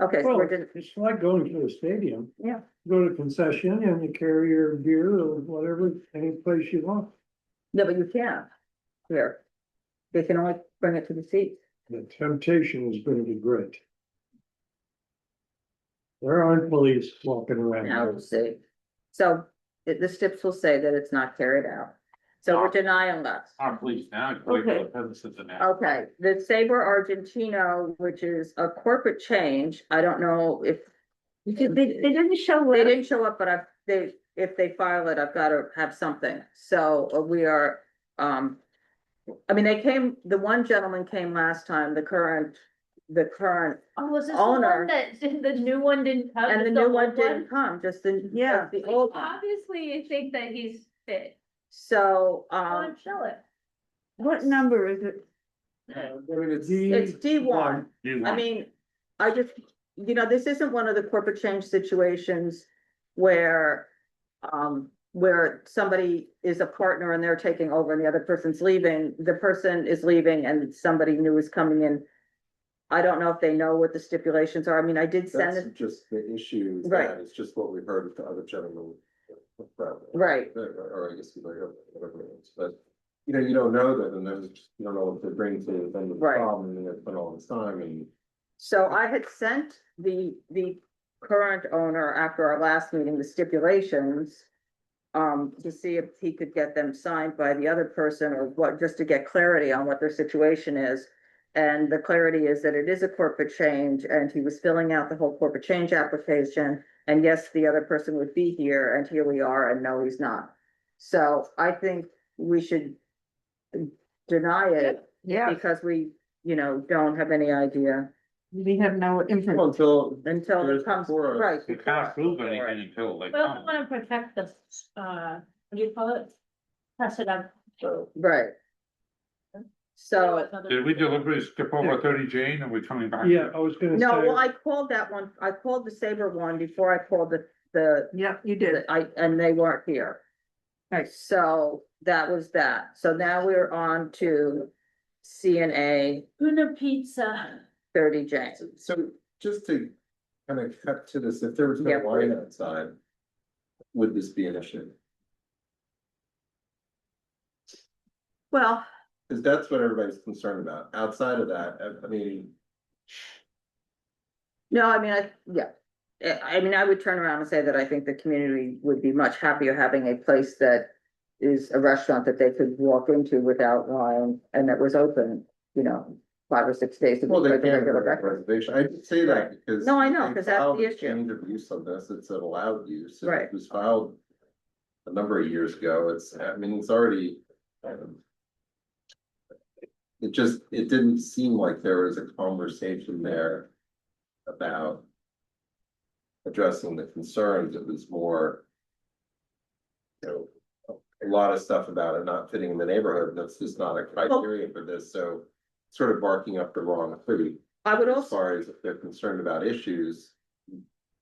Okay, so Well, we're just, it's like going to a stadium. yeah. Go to concession and you carry your beer or whatever, any place you want. No, but you can't here. They can only bring it to the seats. The temptation is gonna be great. There aren't police walking around. Now we'll see. So the steps will say that it's not carried out. So we're denying that. I'm pleased now. Okay. Okay, the Sabre Argentino, which is a corporate change, I don't know if. They didn't show They up. didn't show up, but if they file it, I've got to have something. So we are, I mean, the one gentleman came last time, the current Oh, was this the owner. one that the new one didn't come? And the just new old one didn't come, just the old one. Obviously, you think that he's fit. So, Show it. What number is it? it's D1. I mean, I just, you know, this isn't one of the corporate change situations where somebody is a partner and they're taking over and the other person's leaving. The person is leaving and somebody new is coming in. I don't know if they know what the stipulations are. I mean, I did send That's it. just the issue, Right. that it's just what we heard with the other gentleman. Right. Or I guess you might have, whatever it is, but, you know, you don't know that, and there's, you don't know what they're bringing to them, the Right. problem, and it's been all this time, and. So I had sent the current owner after our last meeting, the stipulations. To see if he could get them signed by the other person or what, just to get clarity on what their situation is. And the clarity is that it is a corporate change and he was filling out the whole corporate change application. And yes, the other person would be here and here we are and no, he's not. So I think we should deny it. Yeah. Because we, you know, don't have any idea. We have no information. Until it comes, right. You can't prove anything until they Well, we come. want to protect the, what do you call it? Precedent. Right. So. Did we deliberately skip over 30 Jane and we're coming back? Yeah, I was gonna say. No, well, I called that one, I called the Sabre one before I called the. Yeah, you did. And they weren't here. Right. So that was that. So now we're on to CNA Una pizza. 30 J. So just to kind of cut to this, if there was no Yeah. wine outside, would this be an issue? Well, Because that's what everybody's concerned about. Outside of that, I mean, no, I mean, I mean, I would turn around and say that I think the community would be much happier having a place that is a restaurant that they could walk into without wine and that was open, you know, 5 or 6 days a well, week. they like a can't regular have a breakfast. reservation. I just say that because. No, I know, they 'cause that's the filed a issue. Change of use on this, it's an allowed use. Right. It was filed a number of years ago. I mean, it's already. It didn't seem like there was a conversation there about addressing the concerns. It was more, you know, a lot of stuff about it not fitting in the neighborhood. That's just not a criteria for this, so sort of barking up the wrong tree. I would As also, far as if they're concerned about issues,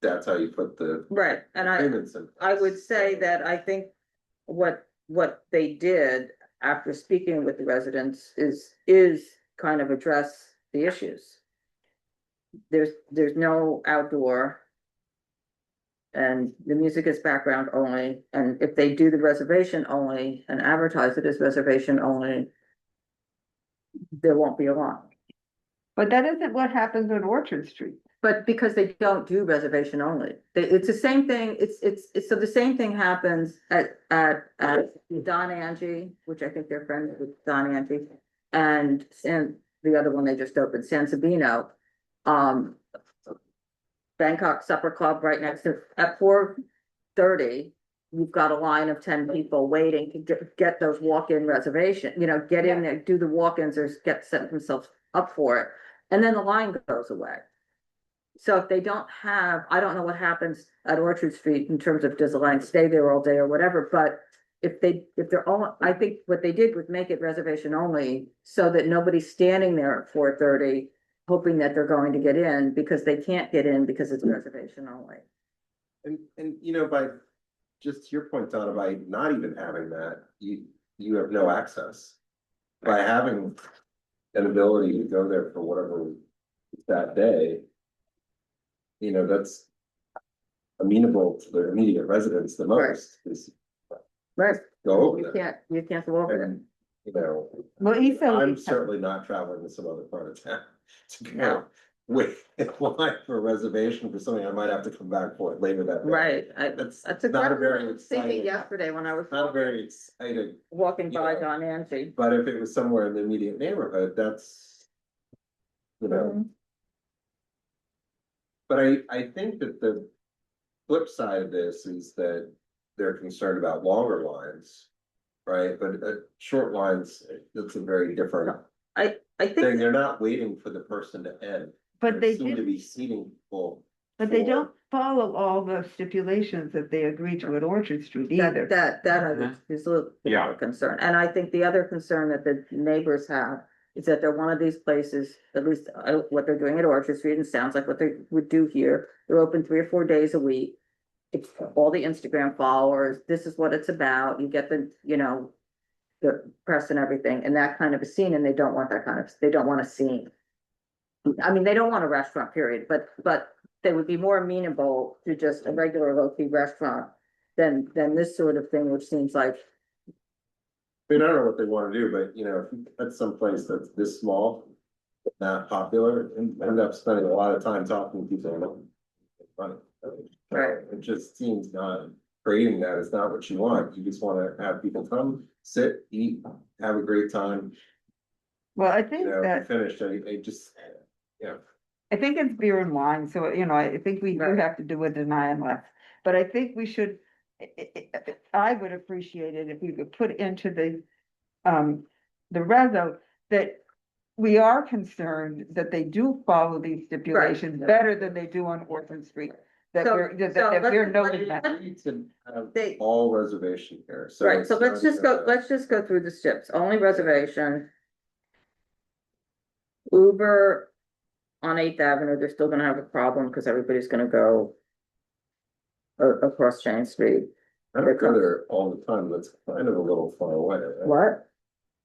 that's how you put the right, and payments in. I would say that I think what they did after speaking with the residents is kind of address the issues. There's no outdoor. And the music is background only, and if they do the reservation only and advertise it as reservation only, there won't be a lot. But that isn't what happens on Orchard Street. But because they don't do reservation only, it's the same thing, so the same thing happens at Don Angie, which I think they're friends with Don Angie. And the other one they just opened, San Sabino. Bangkok Supper Club right next to, at 4:30, you've got a line of 10 people waiting to get those walk-in reservation, get in there, do the walk-ins or set themselves up for it. And then the line goes away. So if they don't have, I don't know what happens at Orchard Street in terms of does the line stay there all day or whatever, but if they're all, I think what they did was make it reservation only so that nobody's standing there at 4:30 hoping that they're going to get in because they can't get in because it's reservation only. And by just to your point, Donna, by not even having that, you have no access. By having an ability to go there for whatever that day, that's amenable to the immediate residents the most. Right. Go over You there. can't go over there. Well, I'm certainly not traveling to some other part of town to go wait in line for a reservation for something I might have to come back for it later that day. Right. That's a not a great very one. I was thinking exciting. yesterday when I was Not a very exciting. walking by Don Angie. But if it was somewhere in the immediate neighborhood, that's, But I think that the flip side of this is that they're concerned about longer lines, right? But short lines, that's a very different I think thing. They're not waiting for the person to end. But They they seem to did- be seating people. But they don't follow all the stipulations that they agreed to at Orchard Street either. That is a little bit of a concern. And I think the other concern that the neighbors have is that they're one of these places, at least what they're doing at Orchard Street, and sounds like what they would do here. They're open 3 or 4 days a week. It's all the Instagram followers. This is what it's about. You get the press and everything and that kind of a scene, and they don't want they don't want a scene. I mean, they don't want a restaurant, period, but they would be more amenable to just a regular low-key restaurant than this sort of thing, which seems like. I mean, I don't know what they want to do, but if that's someplace that's this small, not popular, and end up spending a lot of time talking to people. Right. It just seems not creating that is not what you want. You just want to have people come, sit, eat, have a great time. Well, I think that. Finished, I just, I think it's beer and wine, so, I think we do have to do a deny and left. But I think we should, I would appreciate it if we could put into the reso that we are concerned that they do follow these stipulations better than they do on Orchard Street. That we're noting that. All reservation here. Right, so let's just go through the steps. Only reservation. Uber on 8th Avenue, they're still gonna have a problem because everybody's gonna go across Chain Street. I don't go there all the time. That's kind of a little far away. Right? What?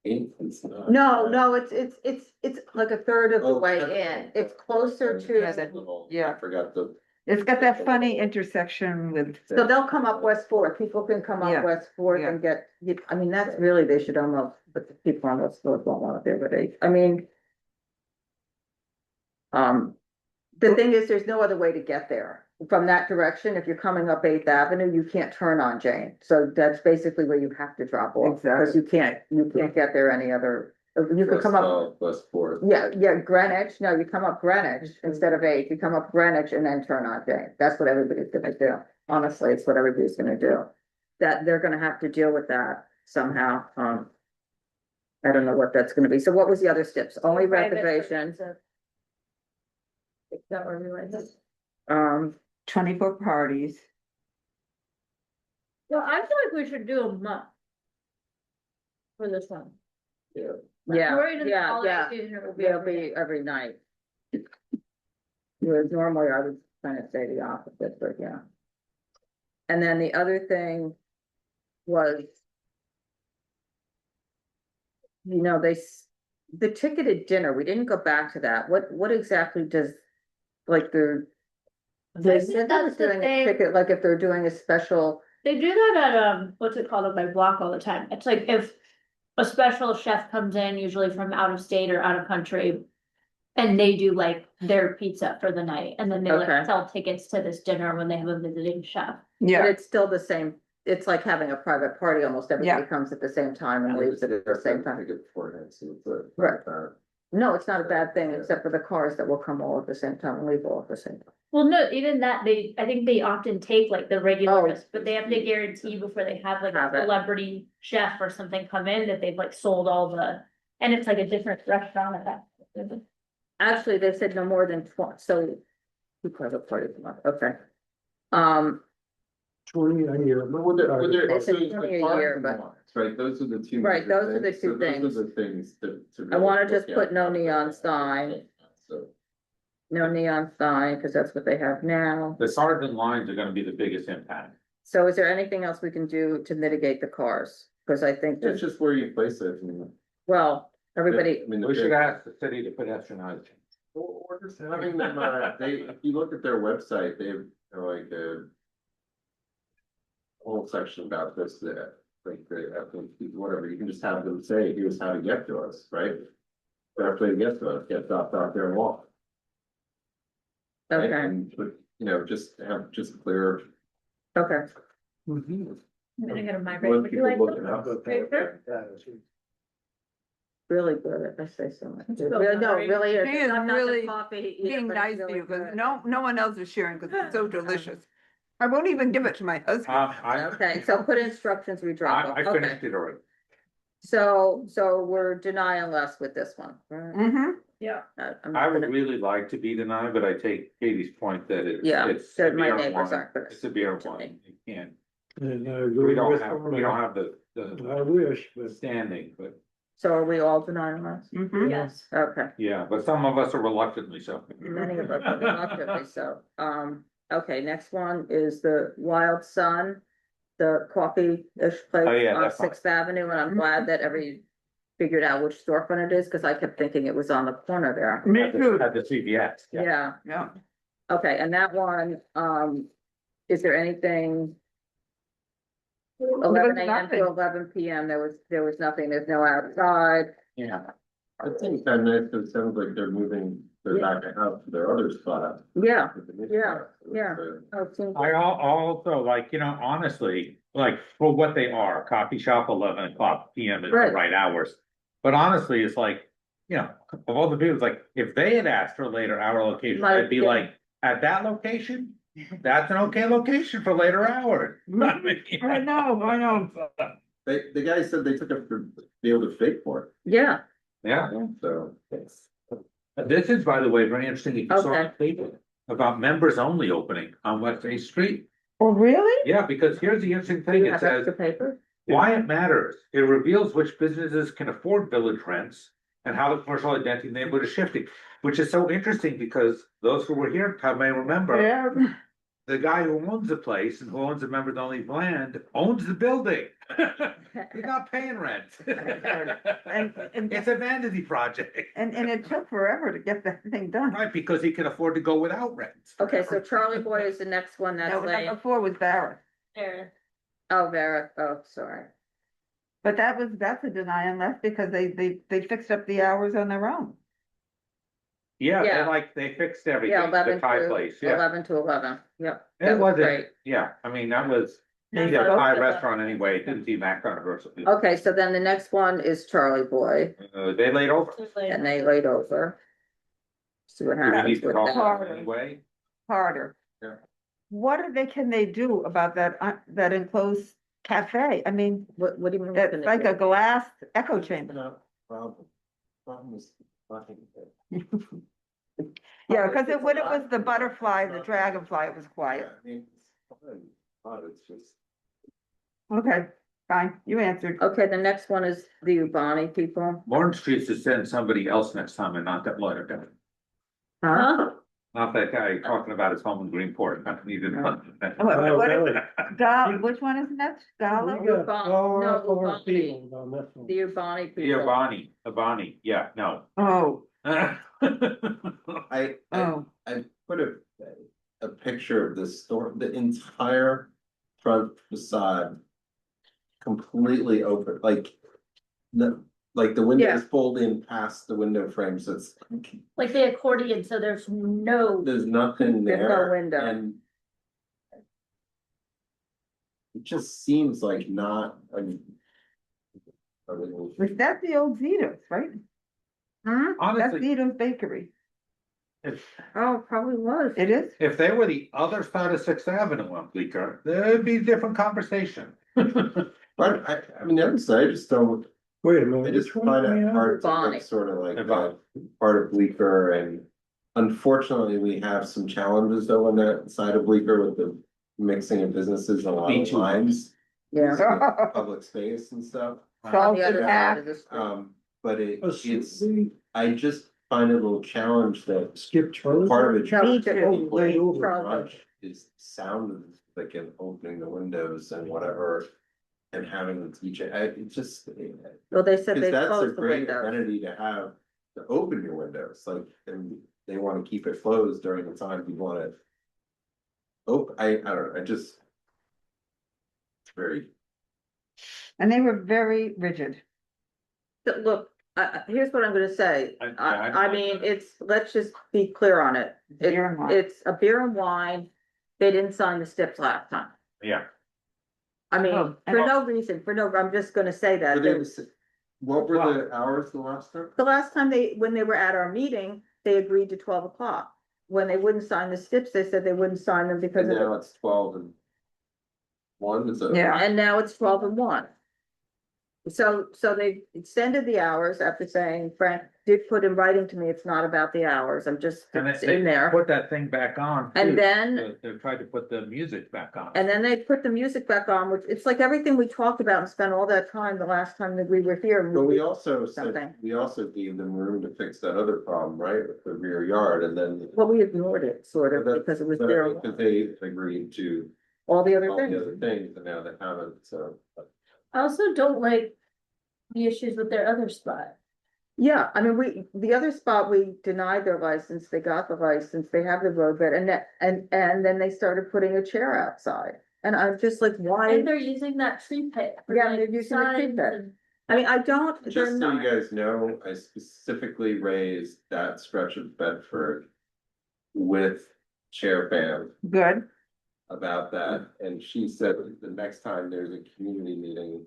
8th is not. No, it's like a third of the way in. It's closer to. I forgot the. It's got that funny intersection with. So they'll come up West Fourth. People can come up West Fourth and get, I mean, that's really, they should almost, but the people on West Fourth won't want it there, but I mean. The thing is, there's no other way to get there from that direction. If you're coming up 8th Avenue, you can't turn on Jane. So that's basically where you have to drop off. Because you can't get there any other, you could come up. West Fourth. Yeah, Greenwich. No, you come up Greenwich instead of 8th. You come up Greenwich and then turn on Jane. That's what everybody's gonna do. Honestly, it's what everybody's gonna do. That they're gonna have to deal with that somehow. I don't know what that's gonna be. So what was the other steps? Only reservation. 24 parties. Well, I feel like we should do a month for this one. Yeah, We're in the holiday yeah. season, it will be It'll every be every night. Whereas normally I would kind of say the opposite, but yeah. And then the other thing was, the ticketed dinner, we didn't go back to that. What exactly does, like they said that was doing a ticket, like if they're doing a special. They do that at what's it called, at my block all the time. It's like if a special chef comes in, usually from out of state or out of country, and they do like their pizza for the night, and then they like sell tickets to this dinner when they have a visiting chef. Yeah, but it's still the same. It's like having a private party. Almost everybody comes at the same time and leaves at the same time. Beforehand, so Right. No, it's not a bad thing, except for the cars that will come all at the same time and leave all at the same time. Well, no, even that, I think they often take like the regular, Oh. but they have to guarantee before they have like Have a it. celebrity chef or something come in that they've like sold all the, and it's like a different restaurant at that. Actually, they said no more than 20, so. Two cars a party per month, okay. 20 a year. But would there, They said so it's 20 the a cars year, and but- lines, right, those are the two. Right, major those are the things. two So things. Those are the things to I really wanna just look put at. no neon sign, So, no neon sign, because that's what they have now. The sergeant lines are gonna be the biggest impact. So is there anything else we can do to mitigate the cars? Because I think, it's just where you place it, I mean. well, everybody, I mean, the We should big- ask the city to pedestrianize. Or just having them, if you look at their website, they have like a whole section about this, like, whatever, you can just have them say, here's how to get to us, right? Best way to get to us, get dropped out there and walk. Right? okay, And, but, just have just clear. okay. I'm gonna go to my When Would you people like look them? it up. Paper? Really good, if I say so much. Let's go, Really, no, Valerie. really, She it's is not the really coffee either, being but it's nice to really you, because good. no one else is sharing, because it's so delicious. I won't even give it to my husband. Okay, so put instructions, we drop off, I okay. finished it already. So we're denying less with this one, right? Mm-hmm. Yeah. I'm I not would gonna- really like to be denied, but I take Katie's point that Yeah, it's that my severe neighbors one. aren't gonna It's severe to one, me. you can't, And I we agree don't with have, them. we don't have the I wish, but standing, but, So are we all denying less? Mm-hmm. Yes. Okay, yeah, but some of us are reluctantly so. many of us are reluctantly so. Okay, next one is the Wild Sun, the coffee-ish place Oh, yeah, on that's fine. Sixth Avenue, and I'm glad that figured out which storefront it is, because I kept thinking it was on the corner there. Me too. At the CVS, yeah. Yeah, Yeah. okay, and that one, is there anything? 11 a.m. to nothing. 11 p.m. There was nothing, there's no outside. Yeah. I think that nice, it sounds like they're moving their back out to their other spot. Yeah, with the new yeah, spot. So yeah. it's, Oh, it seems- I also like, honestly, like for what they are, coffee shop, 11 o'clock PM is the Right. right hours. But honestly, it's like, of all the people, it's like, if they had asked for a later hour location, Might I'd be get- like, at that location, that's an okay location for later hours. I know. The guy said they took it to be able to fake for it, Yeah, Yeah. so. This is, by the way, very interesting. If you saw Okay. the paper about members only opening on West 8th Street. Oh, really? Yeah, because here's the interesting do thing. you It have says, extra paper? why it matters. It reveals which businesses can afford village rents and how the commercial identity in the neighborhood is shifting, which is so interesting because those who were here may remember Yeah. the guy who owns the place and who owns the members only land owns the building. He's not paying rent. And It's a vanity project. and it took forever to get that thing done. Right, because he can afford to go without rent. Okay, so Charlie Boy is the next one that's No, late. number 4 was Barrett, There. Oh, Vera, oh, sorry. but that's a deny unless because they fixed up the hours on their own. Yeah, Yeah. they fixed everything, Yeah, the 11 Thai to, place, yeah. 11 to 11, yep. It That was wasn't, great. yeah, I mean, that was, That's yeah, what- Thai restaurant anyway, it didn't seem that controversial. Okay, so then the next one is Charlie Boy, They laid over. and they laid over. See what Do we need happens to with talk that. about it anyway? Harder. Yeah. What can they do about that enclosed cafe? I mean, What do you mean? it's like a glass echo chamber. Problem is nothing. Yeah, because when it was the butterfly, the dragonfly, it was quiet. I mean, it's fine, but it's just. Okay, fine, you answered. Okay, the next one is the Ubani people. Morton Street's to send somebody else next time and not that lawyer guy. Huh? Not that guy talking about his home in Greenport, not needed. What which one is next? Galo? The Ubani people. Abani, yeah, no. Oh, I put a picture of this store, the entire front facade. Completely open, like the windows fold in past the window frame, so it's Like the accordion, so there's there's nothing There's there. no window. And it just seems like not, I mean, that's the old Zito's, right? Hmm? That's honestly, Vito's Bakery. if, Oh, probably was. It is? if they were the other side of Sixth Avenue on Bleecker, there'd be a different conversation. But I mean, the other side, I just don't, Wait a I minute. just which one find are we it on? hard to Bonnie. look sort of like Bonnie. part of Bleecker, and unfortunately, we have some challenges though on that side of Bleecker with the mixing of businesses along Me the too. lines. Yeah. using the Public space and stuff. On the other Salted side half. of the street. But it, Oh, so it's, we I just find it a little challenge that Skip Charlie. part of it. No, Me it's a- too. Layover. Charlie. Is sound of like in opening the windows and whatever. And having them teach it, it just. Well, they said Cause they that's a closed the great windows. amenity to have, to open your windows, like, and they wanna keep it closed during the time you want it. I don't know, I just. It's very. And they were very rigid. Look, here's what I'm gonna say. I mean, let's just be clear on it. Beer and wine. It's a beer and wine. They didn't sign the STIPs last time. Yeah. I mean, Oh, for and- no reason, I'm just gonna say that. What were the hours the last time? The last time when they were at our meeting, they agreed to 12 o'clock. When they wouldn't sign the STIPs, they said they wouldn't sign them because And of now the, it's 12 and 1, is it? Yeah. and now it's 12 and 1. So they extended the hours after saying, Frank did put in writing to me, it's not about the hours, it's in there. Put that thing back on. And too. then- They tried to put the music back on. And then they put the music back on, which it's like everything we talked about and spent all that time the last time that we were here. and But we also something. said, we also gave them room to fix that other problem, right, with the rear yard, and then. Well, we ignored it sort of because it was there, Because they agreed to all the other all the things. other things, and now they haven't, so. I also don't like the issues with their other spot. Yeah, I mean, the other spot, we denied their license, they got the license, they have the roadbed, and then they started putting a chair outside. And I'm just like, why? And they're using that tree pit. for, Yeah, like, they're using the tree signs pit. and- I mean, I don't, they're Just so you not. guys know, I specifically raised that stretch of Bedford with Chair Pam Good. about that, and she said the next time there's a community meeting,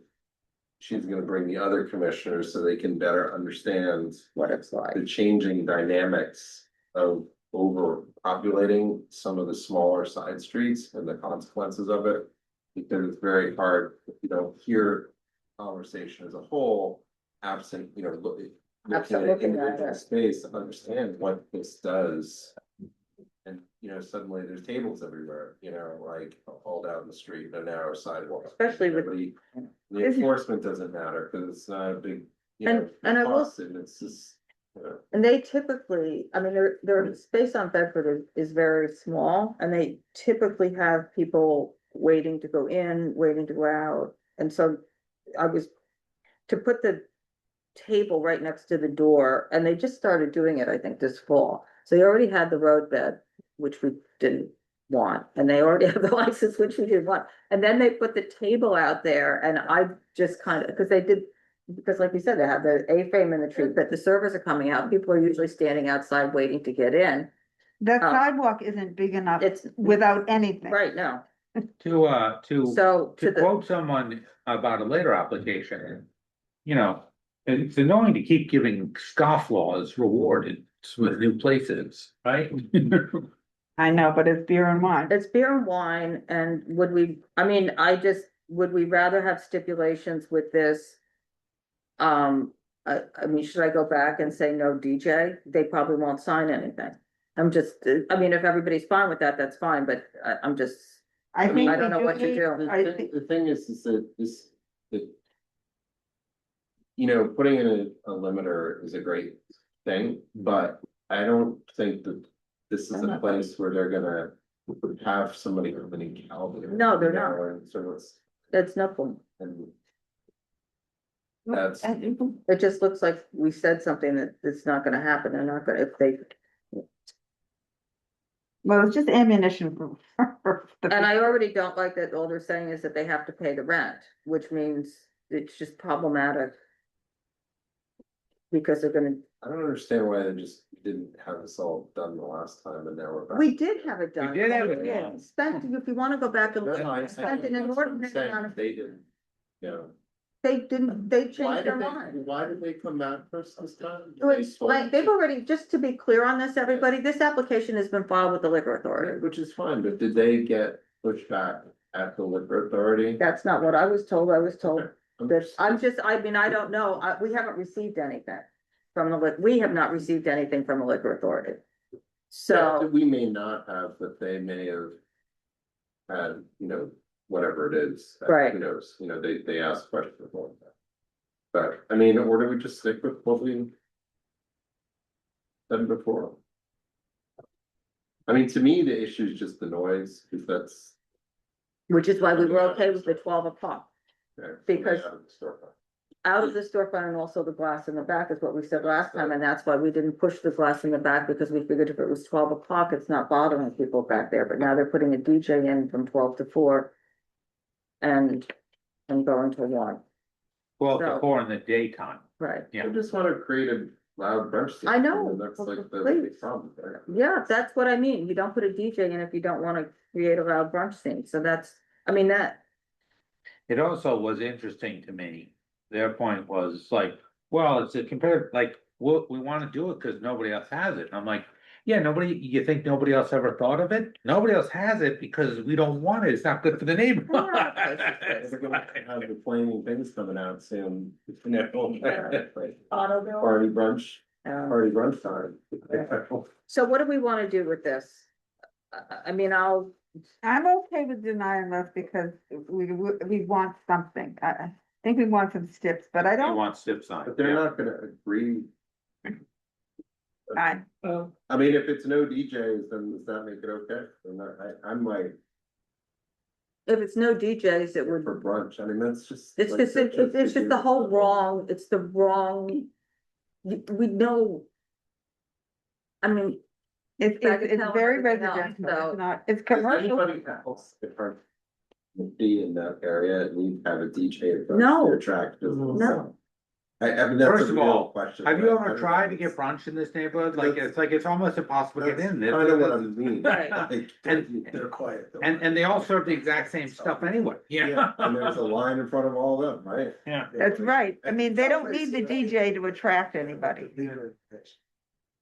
she's gonna bring the other commissioners so they can better understand what it's like, the changing dynamics of overpopulating some of the smaller side streets and the consequences of it. Because it's very hard, if you don't hear conversation as a whole, absent, looking at Absolutely. individual space to understand what this does. And, suddenly there's tables everywhere, like all down the street and a narrow sidewalk. Especially with- Nobody- The enforcement doesn't matter, because it's not a big, And I will- cost, and it's just, And they typically, I mean, their space on Bedford is very small, and they typically have people waiting to go in, waiting to go out. And so to put the table right next to the door, and they just started doing it, I think, this fall. So they already had the roadbed, which we didn't want, and they already have the license, which we didn't want. And then they put the table out there, and I just because like we said, they have the A-frame and the tree, but the servers are coming out. People are usually standing outside waiting to get in. That sidewalk isn't big enough It's without anything. right now. To quote someone about a later application, it's annoying to keep giving scofflaws rewarded with new places, right? I know, but it's beer and wine. It's beer and wine, and would we rather have stipulations with this? I mean, should I go back and say no DJ? They probably won't sign anything. If everybody's fine with that, that's fine, but I'm just, I don't know what to do. The thing is that putting in a limiter is a great thing, but I don't think that this is a place where they're gonna have somebody come in and calibrate. No, they're not. And so It's nothing. and that's, It just looks like we said something that's not gonna happen. They're not gonna, Well, it's just ammunition for the. and I already don't like that all they're saying is that they have to pay the rent, which means it's just problematic. Because they're gonna, I don't understand why they just didn't have this all done the last time, and now we're back. we did have it done. We did have it Yeah, done. Spent, if you wanna go back and look, No, I spent an that's what I'm inordinate saying, amount of. they didn't, They didn't, they changed their mind. Why did they come back first this time? To explain, they've already, just to be clear on this, everybody, this application has been filed with the liquor authority. Which is fine, but did they get pushed back at the liquor authority? That's not what I was told. I was told Okay. that, I mean, I don't know. We haven't received anything from we have not received anything from the liquor authority. Yeah, So, we may not have, but they may have had, whatever it is. Right. Who knows, they ask questions about that. But, I mean, or do we just stick with what we done before? I mean, to me, the issue is just the noise, because that's. which is why we were okay with the 12 o'clock. Because- Out of the storefront. Out of the storefront and also the glass in the back is what we said last time, and that's why we didn't push the glass in the back, because we figured if it was 12 o'clock, it's not bothering people back there, but now they're putting a DJ in from 12 to 4. And going to 1, 12 So- to 4 in the daytime. right? I Yeah. just wanna create a loud brunch. scene. I know. That's like the Please. big problem there. Yeah, that's what I mean. You don't put a DJ in if you don't wanna create a loud brunch scene, so that's, I mean, that, It also was interesting to me. Their point was like, well, it's a compared, like, we want to do it because nobody else has it. And I'm like, yeah, you think nobody else ever thought of it? Nobody else has it because we don't want it. It's not good for the neighborhood. They're gonna have the flaming things coming out soon. auto bill. Party brunch time. So what do we wanna do with this? I mean, I'm okay with denying this because we want something. I think we want some steps, but I You don't. want stip sign. But they're not gonna agree. I, I mean, if it's no DJs, then does that make it okay? I'm like, if it's no DJs, it would, for brunch, I mean, that's just. it's like, just, such a it's just the figure. whole wrong, it's the wrong. We know. I mean, it's Bagatelle very and everything else, residential. so- It's not, it's Does commercial. anybody else, if I be in that area, and we have a DJ. brunch No. to attract business? No. I mean, that's First a of real all, question. have you right? ever tried to get brunch in this neighborhood? Like, it's almost impossible to get in. I know what I mean. Right. Like, they're quiet. though. And they all serve the exact same stuff anyway. Yeah, and there's a line in front of all of them, right? Yeah. That's right. I mean, they don't need the DJ to attract anybody.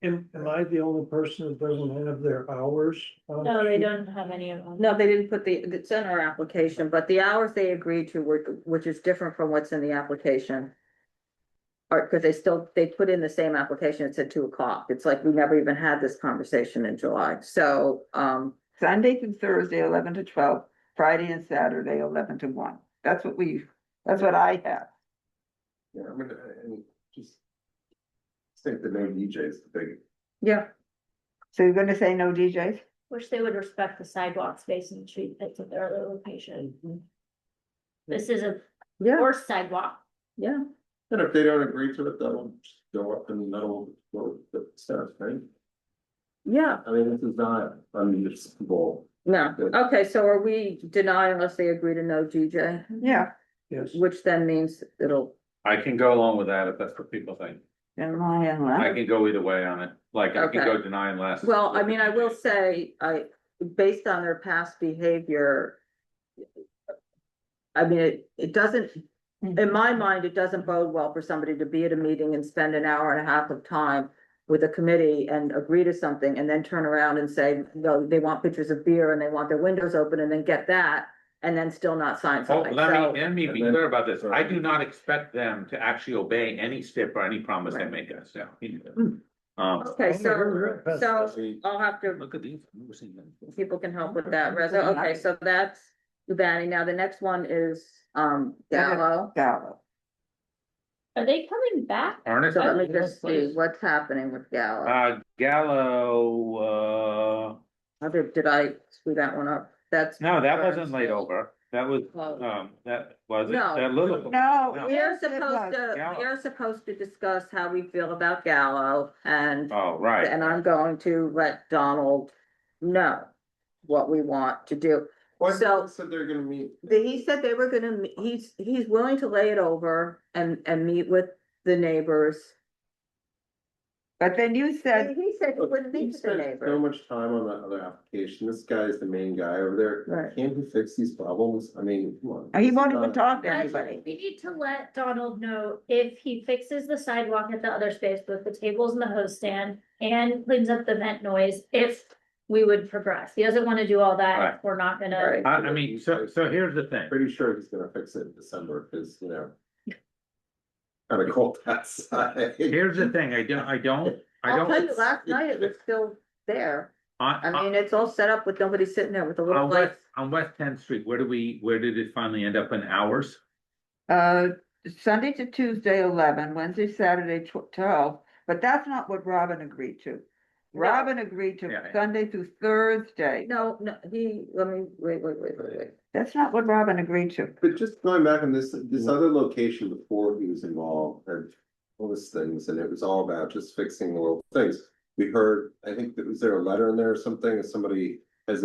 Am I the only person that doesn't have their hours? No, they don't have any of them. no, they didn't put it's in our application, but the hours they agreed to were, which is different from what's in the application. Or, cause they put in the same application, it said 2 o'clock. It's like we never even had this conversation in July, so, Sunday through Thursday, 11 to 12, Friday and Saturday, 11 to 1. That's what I have. Yeah, I mean, and just think that no DJ is the big. yeah. So you're gonna say no DJs? Wish they would respect the sidewalk space in the street that's at their other location. This is a Yeah, worse sidewalk. yeah. And if they don't agree to it, that'll just go up and that'll go with the stuff, right? Yeah, I mean, this is not unmunicipal. no, okay, so are we denying unless they agree to no DJ? Yeah. Yes. Which then means it'll, I can go along with that if that's what people think. And my, I can go either way on it. Like, I can Okay. go deny and less. well, I mean, I will say, based on their past behavior. I mean, it doesn't, in my mind, it doesn't bode well for somebody to be at a meeting and spend an hour and a half of time with a committee and agree to something and then turn around and say, no, they want pictures of beer and they want their windows open and then get that and then still not sign Oh, something. let me be clear about this. I do not expect them to actually obey any stip or any promise they make us. Yeah. Okay, so I'll have to, Look at these. I've never seen them. people can help with that, Reza. Okay, so that's Ubani. Now the next one is, Galo. Galo. Are they coming back? Ernest? So let me just see what's happening with Galo. Gallo, Did I screw that one up? That's. no, that wasn't laid over. That was, Close. that was it. No. That little. No, We are yes, it supposed was. to, we are supposed to discuss how we feel about Gallo and, Oh, right. and I'm going to let Donald know what we want to do. Well, So- said they're gonna meet. He said they were gonna, he's willing to lay it over and meet with the neighbors. But then you said, he said he wouldn't He meet with the spent so neighbor. much time on that other application. This guy is the main guy over there. Right. Can't he fix these problems? I mean, come on. He won't even It's talk to Actually, anybody. we need to let Donald know if he fixes the sidewalk at the other space, both the tables and the hose stand, and cleans up the vent noise, if we would progress. He doesn't want to do all that if we're not gonna. I mean, so here's the thing. Pretty sure he's gonna fix it in December, because, you know. Kind of cold outside. Here's the thing, I don't. I'll tell you, last night it was still there. I mean, it's all set up with nobody sitting there with a little light. On West 10th Street, where did it finally end up in hours? Sunday to Tuesday, 11, Wednesday, Saturday, 12, but that's not what Robin agreed to. Robin agreed to Sunday through Thursday. No, let me, wait. That's not what Robin agreed to. But just going back on this other location before he was involved, and all these things, and it was all about just fixing the little things. We heard, I think, was there a letter in there or something, somebody has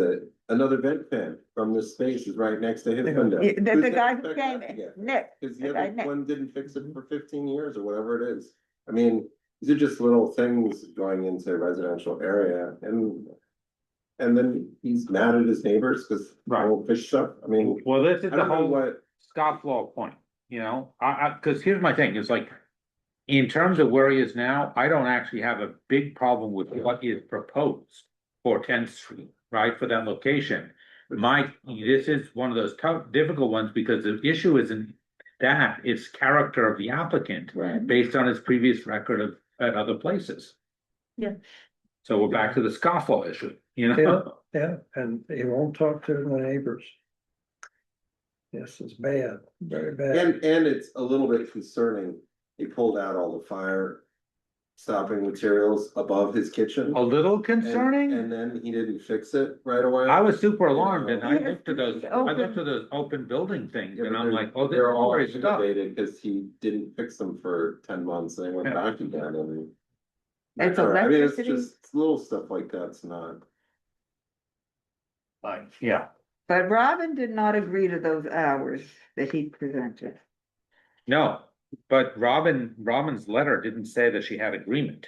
another vent fan from this space is right next to his window. The guy who came, Nick. Because the other one didn't fix it for 15 years or whatever it is. I mean, these are just little things going into a residential area, and then he's mad at his neighbors because won't fish stuff. I mean, Well, this is I the don't know whole what. scofflaw point, you know, because here's my thing, is like, in terms of where he is now, I don't actually have a big problem with what is proposed for 10th Street, right, for that location. This is one of those tough, difficult ones, because the issue isn't that, it's character of the applicant based on his previous record at other places. Yeah. So we're back to the scofflaw issue, you know? Yeah, and he won't talk to the neighbors. Yes, it's bad, very bad. And it's a little bit concerning. He pulled out all the fire stopping materials above his kitchen. A little concerning? And then he didn't fix it right away. I was super alarmed, and I looked at those open building things, and I'm like, oh, They're all this is stuff. aggravated because he didn't fix them for 10 months, and they went back again, and. It's I mean, it's electricity. just little stuff like that's not. Yeah. But Robin did not agree to those hours that he presented. No, but Robin's letter didn't say that she had agreement.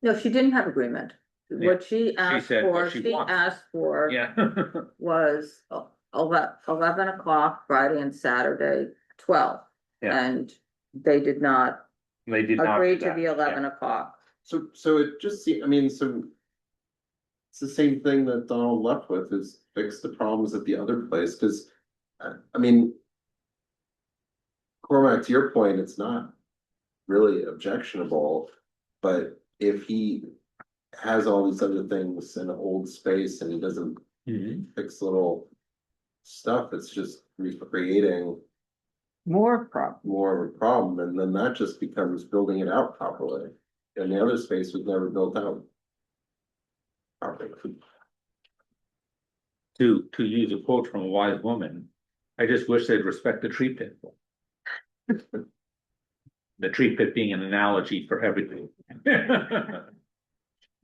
No, she didn't have agreement. What she asked said for, what she she wants. asked for Yeah. was 11 o'clock Friday and Saturday, 12. Yeah. And they did not They did not agree do to that. the 11 o'clock. So it just seems, I mean, so. It's the same thing that Donald left with, is fix the problems at the other place, because, I mean. Cormac, to your point, it's not really objectionable, but if he has all these other things in an old space and he doesn't fix little stuff, it's just recreating more of a problem, and then that just becomes building it out properly. And the other space was never built out properly. To use a quote from a wise woman, I just wish they'd respect the tree pit. The tree pit being an analogy for everything.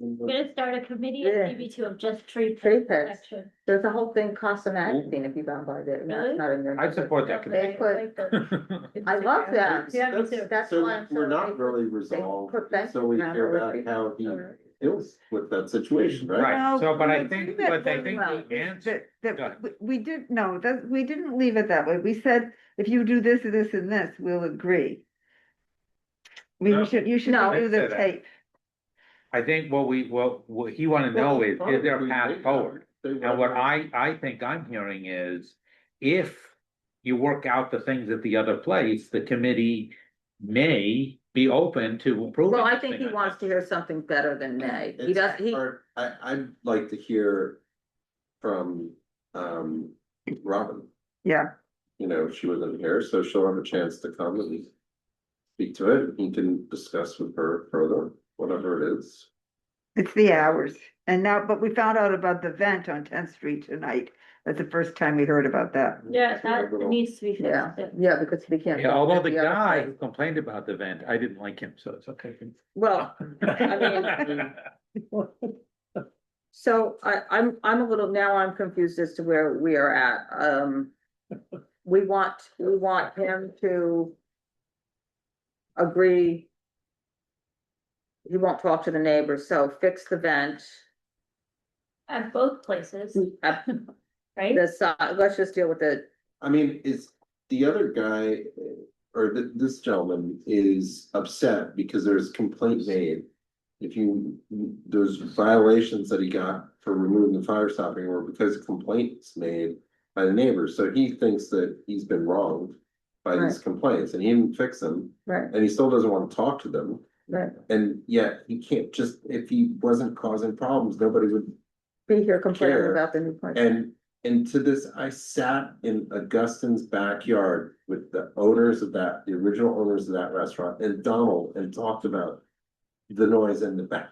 We're gonna start a committee at CB2 of just tree pits. protection. There's a whole thing, Casa Magazine, if you found by there. Really? Not in there. I support that They committee. put, I love that. Yeah, me too. That's So why. we're not really resolved, so we care about how he deals with that situation, right? Right, so, but I we think, did but I very think well. the answer. Go ahead. We did, no, we didn't leave it that way. We said, if you do this, this, and this, we'll agree. I mean, No, you should I do didn't the say that. tape. I think what he wanna know is there a path forward? And what I think I'm hearing is, if you work out the things at the other place, the committee may be open to improving. Well, I this think thing he on wants to hear something better than nay. He It's does, hard. I'd like to hear from, Robin. Yeah. You know, she wasn't here, so she'll have a chance to come and speak to it. He can discuss with her further, whatever it is. It's the hours. And now, but we found out about the vent on 10th Street tonight. That's the first time we heard about that. Yeah, that needs to be fixed. Yeah, because we can't. Yeah, although the the other guy place. who complained about the event, I didn't like him, so it's okay. Well, I mean. So I'm a little, now I'm confused as to where we are at. We want him to agree he won't talk to the neighbors, so fix the vent. At both places, right? Let's just deal with it. I mean, is the other guy, or this gentleman is upset because there's complaint made. There's violations that he got for removing the fire stopping or because complaints made by the neighbors. So he thinks that he's been wronged by these complaints and he didn't fix them. Right. And he still doesn't want to talk to them. Right. And yet he can't just, if he wasn't causing problems, nobody would be here complaining care. about the new place. And to this, I sat in Augustine's backyard with the owners of the original owners of that restaurant and Donald and talked about the noise in the back.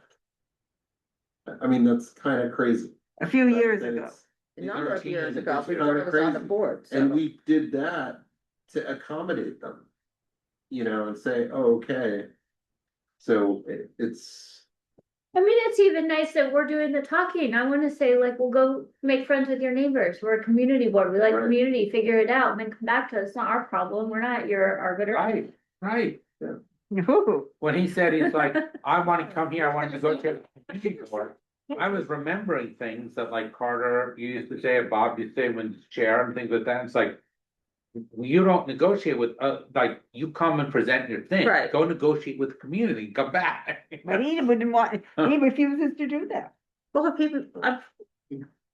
I mean, that's kind of crazy. A few years ago. A number of years ago, before it was on the board. And we did that to accommodate them, and say, oh, okay. So it's. I mean, it's even nice that we're doing the talking. I want to say, like, we'll go make friends with your neighbors. We're a community board. We like community, figure it out, and then come back to us. It's not our problem. We're not your arbiter. Right. Yeah. When he said, he's like, I want to come here, I want to go to the community board. I was remembering things that like Carter, you used to say, and Bob used to say when chair and things like that. It's like, you don't negotiate with, like, you come and present your thing. Right. Go negotiate with the community, come back. But he wouldn't want, he refuses to do that. Well, people,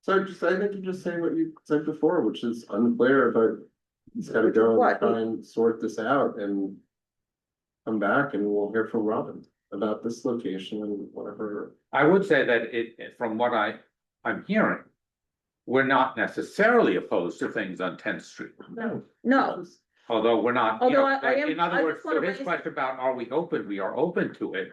so I think you just saying what you said before, which is unclear, but he's gotta go and try and sort this out and come back and we'll hear from Robin about this location and whatever. I would say that from what I'm hearing, we're not necessarily opposed to things on 10th Street. No. Although we're not, Although in other words, so his question about, are we open? We are open to it.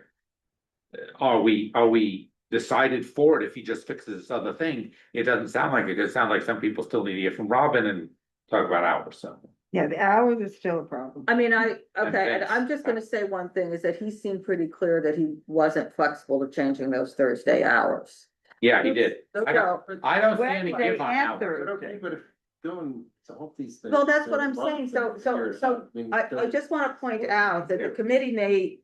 Are we decided for it if he just fixes this other thing? It doesn't sound like it. It sounds like some people still need to hear from Robin and talk about ours, so. Yeah, the hours is still a problem. I mean, and thanks. I'm just gonna say one thing, is that he seemed pretty clear that he wasn't flexible to changing those Thursday hours. Yeah, he did. I don't see any Wednesday give on and hours. Thursday. But if doing all these things. Well, that's what I'm saying, so I just wanna point out that the committee may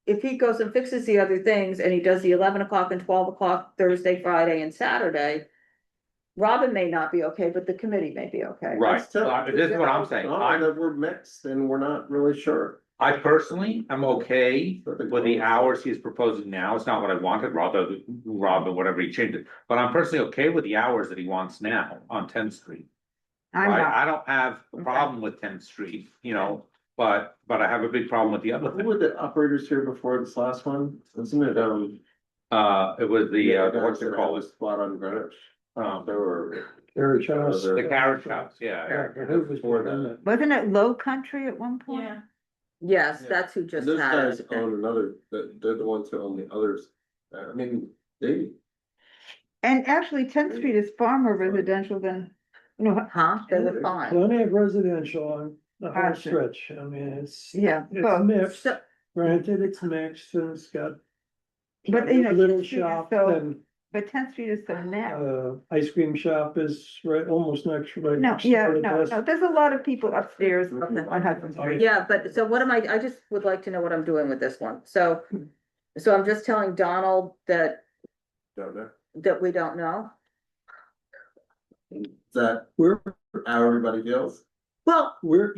if he goes and fixes the other things and he does the 11 o'clock and 12 o'clock Thursday, Friday and Saturday. Robin may not be okay, but the committee may be okay. Right, this is what I'm saying. We're mixed and we're not really sure. I personally am okay with the hours he's proposing now. It's not what I wanted, Robin, whatever he changed it. But I'm personally okay with the hours that he wants now on 10th Street. I don't have a problem with 10th Street, but I have a big problem with the other Who thing. were the operators here before this last one? Isn't it, it was what's it called? Spot on Greenwich. There were. Carriage house. The carriage house, yeah. Wasn't it Low Country at one point? Yeah. Yes, that's who just Those had guys it. own another, they're the ones who own the others. I mean, they. And actually, 10th Street is far more residential than, they were fine. Plenty of residential on the whole Hudson. stretch. I mean, it's both. mixed. Granted, it's mixed and it's got But little 10th Street is shop but 10th Street is so narrow. ice cream shop is almost next to it. No, there's a lot of people upstairs on Hudson Street. Yeah, but so what I just would like to know what I'm doing with this one. So I'm just telling Donald that we don't know. That how everybody feels? Well, we're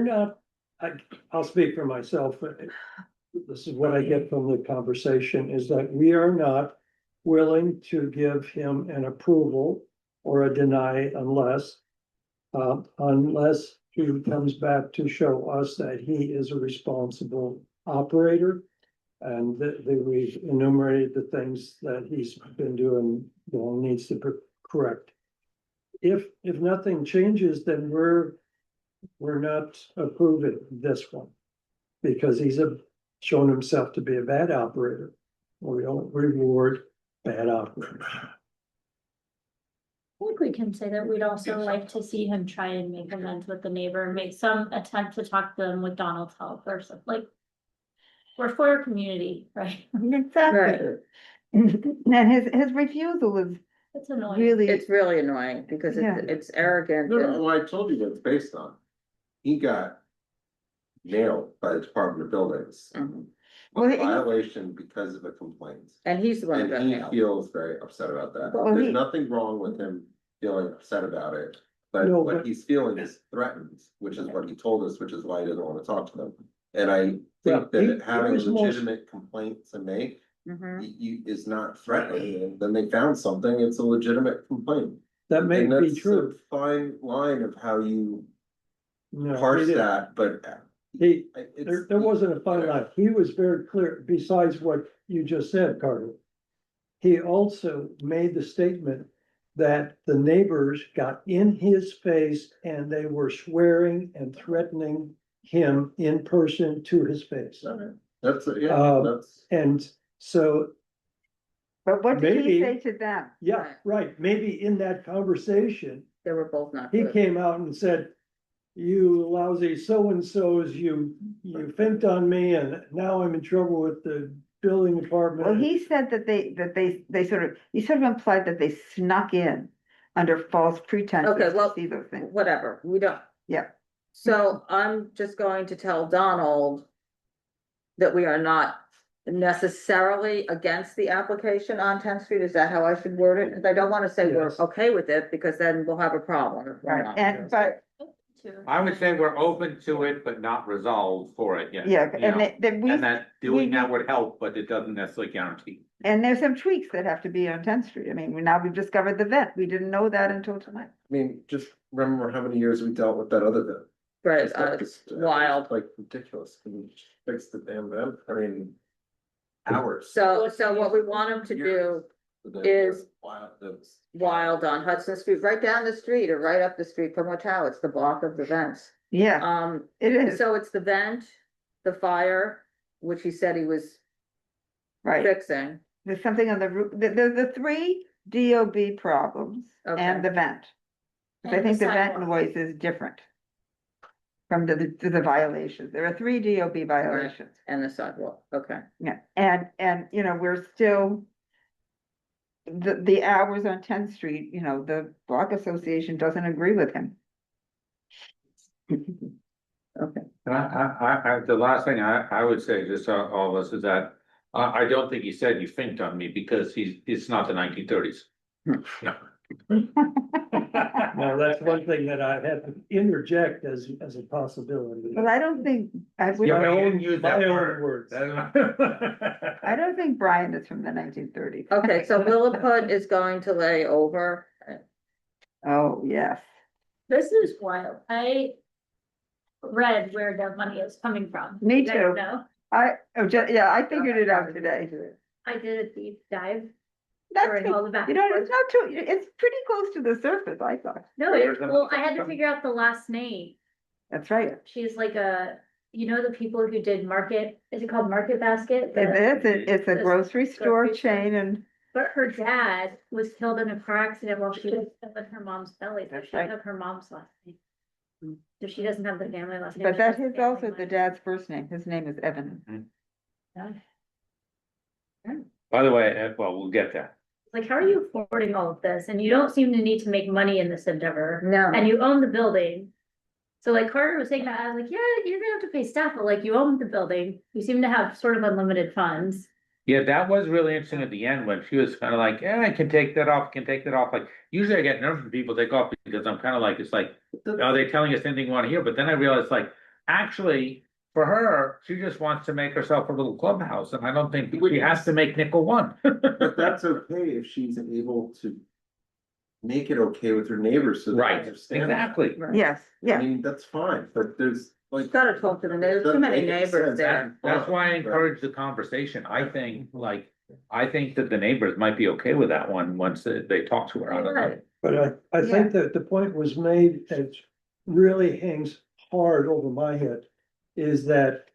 not, I'll speak for myself. This is what I get from the conversation, is that we are not willing to give him an approval or a deny unless he comes back to show us that he is a responsible operator. And that we've enumerated the things that he's been doing, needs to correct. If nothing changes, then we're not approving this one. Because he's shown himself to be a bad operator. We don't reward bad operators. I think we can say that we'd also like to see him try and make amends with the neighbor, make some attempt to talk to them with Donald's help or something. Like, we're for our community, right? Exactly. And his refusal is It's annoying. it's really annoying because it's arrogant. No, I told you what it's based on. He got nailed by the Department of Buildings. Well, a violation because of a complaint. And he's the one who got And he nailed. feels very upset about that. Well, There's nothing wrong with him feeling upset about it. But No, what but- he's feeling is threatened, which is what he told us, which is why he doesn't want to talk to them. And I Yeah, think that having a was most- legitimate complaint to make Mhm. is not threatening. And then they found something, it's a legitimate complaint. That may And be that's true. a fine line of how you No, parse he didn't. that, but He, it's. there wasn't a fine line. He was very clear, besides what you just said, Carter. He also made the statement that the neighbors got in his face and they were swearing and threatening him in person to his face. That's, that's. And so, But what did he Maybe- say to them? yeah, right, maybe in that conversation, They were both not he good. came out and said, you lousy so-and-sos, you finked on me and now I'm in trouble with the building department. Well, he said that they sort of, he sort of implied that they snuck in under false pretenses Okay, to well, see those things. whatever, we don't. Yeah. So I'm just going to tell Donald that we are not necessarily against the application on 10th Street. Is that how I should word it? Because I don't want to say we're Yes. okay with it because then we'll have a problem. if we're Right, not. and, but, I would say we're open to it, but not resolved for it yet. yeah, you and know, then we, And that doing we- that would help, but it doesn't necessarily guarantee. and there's some tweaks that have to be on 10th Street. I mean, now we've discovered the vent. We didn't know that until tonight. I mean, just remember how many years we dealt with that other bit. Right, It's wild. Like ridiculous. Can we just fix the damn vent? I mean, hours. So what we want him to do is wild on Hudson Street, right down the street or right up the street from Hotel. It's the block of the vents. Yeah, it is. So it's the vent, the fire, which he said he was Right. fixing. There's something on the roof, the three DOB problems Okay. and the vent. 'Cause I And think the the vent sidewalk. noise is different from the violations. There are three DOB violations. And the sidewalk, okay. Yeah, and, you know, we're still. The hours on 10th Street, you know, the block association doesn't agree with him. Okay. The last thing I would say, just to all of us, is that I don't think he said you finked on me because it's not the 1930s. No. Now, that's one thing that I had to interject as a possibility. But I don't think, I would, Yeah, but you own- didn't use that my own word. words. I don't think Brian is from the 1930s. Okay, so Williput is going to lay over. Oh, yes. This is wild. I read where the money is coming from. Me You guys too. know? Yeah, I figured it out today. I did a deep dive. That's, during all the back you and know, forth. it's not too, it's pretty close to the surface, I thought. No, well, I had to figure out the last name. That's right. She's like you know, the people who did Market, is it called Market Basket? It's a the grocery store grocery store. chain and, But her dad was killed in a car accident while she was still in her mom's belly, so That's she right. took her mom's last name. So she doesn't have the family last name. but she that has is the family also the last dad's first name. His name is Evan. name. By the way, well, we'll get there. Like, how are you affording all of this? And you don't seem to need to make money in this endeavor. No. And you own the building. So like Carter was saying that, I was like, yeah, you're gonna have to pay staff, but like you own the building. You seem to have sort of unlimited funds. Yeah, that was really interesting at the end when she was kind of like, yeah, I can take that off, can take that off. Like, usually I get nervous when people take off because I'm kind of like, it's like, are they telling us anything you want to hear? But then I realized like, actually, for her, she just wants to make herself a little clubhouse. And I don't think she has to make nickel one. But that's okay if she's able to make it okay with her neighbors, so they Right, understand. exactly. Yes, I mean, that's fine, but there's like. Gotta talk to the neighbors, too many neighbors there. That's why I encourage the conversation. I think that the neighbors might be okay with that one once they talk to her. I don't know. But I think that the point was made, it really hangs hard over my head, is that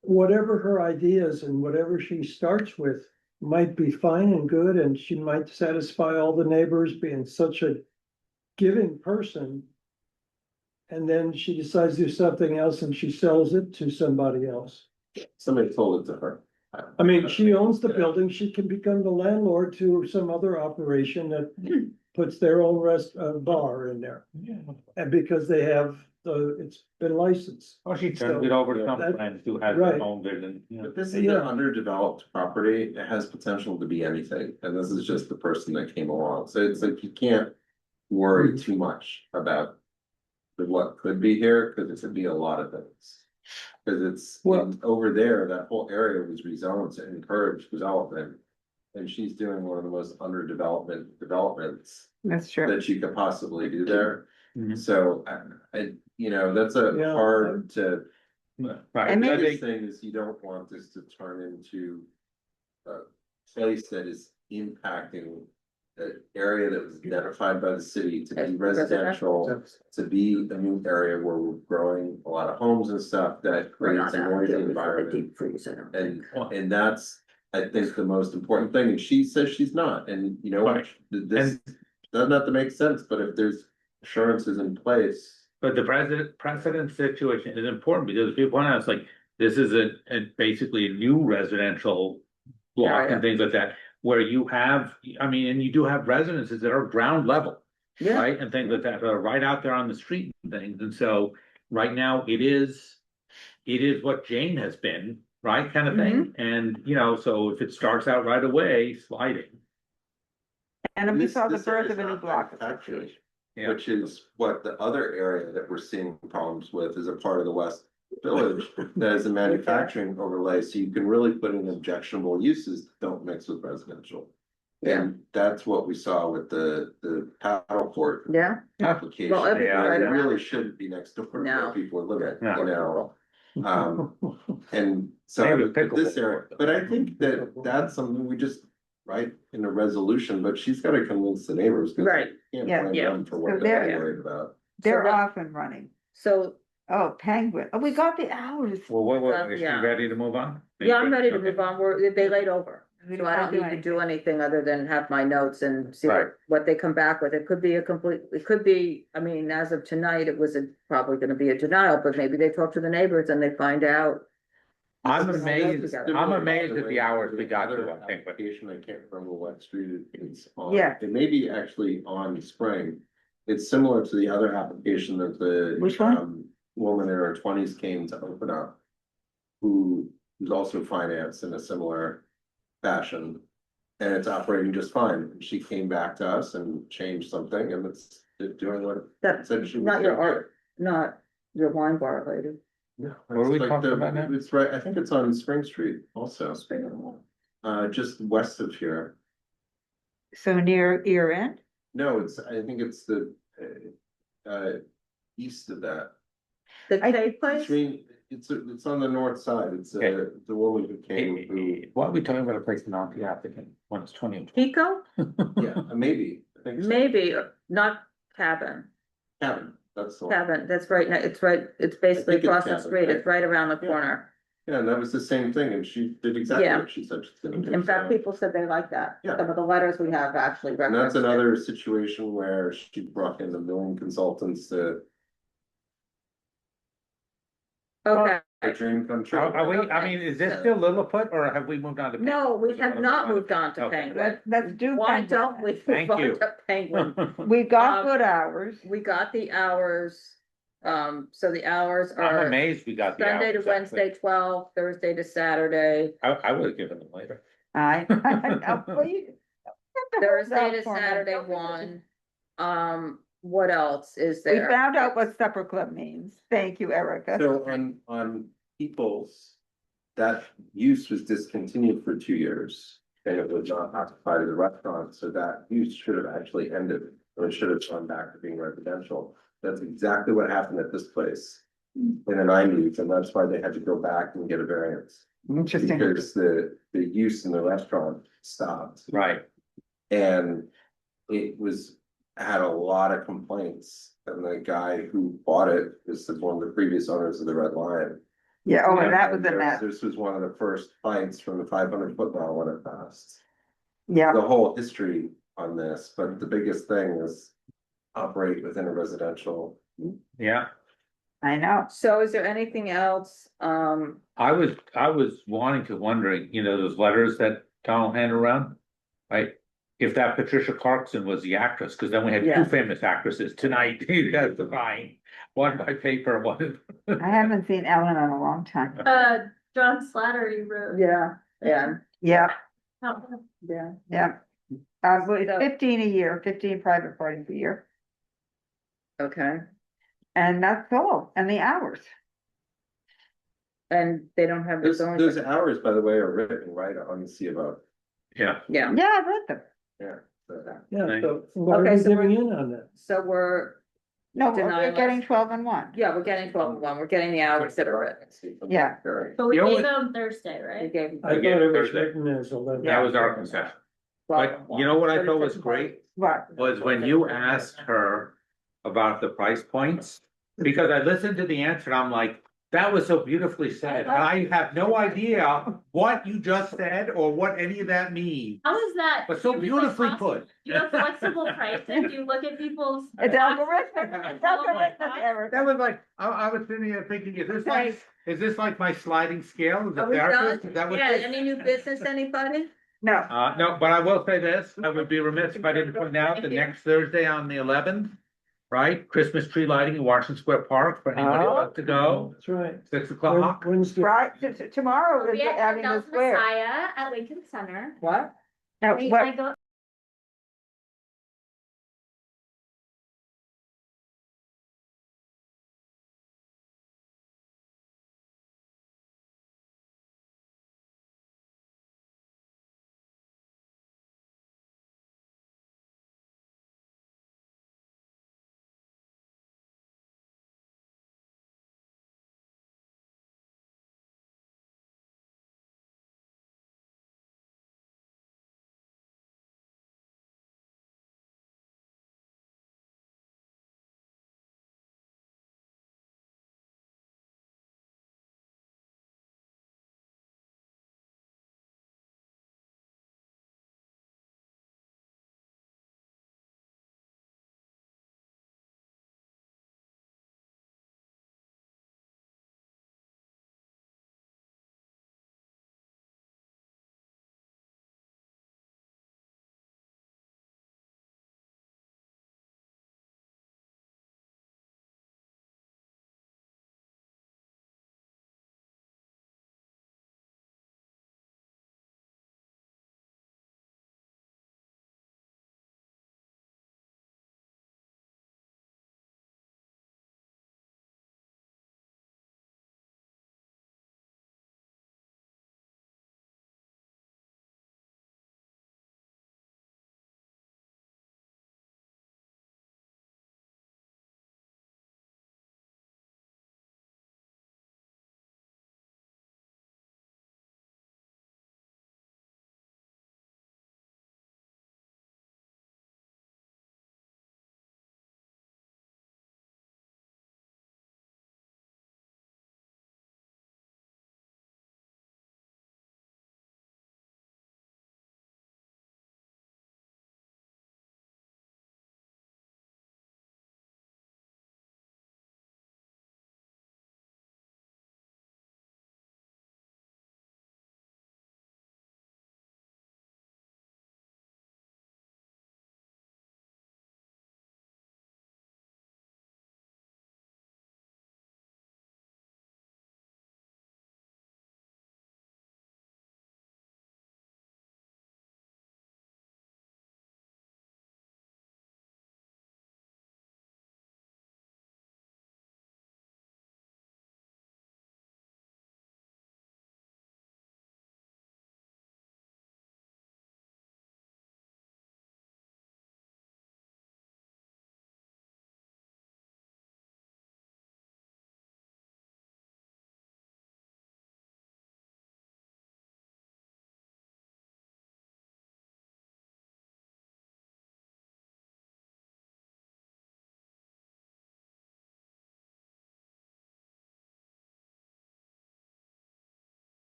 whatever her ideas and whatever she starts with might be fine and good, and she might satisfy all the neighbors being such a giving person. And then she decides to do something else and she sells it to somebody else. Somebody told it to her. I mean, she owns the building, she can become the landlord to some other operation that puts their own bar in there. And because they have, it's been licensed. Or she turns it over to some friends who has their own vision. But this is an underdeveloped property, it has potential to be anything, and this is just the person that came along, so it's like you can't worry too much about what could be here, because it could be a lot of things. Cause it's, over there, that whole area was rezoned to encourage development. And she's doing one of the most developments. That's true. That you could possibly do there. So that's a hard to. Right. And the biggest thing is you don't want this to turn into a place that is impacting the area that was identified by the city to be residential, to be a new area where we're growing a lot of homes and stuff that creates a noisy environment. And that's, I think, the most important thing. And she says she's not, and you know what, this doesn't have to make sense, but if there's assurances in place. But the precedent situation is important because people point out, it's like, this is basically a new residential block and things like that, where you have, and you do have residences that are ground level, right? And things like that are right out there on the street and things. And so right now it is what Jane has been, right? Kind of thing. And, so if it starts out right away, sliding. And we saw the birth of a new block. Actually, which is what the other area that we're seeing problems with is a part of the West Village that is a manufacturing overlay, so you can really put in objectionable uses that don't mix with residential. And that's what we saw with the paddle court application. Well, It really shouldn't be next door to where people are living, And so this area, but I think that's something we just write in a resolution, but she's got to convince the neighbors. Right. Can't blame them for what they're worried about. They're off and running. So. Oh, Penguin. Oh, we got the hours. Well, is she ready to move on? Yeah, I'm ready to move on. They laid over. So I don't need to do anything other than have my notes and see what they come back with. It could be as of tonight, it was probably gonna be a denial, but maybe they talk to the neighbors and they find out. I'm amazed at the hours we got to, I think. Application, I can't remember what street it's on. Yeah. It may be actually on Spring. It's similar to the other application that the. Which one? Woman in her 20s came to open up, who was also financed in a similar fashion, and it's operating just fine. She came back to us and changed something, and it's doing what That's said she was not your doing. art, not your wine bar lady. No, What are we talking about now? It's right. I think it's on Spring Street also. Just west of here. So near ear end? No, I think it's the east of that. The K place? It's on the north side. It's the woman who came Why are we talking about a place not the applicant when it's 20? Pico? Yeah, maybe. I think so. Maybe, not Cabin. Cabin, that's the one. Cabin, that's right, it's basically I think it's across the Cabin, street, right? it's right around the corner. Yeah, and that was the same thing, and she did exactly Yeah. what she said she's gonna do. In fact, so. people said they like that. Yeah. Some of the letters we have actually And that's referenced it. another situation where she brought in 1 million consultants to Okay. a dream come true. Are we, is this still Lilliput or have we moved on to? No, we have not moved on to Okay. Penguin. Let's do. Why Penguin. don't we Thank move on you. to Penguin? We got Um, good hours. We got the hours, so the hours I'm are amazed we got the Sunday to hours, Wednesday 12, Thursday to Saturday, I would have given them later. Thursday to Saturday 1. What else is We there? found out what supper club means. Thank you, Erica. So on Peoples, that use was discontinued for 2 years. And it was not occupied as a restaurant, so that use should have actually ended, or it should have gone back to being residential. That's exactly what happened at this place in the 90s, and that's why they had to go back and get a variance. Interesting. Because the use in the restaurant stopped. Right. And it had a lot of complaints, and the guy who bought it is one of the previous owners of the Red Lion. Yeah, and that was a mess. This was one of the first fights from the 500-foot mile when it passed. Yeah. The whole history on this, but the biggest thing is operate within a residential. Yeah. I know. So is there anything else? I was wondering, those letters that Donald handed around, right? if that Patricia Clarkson was the actress, because then we had Yeah. two famous actresses tonight. You guys are fine. One by paper, one. I haven't seen Ellen in a long time. John Slattery wrote. Yeah, yeah, Yeah, yeah. yeah. Well, it's 15 a year, 15 private parties a year, Okay, and that's all, and the hours. and they don't have the zoning. Those hours, by the way, are written right on the C of O. Yeah. Yeah. Yeah, I've read them. Yeah. Yeah, so why are Okay, we so giving we're- in on that? So we're, No, we're Denial. getting 12 and 1. yeah, we're getting 12 and 1, we're getting the hours that are written. Yeah. But we You know gave what- them Thursday, We right? gave. I thought Again, it was Thursday. written as 11. That was our concession. But you know what I thought was great? What? Was when you asked her about the price points, because I listened to the answer and I'm like, that was so beautifully said. And I have no idea what you just said or what any of that means, How is that? but so Do you beautifully have put. Do you have flexible pricing? Do you look at people's? It's algorithmic, it's algorithmic error. That was like, I was sitting there thinking, is this like my sliding scale as a Are we therapist? done? Is that what Yeah, this? any new business, anybody? No, No, but I will say this, I would be remiss if I didn't point out the next Thursday on the 11th, right? Christmas tree lighting in Washington Square Park for anybody who wants to go, That's right. 6 o'clock. Wednesday. right, tomorrow is We having the have square. Messiah at Lincoln Center. What? Now, I what, go